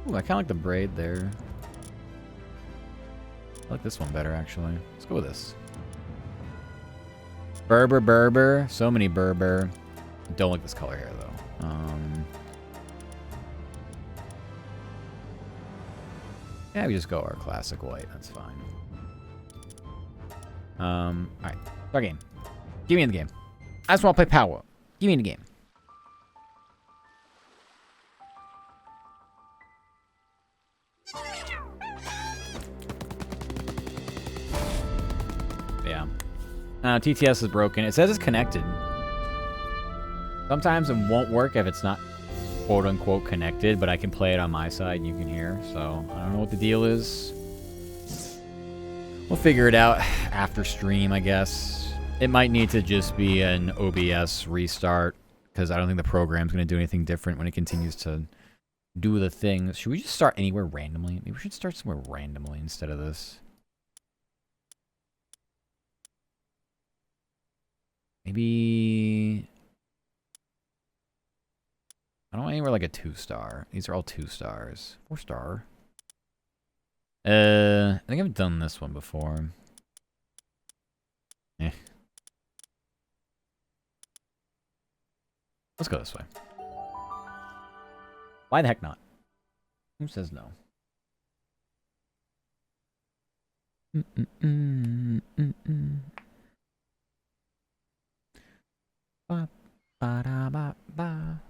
Ooh, I kind of like the braid there. I like this one better, actually. Let's go with this. Berber. So many Berber. Don't like this color here, though. Yeah, we just go our classic white. That's fine. Alright. Start game. Give me in the game. I just want to play Palworld. Give me in the game. Yeah. TTS is broken. It says it's connected. Sometimes it won't work if it's not quote-unquote connected, but I can play it on my side and you can hear. So, I don't know what the deal is. We'll figure it out after stream, I guess. It might need to just be an OBS restart, because I don't think the program's going to do anything different when it continues to do the thing. Should we just start anywhere randomly? Maybe we should start somewhere randomly instead of this. Maybe... I don't want anywhere like a 2-star. These are all 2 stars. 4-star. I think I've done this one before. Eh. Let's go this way. Why the heck not? Who says no? Ba ba da ba ba.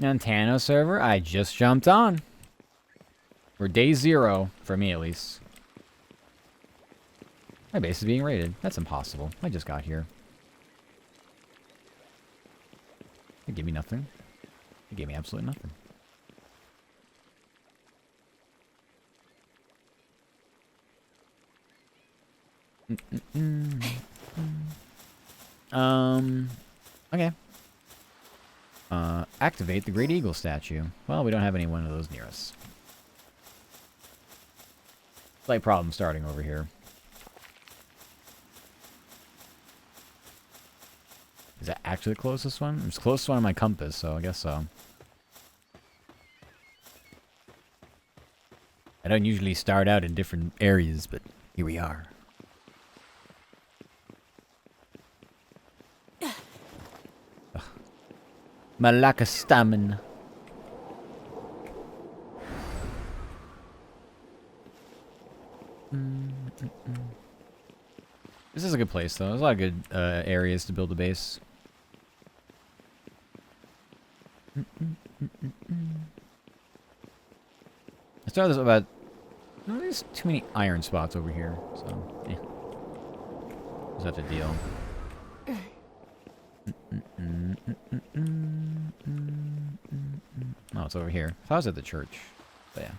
Antano server, I just jumped on. We're day 0, for me at least. My base is being raided. That's impossible. I just got here. It gave me nothing. It gave me absolutely nothing. Okay. Activate the Great Eagle statue. Well, we don't have any one of those near us. Slight problem starting over here. Is that actually the closest one? It's the closest one on my compass, so I guess so. I don't usually start out in different areas, but here we are. Malaka stamina. This is a good place, though. There's a lot of good areas to build a base. I started this about... No, there's too many iron spots over here, so... Yeah. Just have to deal. Oh, it's over here. I thought I was at the church. But yeah.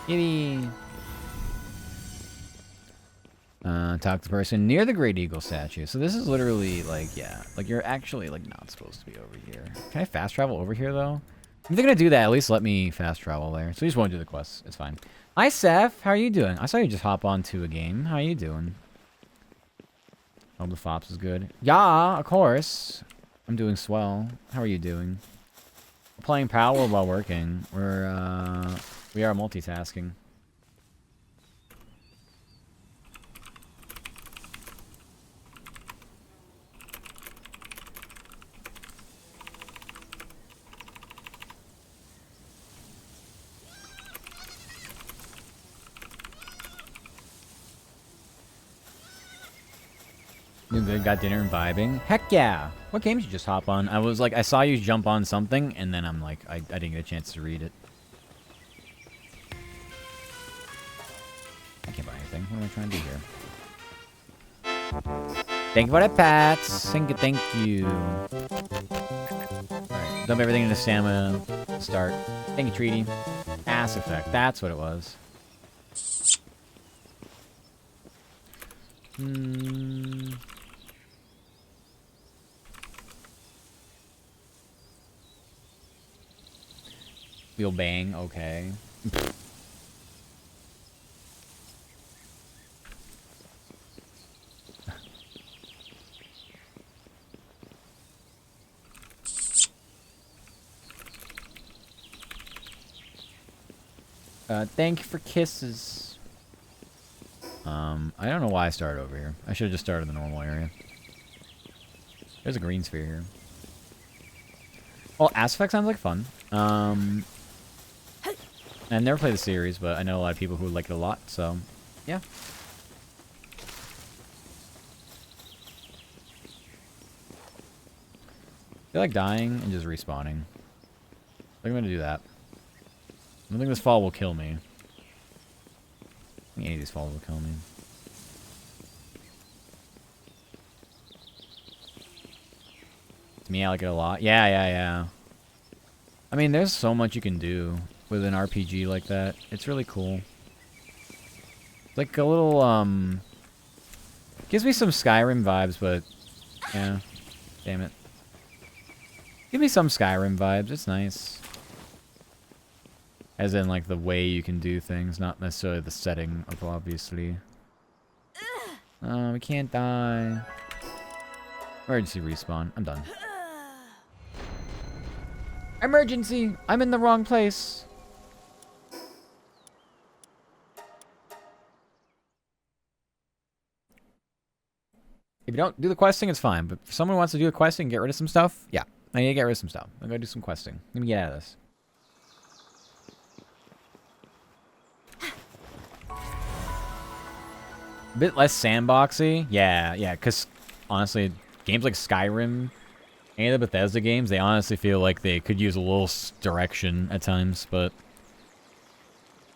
Yippee! Talk to the person near the Great Eagle statue. So this is literally, like, yeah. Like, you're actually, like, not supposed to be over here. Can I fast travel over here, though? If they're gonna do that, at least let me fast travel there. So we just won't do the quests. It's fine. Hi, Seth. How are you doing? I saw you just hop onto a game. How are you doing? Hope the Fops is good. Yeah, of course. I'm doing swell. How are you doing? We're playing Palworld while working. We are multitasking. You good? Got dinner and vibing? Heck yeah! What game did you just hop on? I was like, I saw you jump on something, and then I'm like, I didn't get a chance to read it. I can't buy anything. What am I trying to do here? Thank you for the pats. Thank you. Alright, dump everything into stamina. Start. Thank you, Treaty. Ass effect. That's what it was. Feel bang, okay. Thank you for kisses. I don't know why I started over here. I should have just started in the normal area. There's a green sphere here. Well, Ass Effect sounds like fun. I've never played the series, but I know a lot of people who like it a lot, so yeah. feel like dying and just respawning. I think I'm gonna do that. I don't think this fall will kill me. I think any of these falls will kill me. To me, I like it a lot. Yeah. I mean, there's so much you can do with an RPG like that. It's really cool. It's like a little, gives me some Skyrim vibes, but, yeah. Damn it. Give me some Skyrim vibes. It's nice. As in, like, the way you can do things, not necessarily the setting of, obviously. Oh, we can't die. Emergency respawn. I'm done. Emergency! I'm in the wrong place. If you don't do the questing, it's fine. But if someone wants to do the questing and get rid of some stuff, yeah. I need to get rid of some stuff. I'm going to do some questing. Let me get out of this. A bit less sandboxy. Yeah, because honestly, games like Skyrim, any of the Bethesda games, they honestly feel like they could use a little direction at times, but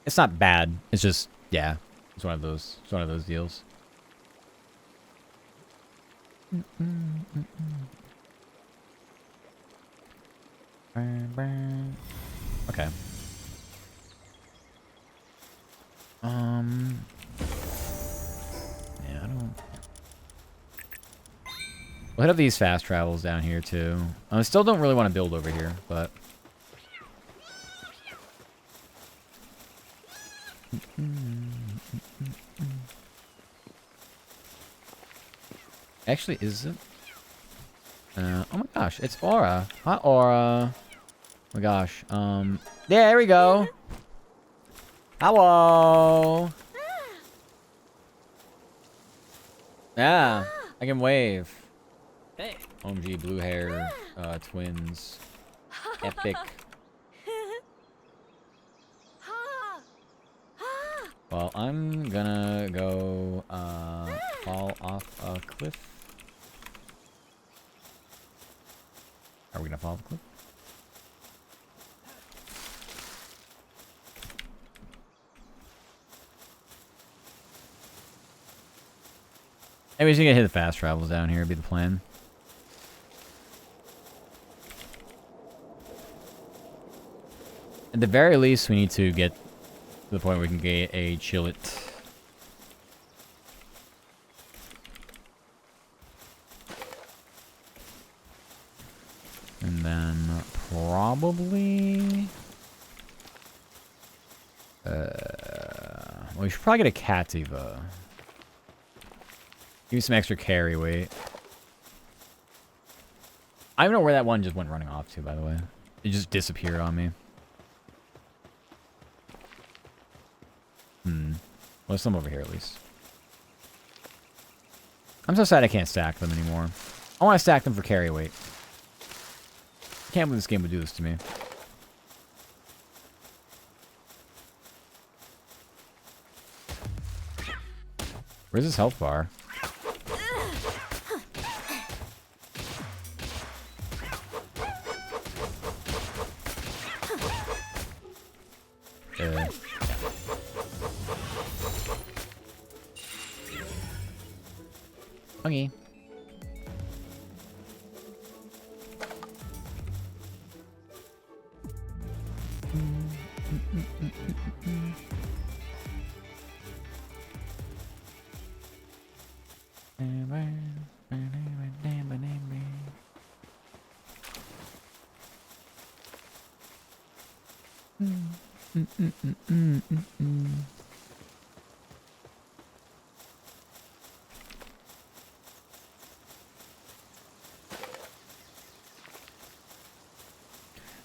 it's not bad. It's just, yeah, it's one of those deals. Okay. Yeah, I don't... We'll hit up these fast travels down here, too. I still don't really want to build over here, but... Actually, is it? Oh my gosh, it's Aura. Hi, Aura. Oh my gosh. Yeah, there we go. Hello. Yeah, I can wave. Hey. OMG, blue hair, twins. Epic. Well, I'm gonna go, fall off a cliff. Are we gonna fall off a cliff? Maybe we should hit the fast travels down here, be the plan. At the very least, we need to get to the point where we can get a chillet. And then probably... we should probably get a Cativa. Give me some extra carry weight. I don't know where that one just went running off to, by the way. It just disappeared on me. Well, there's some over here at least. I'm so sad I can't stack them anymore. I want to stack them for carry weight. I can't believe this game would do this to me. Where's this health bar? Okay.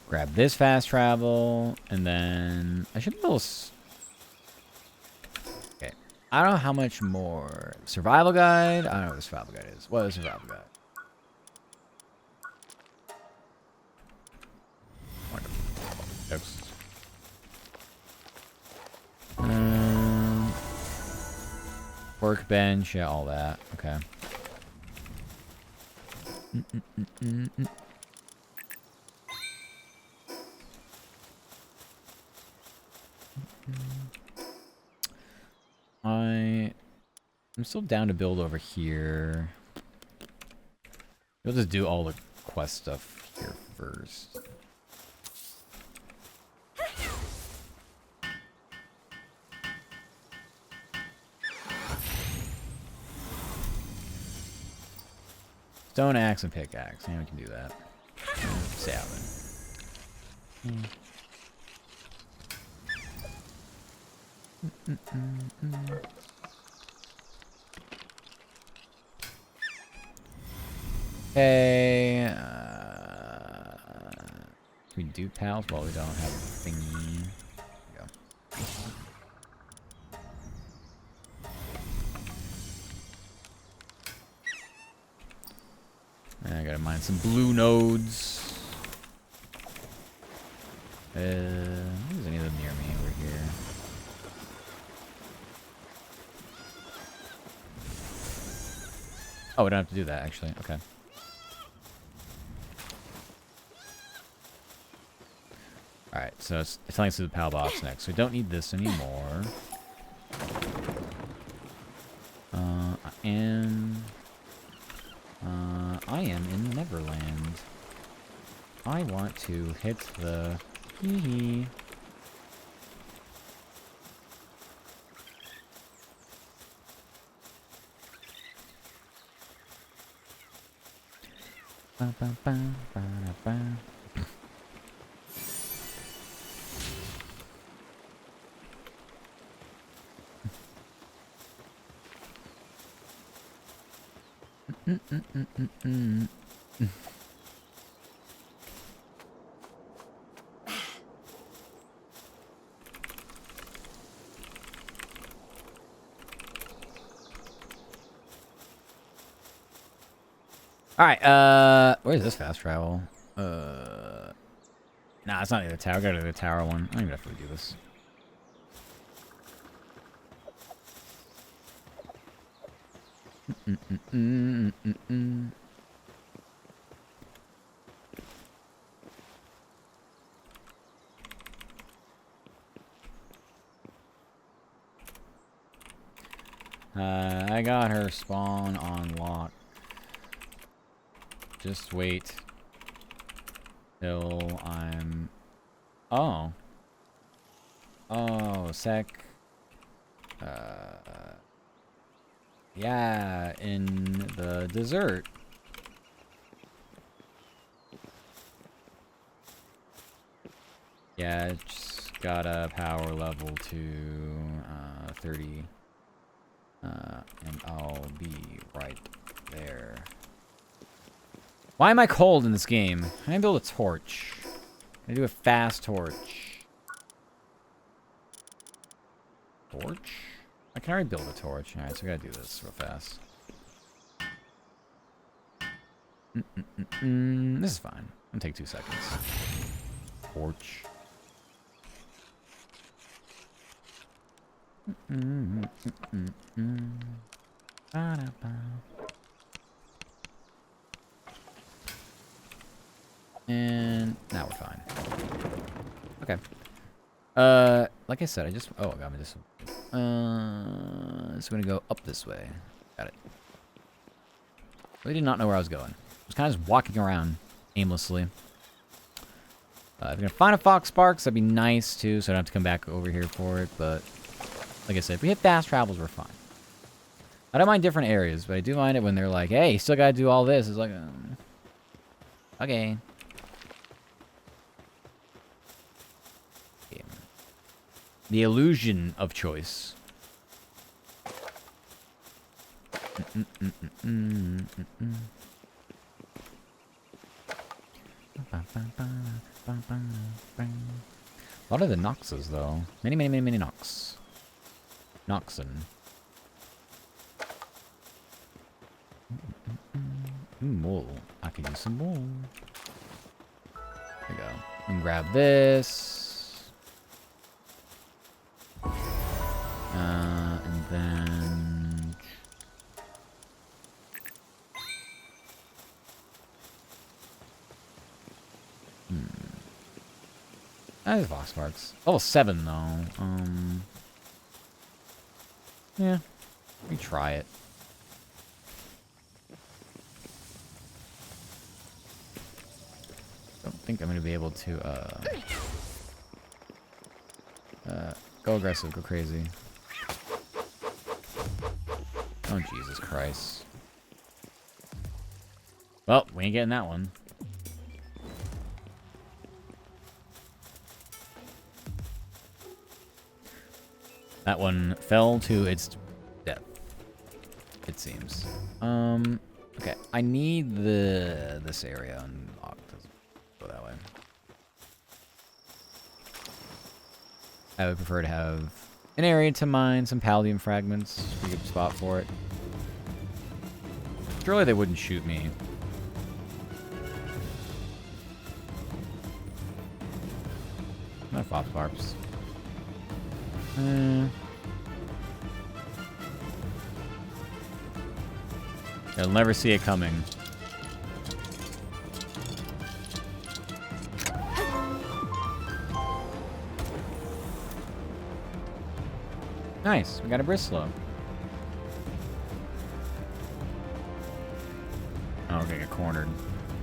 Grab this fast travel, and then I should be able to... Okay. I don't know how much more. Survival guide? I don't know what the survival guide is. What is the survival guide? Oops. Workbench, yeah, all that. Okay. I'm still down to build over here. We'll just do all the quest stuff here first. Stone axe and pickaxe. Yeah, we can do that. Salmon. Okay. Can we do pals? Well, we don't have a thingy. There we go. I gotta mine some blue nodes. There's any of them near me over here? Oh, we don't have to do that, actually. Okay. Alright, so it's telling us to do the PAL box next. So we don't need this anymore. I am in Neverland. I want to hit the hee. Ba, ba, ba, ba, ba. Alright, where's this fast travel? Nah, it's not near the tower. Go to the tower one. I don't even have to do this. I got her spawn on lock. Just wait till I'm... Oh. Oh, sec. Yeah, in the desert. Yeah, it just got a power level to 30. And I'll be right there. Why am I cold in this game? Can I build a torch? Can I do a fast torch? Torch? I can already build a torch. Alright, so I gotta do this real fast. This is fine. It'll take 2 seconds. Torch. And now we're fine. Okay. Like I said, I just... Oh, I got me this one. So I'm gonna go up this way. Got it. Really did not know where I was going. I was kind of just walking around aimlessly. If I can find a Fox Sparks, that'd be nice too, so I don't have to come back over here for it. But like I said, if we hit fast travels, we're fine. I don't mind different areas, but I do mind it when they're like, "Hey, you still gotta do all this." It's like, okay. The illusion of choice. A lot of the Noxes, though. Many, many, many, many Nox. Noxen. Wool. I could use some wool. There we go. And grab this. And then... I have Vox Marks. Level 7, though. Yeah. Let me try it. Don't think I'm gonna be able to go aggressive, go crazy. Oh Jesus Christ. Well, we ain't getting that one. That one fell to its death, it seems. Okay, I need this area and go that way. I would prefer to have an area to mine some Paldium fragments. Pretty good spot for it. Surely they wouldn't shoot me. Not Fops Farps. They'll never see it coming. Nice, we got a Bristlow. Oh, okay, get cornered.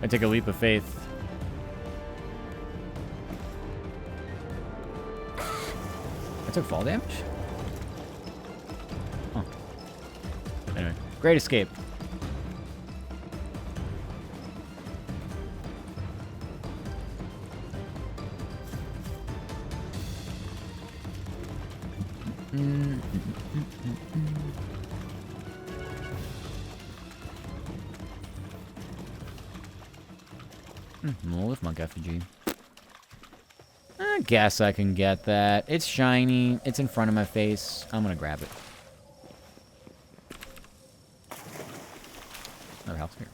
I take a leap of faith. I took fall damage? Huh. Anyway, great escape. Lift monk effigy. I guess I can get that. It's shiny. It's in front of my face. I'm gonna grab it. Another house here.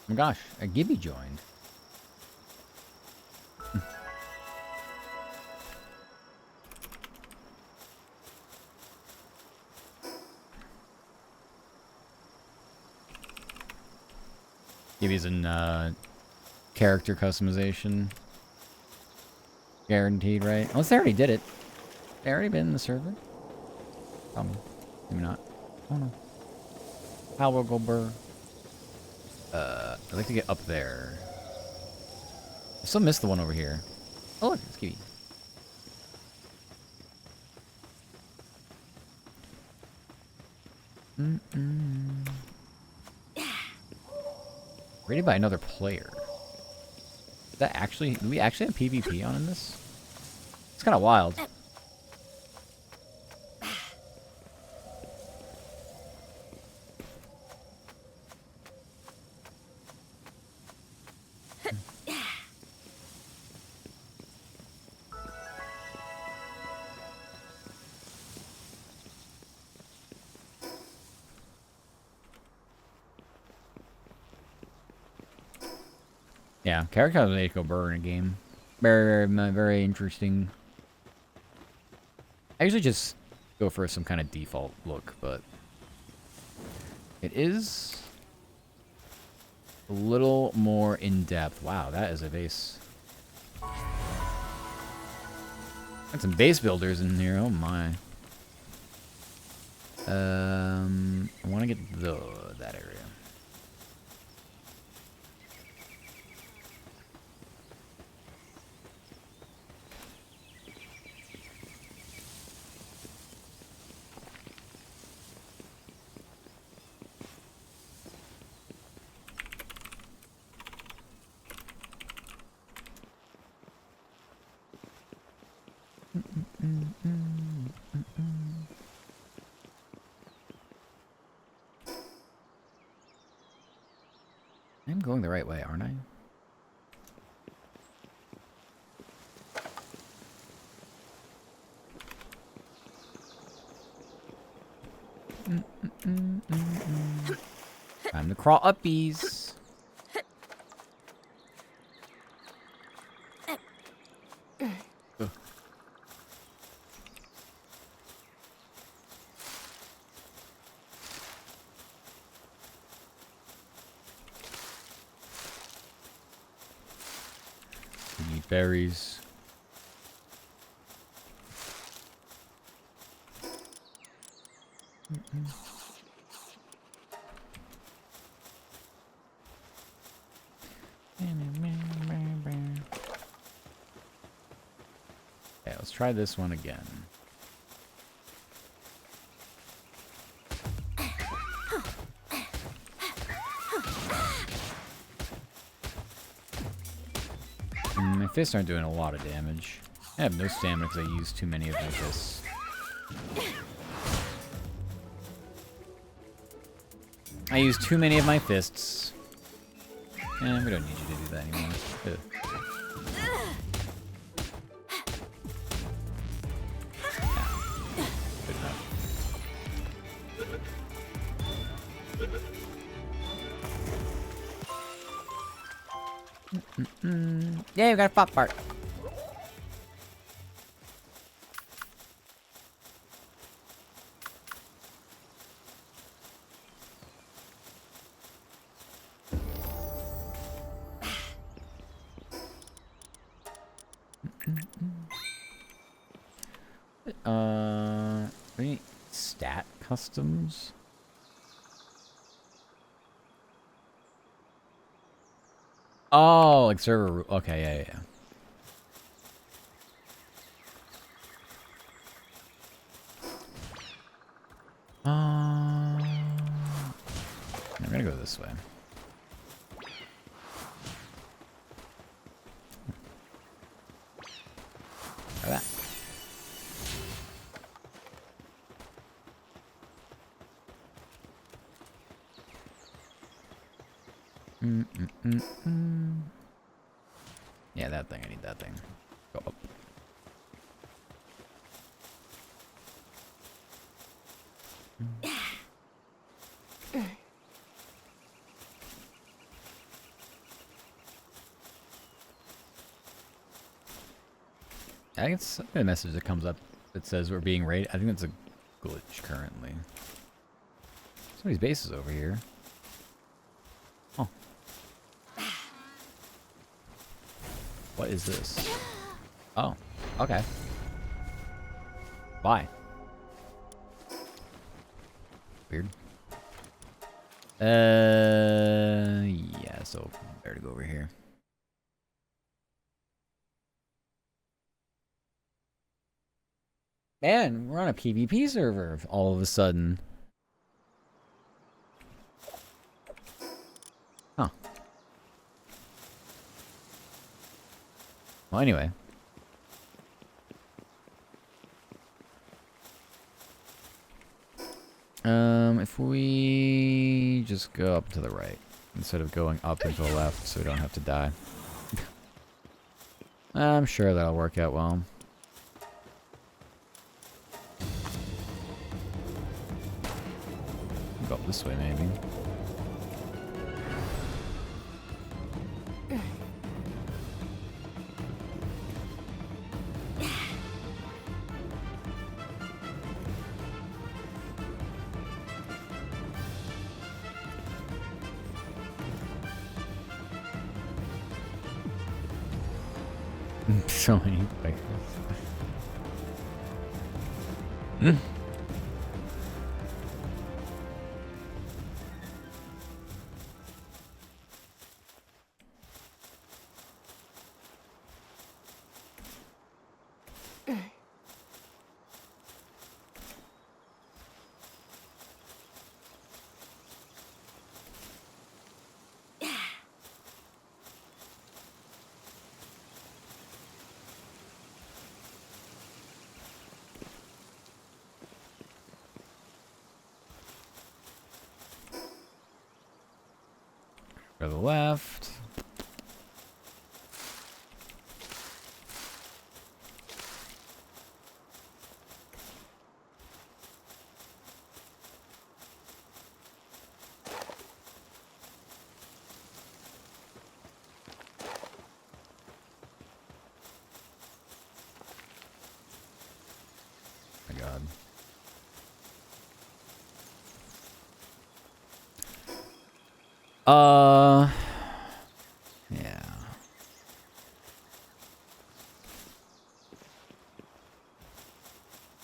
Oh my gosh, a Gibby joined. Gibby's in character customization. Guaranteed, right? Unless they already did it. They already been in the server? Maybe not. Oh no. Palworld go burr. I'd like to get up there. I still missed the one over here. Oh, look, it's Gibby. Rated by another player. Is that actually... Do we actually have PvP on in this? It's kind of wild. Yeah, character customization go burr in a game. Very, very, very interesting. I usually just go for some kind of default look, but it is a little more in depth. Wow, that is a base. Got some base builders in here. Oh my. I want to get that area. I'm going the right way, aren't I? Time to crawl uppies. We need berries. Okay, let's try this one again. My fists aren't doing a lot of damage. I have no stamina because I use too many of my fists. I use too many of my fists. And we don't need you to do that anymore. Ugh. Good enough. Yeah, we got a pop part. Any stat customs? Oh, like server. Okay, yeah. I'm gonna go this way. Try that. Yeah, that thing. I need that thing. Go up. I think it's a message that comes up that says we're being raided. I think that's a glitch currently. Somebody's base is over here. Oh. What is this? Oh, okay. Bye. Weird. Yeah, so better to go over here. Man, we're on a PvP server all of a sudden. Huh. Well, anyway. If we just go up to the right instead of going up and to the left so we don't have to die. I'm sure that'll work out well. Go up this way, maybe. So many places. Go to the left. Oh my God. Yeah.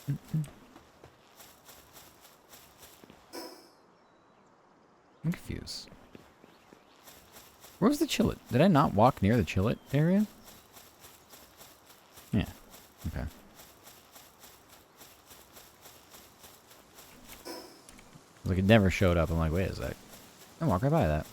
I'm confused. Where was the chillet? Did I not walk near the chillet area? Yeah. Okay. Like it never showed up. I'm like, wait a sec. I walk right by that.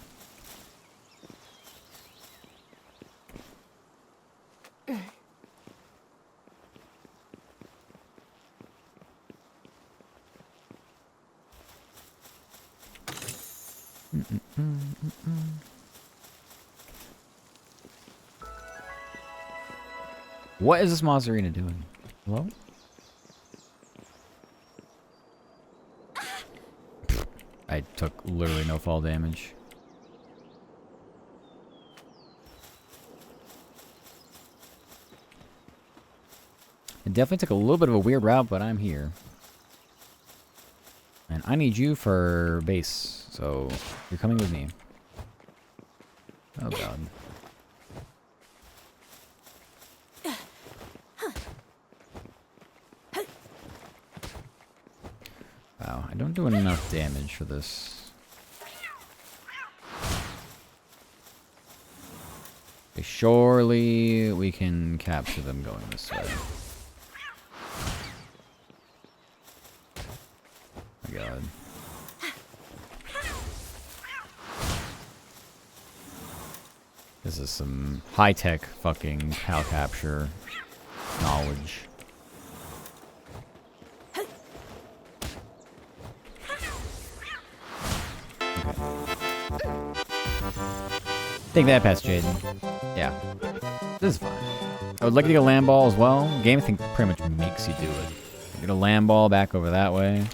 What is this Mozzarina doing? Hello? I took literally no fall damage. It definitely took a little bit of a weird route, but I'm here. And I need you for base, so you're coming with me. Oh god. Wow, I don't do enough damage for this. Okay, surely we can capture them going this way. Oh my god. This is some high-tech fucking PAL capture knowledge. Take that pass, Jaden. Yeah. This is fine. I would like to get a land ball as well. The game, I think, pretty much makes you do it. Get a land ball back over that way.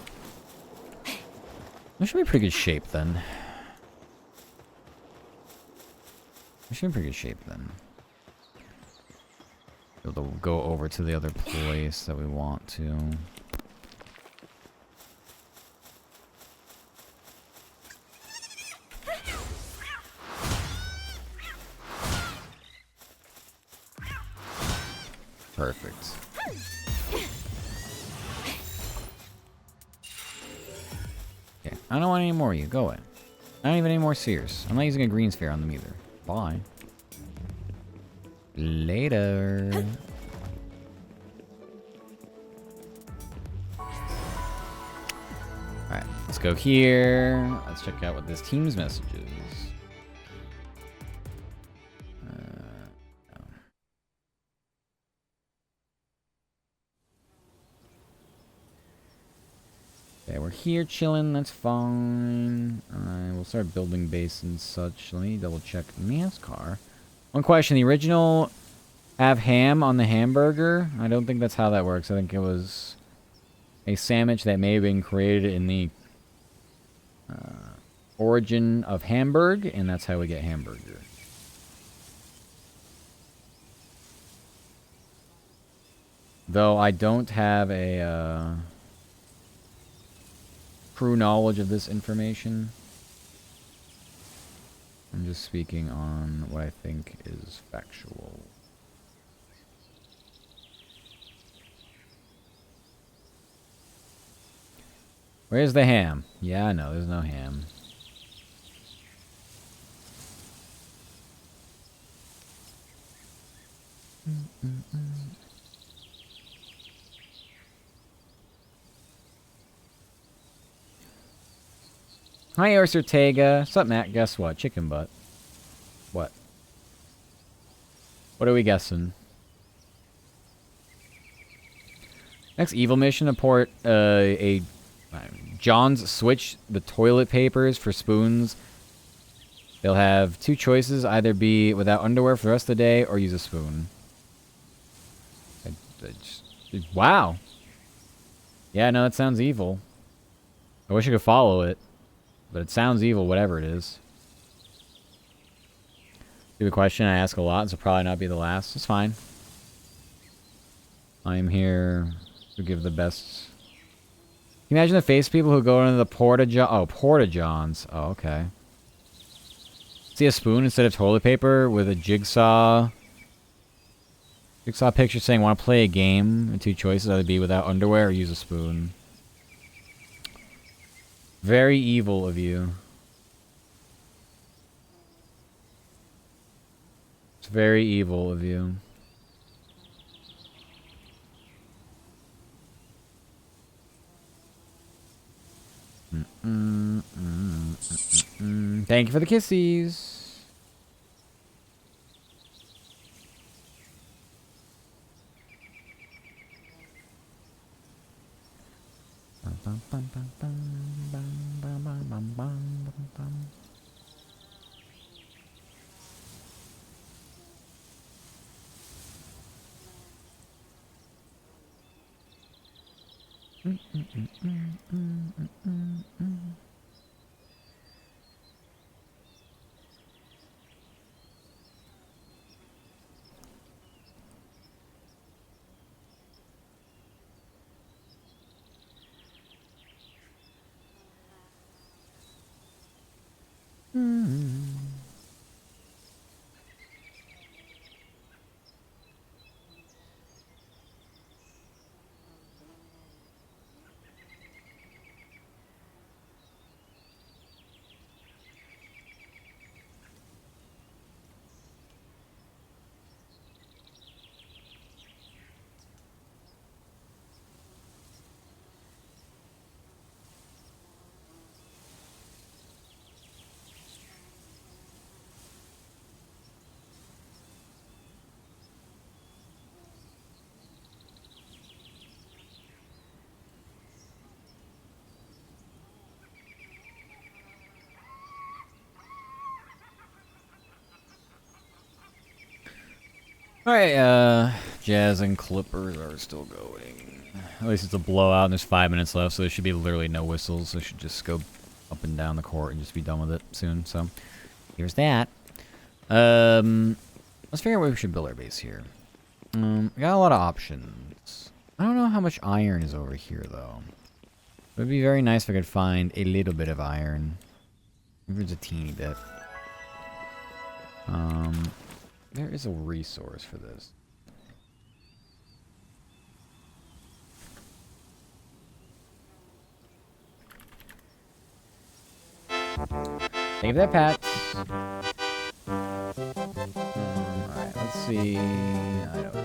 That should be in pretty good shape then. We should be in pretty good shape then. Be able to go over to the other place that we want to. Perfect. Okay, I don't want any more of you. Go away. I don't even need any more seers. I'm not using a green sphere on them either. Bye. Later. Alright, let's go here. Let's check out what this team's message is. Okay, we're here chilling, that's fine. We'll start building base and such. Let me double check NASCAR. One question, the original have ham on the hamburger? I don't think that's how that works. I think it was a sandwich that may have been created in the origin of Hamburg, and that's how we get hamburger. Though I don't have a true knowledge of this information. I'm just speaking on what I think is factual. Where's the ham? Yeah, I know, there's no ham. Hi, Ortega. What's up, Matt? Guess what? Chicken butt. What? What are we guessing? Next evil mission, report John's switch the toilet papers for spoons. They'll have two choices, either be without underwear for the rest of the day or use a spoon. Wow. Yeah, no, that sounds evil. I wish I could follow it. But it sounds evil, whatever it is. Stupid question I ask a lot, so probably not be the last. It's fine. I'm here to give the best. Can you imagine the face people who go into the porta-johns. Oh, okay. See a spoon instead of toilet paper with a jigsaw Saw a picture saying, want to play a game? And two choices, either be without underwear or use a spoon. Very evil of you. It's very evil of you. Thank you for the kissies. Alright, Jazz and Clippers are still going. At least it's a blowout and there's 5 minutes left, so there should be literally no whistles. So I should just go up and down the court and just be done with it soon. So, here's that. Let's figure out where we should build our base here. We got a lot of options. I don't know how much iron is over here, though. It would be very nice if I could find a little bit of iron. Maybe it's a teeny bit. There is a resource for this. Thank you for that, Pat. Alright, let's see. I don't know.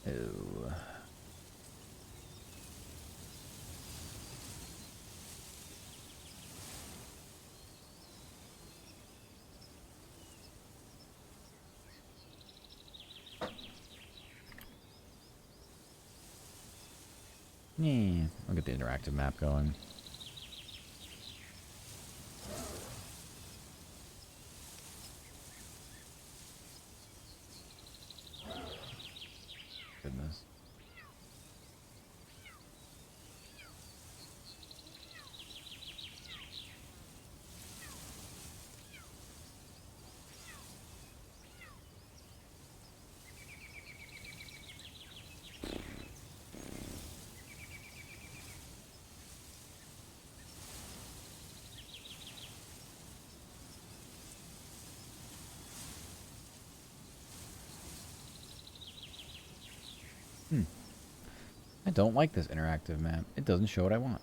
Oh. Yeah, I'll get the interactive map going. Goodness. I don't like this interactive map. It doesn't show what I want.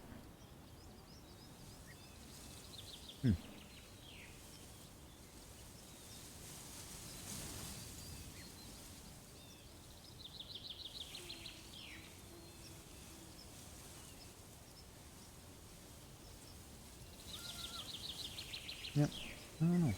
Yep. I don't know.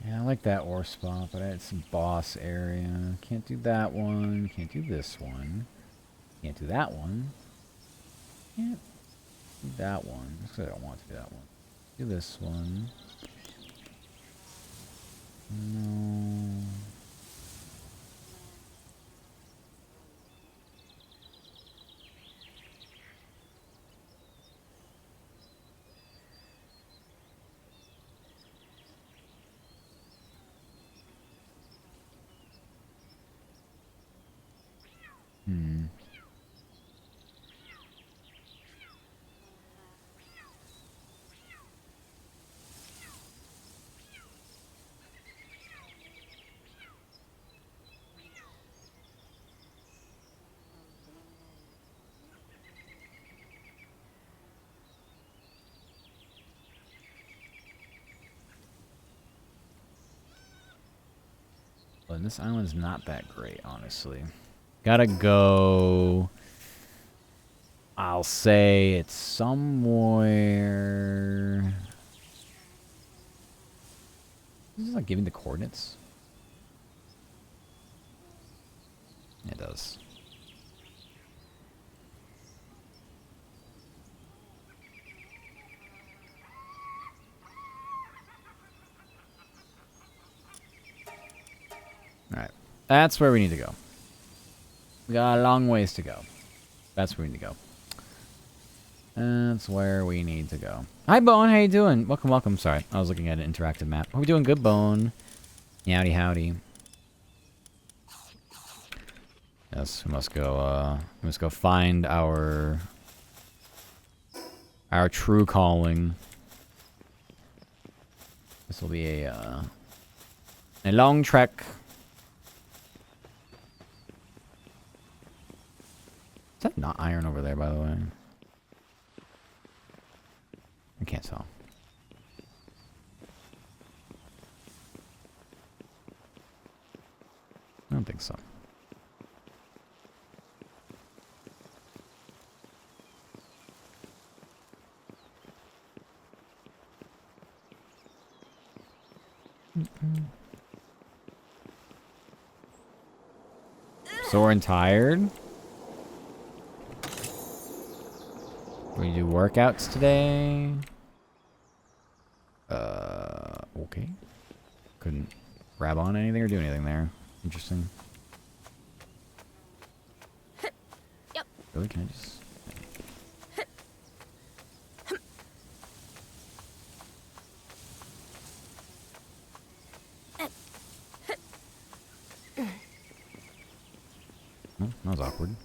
Yeah, like that ore spot, but it's a boss area. Can't do that one. Can't do this one. Can't do that one. Can't do that one. Just 'cause I don't want to do that one. Do this one. No. Hmm. Well, this island's not that great, honestly. Gotta go. I'll say it's somewhere. This is like giving the coordinates. It does. Alright. That's where we need to go. We got a long ways to go. That's where we need to go. That's where we need to go. Hi, Bone. How you doing? Welcome, welcome. Sorry, I was looking at an interactive map. Are we doing good, Bone? Howdy, howdy. Yes, we must go find our true calling. This will be a long trek. Is that not iron over there, by the way? I can't tell. I don't think so. Sore and tired? We do workouts today? Okay. Couldn't grab on anything or do anything there. Interesting. Yep. Really? Can I just... Oh, that was awkward.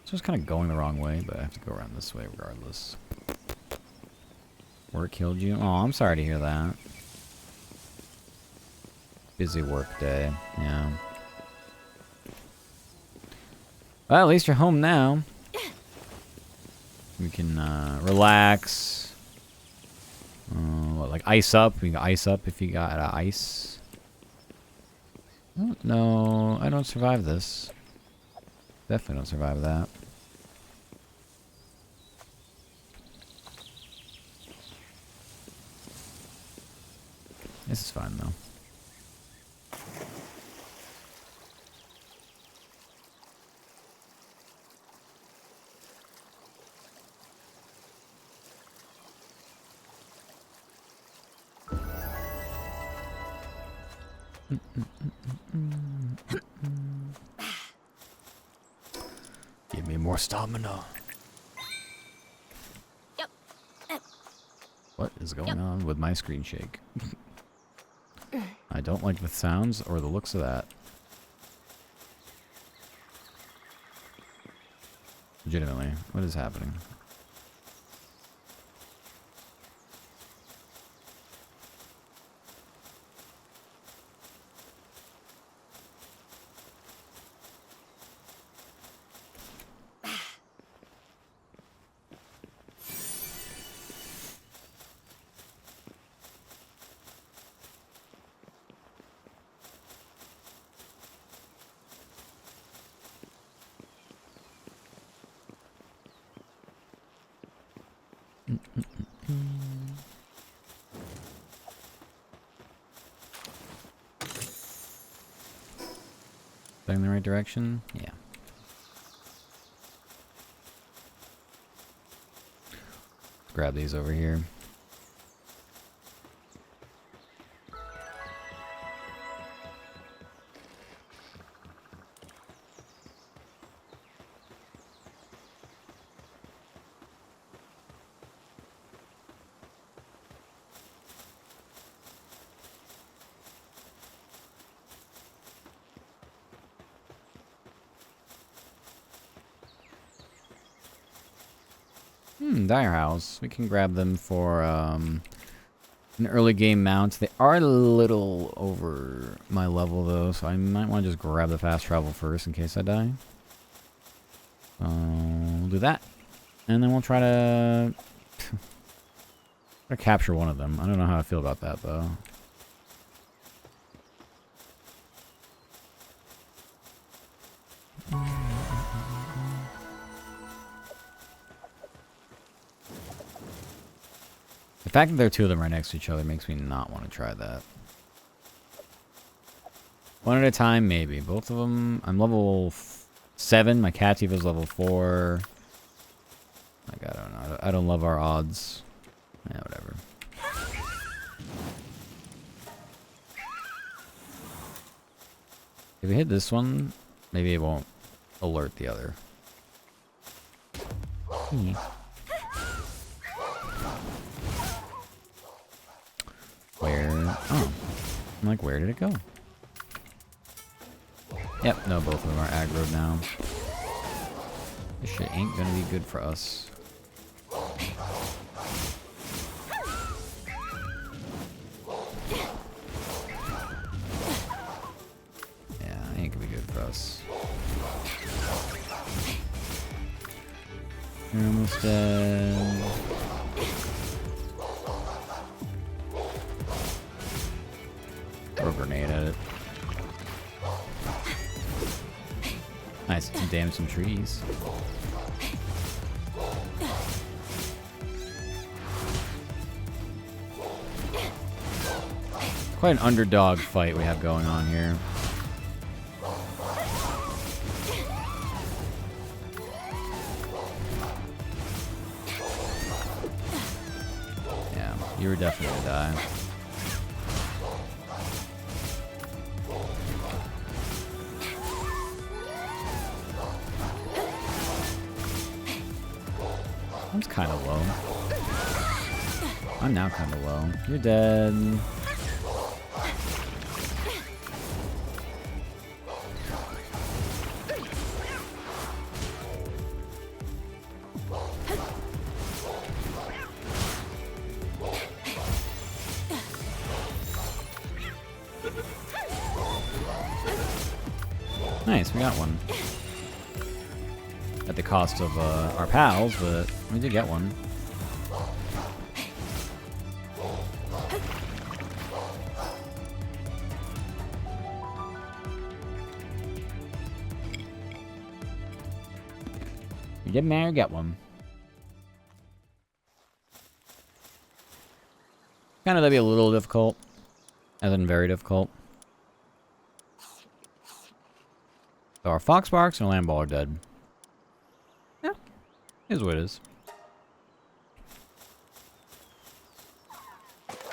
So it's kind of going the wrong way, but I have to go around this way regardless. Work killed you? Oh, I'm sorry to hear that. Busy work day, yeah. Well, at least you're home now. We can relax. What, like ice up? We can ice up if you got ice. Oh, no, I don't survive this. Definitely don't survive that. This is fine though. Give me more stamina. Yep. What is going on with my screen shake? I don't like the sounds or the looks of that. Legitimately, what is happening? Going in the right direction? Yeah. Grab these over here. Dire House. We can grab them for an early game mount. They are a little over my level though, so I might want to just grab the fast travel first in case I die. We'll do that. And then we'll try to capture one of them. I don't know how I feel about that though. The fact that there are two of them right next to each other makes me not want to try that. One at a time, maybe. Both of them. I'm level 7. My Cativa's level 4. Like, I don't know. I don't love our odds. Yeah, whatever. If we hit this one, maybe it won't alert the other. Where? Oh. I'm like, where did it go? Yep, no, both of them are aggroed now. This shit ain't gonna be good for us. Yeah, ain't gonna be good for us. You're almost dead. Throw a grenade at it. Nice, some damage, some trees. Quite an underdog fight we have going on here. Yeah, you were definitely gonna die. I'm kind of low. I'm now kind of low. You're dead. Nice, we got one. At the cost of our pals, but we did get one. We did manage to get one. Kind of that'd be a little difficult, as in very difficult. So our Foxbarks and Lamball are dead. Yeah, is what it is.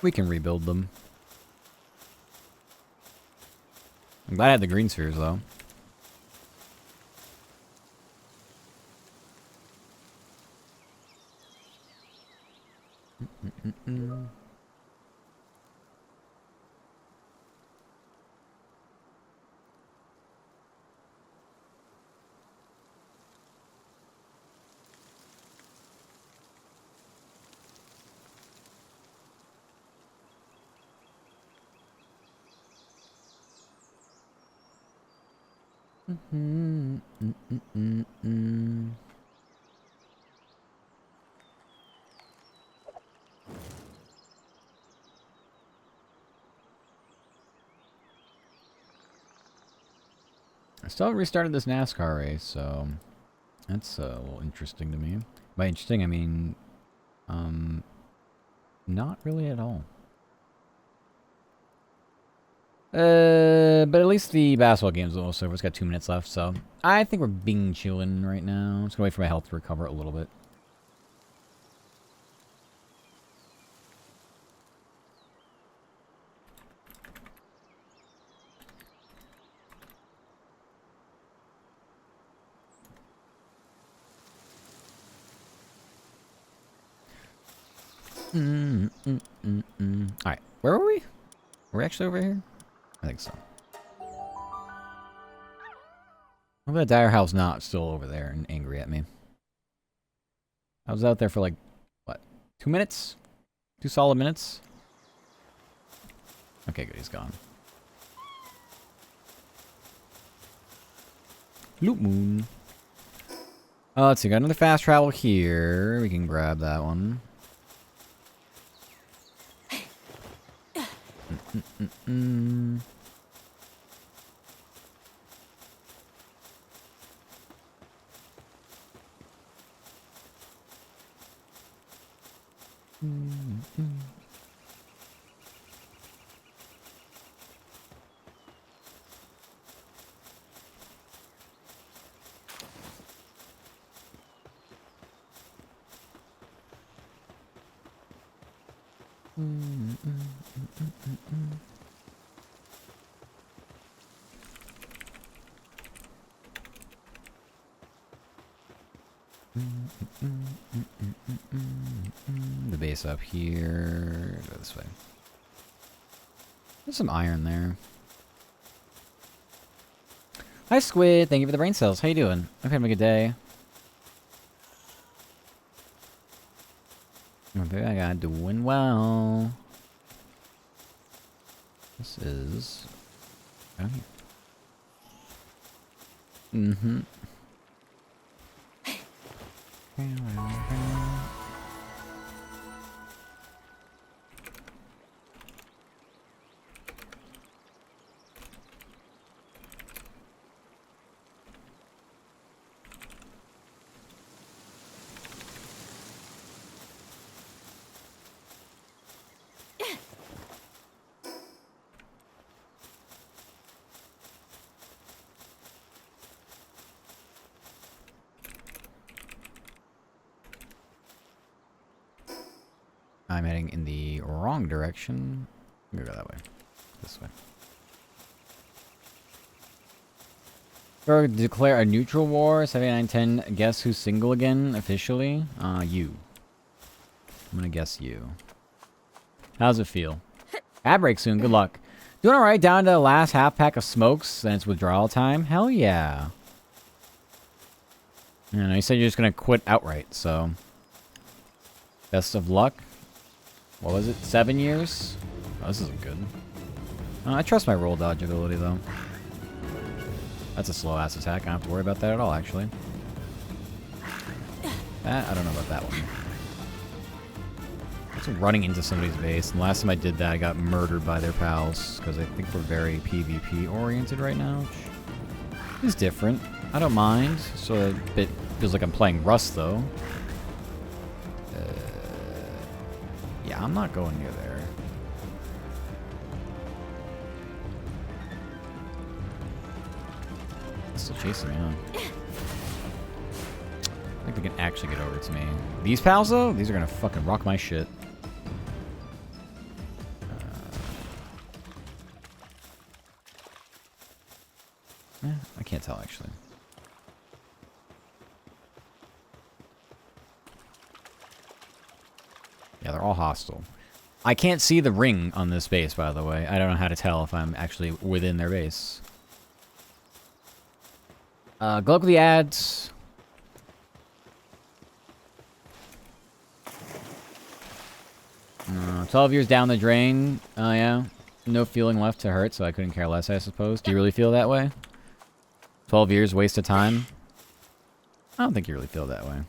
We can rebuild them. I'm glad I had the green spheres though. I still restarted this NASCAR race, so that's a little interesting to me. By interesting, I mean, not really at all. But at least the basketball game's almost over. It's got 2 minutes left, so I think we're being chillin' right now. I'm just gonna wait for my health to recover a little bit. Alright, where were we? Are we actually over here? I think so. I'm glad Dire House not still over there and angry at me. I was out there for like, what, 2 minutes? 2 solid minutes? Okay, good, he's gone. Loop Moon. Let's see, got another fast travel here. We can grab that one. The base up here. Go this way. There's some iron there. Hi Squid, thank you for the brain cells. How you doing? I'm having a good day. Okay, I got doing well. This is down here. Mm-hmm. I'm heading in the wrong direction. I'm gonna go that way. This way. Or declare a neutral war. 7910. Guess who's single again officially? You. I'm gonna guess you. How's it feel? Ad break soon. Good luck. Doing alright. Down to the last half pack of smokes. Then it's withdrawal time. Hell yeah. You know, you said you're just gonna quit outright, so. Best of luck. What was it? 7 years? Oh, this isn't good. I trust my roll dodge ability, though. That's a slow-ass attack. I don't have to worry about that at all, actually. That, I don't know about that one. It's running into somebody's base, and last time I did that, I got murdered by their pals, because I think we're very PvP-oriented right now, which is different. I don't mind, so it feels like I'm playing Rust, though. Yeah, I'm not going near there. It's still chasing me, huh? I think they can actually get over to me. These pals, though? These are gonna fucking rock my shit. I can't tell, actually. Yeah, they're all hostile. I can't see the ring on this base, by the way. I don't know how to tell if I'm actually within their base. Good luck with the ads. 12 years down the drain. Oh, yeah. No feeling left to hurt, so I couldn't care less, I suppose. Do you really feel that way? 12 years, waste of time? I don't think you really feel that way.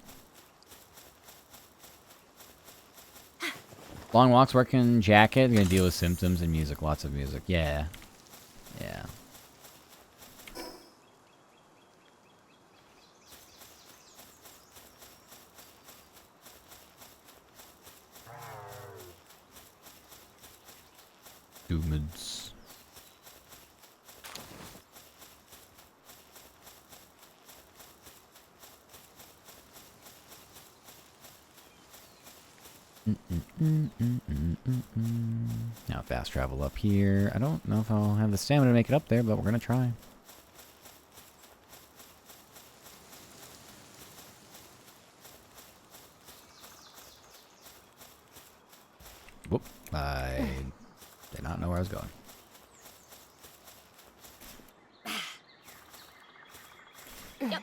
Long walks, working jacket. Gonna deal with symptoms and music. Lots of music. Yeah. Yeah. Dumids. Now fast travel up here. I don't know if I'll have the stamina to make it up there, but we're gonna try. Whoop. I did not know where I was going. Yep.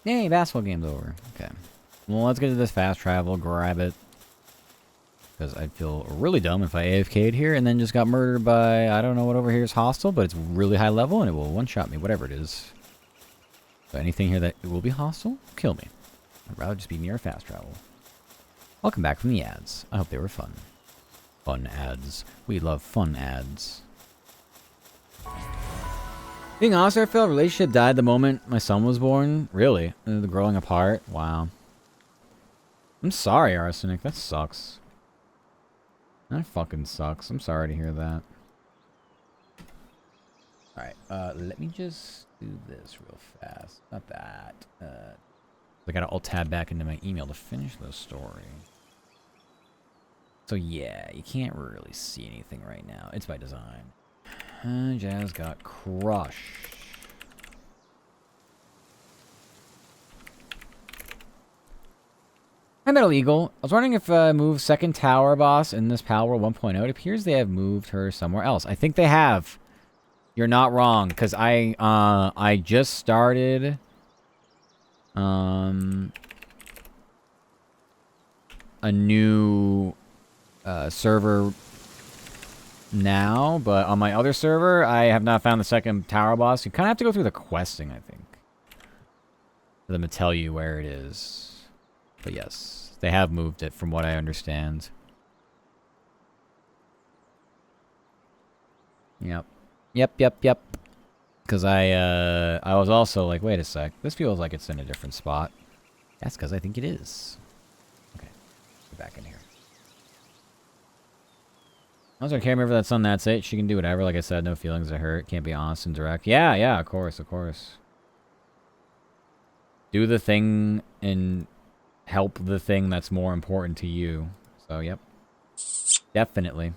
Yay, basketball game's over. Okay. Well, let's get to this fast travel, grab it. Because I'd feel really dumb if I AFK'd here and then just got murdered by, I don't know what over here is hostile, but it's really high level and it will one-shot me, whatever it is. So anything here that will be hostile, kill me. I'd rather just be near fast travel. Welcome back from the ads. I hope they were fun. Fun ads. We love fun ads. Being honest, I felt relationship died the moment my son was born. Really? The growing apart? Wow. I'm sorry, Arsenic. That sucks. That fucking sucks. I'm sorry to hear that. Alright, let me just do this real fast. Not that. I gotta alt-tab back into my email to finish the story. So yeah, you can't really see anything right now. It's by design. Jazz got crushed. Hi, Metal Eagle. I was wondering if move second tower boss in this Palworld 1.0. It appears they have moved her somewhere else. I think they have. You're not wrong, because I just started a new server now, but on my other server, I have not found the second tower boss. You kind of have to go through the questing, I think, for them to tell you where it is. But yes, they have moved it from what I understand. Yep. Yep. Because I was also like, wait a sec, this feels like it's in a different spot. That's because I think it is. Okay, get back in here. I was okay, remember that's on that's it. She can do whatever. Like I said, no feelings are hurt. Can't be honest and direct. Yeah, of course. Do the thing and help the thing that's more important to you. So, yep. Definitely.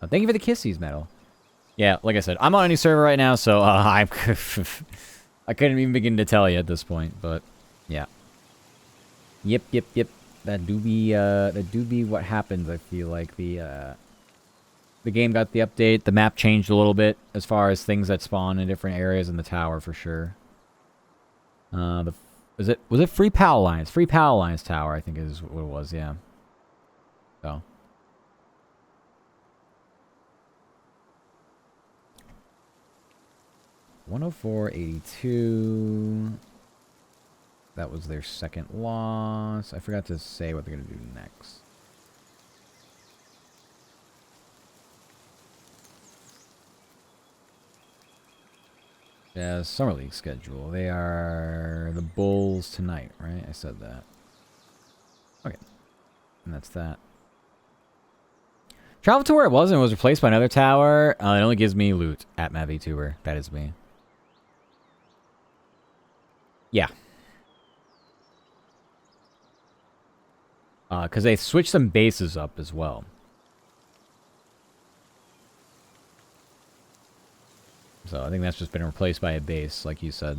Thank you for the kissies, Metal. Yeah, like I said, I'm on a new server right now, so I couldn't even begin to tell you at this point, but yeah. Yep. That do be what happens, I feel like. The game got the update. The map changed a little bit as far as things that spawn in different areas in the tower for sure. Was it Free Pal Alliance? Free Pal Alliance Tower, I think is what it was, yeah. So. $104.82. That was their second loss. I forgot to say what they're gonna do next. Yeah, Summer League schedule. They are the Bulls tonight, right? I said that. Okay. And that's that. Travel to where it was and was replaced by another tower. It only gives me loot at MavVTuber. That is me. Yeah. Because they switched some bases up as well. So I think that's just been replaced by a base, like you said.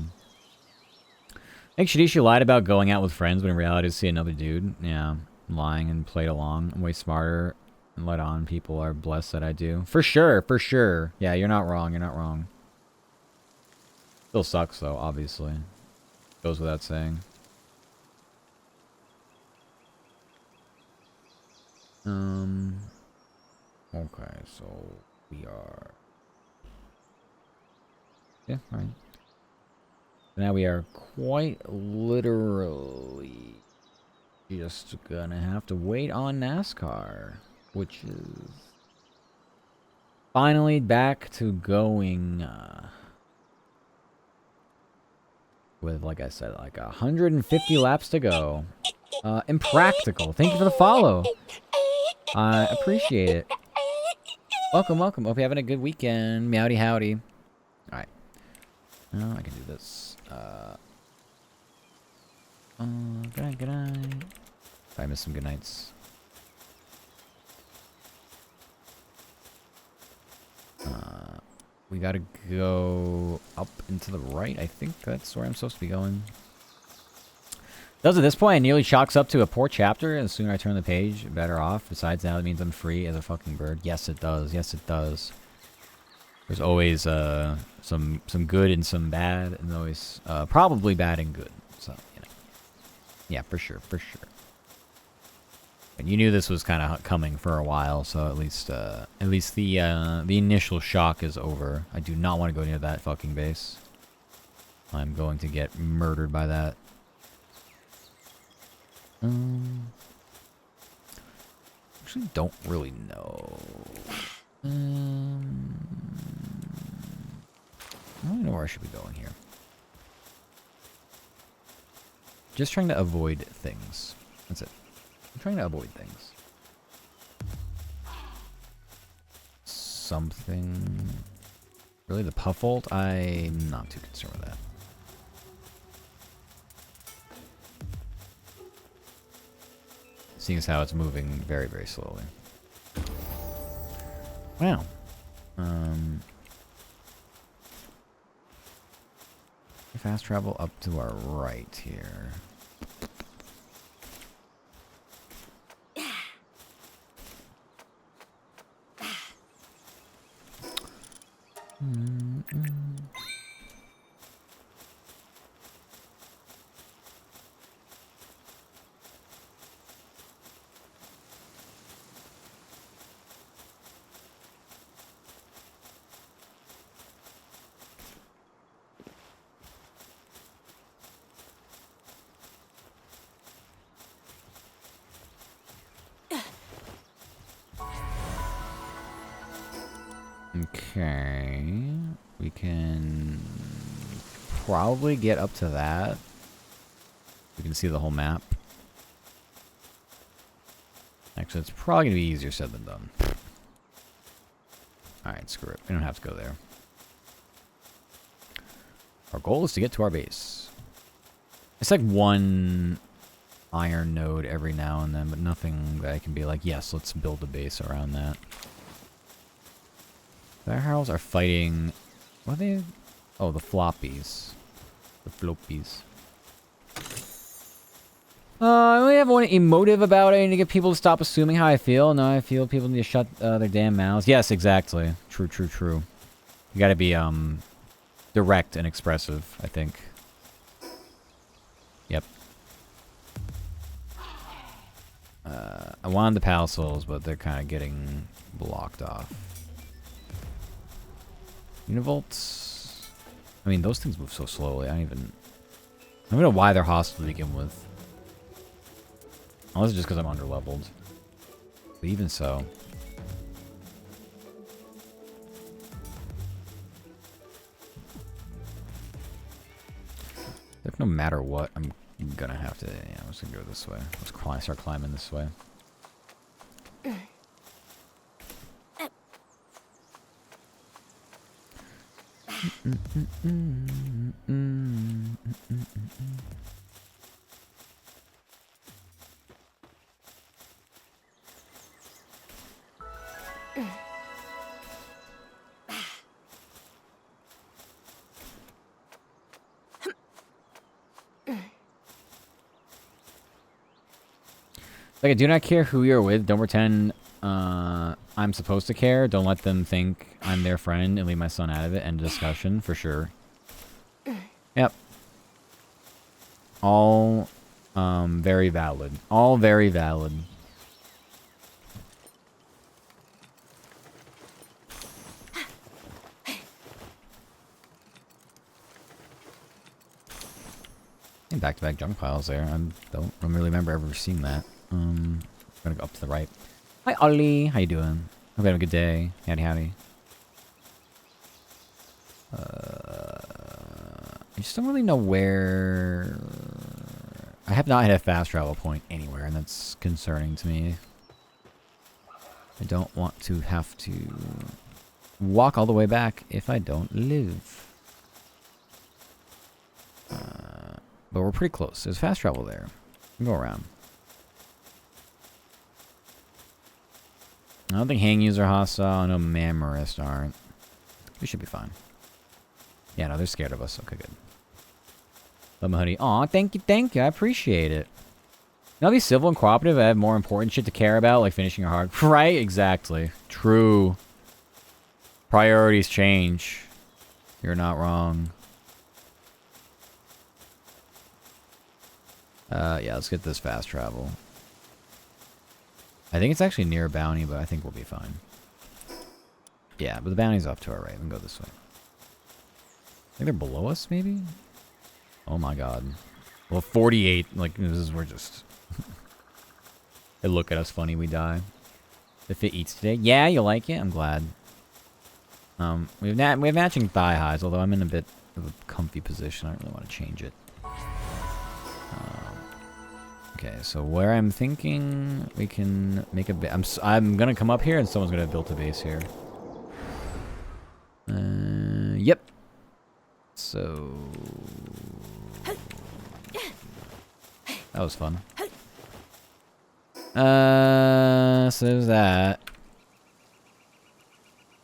I think Shadishi lied about going out with friends when in reality to see another dude. Yeah, lying and played along. I'm way smarter and let on. People are blessed that I do. For sure. Yeah, you're not wrong. Still sucks though, obviously. Goes without saying. Okay, so we are... Yeah, alright. Now we are quite literally just gonna have to wait on NASCAR, which is finally back to going with, like I said, like 150 laps to go. Impractical. Thank you for the follow. I appreciate it. Welcome, welcome. Hope you're having a good weekend. Meowdy howdy. Alright. Now I can do this. Good night, good night. I missed some good nights. We gotta go up and to the right. I think that's where I'm supposed to be going. Does at this point, it nearly chalks up to a poor chapter. The sooner I turn the page, better off. Besides, now it means I'm free as a fucking bird. Yes, it does. Yes, it does. There's always some good and some bad, and always probably bad and good. So, you know, yeah, for sure, for sure. And you knew this was kind of coming for a while, so at least the initial shock is over. I do not want to go near that fucking base. I'm going to get murdered by that. Actually, don't really know. I don't know where I should be going here. Just trying to avoid things. That's it. I'm trying to avoid things. Something... Really, the Palworld? I'm not too concerned with that. Seeing as how it's moving very, very slowly. Wow. Fast travel up to our right here. Okay, we can probably get up to that. We can see the whole map. Actually, it's probably going to be easier said than done. Alright, screw it. We don't have to go there. Our goal is to get to our base. It's like one iron node every now and then, but nothing that I can be like, yes, let's build a base around that. The Heralds are fighting... What are they? Oh, the floppies. The floppies. I only have one emotive about it. I need to get people to stop assuming how I feel. No, I feel people need to shut their damn mouths. Yes, exactly. True, true, true. You gotta be, direct and expressive, I think. Yep. I wanted the Pal Souls, but they're kind of getting blocked off. Univolts? I mean, those things move so slowly. I don't know why they're hostile to begin with. Unless it's just because I'm underleveled. But even so. Like, no matter what, I'm gonna have to... Yeah, I'm just gonna go this way. Let's start climbing this way. Like, I do not care who you're with. Don't pretend I'm supposed to care. Don't let them think I'm their friend and leave my son out of it. End of discussion, for sure. Yep. All very valid. All very valid. And back-to-back junk piles there. I don't really remember ever seeing that. I'm gonna go up to the right. Hi, Ollie. How you doing? Hope you had a good day. Howdy, howdy. I just don't really know where... I have not hit a fast travel point anywhere, and that's concerning to me. I don't want to have to walk all the way back if I don't live. But we're pretty close. There's fast travel there. Go around. I don't think Hangus are hostile. I know Mammarist aren't. We should be fine. Yeah, no, they're scared of us. Okay, good. Love my hoodie. Aw, thank you, thank you. I appreciate it. Now these civil and cooperative have more important shit to care about, like finishing your hard. Right? Exactly. True. Priorities change. You're not wrong. Yeah, let's get this fast travel. I think it's actually near bounty, but I think we'll be fine. Yeah, but the bounty's off to our right. We can go this way. I think they're below us, maybe? Oh my god. Well, 48. Like, we're just... They look at us funny, we die. The fit eats today. Yeah, you like it? I'm glad. We have matching thigh highs, although I'm in a bit of a comfy position. I don't really want to change it. Okay, so where I'm thinking we can make a base. I'm gonna come up here and someone's gonna build a base here. Yep. So that was fun. So there's that.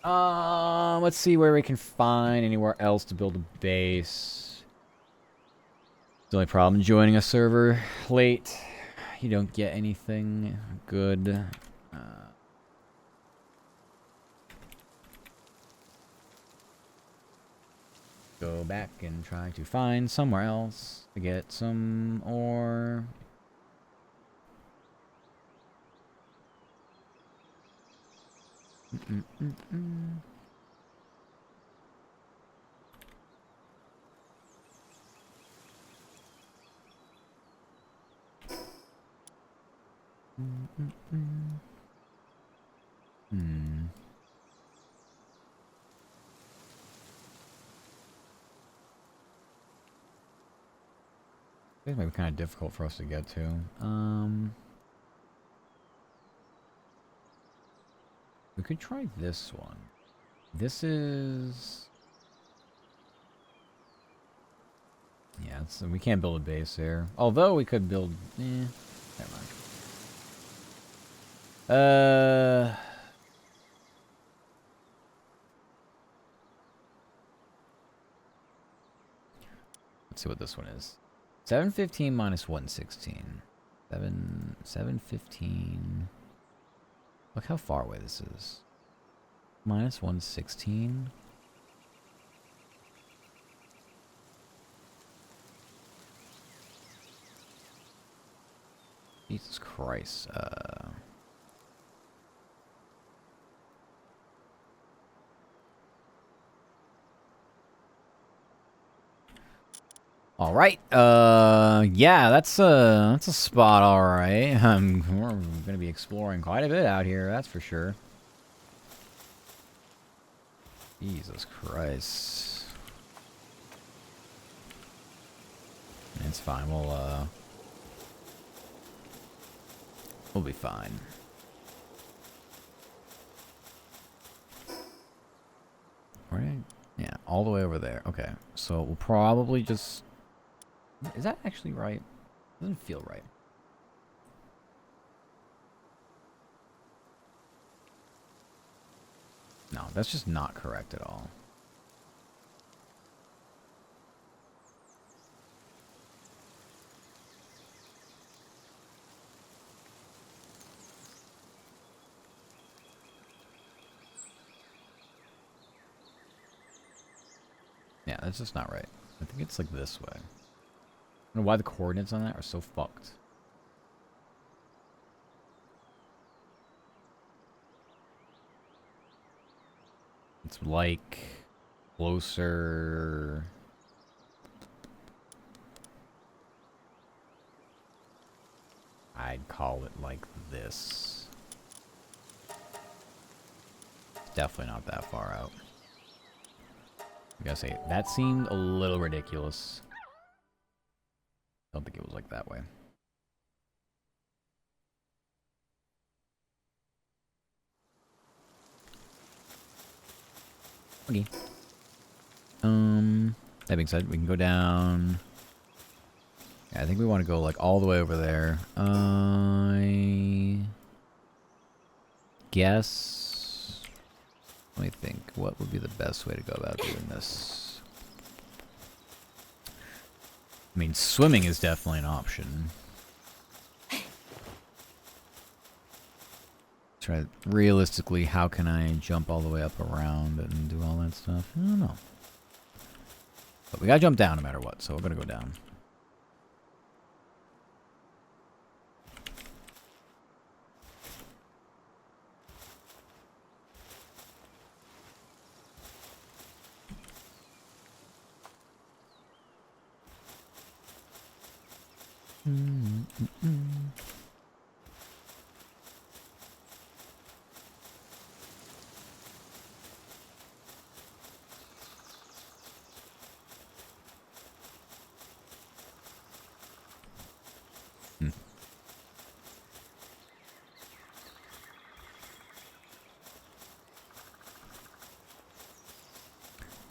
Let's see where we can find anywhere else to build a base. The only problem joining a server late, you don't get anything good. Go back and try to find somewhere else to get some ore. This might be kind of difficult for us to get to. We could try this one. This is... Yeah, we can't build a base there. Although we could build... Never mind. Let's see what this one is. 715 minus 116. 715. Look how far away this is. Minus 116. Jesus Christ. All right. Yeah, that's a spot. All right. We're gonna be exploring quite a bit out here. That's for sure. Jesus Christ. It's fine. We'll be fine. Right? Yeah, all the way over there. Okay, so we'll probably just... Is that actually right? Doesn't feel right. No, that's just not correct at all. Yeah, that's just not right. I think it's like this way. I don't know why the coordinates on that are so fucked. It's like closer. I'd call it like this. It's definitely not that far out. I gotta say, that seemed a little ridiculous. Don't think it was like that way. Okay. That being said, we can go down. Yeah, I think we want to go like all the way over there. I guess. Let me think. What would be the best way to go about doing this? I mean, swimming is definitely an option. Try realistically, how can I jump all the way up around and do all that stuff? I don't know. But we gotta jump down no matter what, so we're gonna go down.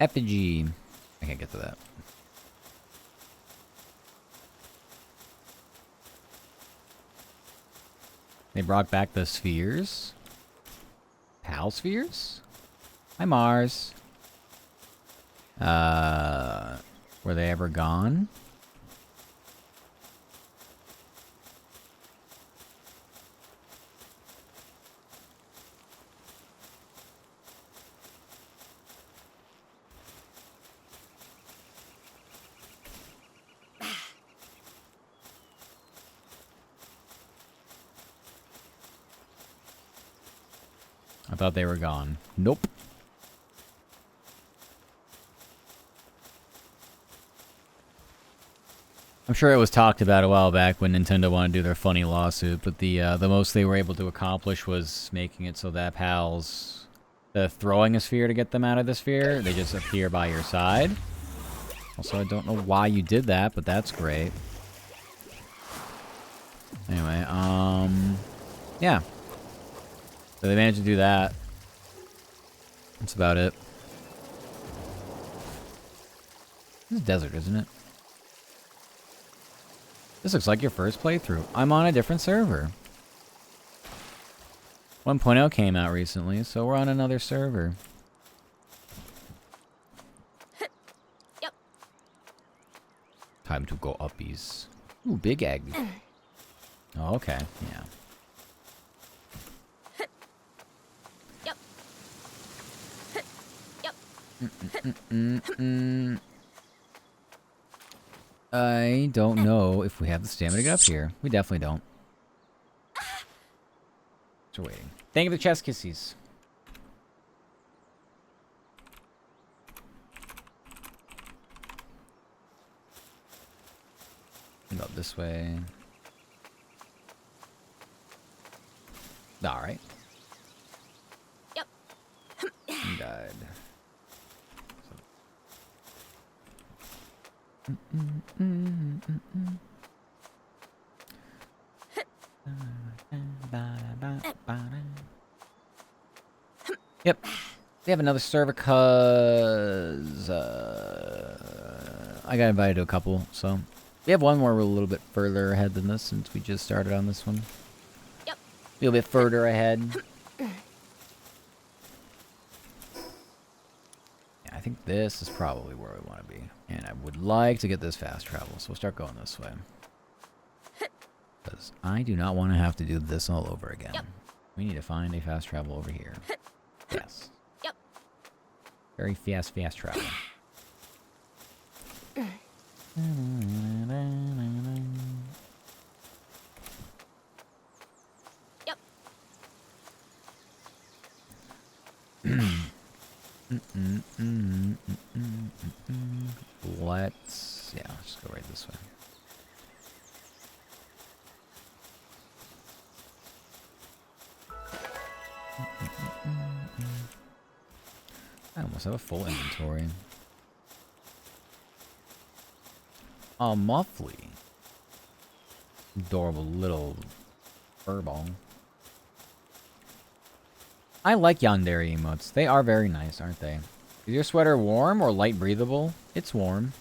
Effigy. I can't get to that. They brought back the spheres? Pal spheres? Hi, Mars. Were they ever gone? I thought they were gone. Nope. I'm sure it was talked about a while back when Nintendo wanted to do their funny lawsuit, but the most they were able to accomplish was making it so that pals, throwing a sphere to get them out of the sphere, they just appear by your side. Also, I don't know why you did that, but that's great. Anyway, yeah. So they managed to do that. That's about it. This is desert, isn't it? This looks like your first playthrough. I'm on a different server. 1.0 came out recently, so we're on another server. Yep. Time to go uppies. Ooh, big egg. Oh, okay, yeah. Yep. Yep. I don't know if we have the stamina to get up here. We definitely don't. So we're waiting. Thank you for the chest kissies. Go this way. Alright. Yep. He died. Yep. We have another server cause I got invited to a couple, so we have one where we're a little bit further ahead than this since we just started on this one. Yep. A little bit further ahead. I think this is probably where we want to be. And I would like to get this fast travel, so we'll start going this way. Because I do not want to have to do this all over again. Yep. We need to find a fast travel over here. Yes. Yep. Very fast travel. Yep. Let's just go right this way. I almost have a full inventory. Oh, Muffly. Adorable little furball. I like yandere emotes. They are very nice, aren't they? Is your sweater warm or light breathable? It's warm.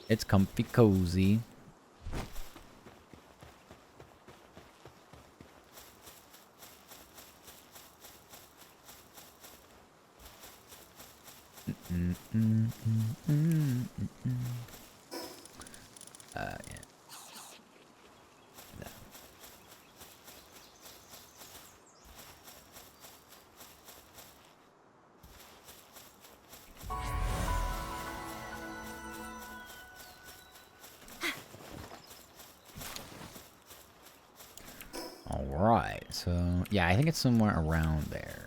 It's comfy cozy. Yeah. Alright, so yeah, I think it's somewhere around there.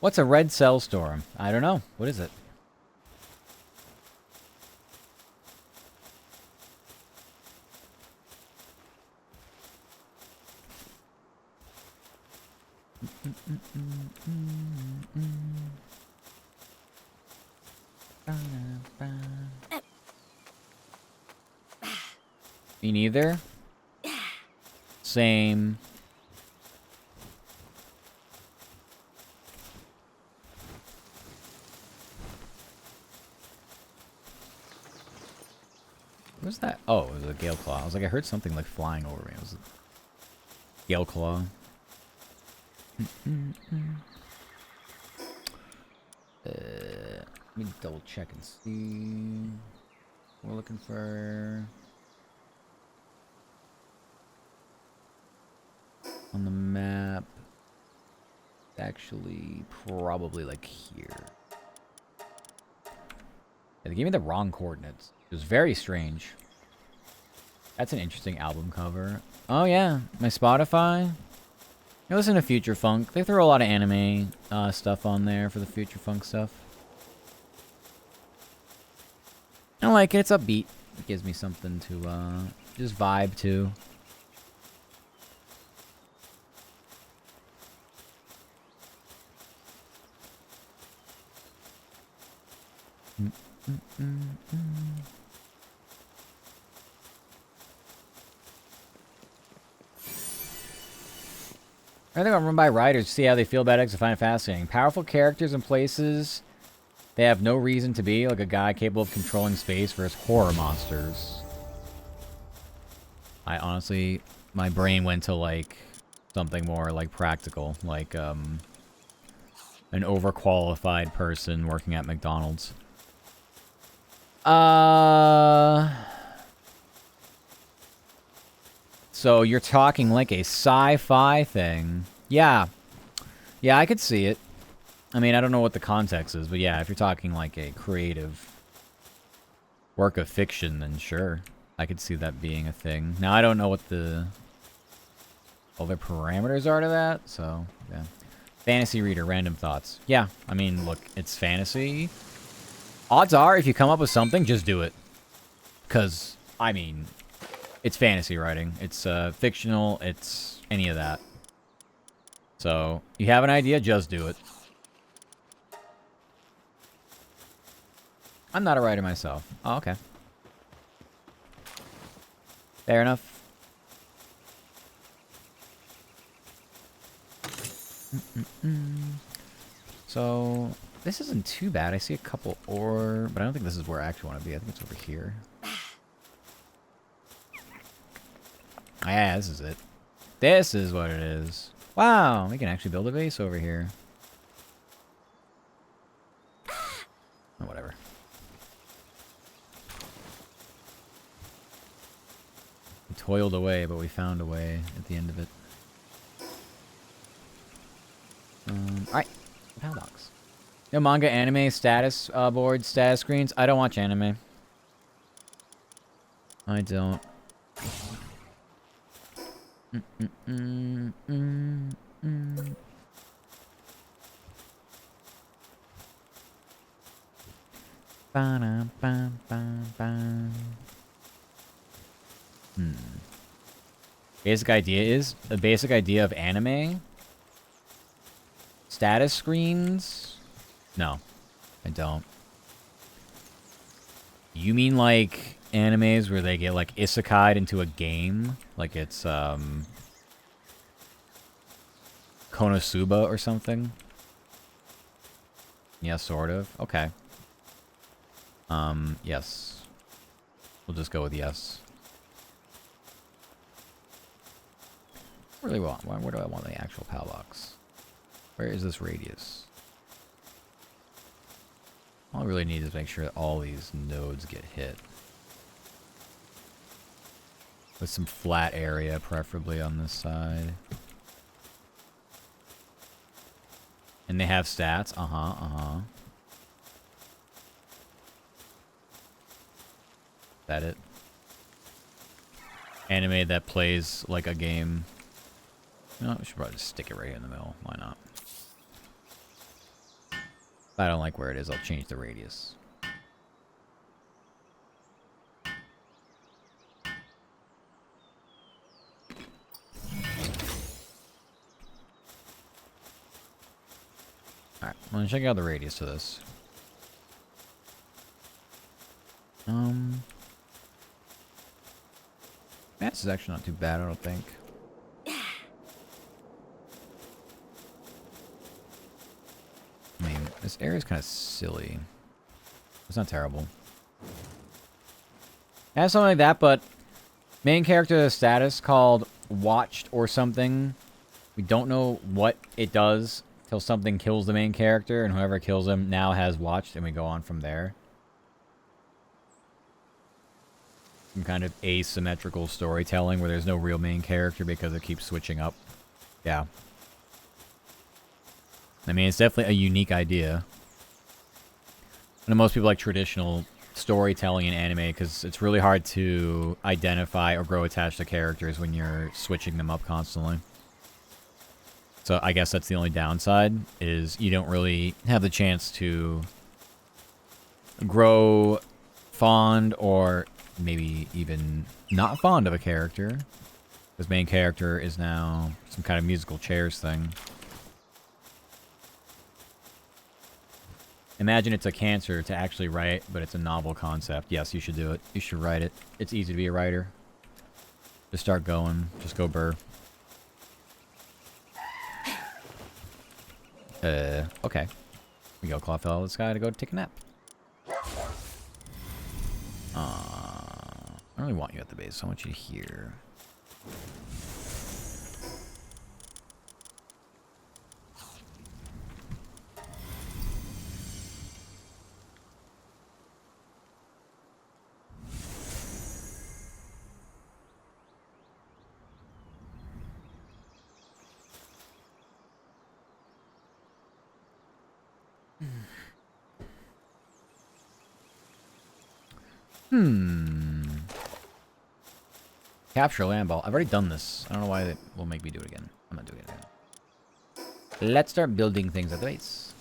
What's a red cell storm? I don't know. What is it? Me neither. Same. What was that? Oh, it was a Gale Claw. I was like, I heard something like flying over me. It was a Gale Claw. Let me double check and see. We're looking for... On the map, it's actually probably like here. They gave me the wrong coordinates. It was very strange. That's an interesting album cover. Oh yeah, my Spotify. I listen to Future Funk. They throw a lot of anime stuff on there for the Future Funk stuff. I like it. It's upbeat. It gives me something to just vibe to. I think I'll run by writers to see how they feel about X and find it fascinating. Powerful characters and places they have no reason to be, like a guy capable of controlling space versus horror monsters. I honestly, my brain went to like something more like practical, like an overqualified person working at McDonald's. So you're talking like a sci-fi thing. Yeah. Yeah, I could see it. I mean, I don't know what the context is, but yeah, if you're talking like a creative work of fiction, then sure. I could see that being a thing. Now, I don't know what the other parameters are to that, so, yeah. Fantasy reader, random thoughts. Yeah, I mean, look, it's fantasy. Odds are, if you come up with something, just do it. Because, I mean, it's fantasy writing. It's fictional. It's any of that. So, you have an idea, just do it. I'm not a writer myself. Oh, okay. Fair enough. So, this isn't too bad. I see a couple ore, but I don't think this is where I actually want to be. I think it's over here. Ah, yeah, this is it. This is what it is. Wow, we can actually build a base over here. Oh, whatever. We toiled away, but we found a way at the end of it. Alright. Padlocks. No manga, anime, status boards, status screens. I don't watch anime. I don't. Basic idea is the basic idea of anime. Status screens? No, I don't. You mean like animes where they get like isekai'd into a game? Like it's Konosuba or something? Yeah, sort of. Okay. Yes. We'll just go with yes. What do I want? Where do I want the actual PAL box? Where is this radius? All I really need is make sure that all these nodes get hit. With some flat area, preferably on this side. And they have stats? Uh-huh. That it? Anime that plays like a game. No, we should probably just stick it right in the middle. Why not? If I don't like where it is, I'll change the radius. Alright, I'm gonna check out the radius to this. This is actually not too bad, I don't think. I mean, this area is kind of silly. It's not terrible. It has something like that, but main character status called Watched or something. We don't know what it does till something kills the main character, and whoever kills him now has Watched, and we go on from there. Some kind of asymmetrical storytelling where there's no real main character because it keeps switching up. Yeah. I mean, it's definitely a unique idea. I know most people like traditional storytelling in anime because it's really hard to identify or grow attached to characters when you're switching them up constantly. So I guess that's the only downside, is you don't really have the chance to grow fond or maybe even not fond of a character. This main character is now some kind of musical chairs thing. Imagine it's a cancer to actually write, but it's a novel concept. Yes, you should do it. You should write it. It's easy to be a writer. Just start going. Just go burr. Okay. We go claw fell out of the sky to go take a nap. I don't really want you at the base, so I want you here. Capture a land ball. I've already done this. I don't know why it will make me do it again. I'm not doing it again. Let's start building things at the base.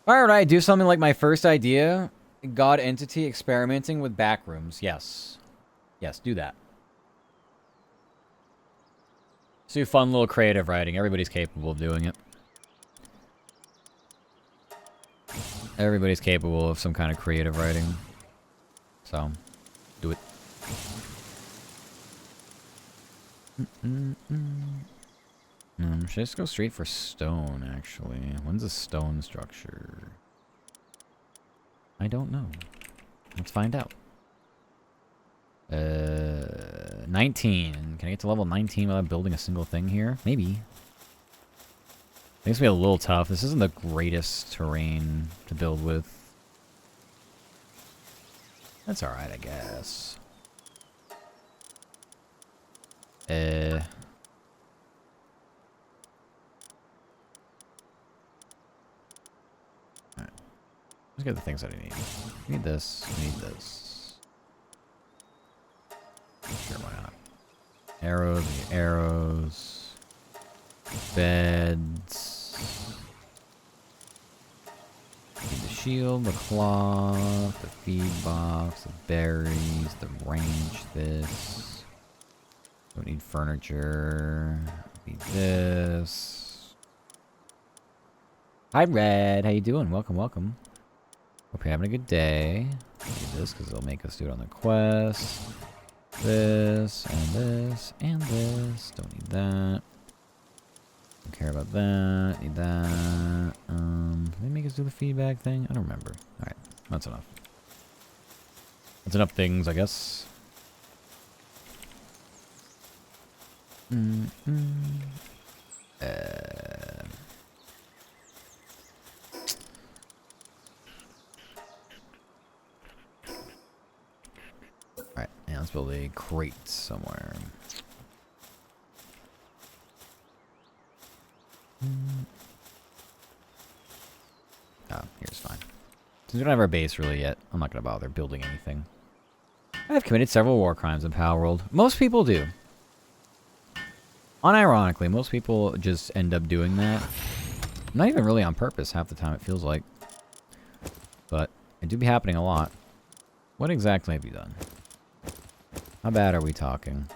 Why would I do something like my first idea? God entity experimenting with backrooms. Yes. Yes, do that. Let's do fun little creative writing. Everybody's capable of doing it. Everybody's capable of some kind of creative writing. So, do it. Should I just go straight for stone, actually? When's a stone structure? I don't know. Let's find out. 19. Can I get to level 19 without building a single thing here? Maybe. I think it's gonna be a little tough. This isn't the greatest terrain to build with. That's alright, I guess. Alright. Let's get the things that I need. I need this. I need this. Sure, why not? Arrows. I need arrows. Beds. I need the shield, the cloth, the feed box, the berries, the range, this. Don't need furniture. Need this. Hi, Red. How you doing? Welcome, welcome. Hope you're having a good day. Do this because it'll make us do it on the quest. This, and this, and this. Don't need that. Don't care about that. Need that. Did they make us do the feedback thing? I don't remember. Alright, that's enough. That's enough things, I guess. Alright, yeah, let's build a crate somewhere. Oh, here's fine. Since we don't have our base really yet, I'm not going to bother building anything. I've committed several war crimes in Palworld. Most people do. Unironically, most people just end up doing that. Not even really on purpose half the time, it feels like. But it do be happening a lot. What exactly have you done? How bad are we talking?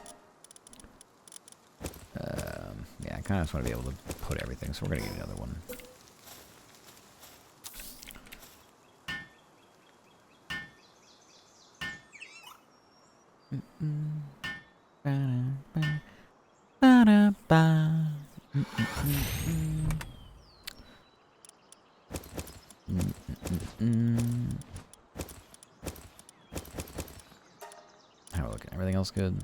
Yeah, I kind of just want to be able to put everything, so we're going to get another one. How are we looking? Everything else good?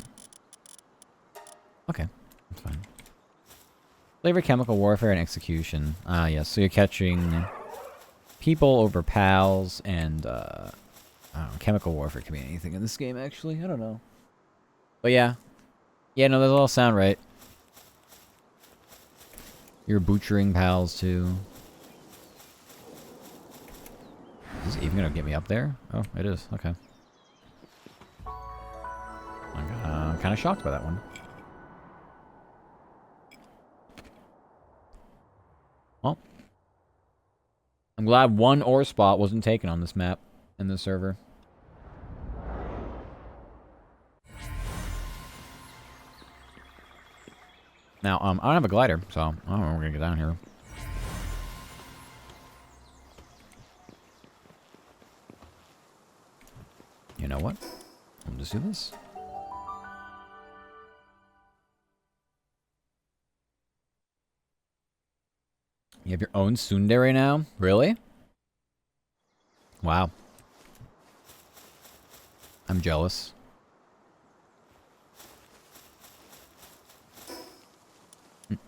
Okay, that's fine. Flavor, chemical warfare, and execution. Ah, yes. So you're catching people over pals, and I don't know, chemical warfare can be anything in this game. Actually, I don't know. But yeah, no, those all sound right. You're butchering pals too. Is it even gonna get me up there? Oh, it is. Okay. I'm kind of shocked by that one. Well, I'm glad one ore spot wasn't taken on this map in this server. Now, I don't have a glider, so I don't know when we're gonna get down here. You know what? I'll just do this. You have your own tsundere now? Really? Wow. I'm jealous. Let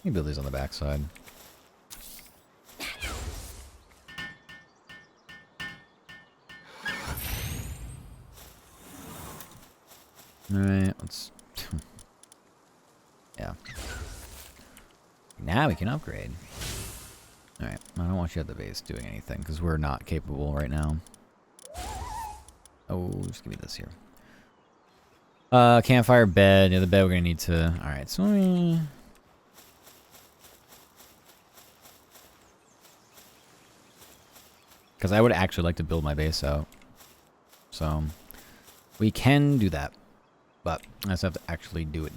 me build these on the backside. Alright, let's... yeah. Now we can upgrade. Alright, I don't want you at the base doing anything, because we're not capable right now. Oh, just give me this here. Campfire, bed. Yeah, the bed we're gonna need to... Alright, so... because I would actually like to build my base out. So... we can do that. But I just have to actually do it.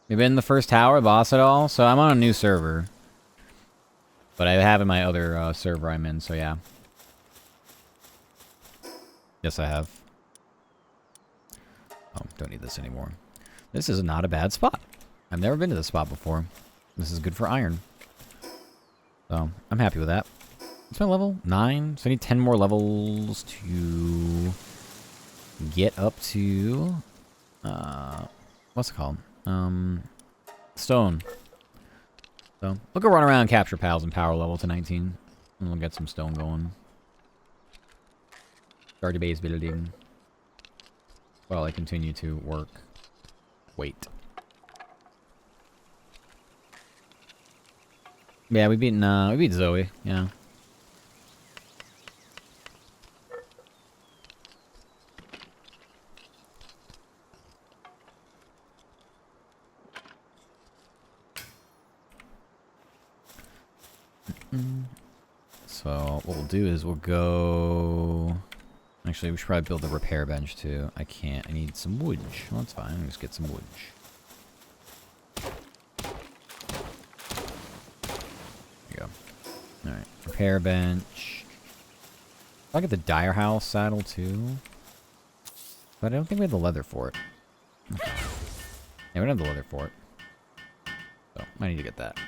We've been in the first tower, boss at all, so I'm on a new server. But I have in my other server I'm in, so yeah. Yes, I have. Oh, don't need this anymore. This is not a bad spot. I've never been to this spot before. This is good for iron. So, I'm happy with that. What's my level? 9? So I need 10 more levels to get up to... what's it called? Stone. So, we'll go run around and capture pals and power level to 19. And we'll get some stone going. Start a base building. While I continue to work. Wait. Yeah, we beat Zoe, yeah. So, what we'll do is we'll go... Actually, we should probably build a repair bench, too. I can't. I need some wood. Well, that's fine. I'll just get some wood. Alright, repair bench. I'll get the Dire House saddle too. But I don't think we have the leather for it. Okay. Yeah, we don't have the leather for it. So, I need to get that.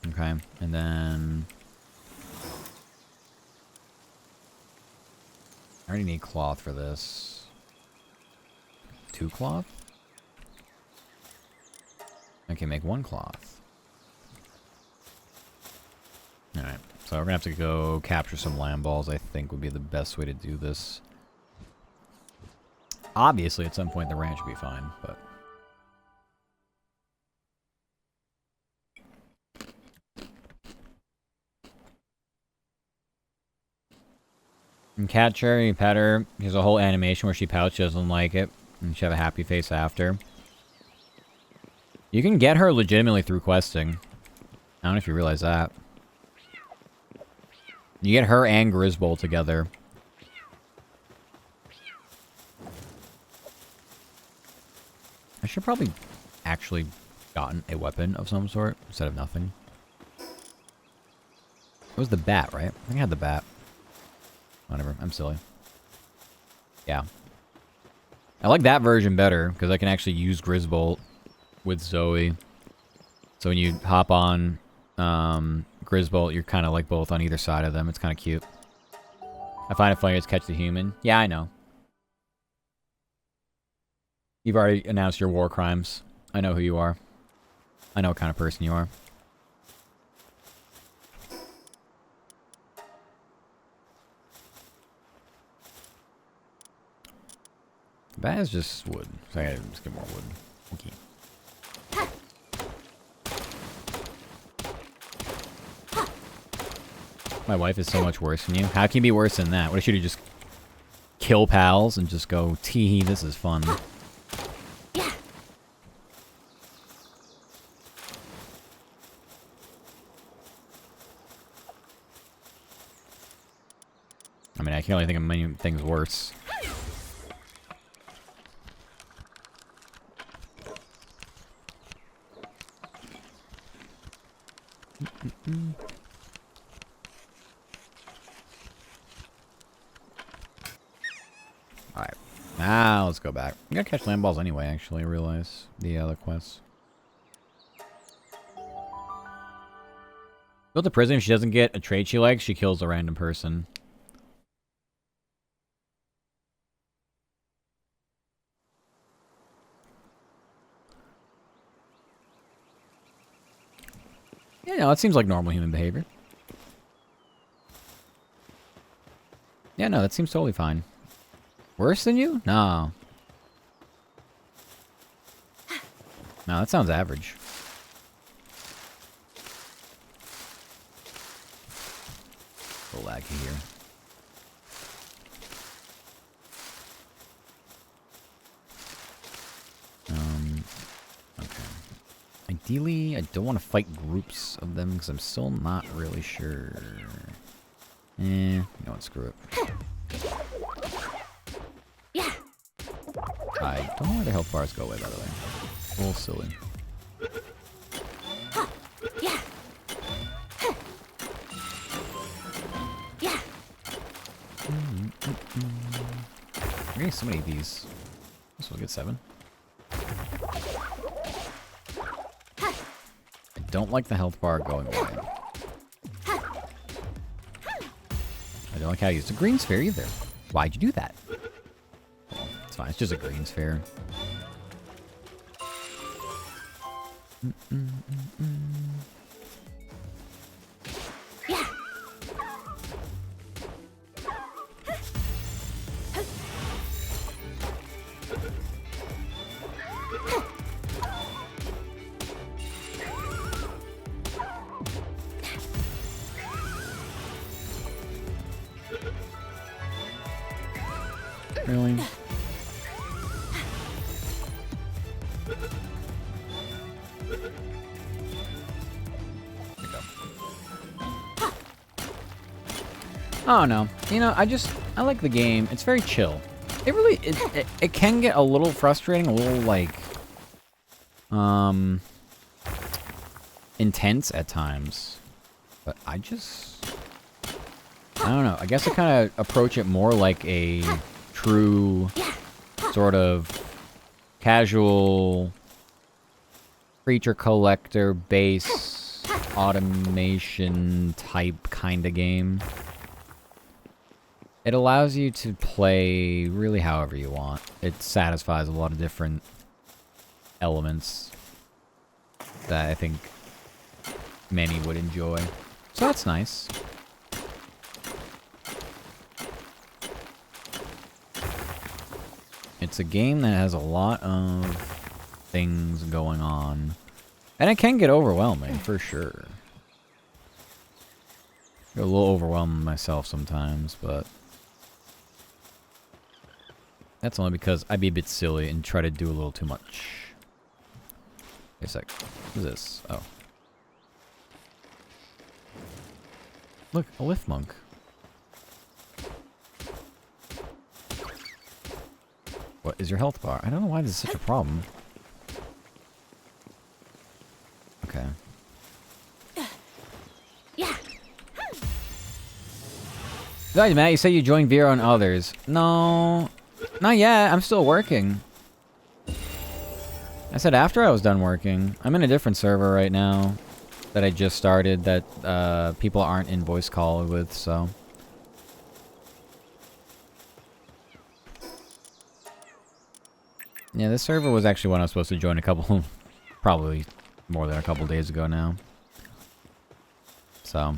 Okay, and then... I already need cloth for this. 2 cloth? I can make 1 cloth. Alright, so we're gonna have to go capture some lamb balls, I think would be the best way to do this. Obviously, at some point the ranch will be fine, but... And Cat Cherry, pet her. There's a whole animation where she pouts, she doesn't like it. And she have a happy face after. You can get her legitimately through questing. I don't know if you realize that. You get her and Grisbold together. I should probably actually gotten a weapon of some sort instead of nothing. It was the bat, right? I think I had the bat. Whatever, I'm silly. Yeah. I like that version better, because I can actually use Grisbolt with Zoe. So when you hop on Grisbolt, you're kind of like both on either side of them. It's kind of cute. I find it funny to catch the human. Yeah, I know. You've already announced your war crimes. I know who you are. I know what kind of person you are. That is just wood. So I gotta just get more wood. Okay. My wife is so much worse than you. How can you be worse than that? What, should you just kill pals and just go, tee, this is fun? I mean, I can't really think of many things worse. Alright. Now let's go back. We gotta catch land balls anyway, actually, I realize. The other quests. Go to prison. If she doesn't get a trait she likes, she kills a random person. Yeah, no, it seems like normal human behavior. Yeah, no, that seems totally fine. Worse than you? No. No, that sounds average. A little laggy here. Okay. Ideally, I don't want to fight groups of them because I'm still not really sure. You know what, screw it. Yeah. I don't know where the health bars go away, by the way. A little silly. Yeah. Yeah. We're getting so many of these. This will get 7. I don't like the health bar going away. I don't like how you use the green sphere either. Why'd you do that? Well, it's fine. It's just a green sphere. Yeah. Really? Oh no. You know, I like the game. It's very chill. It really it can get a little frustrating, a little like intense at times. But I don't know. I guess I kind of approach it more like a true sort of casual creature collector base automation type kind of game. It allows you to play really however you want. It satisfies a lot of different elements that I think many would enjoy. So that's nice. It's a game that has a lot of things going on. And it can get overwhelming, for sure. I get a little overwhelmed myself sometimes, but that's only because I'd be a bit silly and try to do a little too much. Wait a sec. What is this? Oh. Look, a lift monk. What is your health bar? I don't know why this is such a problem. Okay. Yeah. Besides, Matt, you say you joined Vero and others. No, not yet. I'm still working. I said after I was done working. I'm in a different server right now that I just started that people aren't in voice call with, so. Yeah, this server was actually one I was supposed to join a couple, probably more than a couple days ago now. So,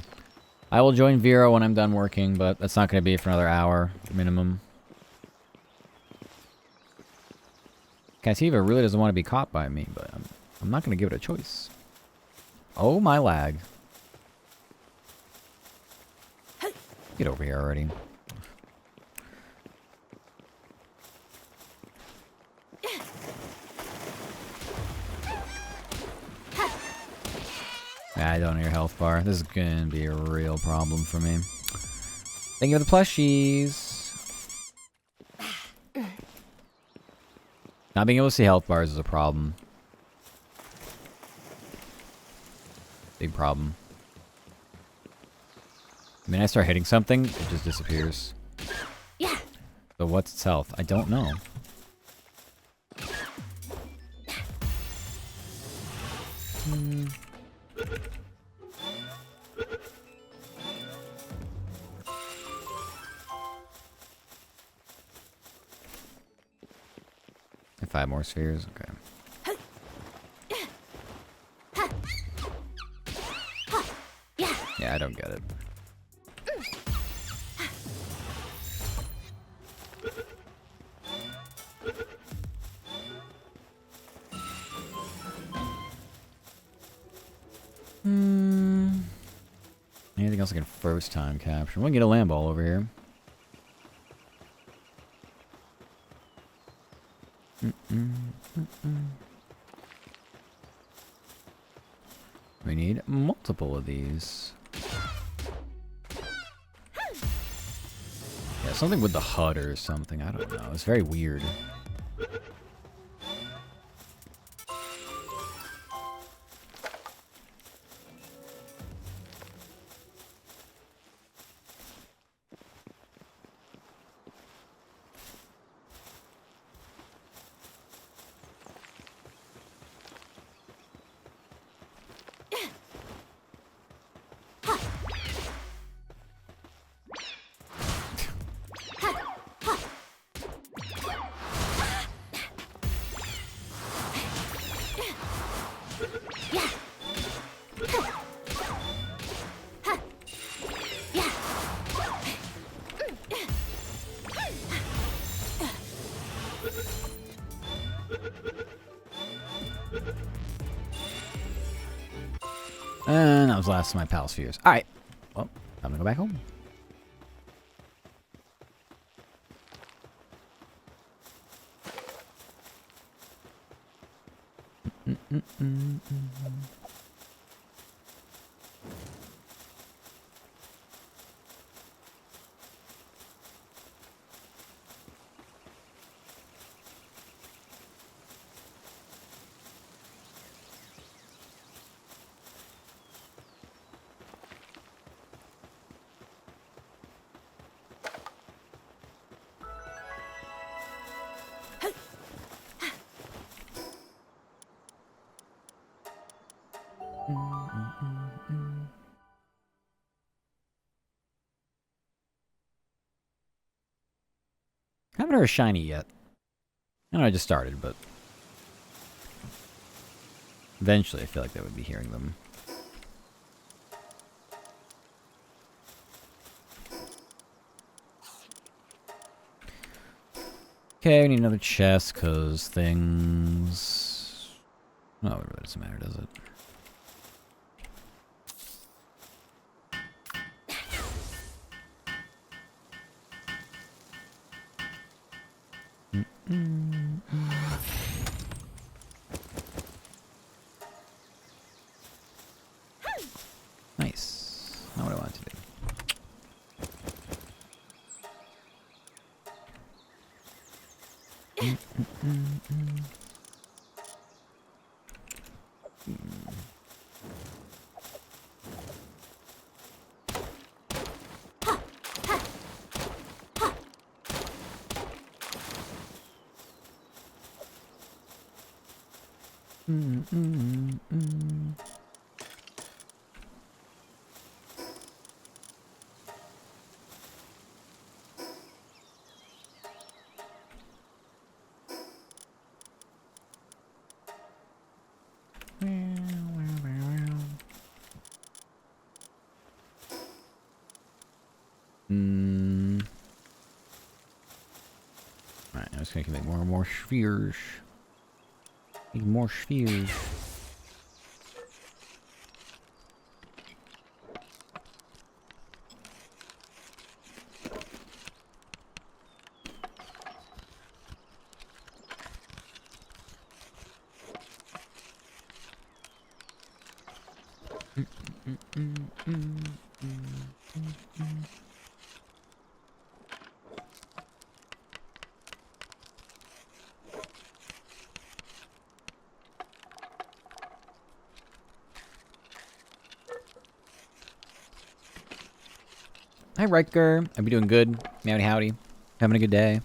I will join Vero when I'm done working, but that's not going to be for another hour minimum. Cativa really doesn't want to be caught by me, but I'm not going to give it a choice. Oh, my lag. Get over here already. I don't know your health bar. This is going to be a real problem for me. Thank you for the plushies. Not being able to see health bars is a problem. Big problem. I mean, I start hitting something, it just disappears. Yeah. But what's its health? I don't know. And 5 more spheres, okay. Yeah, I don't get it. Anything else I can first time capture? We'll get a land ball over here. We need multiple of these. Yeah, something with the HUD or something. I don't know. It's very weird. And that was the last of my pal spheres. Alright. Well, time to go back home. haven't heard a shiny yet. I know I just started, but eventually I feel like they would be hearing them. Okay, we need another chest, because things... Oh, it really doesn't matter, does it? Nice. Not what I wanted to do. Alright, I'm just gonna make more and more spheres. Need more spheres. Hi, Riker. I'll be doing good. Howdy, howdy. Having a good day.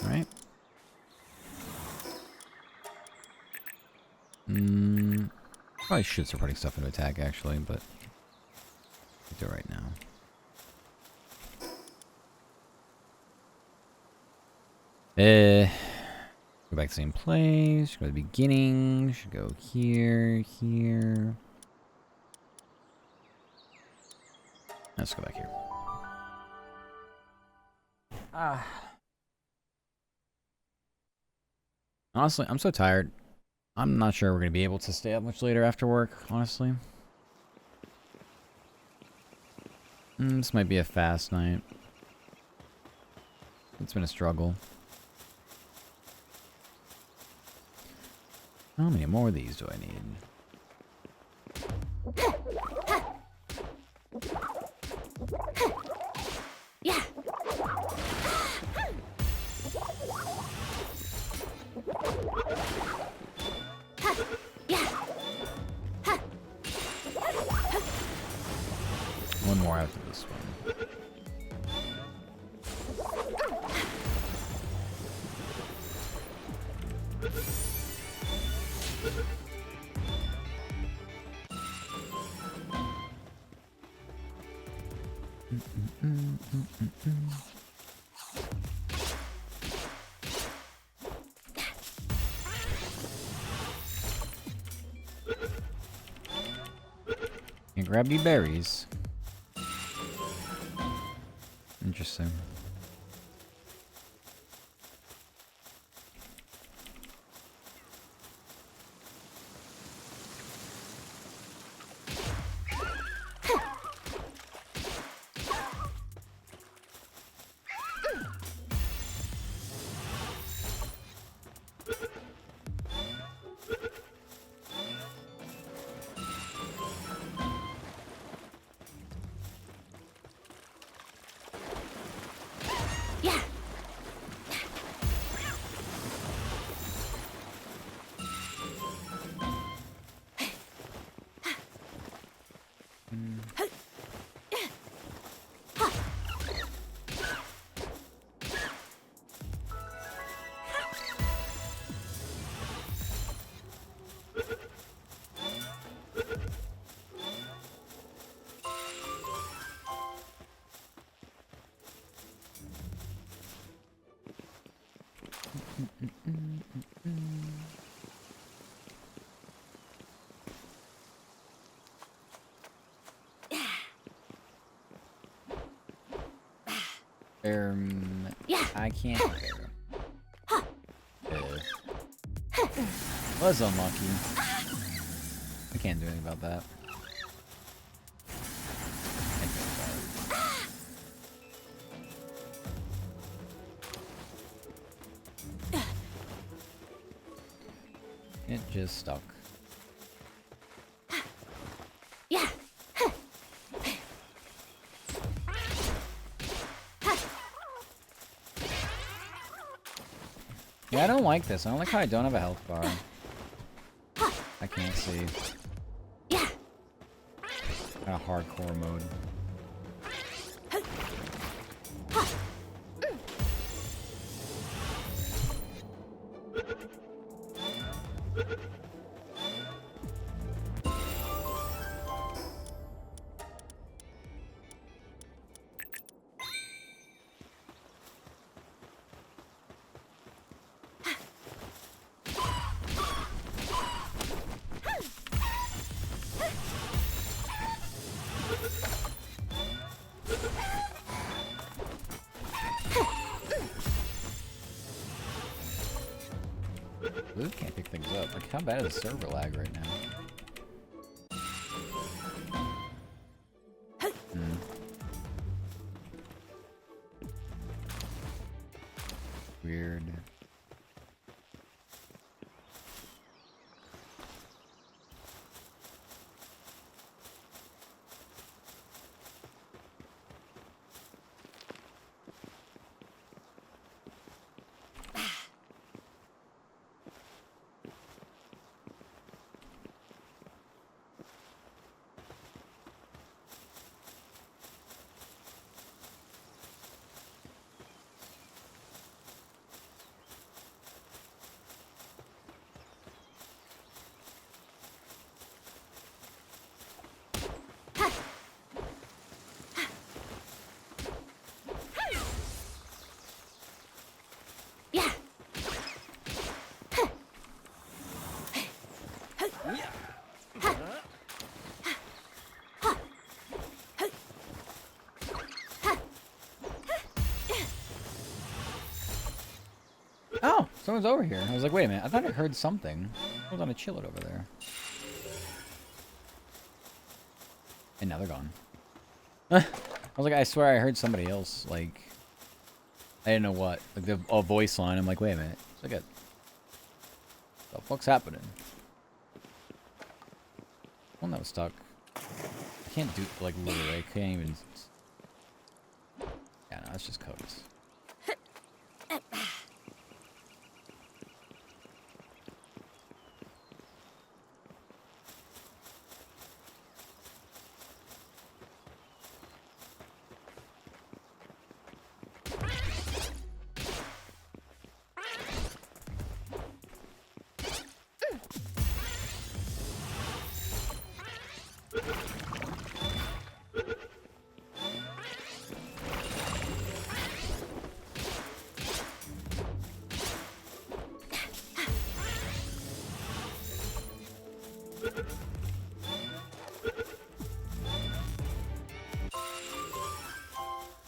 Alright. Probably should start putting stuff into attack, actually, but I'll do it right now. Go back to the same place. Go to the beginning. Should go here, here. Let's go back here. Honestly, I'm so tired. I'm not sure we're going to be able to stay up much later after work, honestly. This might be a fast night. It's been a struggle. How many more of these do I need? Yeah. Yeah. One more after this one. Can grab the berries. Interesting. Yeah. I can't. Was unlucky. I can't do anything about that. Can't do anything about it. It just stuck. Yeah. Yeah, I don't like this. I don't like how I don't have a health bar. I can't see. Yeah. Kind of hardcore mode. Blue can't pick things up. Like, how bad is the server lag right now? Weird. Yeah. Oh, someone's over here. I was like, wait a minute. I thought I heard something. I was on a chillet over there. And now they're gone. I was like, I swear I heard somebody else. Like, I didn't know what. Like, a voice line. I'm like, wait a minute. It's like the fuck's happening? One that was stuck. I can't do, like, literally. I can't even. Yeah, no, it's just codes.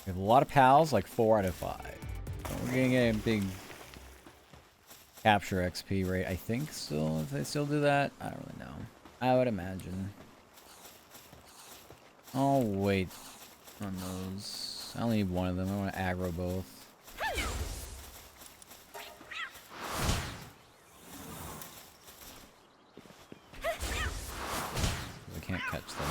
We have a lot of pals, like 4 out of 5. So we're gonna get a big capture XP rate, I think, still, if they still do that. I don't really know. I would imagine. I'll wait on those. I only need one of them. I want to aggro both. I can't catch them.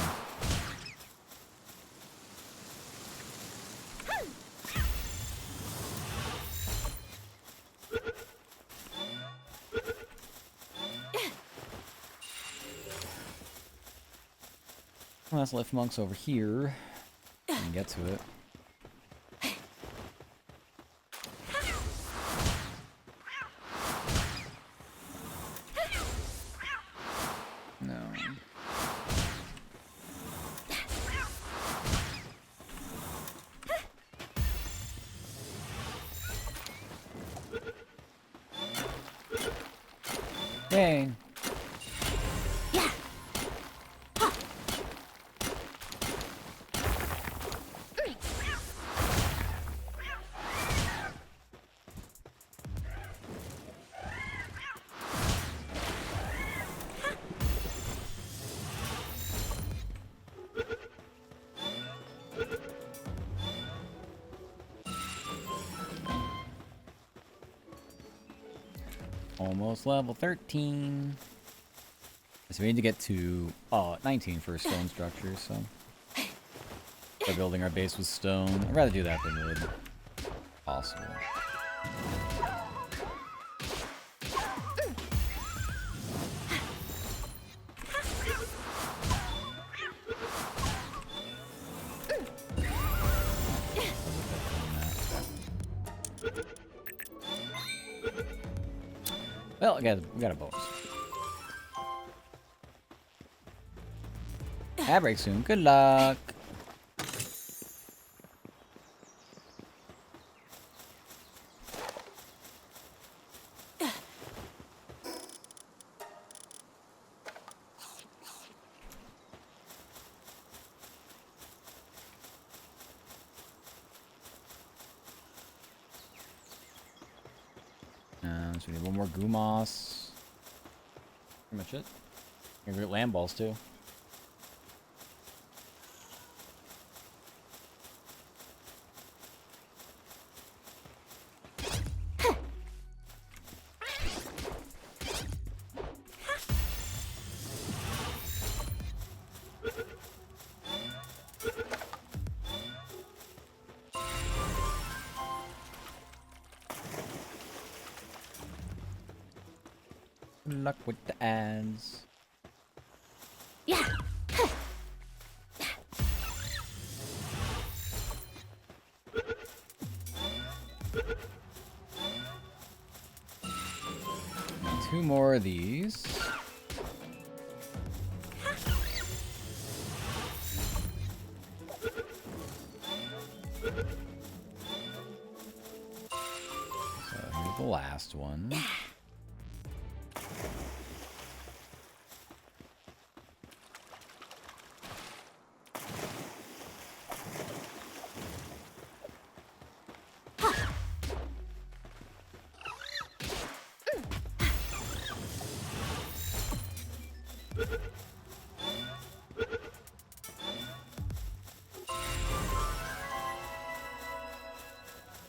Well, let's lift monks over here and get to it. No. Okay. Yeah. Almost level 13. So we need to get to 19 for stone structure, so we're building our base with stone. I'd rather do that than wood. Possible. Well, we got a bonus. Ad break soon. Good luck. So we need one more Gumas. Pretty much it. Gonna get land balls too. Good luck with the ads. Yeah. Two more of these. So here's the last one.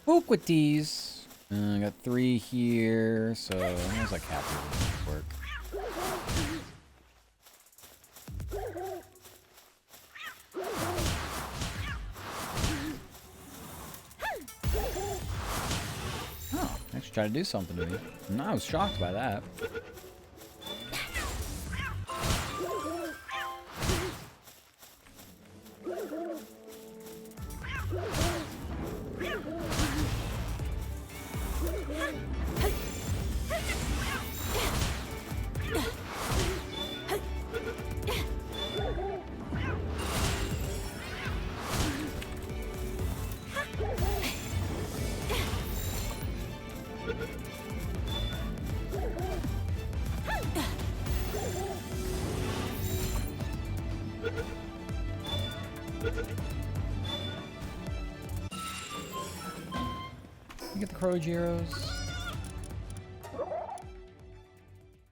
Book with these. I got 3 here, so there's like half of this work. Oh, actually try to do something to me. And I was shocked by that. You get the Crow Gyros?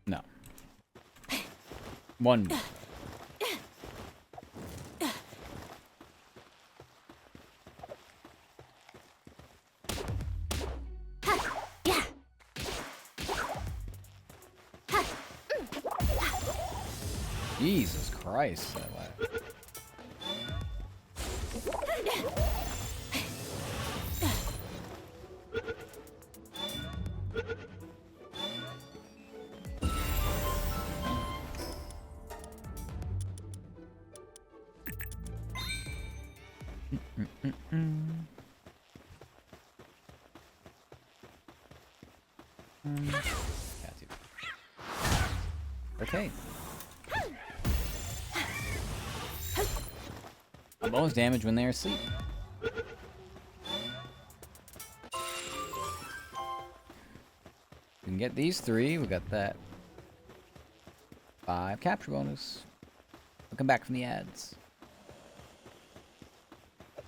No. One. Yeah. Jesus Christ, that way. Okay. Bonus damage when they are asleep. We can get these 3. We got that 5 capture bonus. We'll come back from the ads.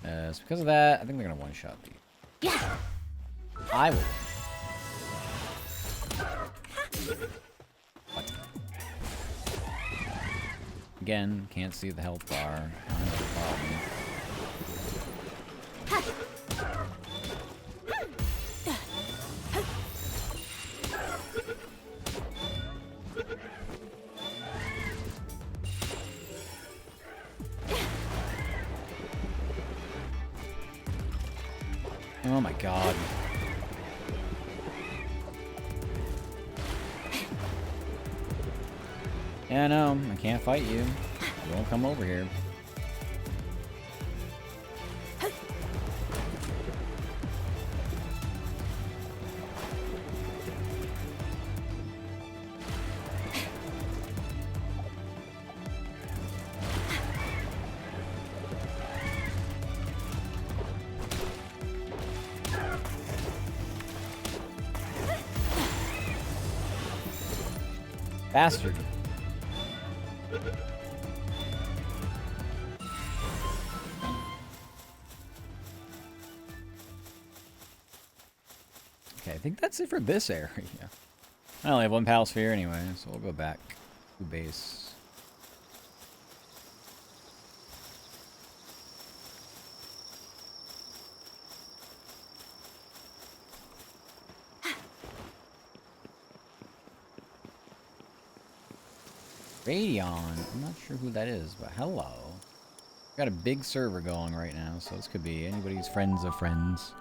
So because of that, I think they're gonna one-shot me. Yeah. I will. What? Again, can't see the health bar. Another problem. Oh my god. Yeah, no, I can't fight you. You won't come over here. Bastard. Okay, I think that's it for this area. I only have 1 pal sphere anyway, so we'll go back to base. Radion. I'm not sure who that is, but hello. Got a big server going right now, so this could be anybody's friends of friends.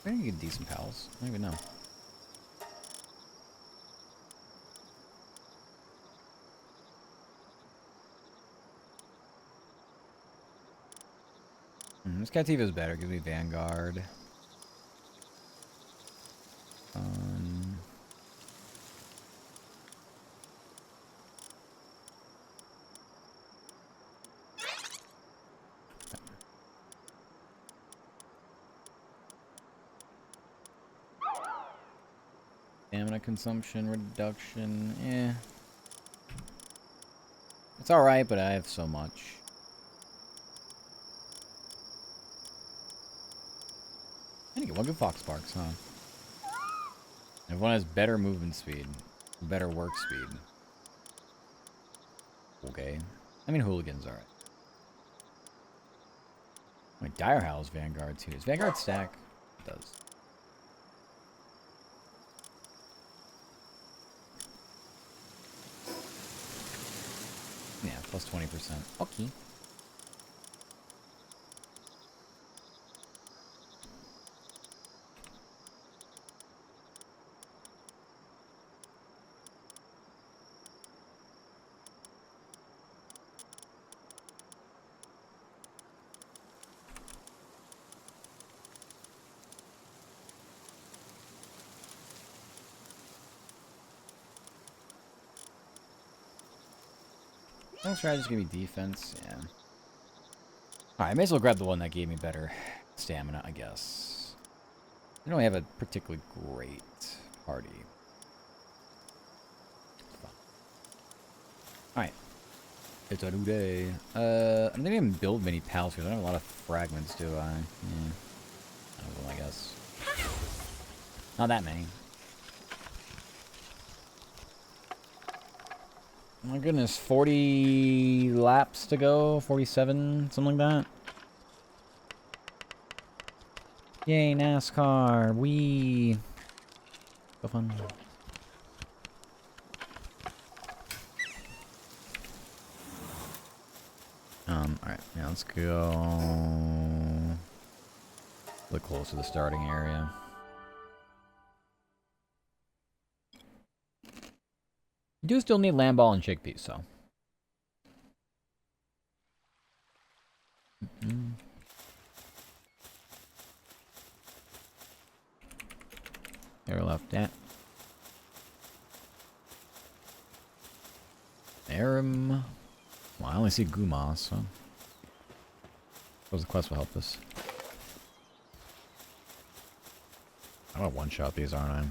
I think you get decent pals. I don't even know. This Cativa is better. Gives me Vanguard. Stamina consumption reduction. Eh. It's alright, but I have so much. I think one good Fox Sparks, huh? Everyone has better movement speed. Better work speed. Okay. I mean, Hooligan's alright. Like, Dire Howl's Vanguard too. Does Vanguard stack? It does. Yeah, plus 20%. Okay. Don't strategies give me defense, yeah. Alright, I may as well grab the one that gave me better stamina, I guess. I don't have a particularly great party. Alright. It's a new day. I don't think I can build many pals because I don't have a lot of fragments, do I? Yeah. I guess. Not that many. Oh my goodness, 40 laps to go, 47, something like that. Yay, NASCAR, wee. So fun. Alright, yeah, let's go. Look close to the starting area. You do still need lamb ball and chickpeas, so. They're left at. Aram. Well, I only see Gumas, so. Suppose the quest will help us. I'm gonna one-shot these, aren't I?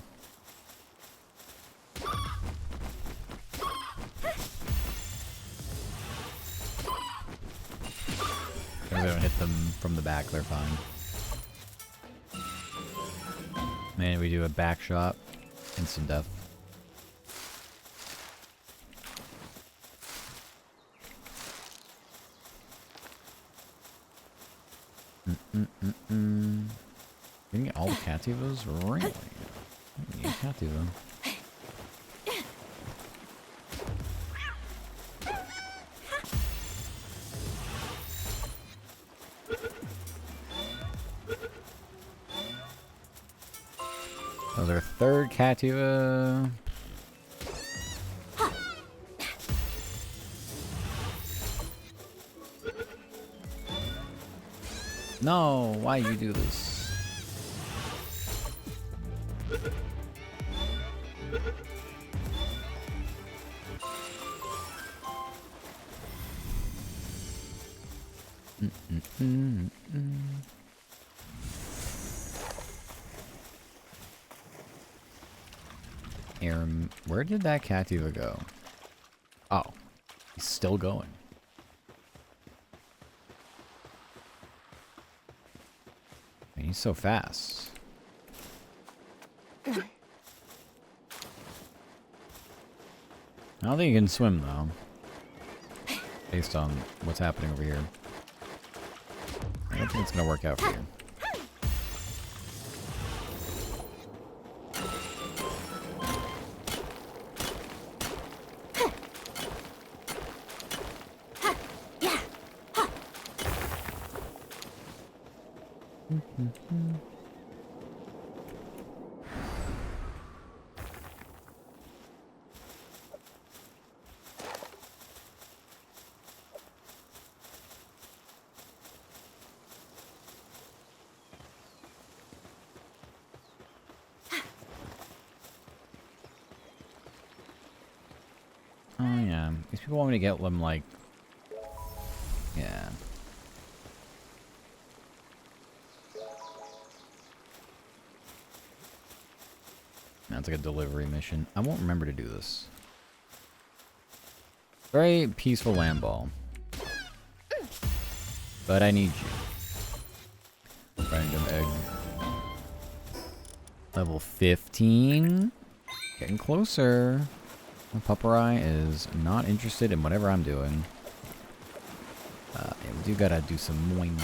If I don't hit them from the back, they're fine. Man, we do a back shot. Instant death. Getting all the Cativas? Really? I need a Cativa. That was our third Cativa. No, why you do this? Aram, where did that Cativa go? Oh, he's still going. Man, he's so fast. I don't think he can swim though, based on what's happening over here. I don't think it's gonna work out for you. Oh yeah, these people want me to get them like, yeah. That's like a delivery mission. I won't remember to do this. Very peaceful lamb ball. But I need you. Random egg. Level 15. Getting closer. Pupperai is not interested in whatever I'm doing. Yeah, we do gotta do some moing.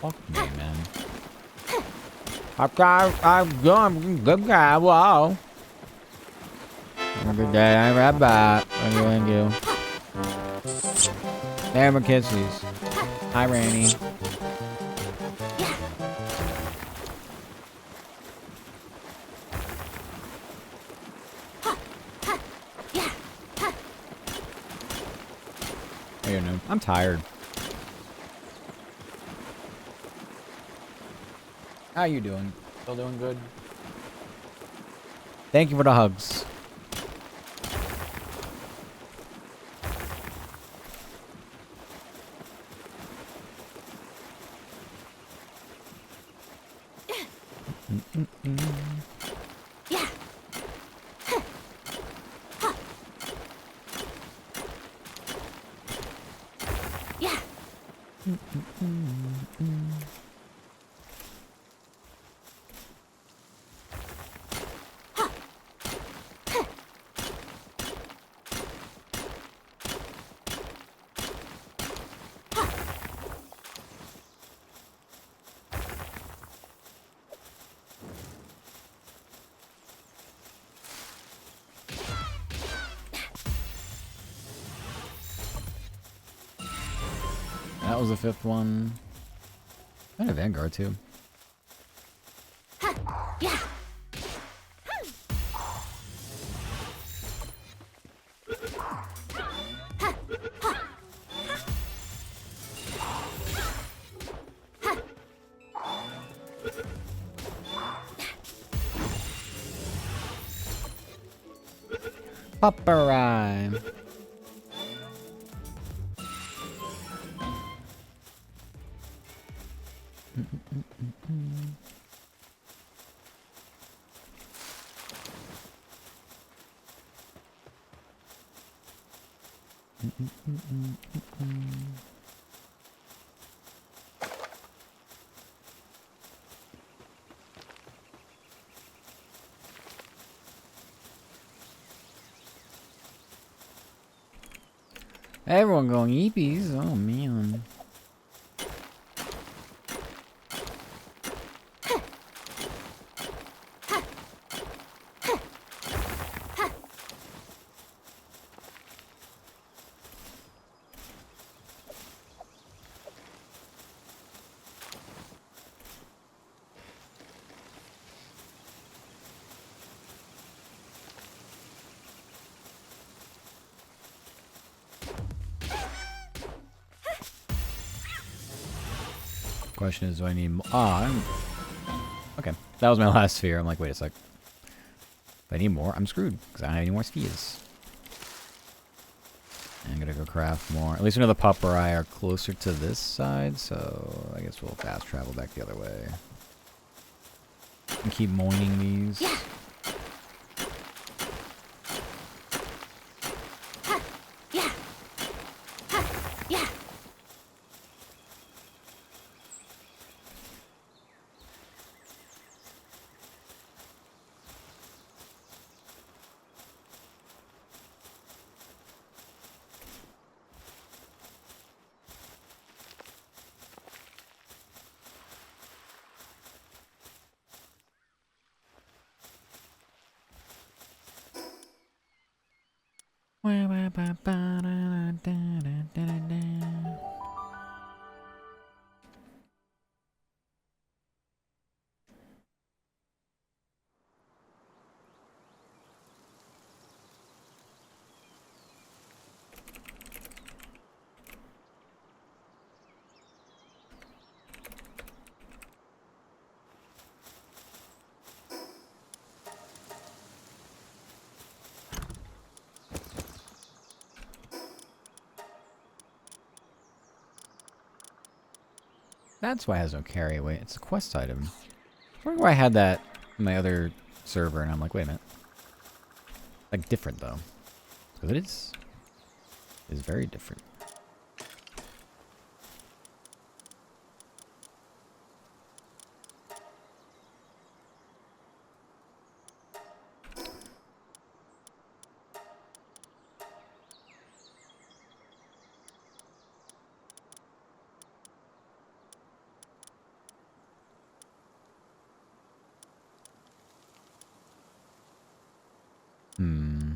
Fuck me, man. I'm going, good guy, wow. Have a good day, I'm right back. Thank you. There are kisses. Hi, Randy. I don't know. I'm tired. How you doing? Still doing good? Thank you for the hugs. Yeah. Yeah. That was the 5th one. And a Vanguard too. Yeah. Paparai. Everyone going eepies. Oh man. Question is, do I need more? Okay, that was my last sphere. I'm like, wait a sec. If I need more, I'm screwed because I don't have any more spheres. I'm gonna go craft more. At least we know the Paparai are closer to this side, so I guess we'll fast travel back the other way. And keep mining these. Yeah. Yeah. Yeah. That's why it has no carry weight. It's a quest item. I wonder why I had that in my other server, and I'm like, wait a minute. Like, different, though. Because it is. It is very different. Hmm.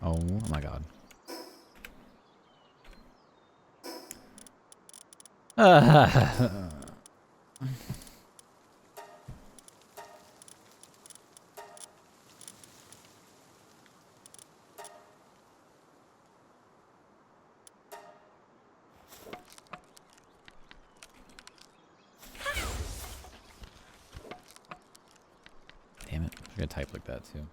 Oh my god. Damn it. I'm gonna type like that too.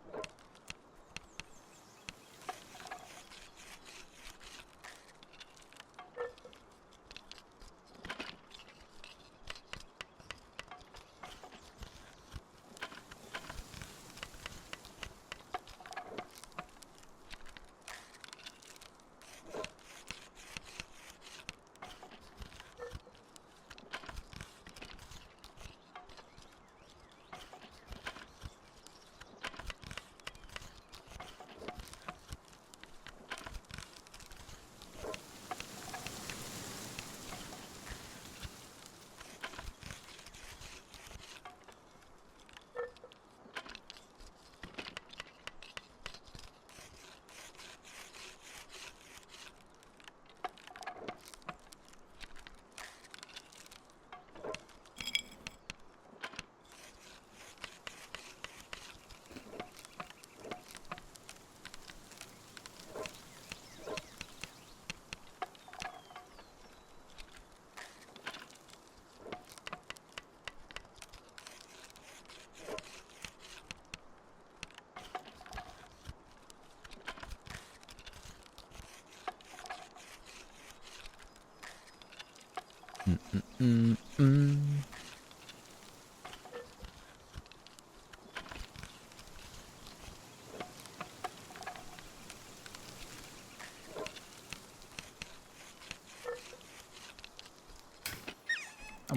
All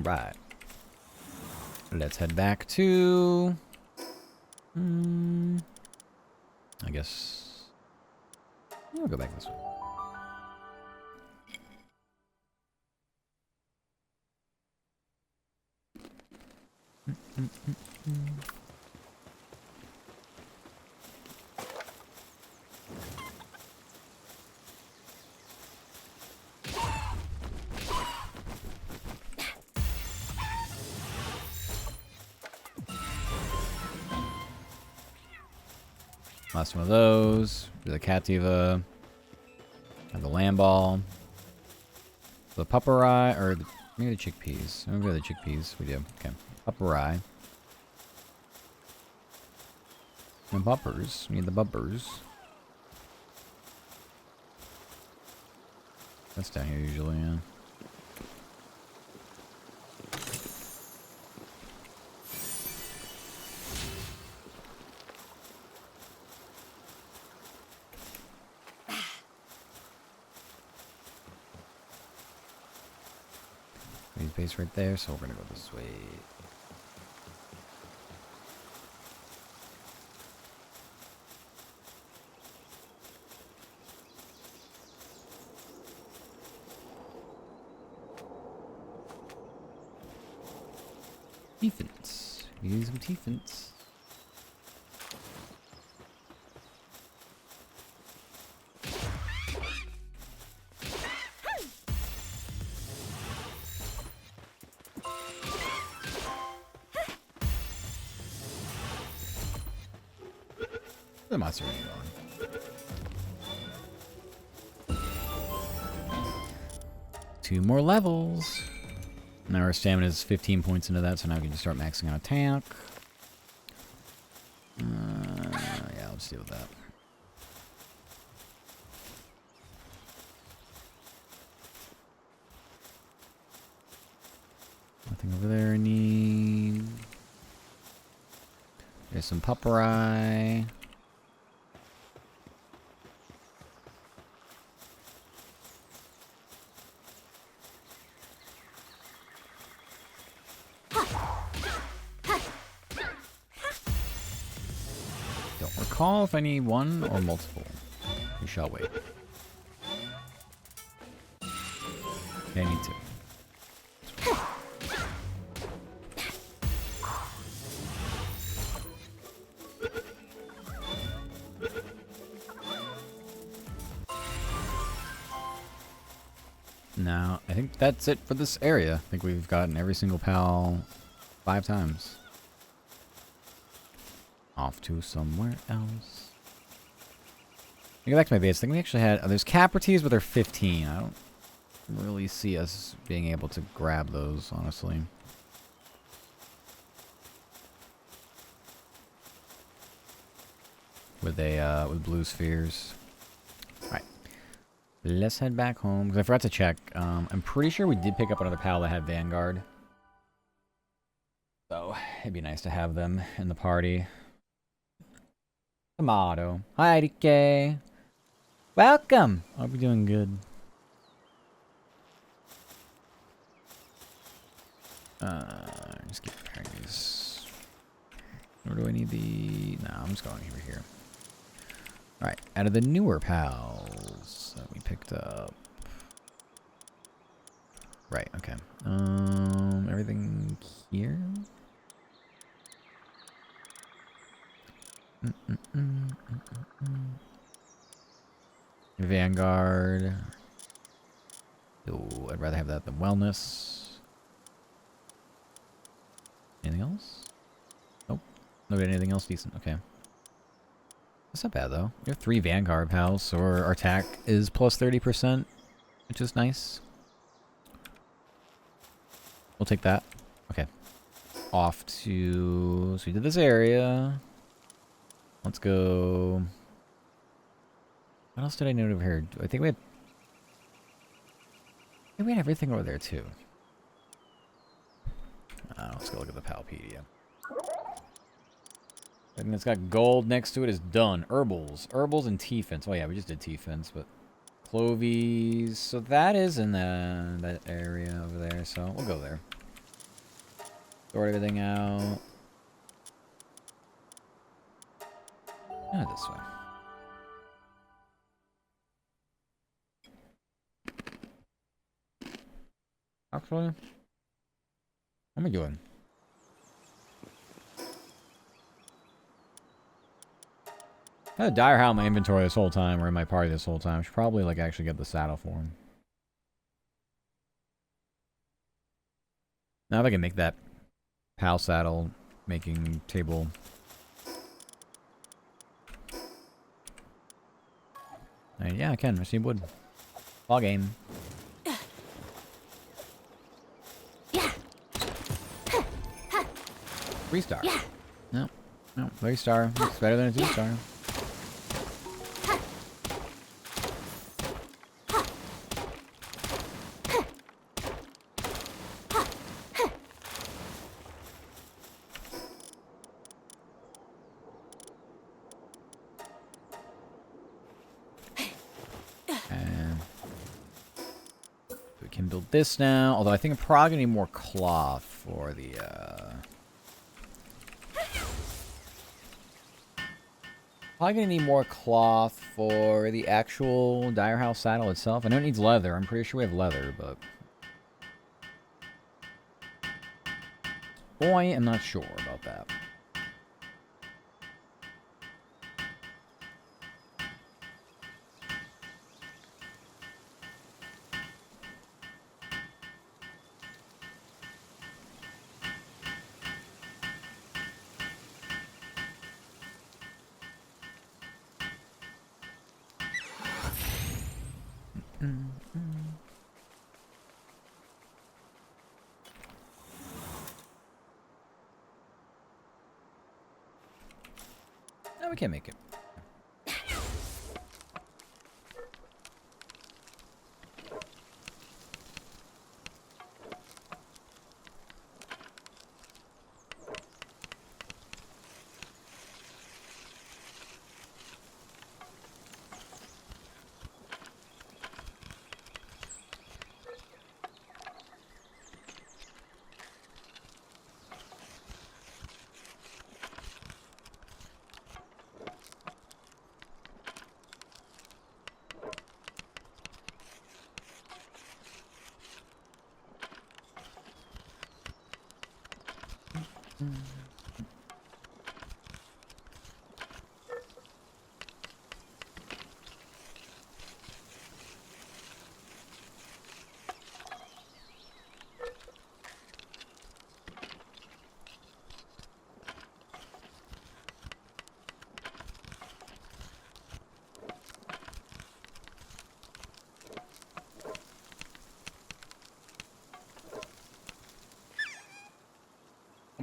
right. Let's head back to. I guess. I'll go back this way. Last one of those. Do the Cativa. Have the lamb ball. The pupperai, or maybe the chickpeas. Maybe the chickpeas. We do. Okay. Pupperai. And bumpers. We need the bumpers. That's down here usually, yeah. He's base right there, so we're gonna go this way. Defense. We need some defense. The monster ain't on. 2 more levels. Now our stamina is 15 points into that, so now we can just start maxing out a tank. Yeah, let's deal with that. Nothing over there I need. There's some pupperai. Don't recall if I need one or multiple. We shall wait. Okay, I need 2. Now, I think that's it for this area. I think we've gotten every single pal 5 times. Off to somewhere else. I go back to my base. I think we actually had... there's Caprites, but they're 15. I don't really see us being able to grab those, honestly. With blue spheres. Alright. Let's head back home. Because I forgot to check. I'm pretty sure we did pick up another pal that had Vanguard. So, it'd be nice to have them in the party. Tomato. Hi, DK. Welcome. Hope you're doing good. Just keep preparing these. Or do I need the... No, I'm just going over here. Alright, out of the newer pals that we picked up. Right, okay. Everything here? Vanguard. Oh, I'd rather have that than wellness. Anything else? Nope. No, anything else decent. Okay. That's not bad though. We have 3 Vanguard pals, so our attack is plus 30%, which is nice. We'll take that. Okay. Off to... So we did this area. Let's go... What else did I note over here? I think we had... I think we had everything over there too. Let's go look at the Palpedia. Everything that's got gold next to it is done. Herbals. Herbals and T-Fence. Oh yeah, we just did T-Fence, but... Clovies. So that is in that area over there, so we'll go there. Sort everything out. This way. Actually, what am I doing? I had a dire howl in my inventory this whole time, or in my party this whole time. I should probably, like, actually get the saddle for him. Now if I can make that pal saddle making table. And yeah, I can. I see wood. Ball game. Yeah. 3-star. Yeah. No. No. 3-star. It's better than a 2-star. This now, although I think I'm probably gonna need more cloth for the probably gonna need more cloth for the actual dire house saddle itself. I know it needs leather. I'm pretty sure we have leather, but I am not sure about that. No, we can't make it.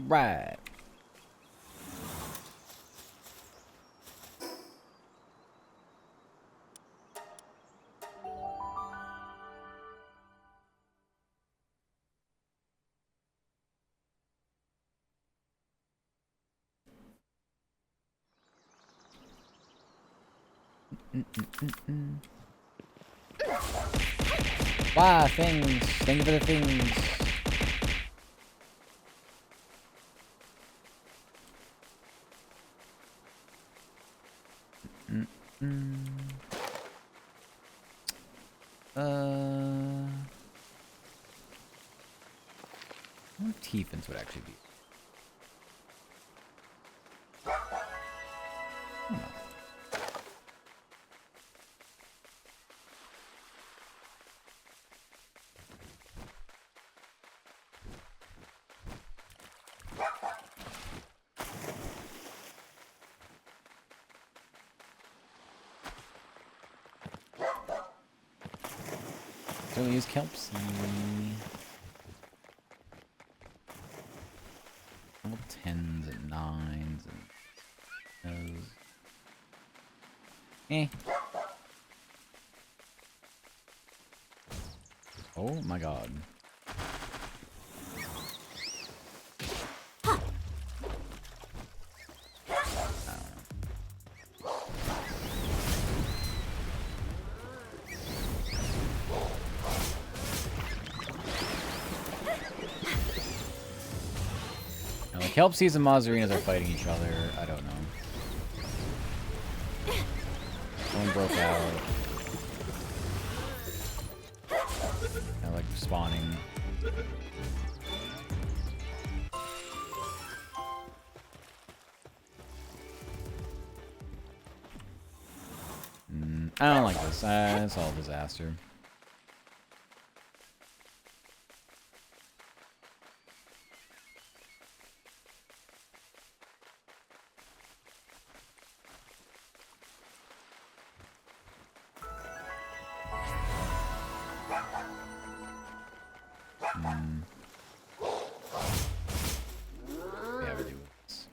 Right. Wow, things. Thank you for the things. I wonder if T-Fence would actually be. I don't know. So we use Kelpsy. All 10s and 9s and those. Eh. Oh my god. Kelpsies and Mazarinas are fighting each other. I don't know. One broke out. I like spawning. I don't like this. It's all a disaster. Yeah, we do this.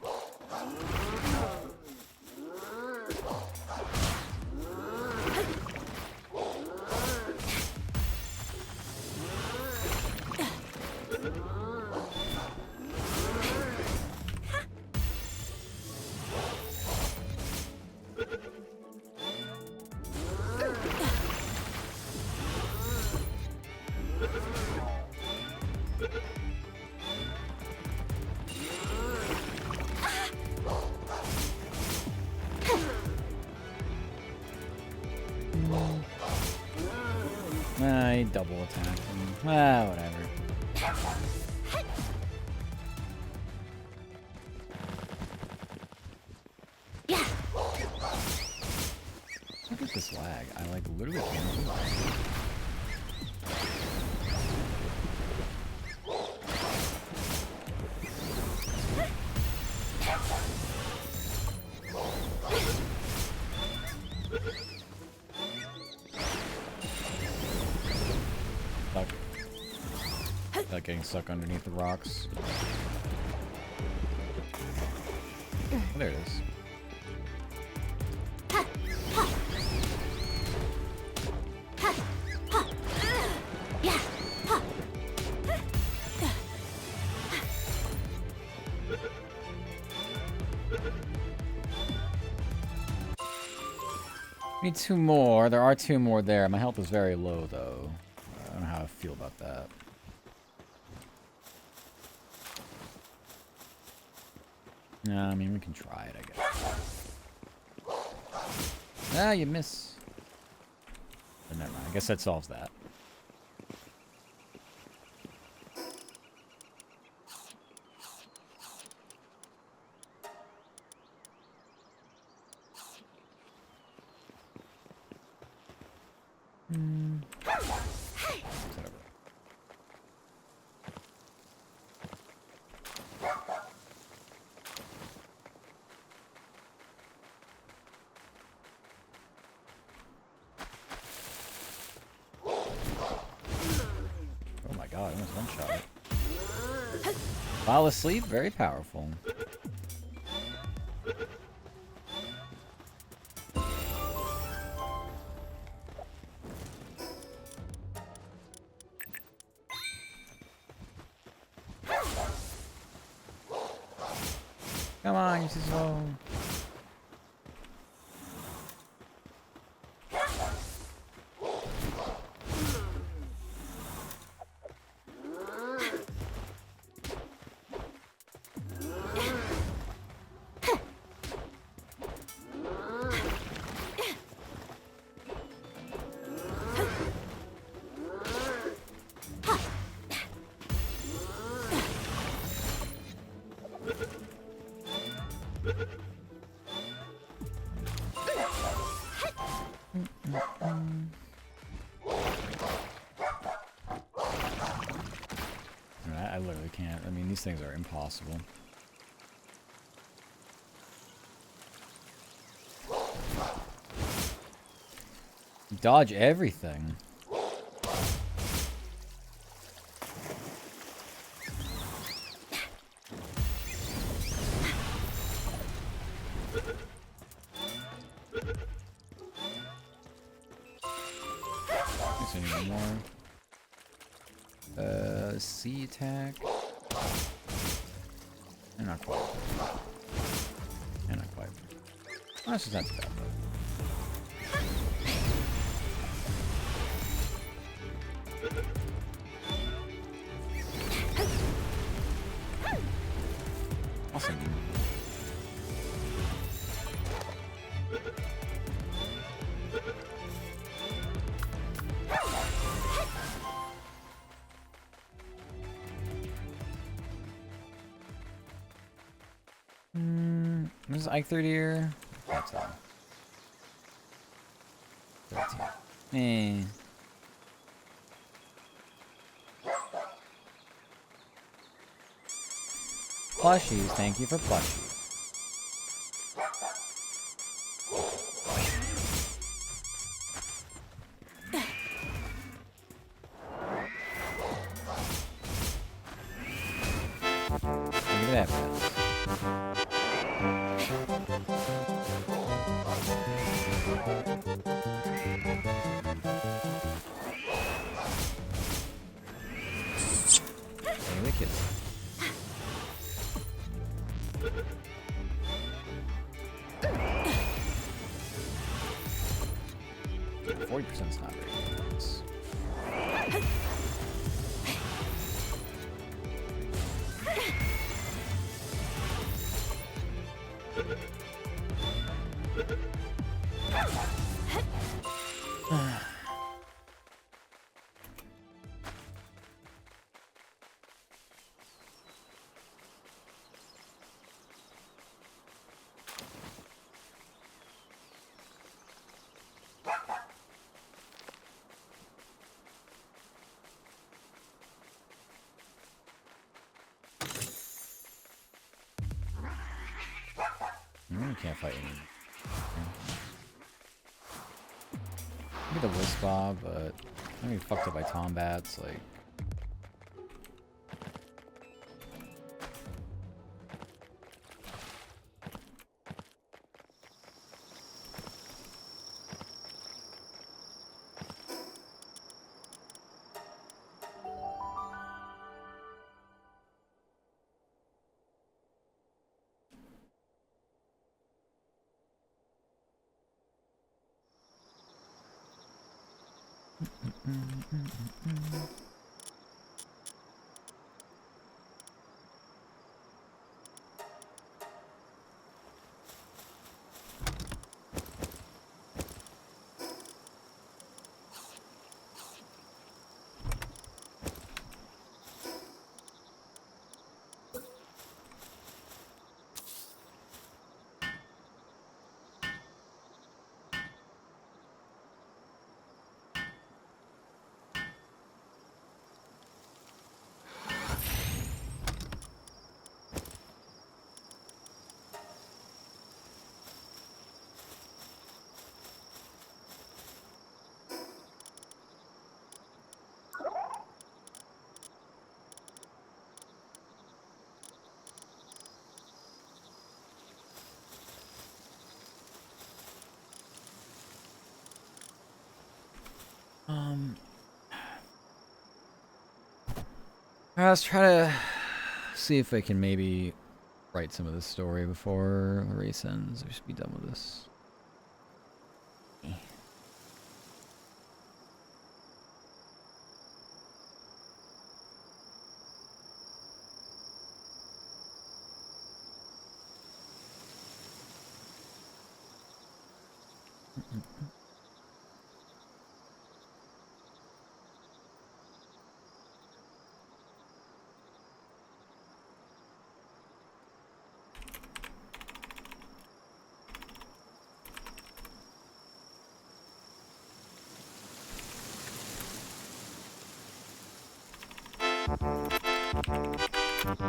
I double attacked him. Whatever. Yeah. Look at this lag. I like literally can't do that. Like getting stuck underneath the rocks. Oh, there it is. Yeah. Need two more. There are two more there. My health is very low, though. I don't know how I feel about that. No, I mean, we can try it, I guess. Ah, you miss. But never mind. I guess that solves that. Whatever. Oh my god, I almost one-shot it. While asleep, very powerful. Come on, you're too slow. I literally can't. I mean, these things are impossible. Dodge everything. Guess I need one more. C attack. And not quite. And not quite. Oh, this is not too bad though. What is Ike 30 here? That's 13. Eh. Plushies, thank you for plushies. Look at that. Look at the kids. 40% is not very good. Can't fight any. Maybe the Wisp Bob, but I'm gonna be fucked up by Tombats, like. Let's try to see if I can maybe write some of this story before the race ends. We should be done with this.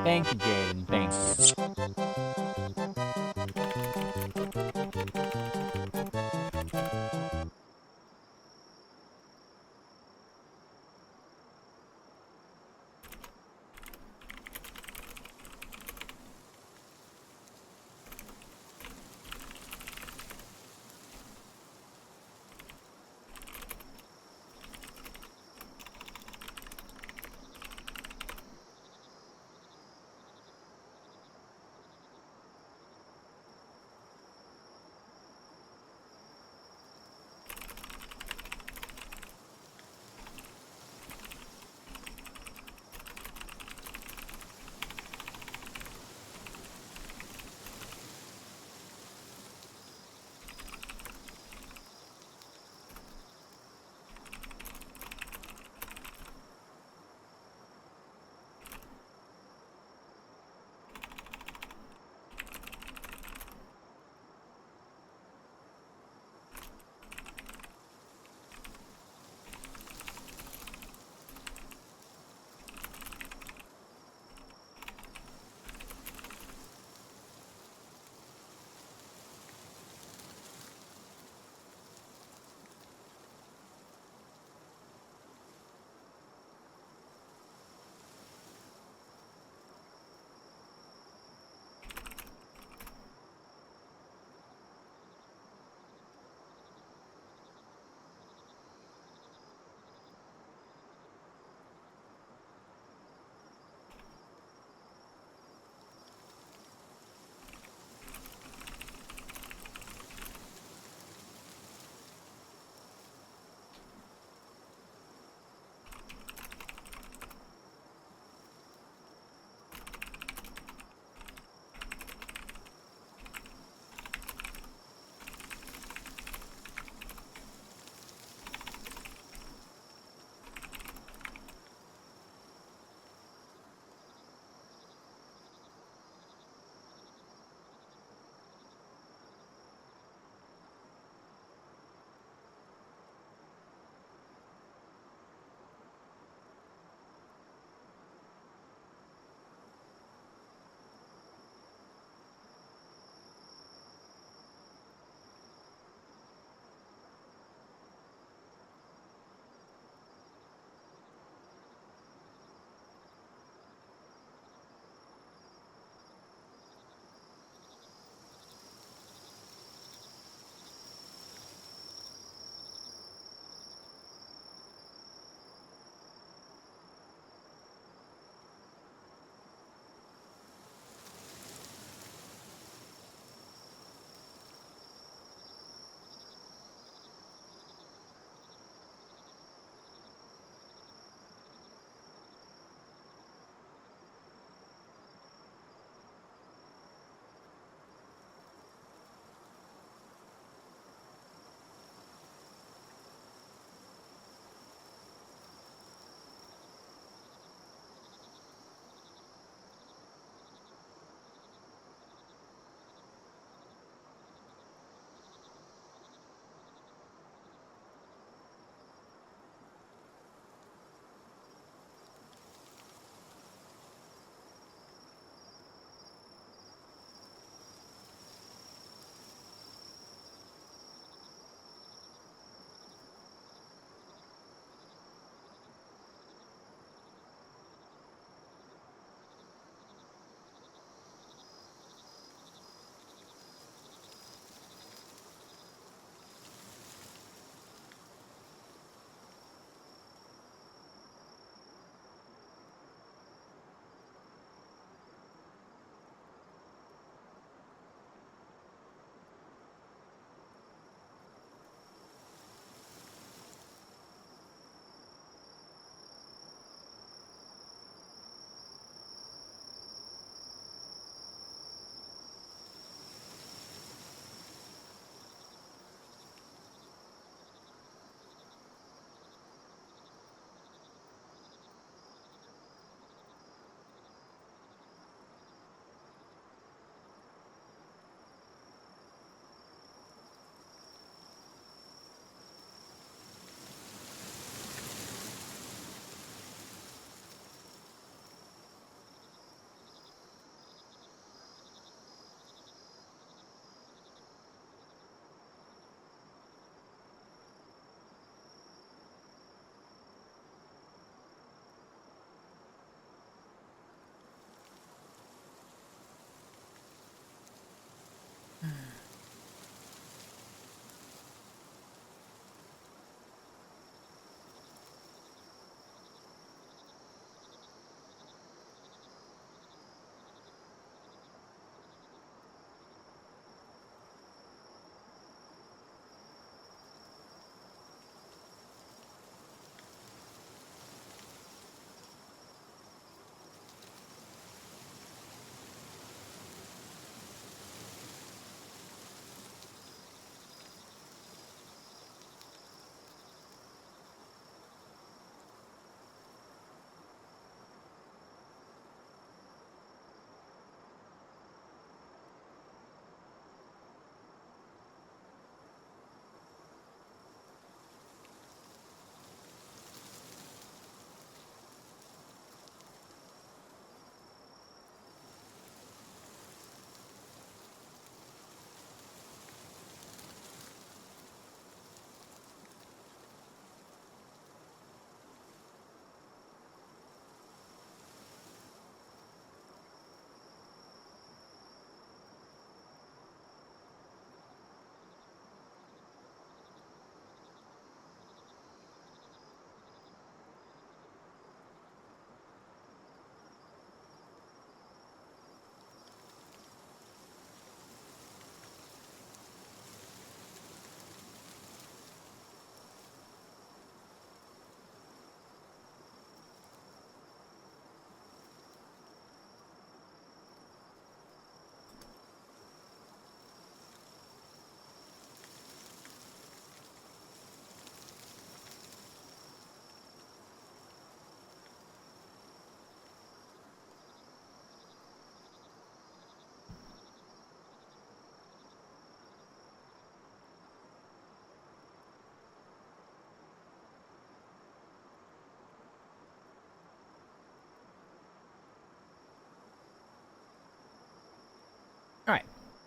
Thank you, Jaden. Thank you.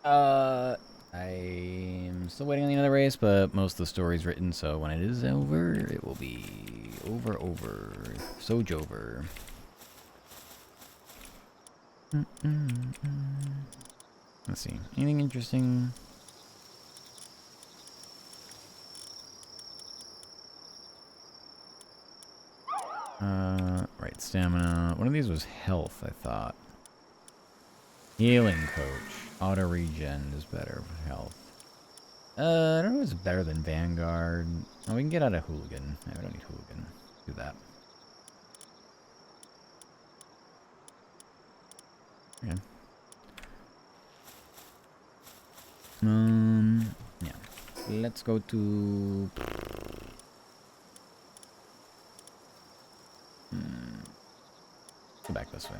I'm still waiting on the other race, but most of the story's written, so when it is over, it will be over. So Jover. Let's see. Anything interesting? Right, stamina. One of these was health, I thought. Healing coach. Auto regen is better for health. I don't know if it's better than Vanguard. Oh, we can get out of Hooligan. No, we don't need Hooligan. Do that. Okay. Yeah. Let's go to... Go back this way.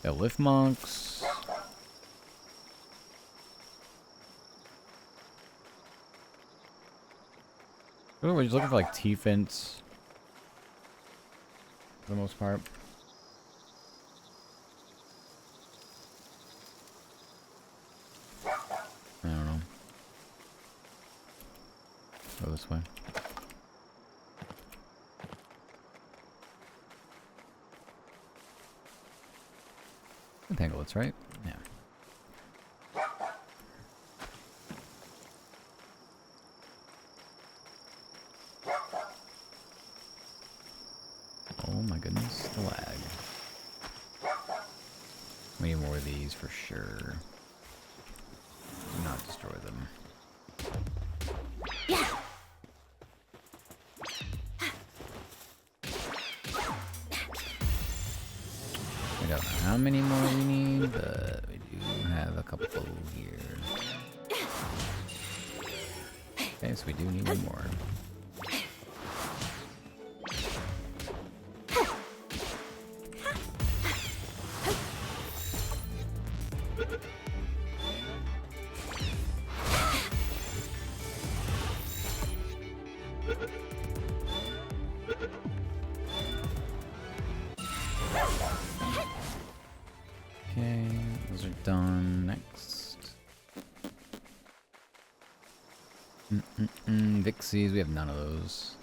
The lift monks. Oh, we're just looking for like T-Fence. For the most part. I don't know. Go this way. Penguins, right? Yeah. Oh my goodness, the lag. We need more of these for sure. Do not destroy them. Yeah. We don't know how many more we need, but we do have a couple here. Okay, so we do need one more. Okay, those are done. Next. Vixies, we have none of those.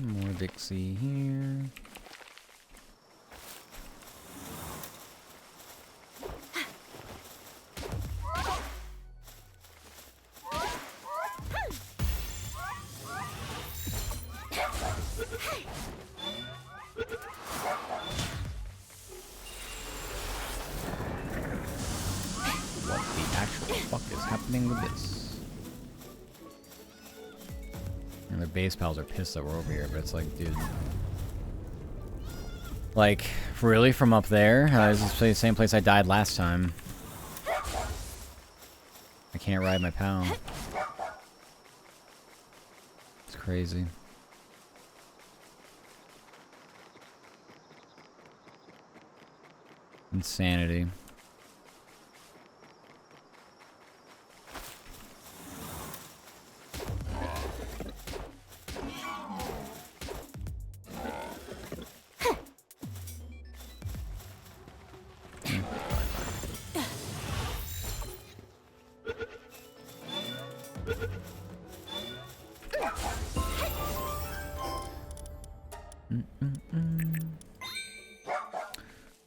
More Vixie here. What the actual fuck is happening with this? And their base pals are pissed that we're over here, but it's like, dude. Like, really? From up there? This is the same place I died last time. I can't ride my pal. It's crazy. Insanity.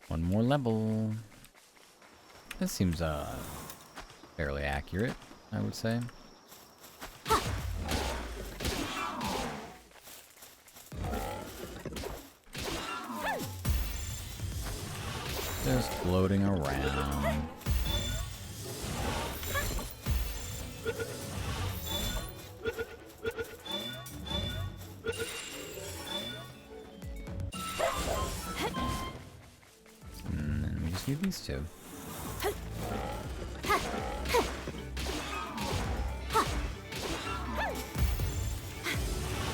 One more level. This seems fairly accurate, I would say. Just floating around. rescue these two.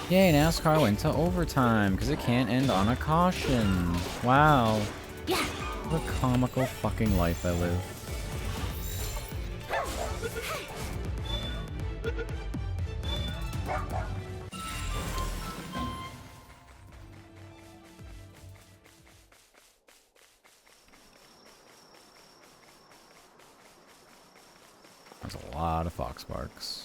Yay, NASCAR went to overtime because it can't end on a caution. Wow. Yeah. What a comical fucking life I live. That's a lot of foxbarks.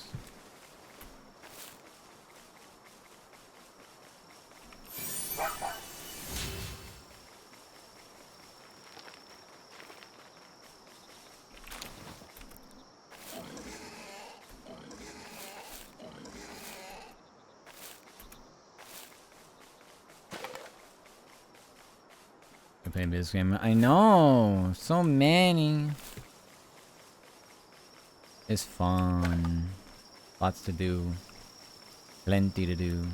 I played this game. I know, so many. It's fun. Lots to do. Plenty to do.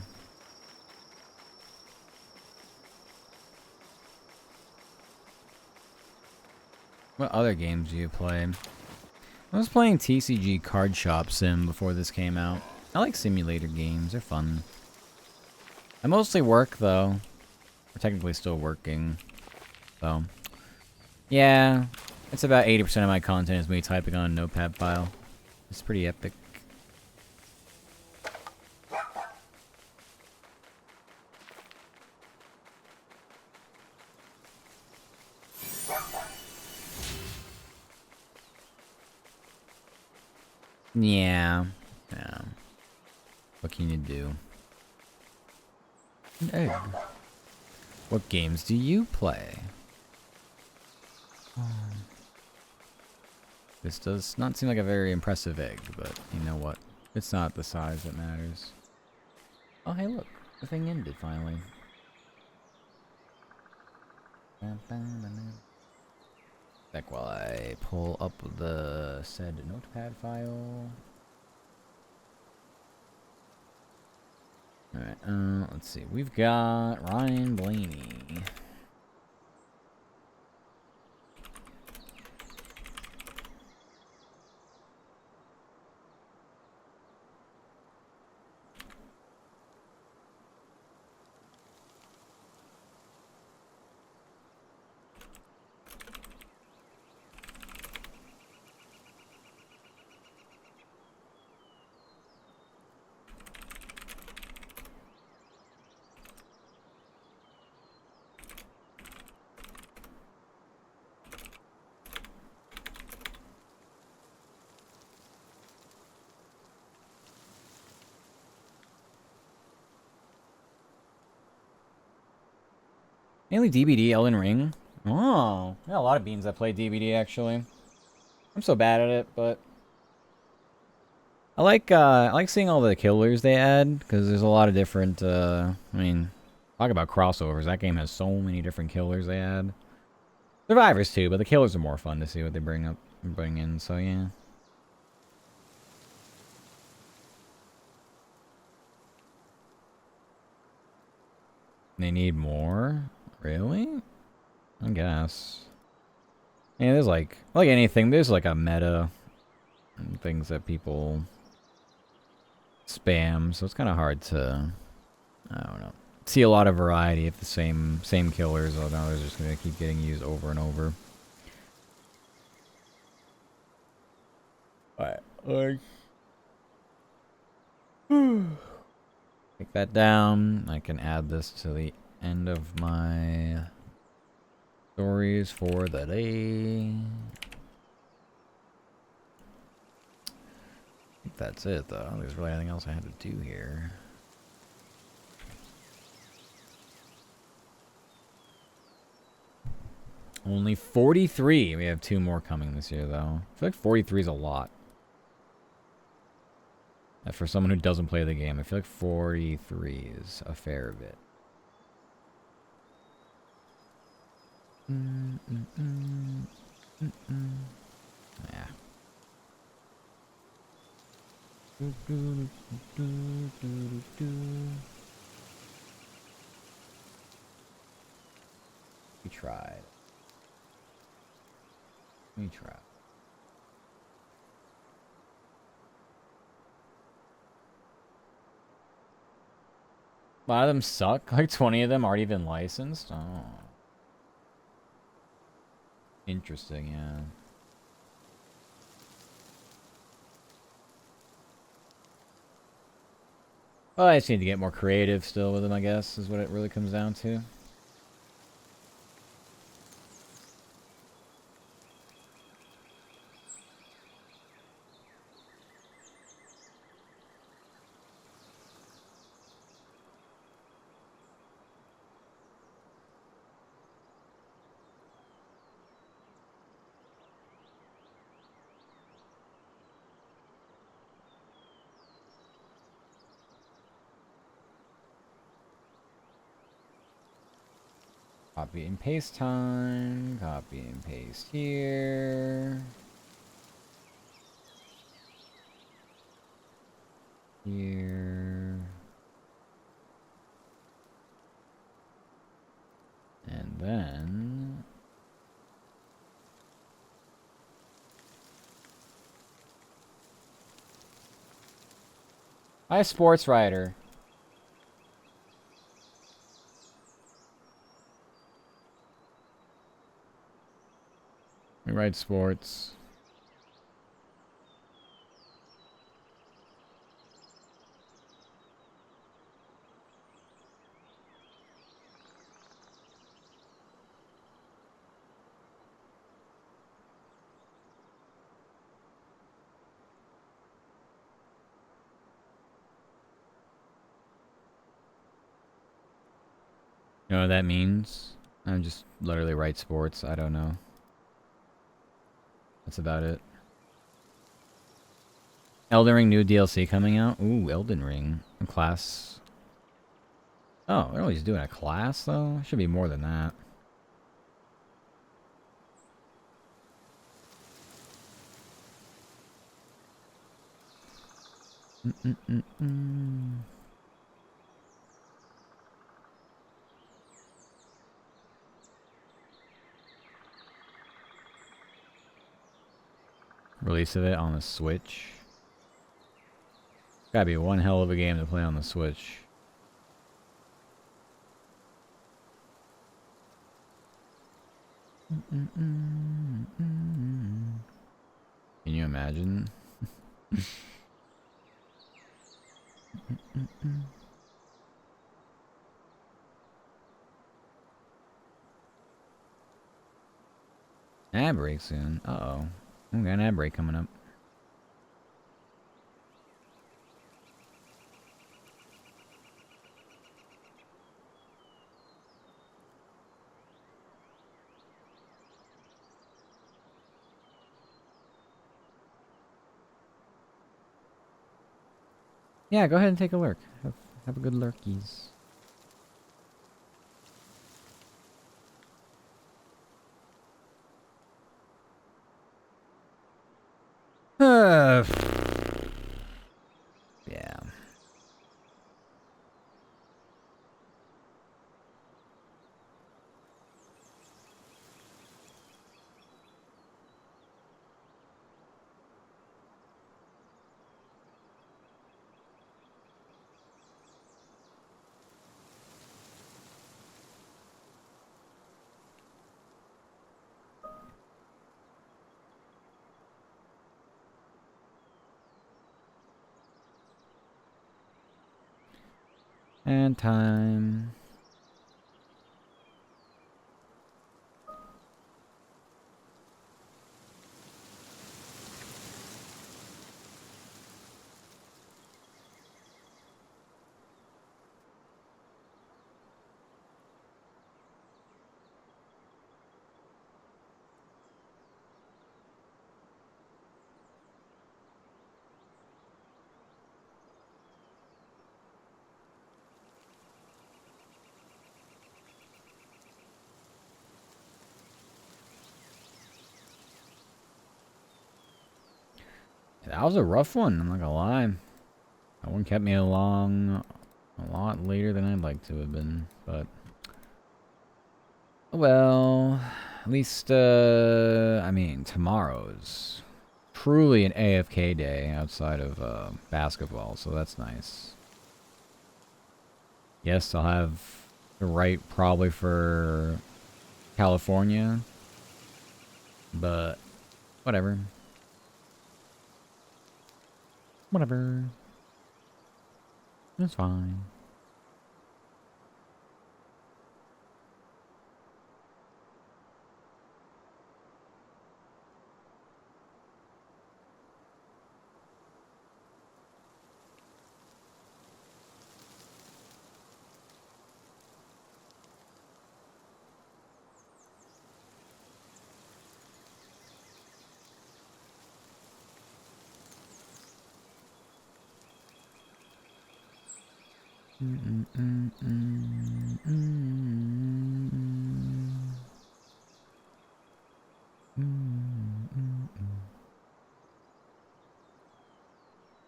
What other games do you play? I was playing TCG Card Shop Sim before this came out. I like simulator games. They're fun. I mostly work, though. We're technically still working. So, yeah. It's about 80% of my content is me typing on a notepad file. It's pretty epic. Yeah. Yeah. What can you do? An egg. What games do you play? This does not seem like a very impressive egg, but you know what? It's not the size that matters. Oh, hey, look. The thing ended, finally. Back while I pull up the said notepad file. Alright, let's see. We've got Ryan Blaney. Mainly DBD, Elden Ring. Oh, yeah, a lot of beans that play DBD actually. I'm so bad at it, but I like seeing all the killers they add because there's a lot of different. I mean, talk about crossovers. That game has so many different killers they add. Survivors too, but the killers are more fun to see what they bring in. So yeah. They need more? Really? I guess. Yeah, there's like anything, there's like a meta and things that people spam, so it's kind of hard to, I don't know, see a lot of variety if the same killers, oh no, they're just gonna keep getting used over and over. Alright, like, take that down. I can add this to the end of my stories for the day. I think that's it, though. I don't think there's really anything else I had to do here. Only 43. We have 2 more coming this year, though. I feel like 43 is a lot. For someone who doesn't play the game, I feel like 43 is a fair bit. Yeah. We tried. Let me try. A lot of them suck. Like 20 of them aren't even licensed. Oh. Interesting, yeah. Well, I just need to get more creative still with them, I guess, is what it really comes down to. Copy and paste time. Copy and paste here. Here. And then... Hi, Sports Writer. We write sports. You know what that means? I just literally write sports. I don't know. That's about it. Elden Ring new DLC coming out. Ooh, Elden Ring. A class. Oh, they're always doing a class, though? Should be more than that. Release of it on the Switch. Gotta be one hell of a game to play on the Switch. Can you imagine? Ad break soon. Uh-oh. We got an ad break coming up. Yeah, go ahead and take a lurk. Have a good lurkies. Yeah. And time. That was a rough one, I'm not gonna lie. That one kept me along a lot later than I'd like to have been, but... Well... At least, I mean, tomorrow's truly an AFK day outside of basketball, so that's nice. Yes, I'll have the right probably for California, but whatever. Whatever. It's fine.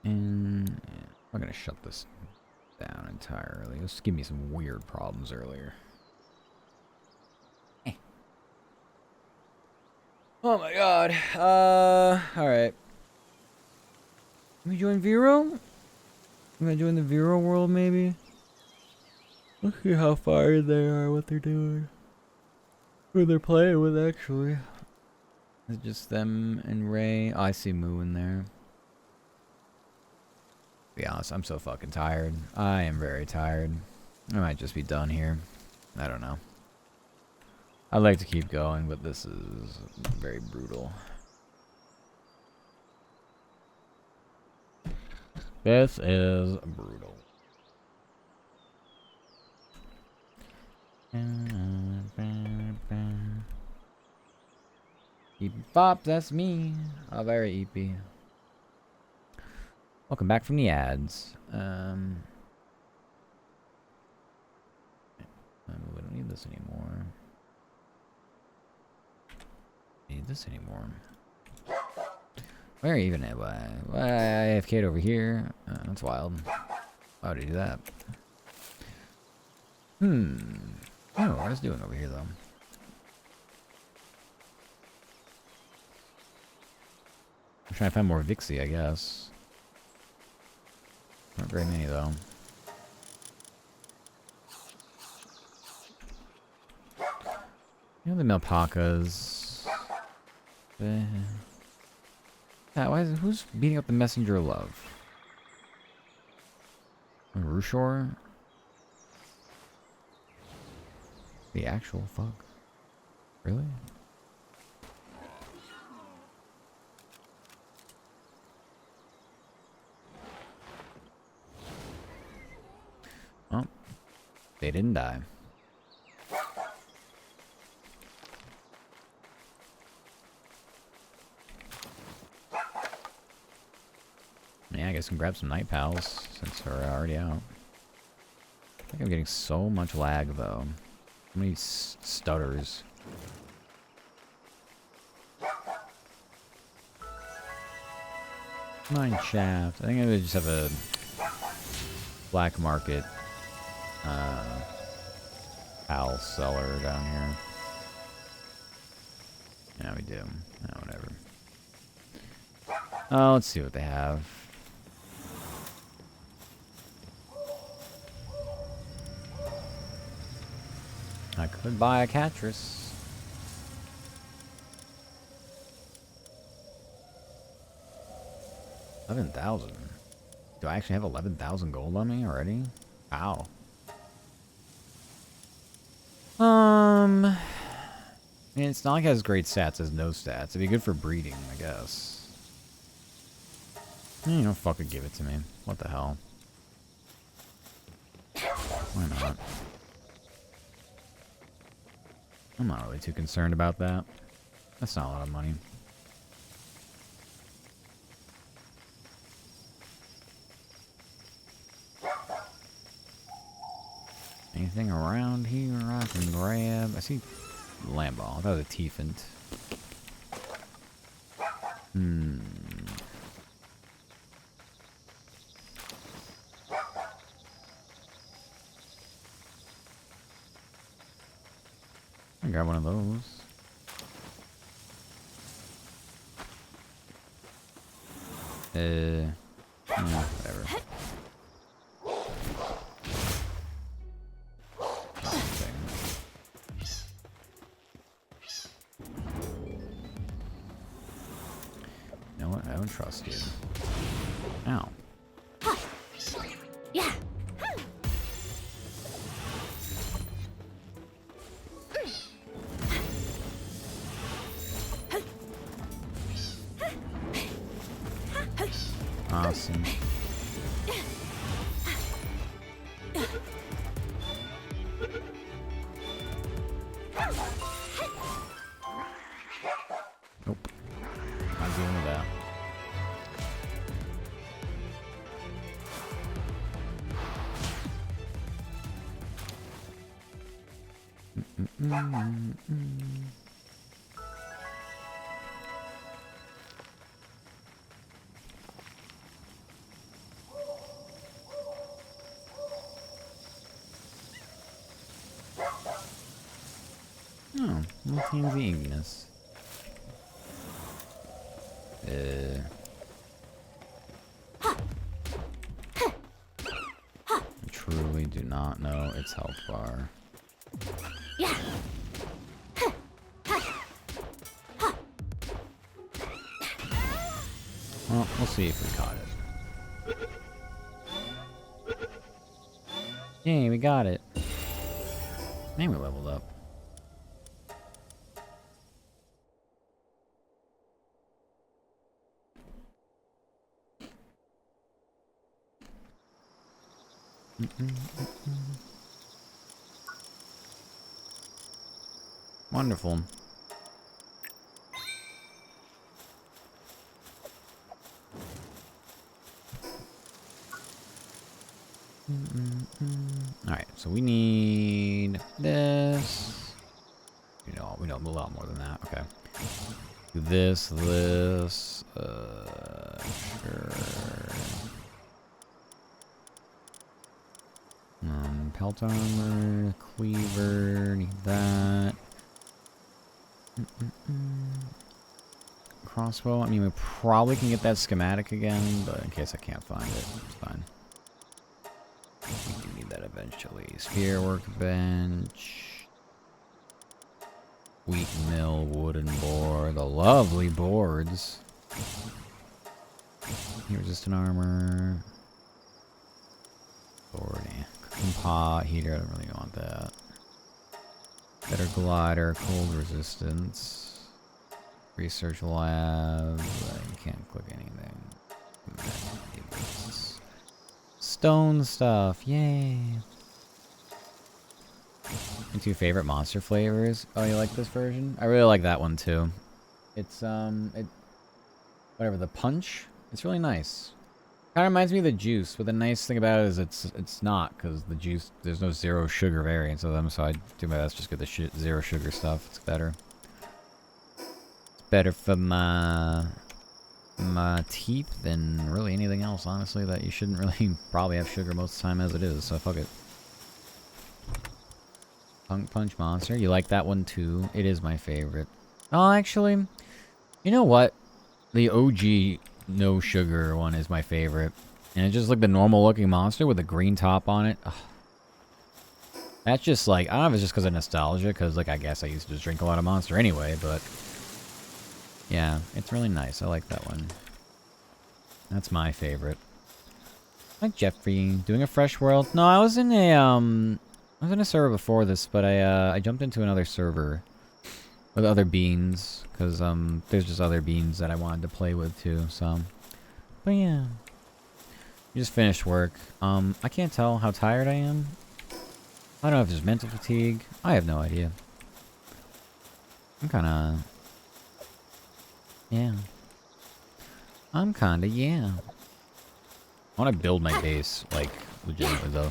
And I'm gonna shut this down entirely. This gave me some weird problems earlier. Oh my god. Alright. Let me join Vero? I'm gonna join the Vero world maybe? Let's see how far they are, what they're doing. Who they're playing with actually. Is it just them and Ray? Oh, I see Moo in there. To be honest, I'm so fucking tired. I am very tired. I might just be done here. I don't know. I'd like to keep going, but this is very brutal. This is brutal. Eep Bop, that's me. Oh, very eepy. Welcome back from the ads. We don't need this anymore. Need this anymore. Where even am I? Why I AFK'd over here? That's wild. Why would he do that? Oh, what is doing over here though? I'm trying to find more Vixie, I guess. Not very many though. You know the Melpacas. Yeah, who's beating up the messenger of love? Rushor? The actual fuck? Really? Oh, they didn't die. Yeah, I guess I can grab some night pals since we're already out. I think I'm getting so much lag though. How many stutters? Mine shaft. I think I would just have a black market pal seller down here. Yeah, we do. Oh, whatever. Oh, let's see what they have. I could buy a Catress. $11,000. Do I actually have 11,000 gold on me already? Wow. I mean, it's not like it has great stats. It has no stats. It'd be good for breeding, I guess. You know, fuck it, give it to me. What the hell? Why not? I'm not really too concerned about that. That's not a lot of money. Anything around here I can grab? I see Lamball. That was a Tiefant. I grab one of those. Whatever. Something. You know what? I don't trust you. Ow. Yeah. Awesome. Nope. Not dealing with that. Oh, Multime's Ignis. I truly do not know its health bar. Yeah. Well, we'll see if we caught it. Yay, we got it. And we leveled up. Wonderful. Alright, so we need this. We know a lot more than that. Okay. Do this. Sure. Pelt armor, cleaver, need that. Crossbow, I mean, we probably can get that schematic again, but in case I can't find it, it's fine. We do need that eventually. Spear workbench. Wheat mill, wooden board, the lovely boards. Heat resistant armor. Board, cooking pot, heater, I don't really want that. Better glider, cold resistance. Research lab, I can't click anything. Stone stuff, yay! And 2 favorite monster flavors. Oh, you like this version? I really like that one too. It's whatever, the punch. It's really nice. Kind of reminds me of the juice, but the nice thing about it is it's not, because the juice, there's no 0 sugar variants of them, so I do my best just get the 0 sugar stuff. It's better. It's better for my teeth than really anything else, honestly, that you shouldn't really probably have sugar most of the time as it is, so fuck it. Punk Punch Monster, you like that one too? It is my favorite. Oh, actually, you know what? The OG no sugar one is my favorite. And it's just like the normal looking monster with a green top on it. Ugh. That's just like, I don't know if it's just because of nostalgia, because like I guess I used to just drink a lot of Monster anyway, but yeah, it's really nice. I like that one. That's my favorite. Hi Jeffrey, doing a fresh world? No, I was in a server before this, but I jumped into another server with other beans, because there's just other beans that I wanted to play with too, so. But yeah. You just finished work. I can't tell how tired I am. I don't know if there's mental fatigue. I have no idea. I'm kinda... yeah. I'm kinda, yeah. I want to build my base, like, legitimately though.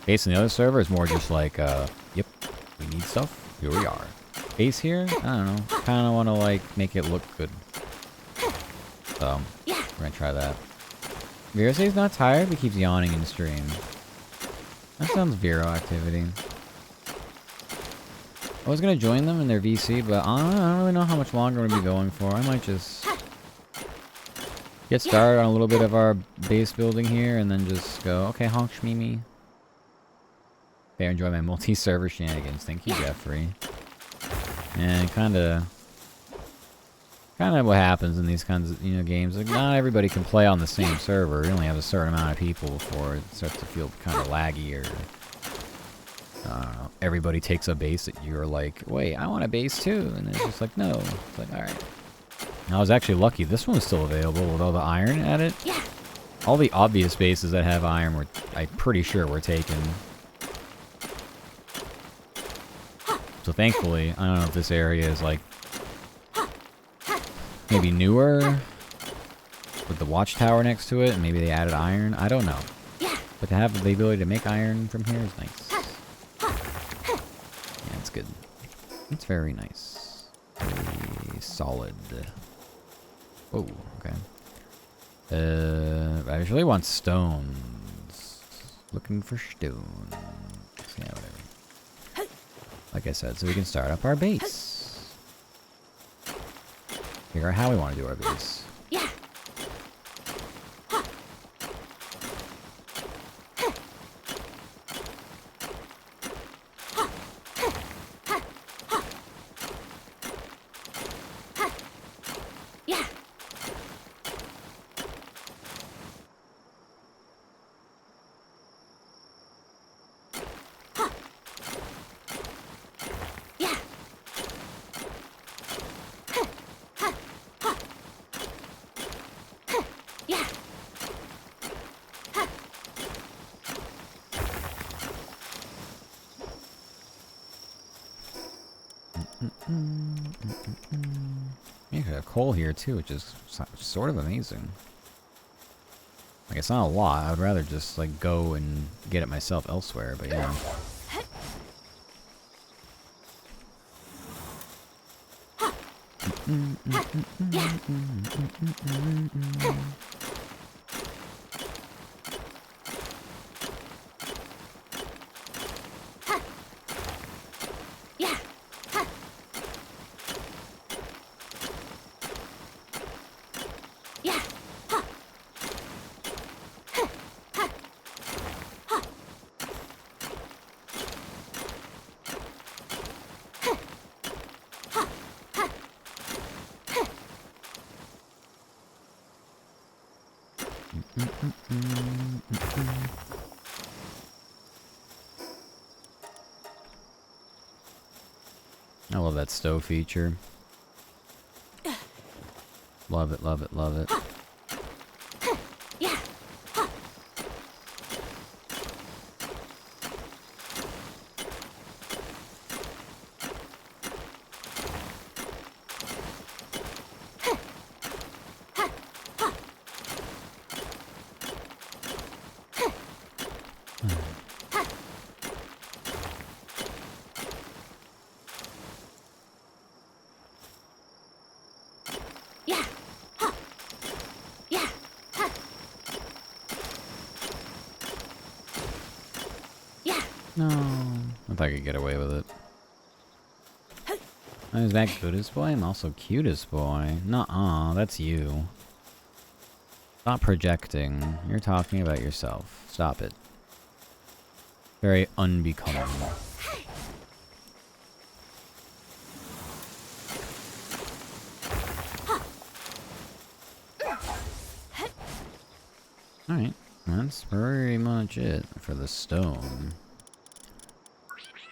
Base in the other server is more just like, yep, we need stuff, here we are. Base here, I don't know, kinda want to like, make it look good. So, we're gonna try that. Vero says he's not tired, but keeps yawning in stream. That sounds Vero activity. I was gonna join them in their VC, but I don't really know how much longer I'm gonna be going for. I might just get started on a little bit of our base building here, and then just go, okay, honk shmimi. Okay, enjoy my multi-server shenanigans. Thank you, Jeffrey. And kind of what happens in these kinds of games. Like, not everybody can play on the same server. You only have a certain amount of people before it starts to feel kind of laggy, or everybody takes a base that you're like, wait, I want a base too, and it's just like, no. It's like, all right. I was actually lucky. This one was still available with all the iron at it. All the obvious bases that have iron were, I'm pretty sure, were taken. So thankfully, I don't know if this area is like maybe newer with the watchtower next to it, and maybe they added iron. I don't know. But to have the ability to make iron from here is nice. Yeah, it's good. It's very nice. Very solid. Oh, okay. I really want stones. Looking for stones. Yeah, whatever. Like I said, so we can start up our base. Figure out how we want to do our base. You could have coal here too, which is sort of amazing. Like, it's not a lot. I would rather just like go and get it myself elsewhere, but yeah. I love that stove feature. Love it, love it, love it. No. If I could get away with it. I'm that goodest boy. I'm also cutest boy. Nuh-uh, that's you. Stop projecting. You're talking about yourself. Stop it. Very unbecoming. Alright. That's pretty much it for the stone.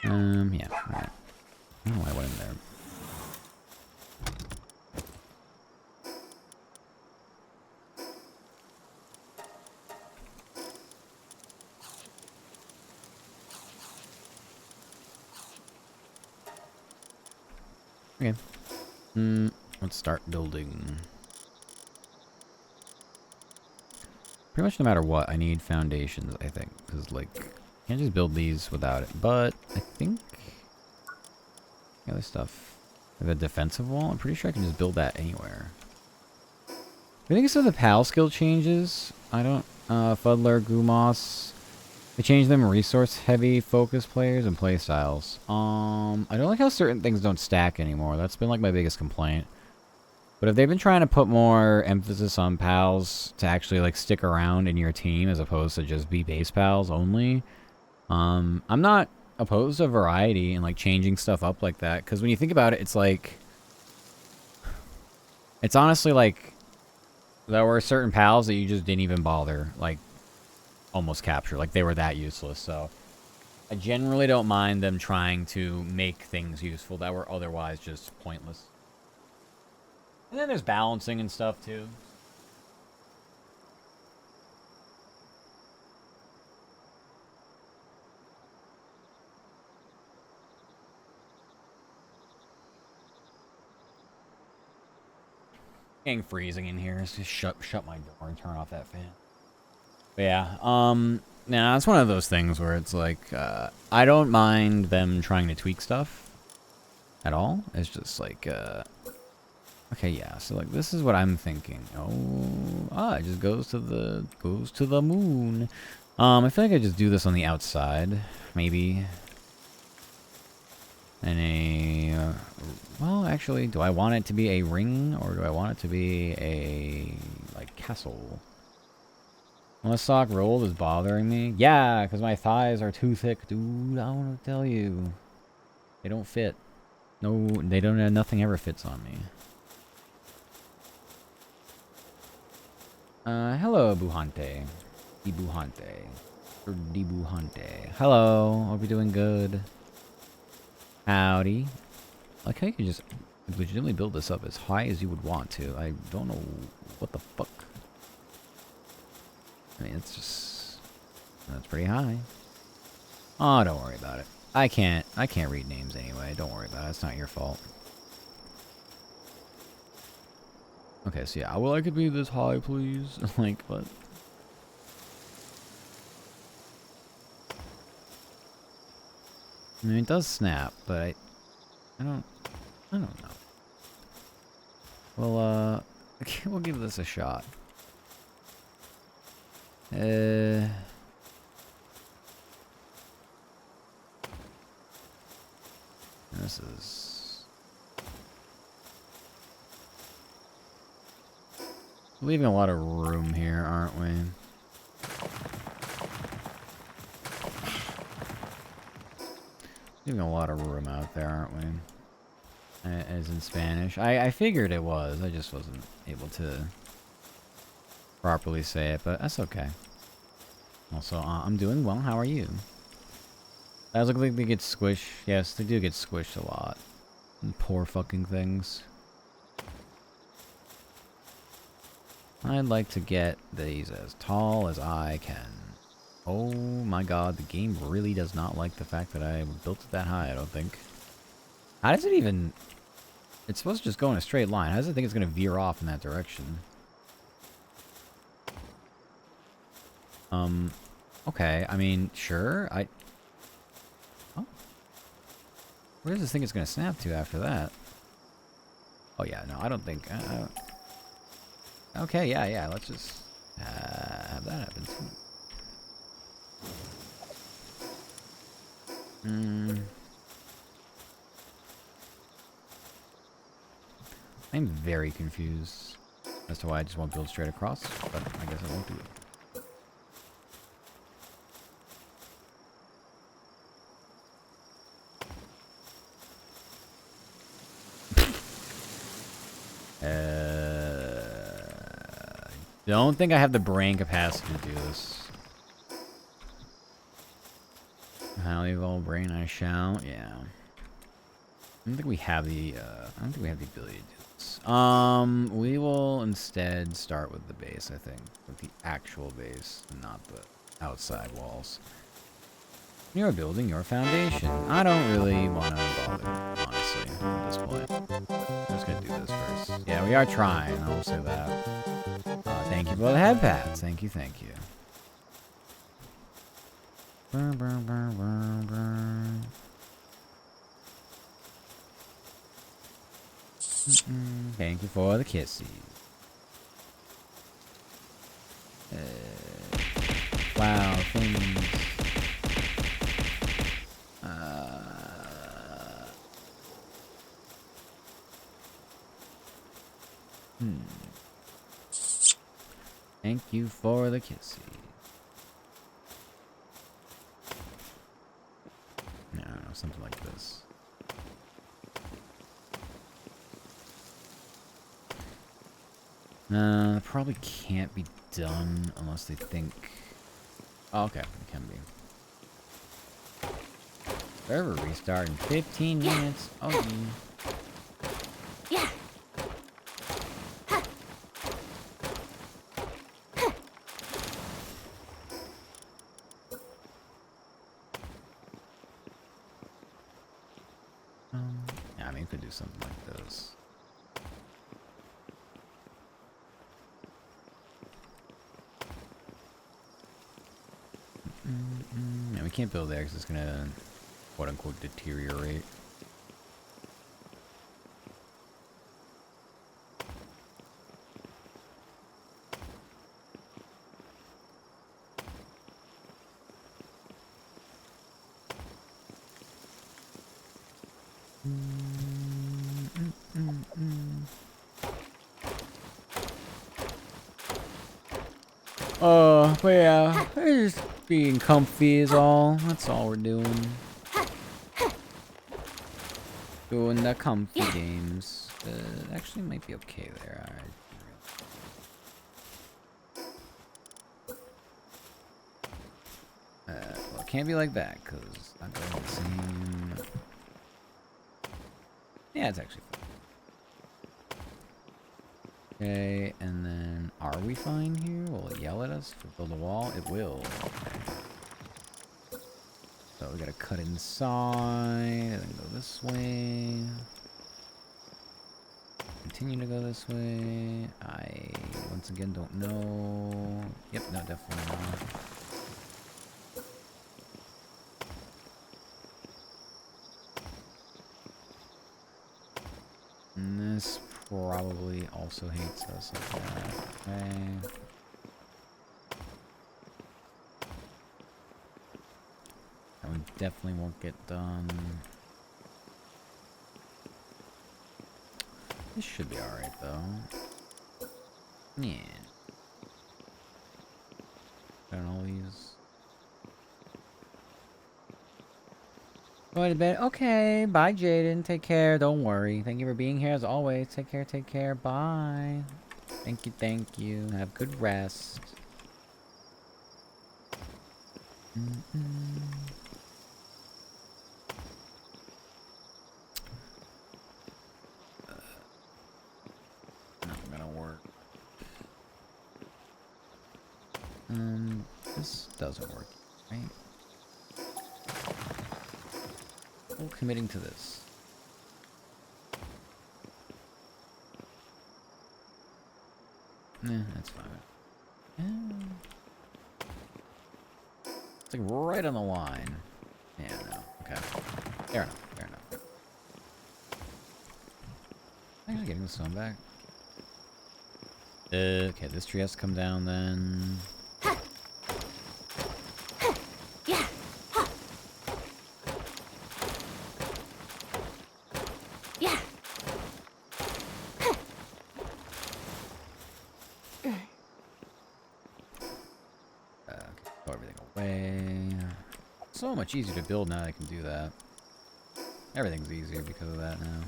Yeah, alright. I don't know why I went in there. Okay. Let's start building. Pretty much no matter what, I need foundations, I think. Because, like, can't just build these without it. But I think the other stuff. Like the defensive wall, I'm pretty sure I can just build that anywhere. I think some of the PAL skill changes. I don't Fuddler, Gumos. They changed them resource heavy focus players and playstyles. I don't like how certain things don't stack anymore. That's been like my biggest complaint. But if they've been trying to put more emphasis on pals to actually like stick around in your team as opposed to just be base pals only, I'm not opposed to variety and like changing stuff up like that. Because when you think about it, it's like, it's honestly like there were certain pals that you just didn't even bother like almost capture. Like they were that useless. So I generally don't mind them trying to make things useful that were otherwise just pointless. And then there's balancing and stuff too. Getting freezing in here. Let's just shut my door and turn off that fan. But yeah, nah, it's one of those things where it's like, I don't mind them trying to tweak stuff at all. It's just like, okay, yeah. So like, this is what I'm thinking. Oh, it just goes to the moon. I feel like I just do this on the outside, maybe. And well, actually, do I want it to be a ring or do I want it to be a like castle? Unless sock rolled is bothering me. Yeah, because my thighs are too thick, dude. I want to tell you, they don't fit. No, they don't. Nothing ever fits on me. Hello, Buhante. Dibuhante. Or Dibuhante. Hello, hope you're doing good. Howdy. Like how you could just legitimately build this up as high as you would want to. I don't know what the fuck. I mean, it's just... That's pretty high. Oh, don't worry about it. I can't read names anyway. Don't worry about it. It's not your fault. Okay, so yeah. Well, I could be this high, please. Like, what? I mean, it does snap, but I don't know. Well, okay, we'll give this a shot. This is... Leaving a lot of room here, aren't we? Leaving a lot of room out there, aren't we? As in Spanish. I figured it was. I just wasn't able to properly say it, but that's okay. Also, I'm doing well. How are you? That look like they get squished. Yes, they do get squished a lot. Poor fucking things. I'd like to get these as tall as I can. Oh my god, the game really does not like the fact that I built it that high, I don't think. How does it even... It's supposed to just go in a straight line. How does it think it's going to veer off in that direction? Okay, I mean, sure, Oh. Where does this think it's going to snap to after that? Oh yeah, no, I don't think... Okay, yeah, let's just have that happen too. I'm very confused as to why I just won't build straight across, but I guess I won't do it. Don't think I have the brain capacity to do this. Highly evolved brain, I shall. Yeah. I don't think we have the. I don't think we have the ability to do this. We will instead start with the base. I think with the actual base, not the outside walls. You're building your foundation. I don't really want to bother, honestly, at this point. I'm just gonna do this first. Yeah, we are trying. I will say that. Thank you for the head pads. Thank you, thank you. Thank you for the kisses. Wow, things. Thank you for the kissy. I don't know, something like this. Probably can't be done unless they think... Oh, okay, it can be. Server restart in 15 minutes. Oh, Yeah. yeah, I mean, you could do something like this. Yeah, we can't build there because it's gonna, quote unquote, deteriorate. But yeah, we're just being comfy is all. That's all we're doing. Doing the comfy games. Actually might be okay there. Alright. Well, it can't be like that, because I'm going the same... Yeah, it's actually fine. Okay, and then are we fine here? Will it yell at us to build a wall? It will. Okay. So we gotta cut inside, and then go this way. Continue to go this way. I, once again, don't know. Yep, no, definitely not. And this probably also hates us like that. Okay. That one definitely won't get done. This should be alright though. Yeah. Done all these. Going to bed. Okay. Bye, Jaden. Take care. Don't worry. Thank you for being here as always. Take care. Take care. Bye. Thank you. Thank you. Have good rest. Not gonna work. This doesn't work, right? Full committing to this. Nah, that's fine. Yeah. It's like right on the line. Yeah, no. Okay. Fair enough. Fair enough. Am I actually getting the stone back? Okay, this tree has to come down then. Yeah. Yeah. Okay, throw everything away. So much easier to build now that I can do that. Everything's easier because of that now.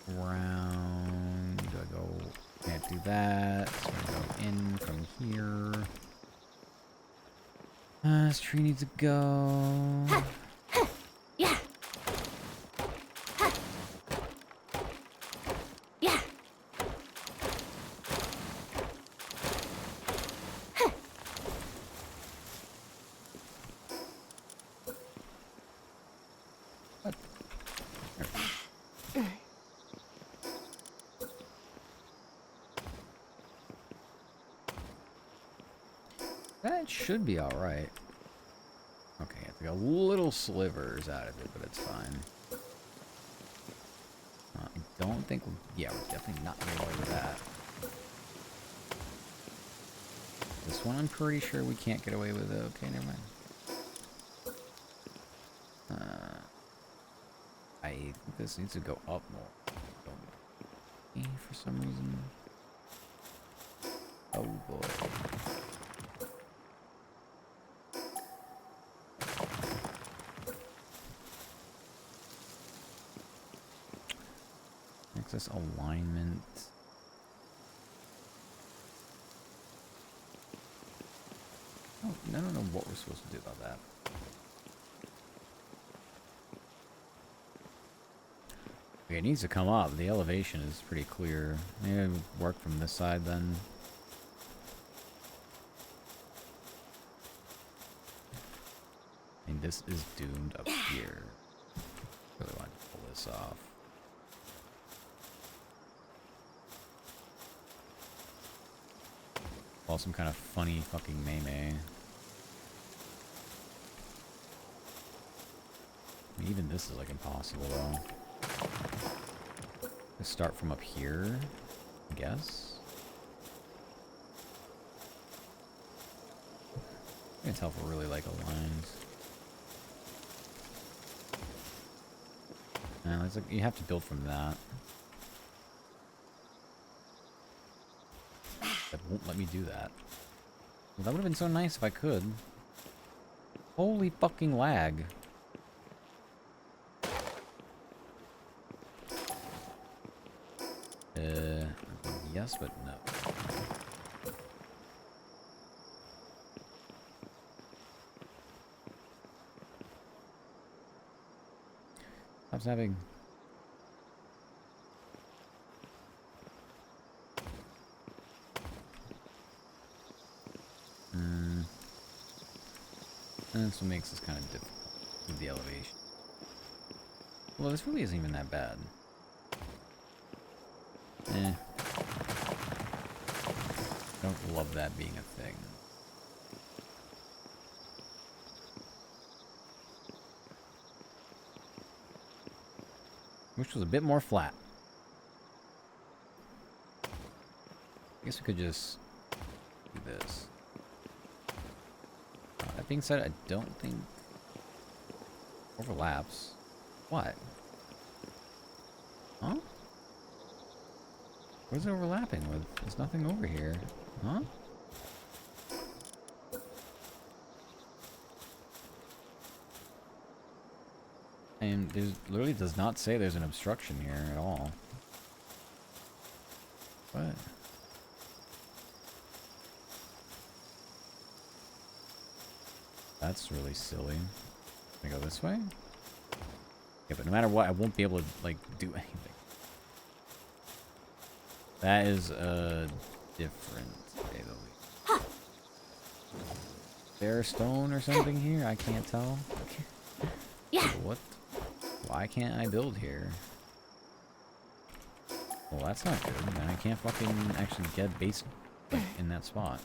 Round. Do I go? Can't do that. So I go in from here. This tree needs to go. Yeah. Yeah. What? That should be alright. Okay, I think a little slivers out of it, but it's fine. I don't think yeah, we're definitely not gonna get away with that. This one I'm pretty sure we can't get away with it. Okay, never mind. I think this needs to go up more. For some reason. Oh boy. Access alignment. Oh, I don't know what we're supposed to do about that. Okay, it needs to come up. The elevation is pretty clear. Maybe it would work from this side then. And this is doomed up here. Really want to pull this off. Well, some kind of funny fucking meme. I mean, even this is like impossible though. Let's start from up here, I guess. I can tell if we're really like aligned. No, it's like you have to build from that. That won't let me do that. Well, that would have been so nice if I could. Holy fucking lag. Yes, but no. Stop snapping. That's what makes this kind of difficult with the elevation. Well, this really isn't even that bad. Eh. Don't love that being a thing. Wish it was a bit more flat. I guess we could just do this. That being said, I don't think overlaps. What? Huh? What is it overlapping with? There's nothing over here. Huh? And there's literally does not say there's an obstruction here at all. What? That's really silly. Can I go this way? Yeah, but no matter what, I won't be able to, like, do anything. That is, different. Okay, there stone or something here? I can't tell. Yeah. What? Why can't I build here? Well, that's not good. Then I can't fucking actually get base, like, in that spot.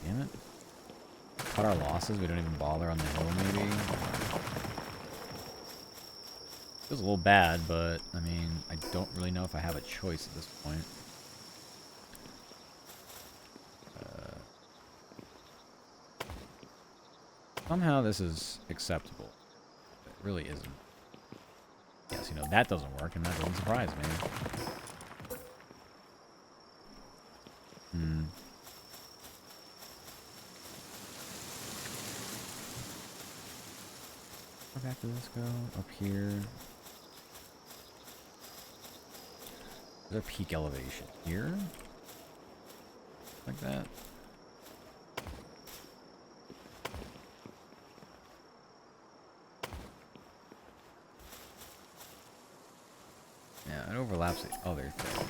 Damn it. Cut our losses, we don't even bother on the hill, maybe? Feels a little bad, but, I mean, I don't really know if I have a choice at this point. Somehow this is acceptable. It really isn't. Yes, you know, that doesn't work, and that doesn't surprise me. Where back does this go? Up here. Is there peak elevation? Here? Like that? Yeah, it overlaps the other thing.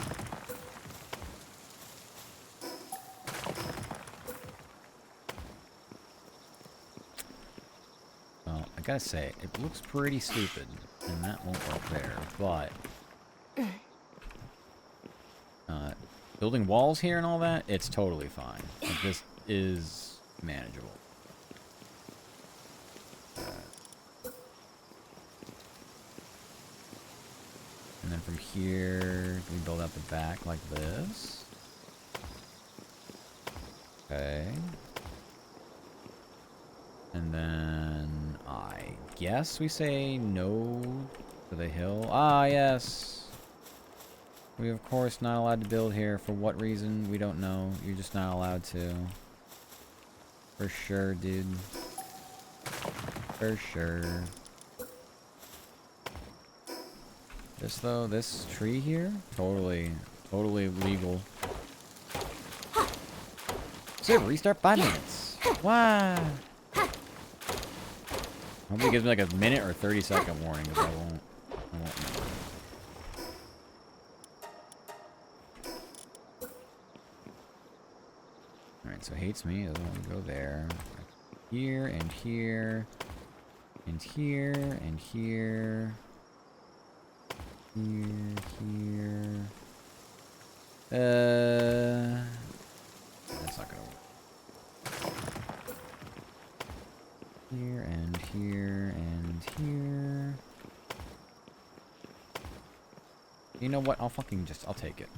Well, I gotta say, it looks pretty stupid, and that won't work there, but... building walls here and all that, it's totally fine. Like, this is manageable. And then from here, we build out the back like this. Okay. And then I guess we say no to the hill. Ah, yes. We of course not allowed to build here. For what reason? We don't know. You're just not allowed to. For sure, dude. For sure. This though, this tree here, totally legal. Server restart 5 minutes. Wow. Hopefully it gives me like a minute or 30-second warning, because I won't know. Alright, so hates me, doesn't want to go there. Here, and here, and here, and here. Here. That's not gonna work. Here and here and here. You know what? I'll take it.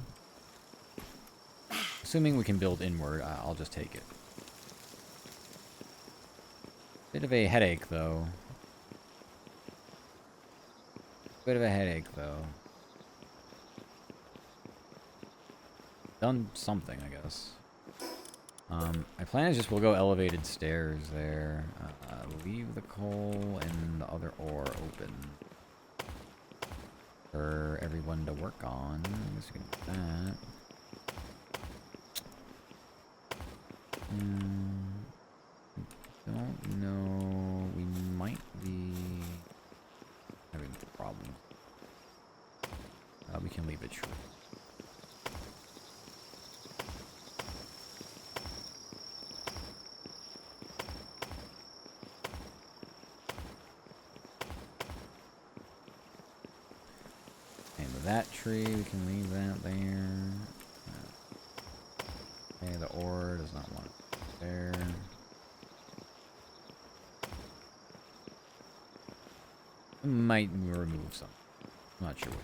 Assuming we can build inward, I'll just take it. Bit of a headache, though. Bit of a headache, though. Done something, I guess. My plan is just we'll go elevated stairs there. Leave the coal and the other ore open for everyone to work on. I guess we can do that. Don't know. We might be having problems. We can leave it true. And with that tree, we can leave that there. Okay, the ore does not want it there. Might remove some. I'm not sure what.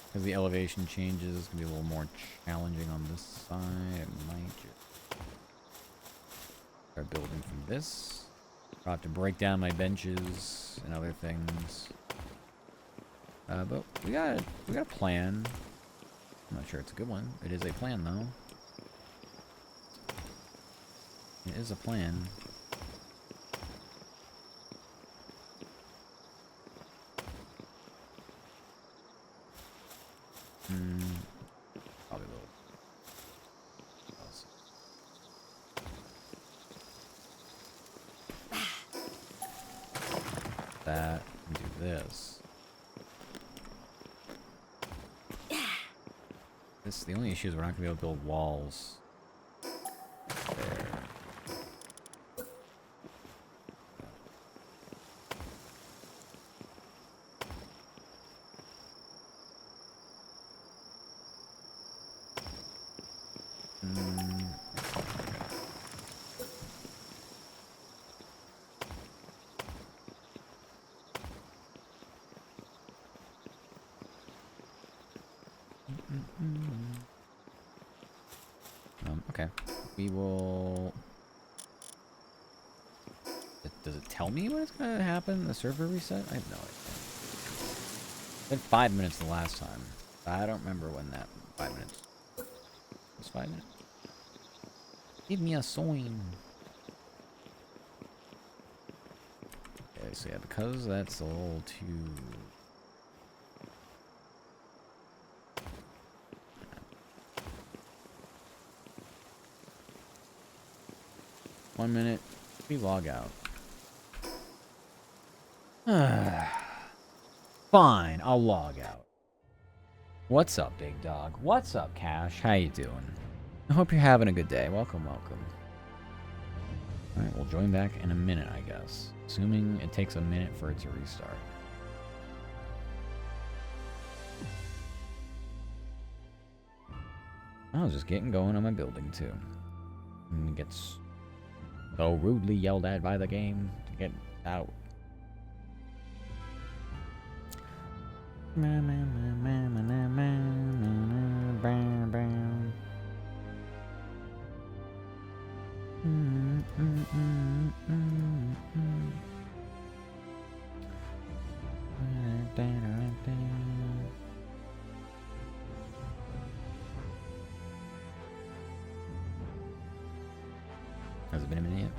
Because the elevation changes, it's gonna be a little more challenging on this side. It might just start building from this. I'll have to break down my benches and other things. But we got a plan. I'm not sure it's a good one. It is a plan, though. It is a plan. Probably a little. That and do this. The only issue is we're not gonna be able to build walls there. Okay. We will... Does it tell me when it's gonna happen? The server reset? I have no idea. It had 5 minutes the last time. I don't remember when that 5 minutes. It was 5 minutes. Give me a sign. Okay, so yeah, because that's a little too... One minute, we log out. Fine, I'll log out. What's up, big dog? What's up, Cash? How you doing? I hope you're having a good day. Welcome, welcome. Alright, we'll join back in a minute, I guess. Assuming it takes a minute for it to restart. I was just getting going on my building, too. And it gets... so rudely yelled at by the game to get out. been a minute.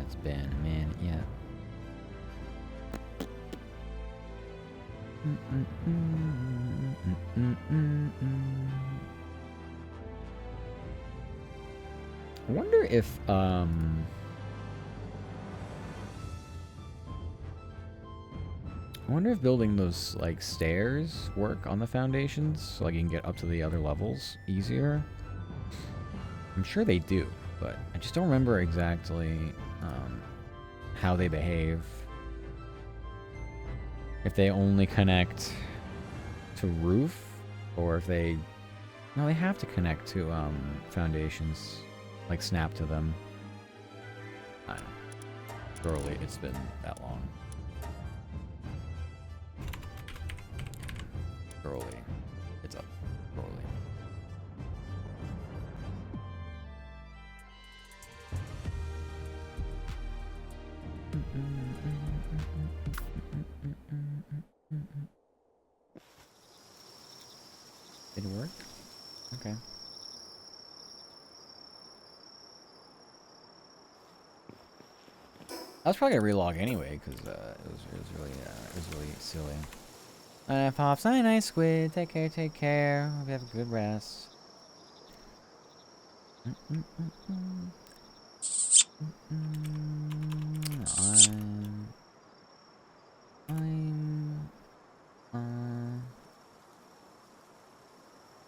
It's been a minute, yeah. I wonder if I wonder if building those like stairs work on the foundations so like you can get up to the other levels easier. I'm sure they do, but I just don't remember exactly how they behave. If they only connect to roof, or if they... No, they have to connect to foundations. Like snap to them. I don't know. Early, it's been that long. Early. It's up. Early. Did it work? Okay. I was probably gonna relog anyway because it was really silly. Pops, night, squid. Take care, take care. Hope you have a good rest.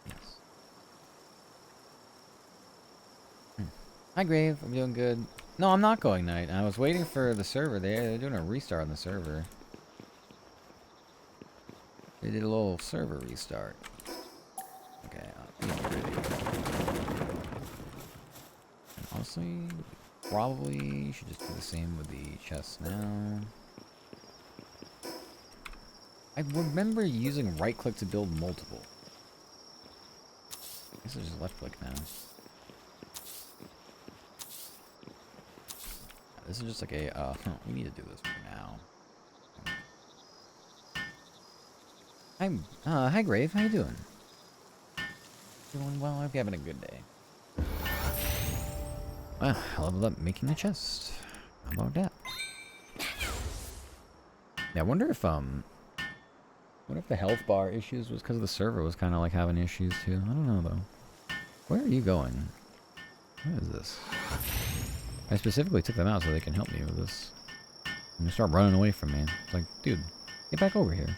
Yes. Hi, Grave. I'm doing good. No, I'm not going night. I was waiting for the server. They're doing a restart on the server. They did a little server restart. Okay, honestly, probably should just do the same with the chest now. I remember using right click to build multiple. I guess it's just left click now. This is just like a, we need to do this for now. Hi Grave, how you doing? Doing well, I hope you're having a good day. Well, I leveled up making the chest. How about that? Yeah, I wonder if, what if the health bar issues was because the server was kind of like having issues too? I don't know though. Where are you going? What is this? I specifically took them out so they can help me with this. And they start running away from me. It's like, dude, get back over here.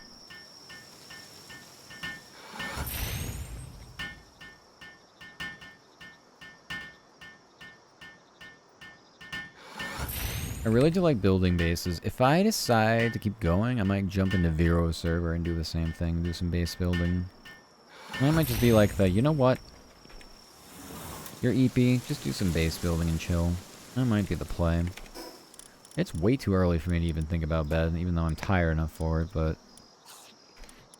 I really do like building bases. If I decide to keep going, I might jump into Vero's server and do the same thing, do some base building. And I might just be like the, you know what? You're EP, just do some base building and chill. That might be the play. It's way too early for me to even think about bed, even though I'm tired enough for it, but...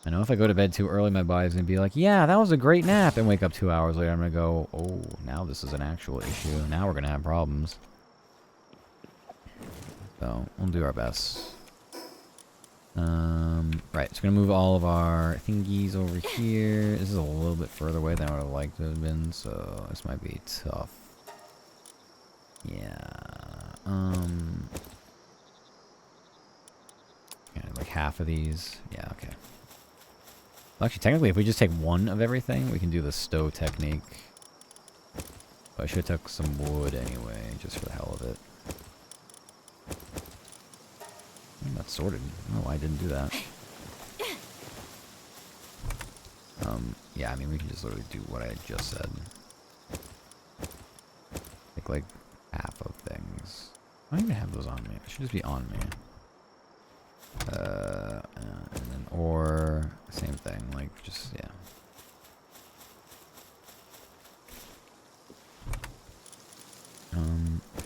I know if I go to bed too early, my body's gonna be like, yeah, that was a great nap, and wake up 2 hours later, I'm gonna go, oh, now this is an actual issue. Now we're gonna have problems. So, we'll do our best. Right, so we're gonna move all of our thingies over here. This is a little bit further away than I would have liked to have been, so this might be tough. Yeah, like half of these. Yeah, okay. Well, actually, technically, if we just take one of everything, we can do the stow technique. But I should have took some wood anyway, just for the hell of it. That's sorted. Oh, I didn't do that. Yeah, I mean, we can just literally do what I just said. Take, like, half of things. I don't even have those on me. It should just be on me. And then, or, same thing, like, just, yeah.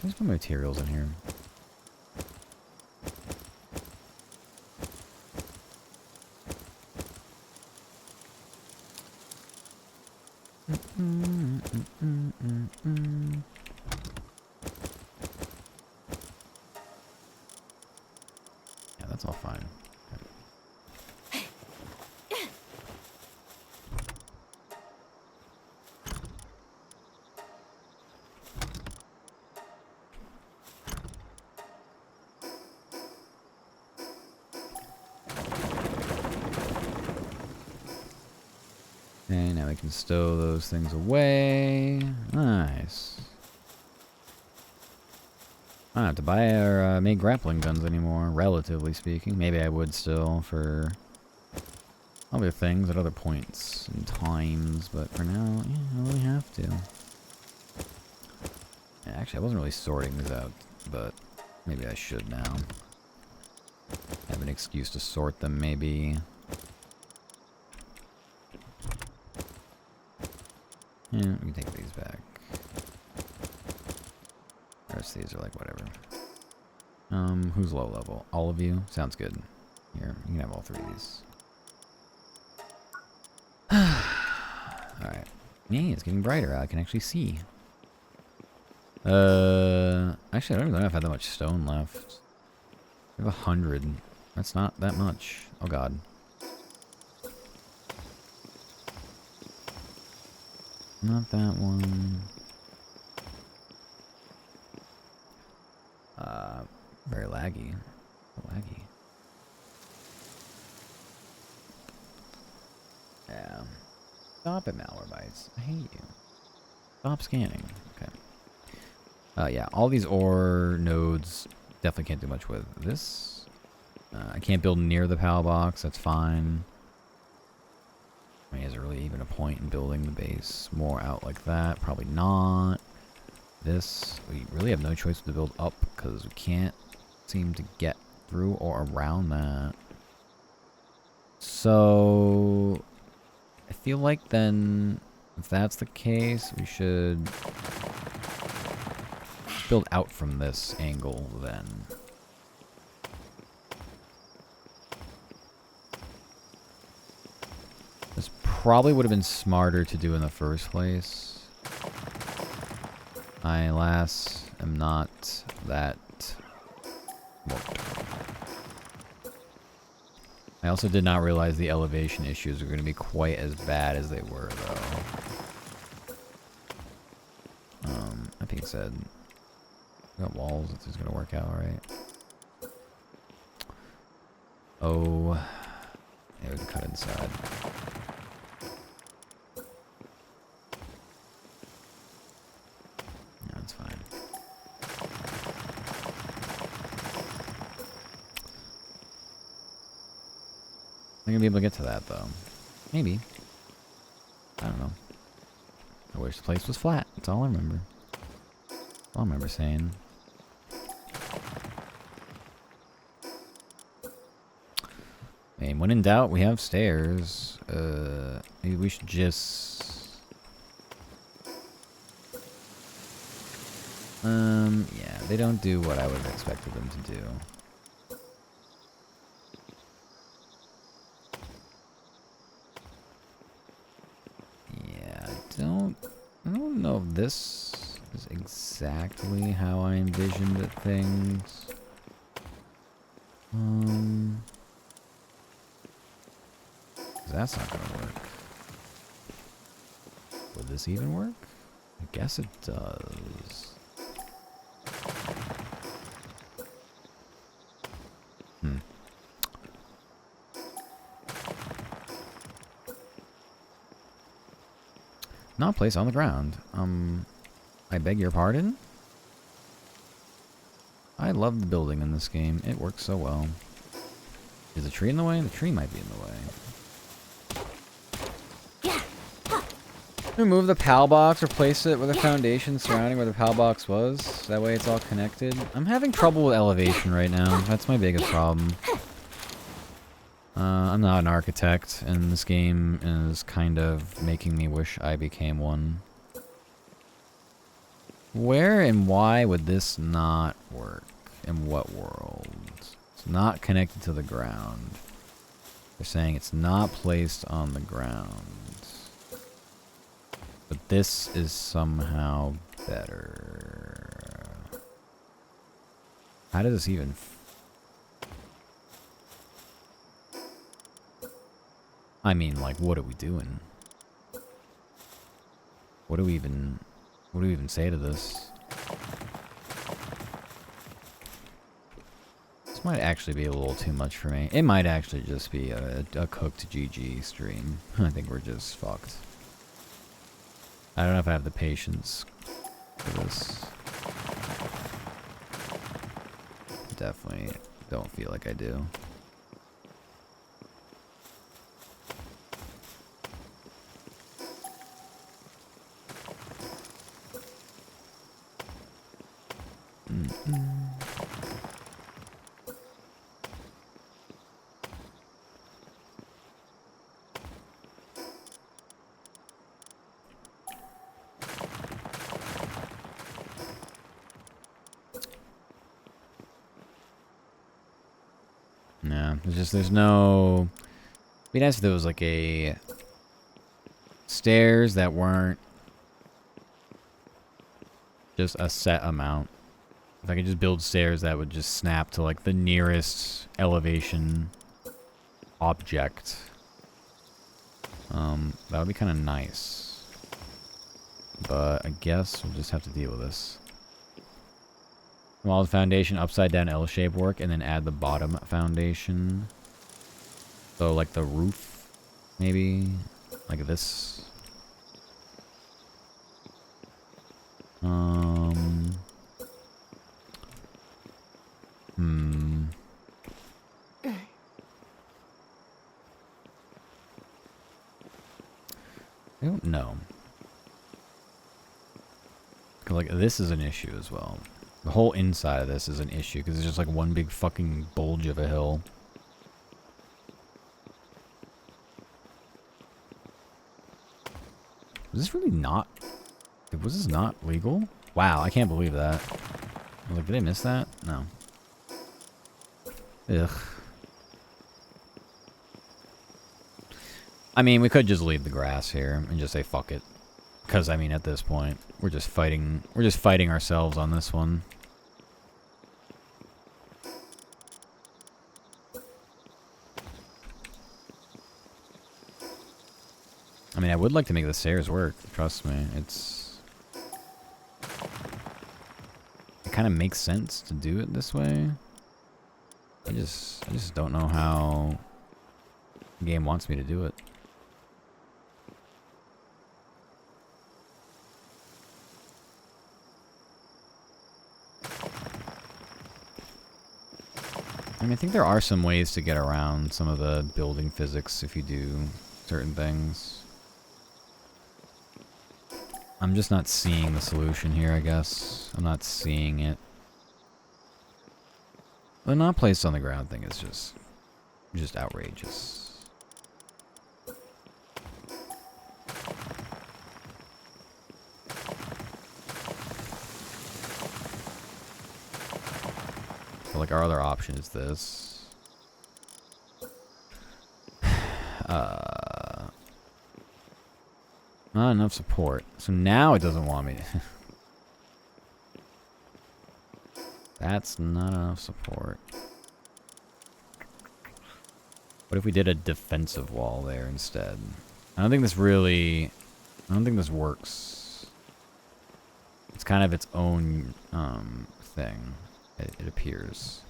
Let's put materials in here. Yeah, that's all fine. Okay, now we can stow those things away. Nice. I don't have to buy or make grappling guns anymore, relatively speaking. Maybe I would still for other things at other points and times, but for now, yeah, I don't really have to. Yeah, actually, I wasn't really sorting these out, but maybe I should now. Have an excuse to sort them, maybe. Yeah, we can take these back. The rest of these are like whatever. Who's low level? All of you? Sounds good. Here, you can have all three of these. Alright. Yeah, it's getting brighter. I can actually see. Actually, I don't even know if I have that much stone left. I have 100. That's not that much. Oh god. Not that one. Very laggy. Laggy. Yeah. Stop it, Malwarebytes. I hate you. Stop scanning. Okay. Yeah, all these ore nodes definitely can't do much with this. I can't build near the PAL box. That's fine. I mean, is there really even a point in building the base more out like that? Probably not. This, we really have no choice to build up because we can't seem to get through or around that. So, I feel like then, if that's the case, we should build out from this angle then. This probably would have been smarter to do in the first place. I, alas, am not that smart. I also did not realize the elevation issues were going to be quite as bad as they were, though. That being said, we got walls. This is going to work out, right? Oh, yeah, we can cut inside. Yeah, that's fine. I'm gonna be able to get to that though. Maybe. I don't know. I wish the place was flat. That's all I remember. That's all I remember saying. I mean, when in doubt, we have stairs. Maybe we should just... yeah, they don't do what I would have expected them to do. I don't know if this is exactly how I envisioned it, things. 'Cause that's not gonna work. Would this even work? I guess it does. Not placed on the ground. I beg your pardon? I love the building in this game. It works so well. Is the tree in the way? The tree might be in the way. Remove the PAL box, replace it with a foundation surrounding where the PAL box was. That way it's all connected. I'm having trouble with elevation right now. That's my biggest problem. I'm not an architect, and this game is kind of making me wish I became one. Where and why would this not work? In what world? It's not connected to the ground. They're saying it's not placed on the ground. But this is somehow better. How does this even... I mean, like, what are we doing? What do we even say to this? It's This might actually be a little too much for me. It might actually just be a cooked GG stream. I think we're just fucked. I don't know if I have the patience for this. Definitely don't feel like I do. No, there's no... It'd be nice if there was like a... stairs that weren't just a set amount. If I could just build stairs that would just snap to like the nearest elevation object. That would be kind of nice. But I guess we'll just have to deal with this. Wall foundation, upside down L shape work, and then add the bottom foundation. So like the roof, maybe like this. I don't know. 'Cause like this is an issue as well. The whole inside of this is an issue because it's just like one big fucking bulge of a hill. Was this really not... Was this not legal? Wow, I can't believe that. I was like, did I miss that? No. Ugh. I mean, we could just leave the grass here and just say fuck it. Because, I mean, at this point, we're just fighting ourselves on this one. I mean, I would like to make the stairs work, trust me. It kind of makes sense to do it this way. I just don't know how the game wants me to do it. I mean, I think there are some ways to get around some of the building physics if you do certain things. I'm just not seeing the solution here, I guess. I'm not seeing it. The not placed on the ground thing is just outrageous. So, like, our other option is this. Not enough support. So now it doesn't want me to... That's not enough support. What if we did a defensive wall there instead? I don't think this works. It's kind of its own thing, it appears.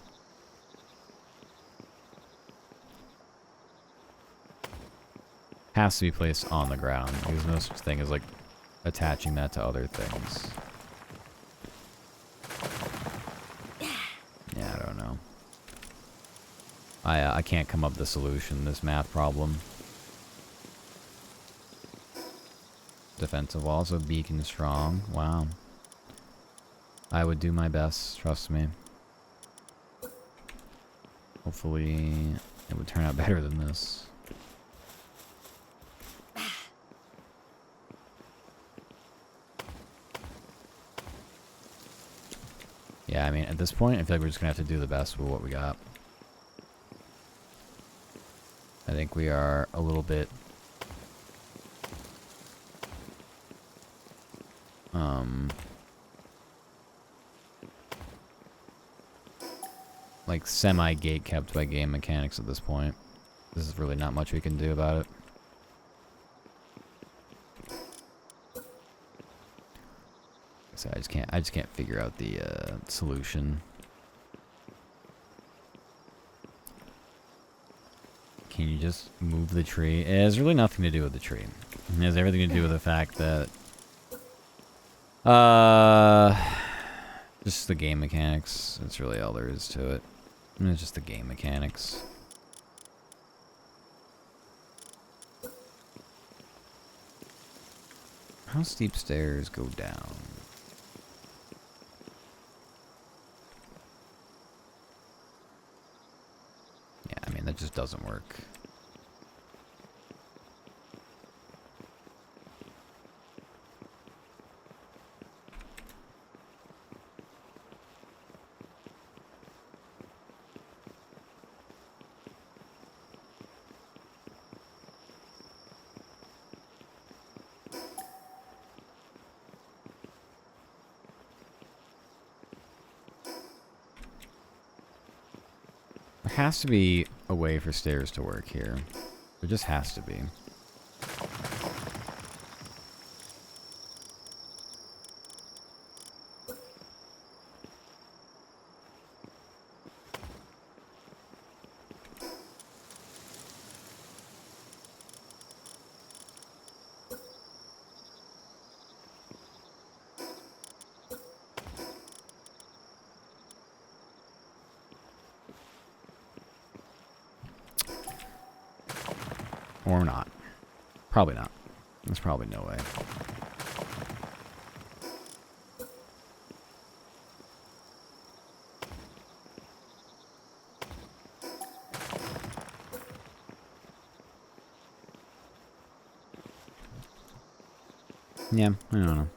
Has to be placed on the ground. There's no such thing as like attaching that to other things. Yeah, I don't know. I can't come up with a solution to this math problem. Defensive wall, so beacon strong. Wow. I would do my best, trust me. Hopefully it would turn out better than this. Yeah, I mean, at this point, I feel like we're just going to have to do the best with what we got. I think we are a little bit... like, semi-gate kept by game mechanics at this point. This is really not much we can do about it. So I just can't figure out the solution. Can you just move the tree? It has really nothing to do with the tree. It has everything to do with the fact that... just the game mechanics. That's really all there is to it. It's just the game mechanics. How steep stairs go down? Yeah, I mean, that just doesn't work. There has to be a way for stairs to work here. There just has to be. Or not. Probably not. There's probably no way. Yeah, I don't know.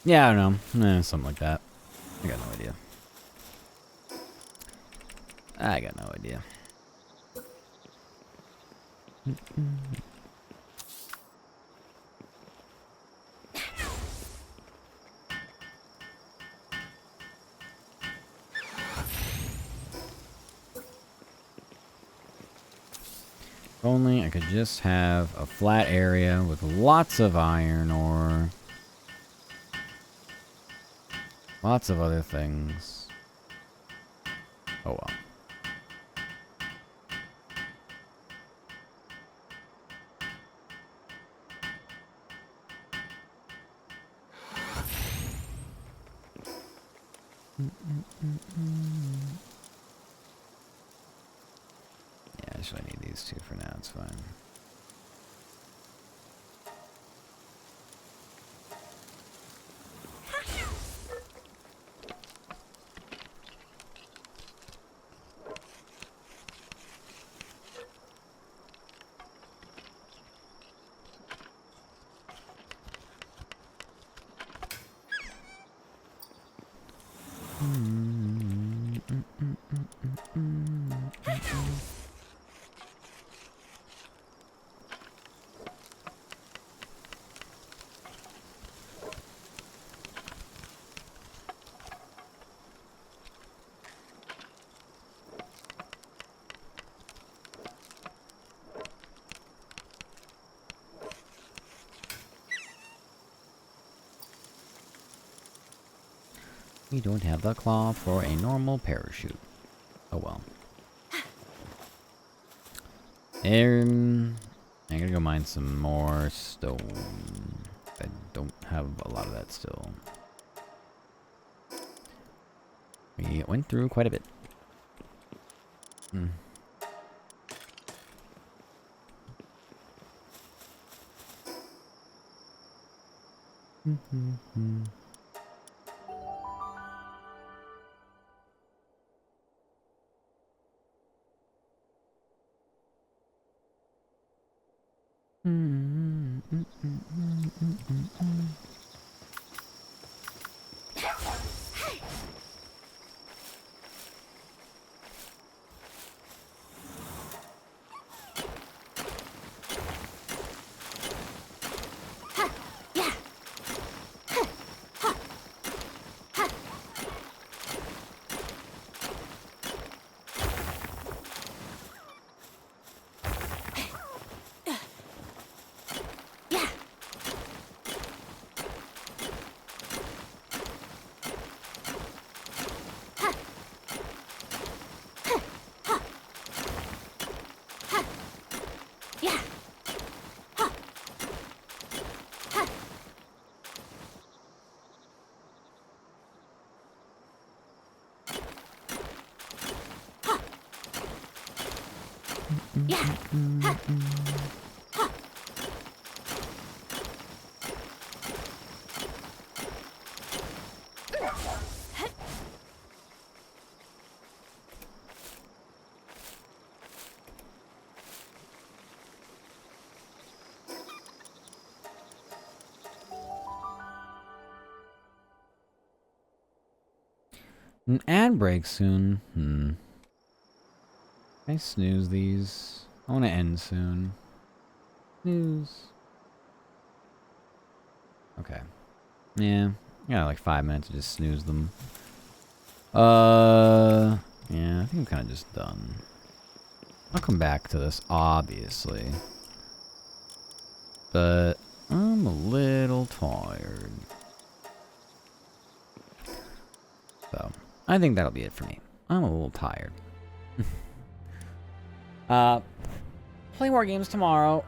Yeah, I don't know. Something like that. I got no idea. I got no idea. If only I could just have a flat area with lots of iron ore. Lots of other things. Oh well. Yeah, I actually need these two for now. It's fine. We don't have the cloth for a normal parachute. Oh well. I'm gonna go mine some more stone. I don't have a lot of that still. We went through quite a bit. Hmm. An ad break soon. Can I snooze these? I want to end soon. Snooze. Okay. Yeah. I got like 5 minutes to just snooze them. Yeah, I think I'm kind of just done. I'll come back to this, obviously. But I'm a little tired. So, I think that'll be it for me. I'm a little tired. Play more games tomorrow.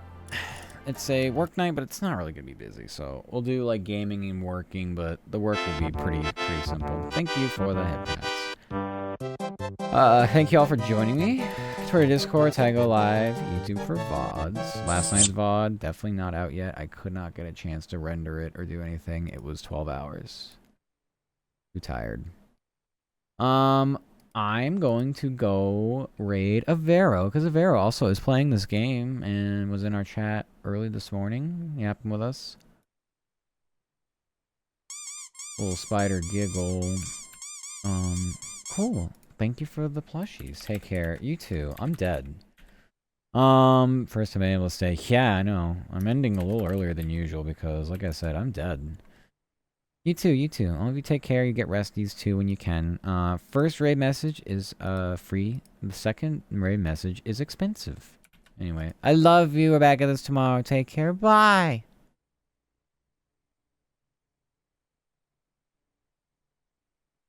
It's a work night, but it's not really gonna be busy. So we'll do like gaming and working, but the work will be pretty simple. Thank you for the headpats. Thank you all for joining me. Twitter, Discord, Tago Live, YouTube for VODs. Last night's VOD, definitely not out yet. I could not get a chance to render it or do anything. It was 12 hours. Too tired. I'm going to go raid Avero, because Avero also is playing this game and was in our chat early this morning, yapping with us. Little spider giggle. Cool. Thank you for the plushies. Take care. You too. I'm dead. First time I'm able to stay. Yeah, I know. I'm ending a little earlier than usual because, like I said, I'm dead. You too, you too. All of you take care. You get resties too when you can. First raid message is free. The second raid message is expensive. Anyway, I love you. We're back at this tomorrow. Take care. Bye.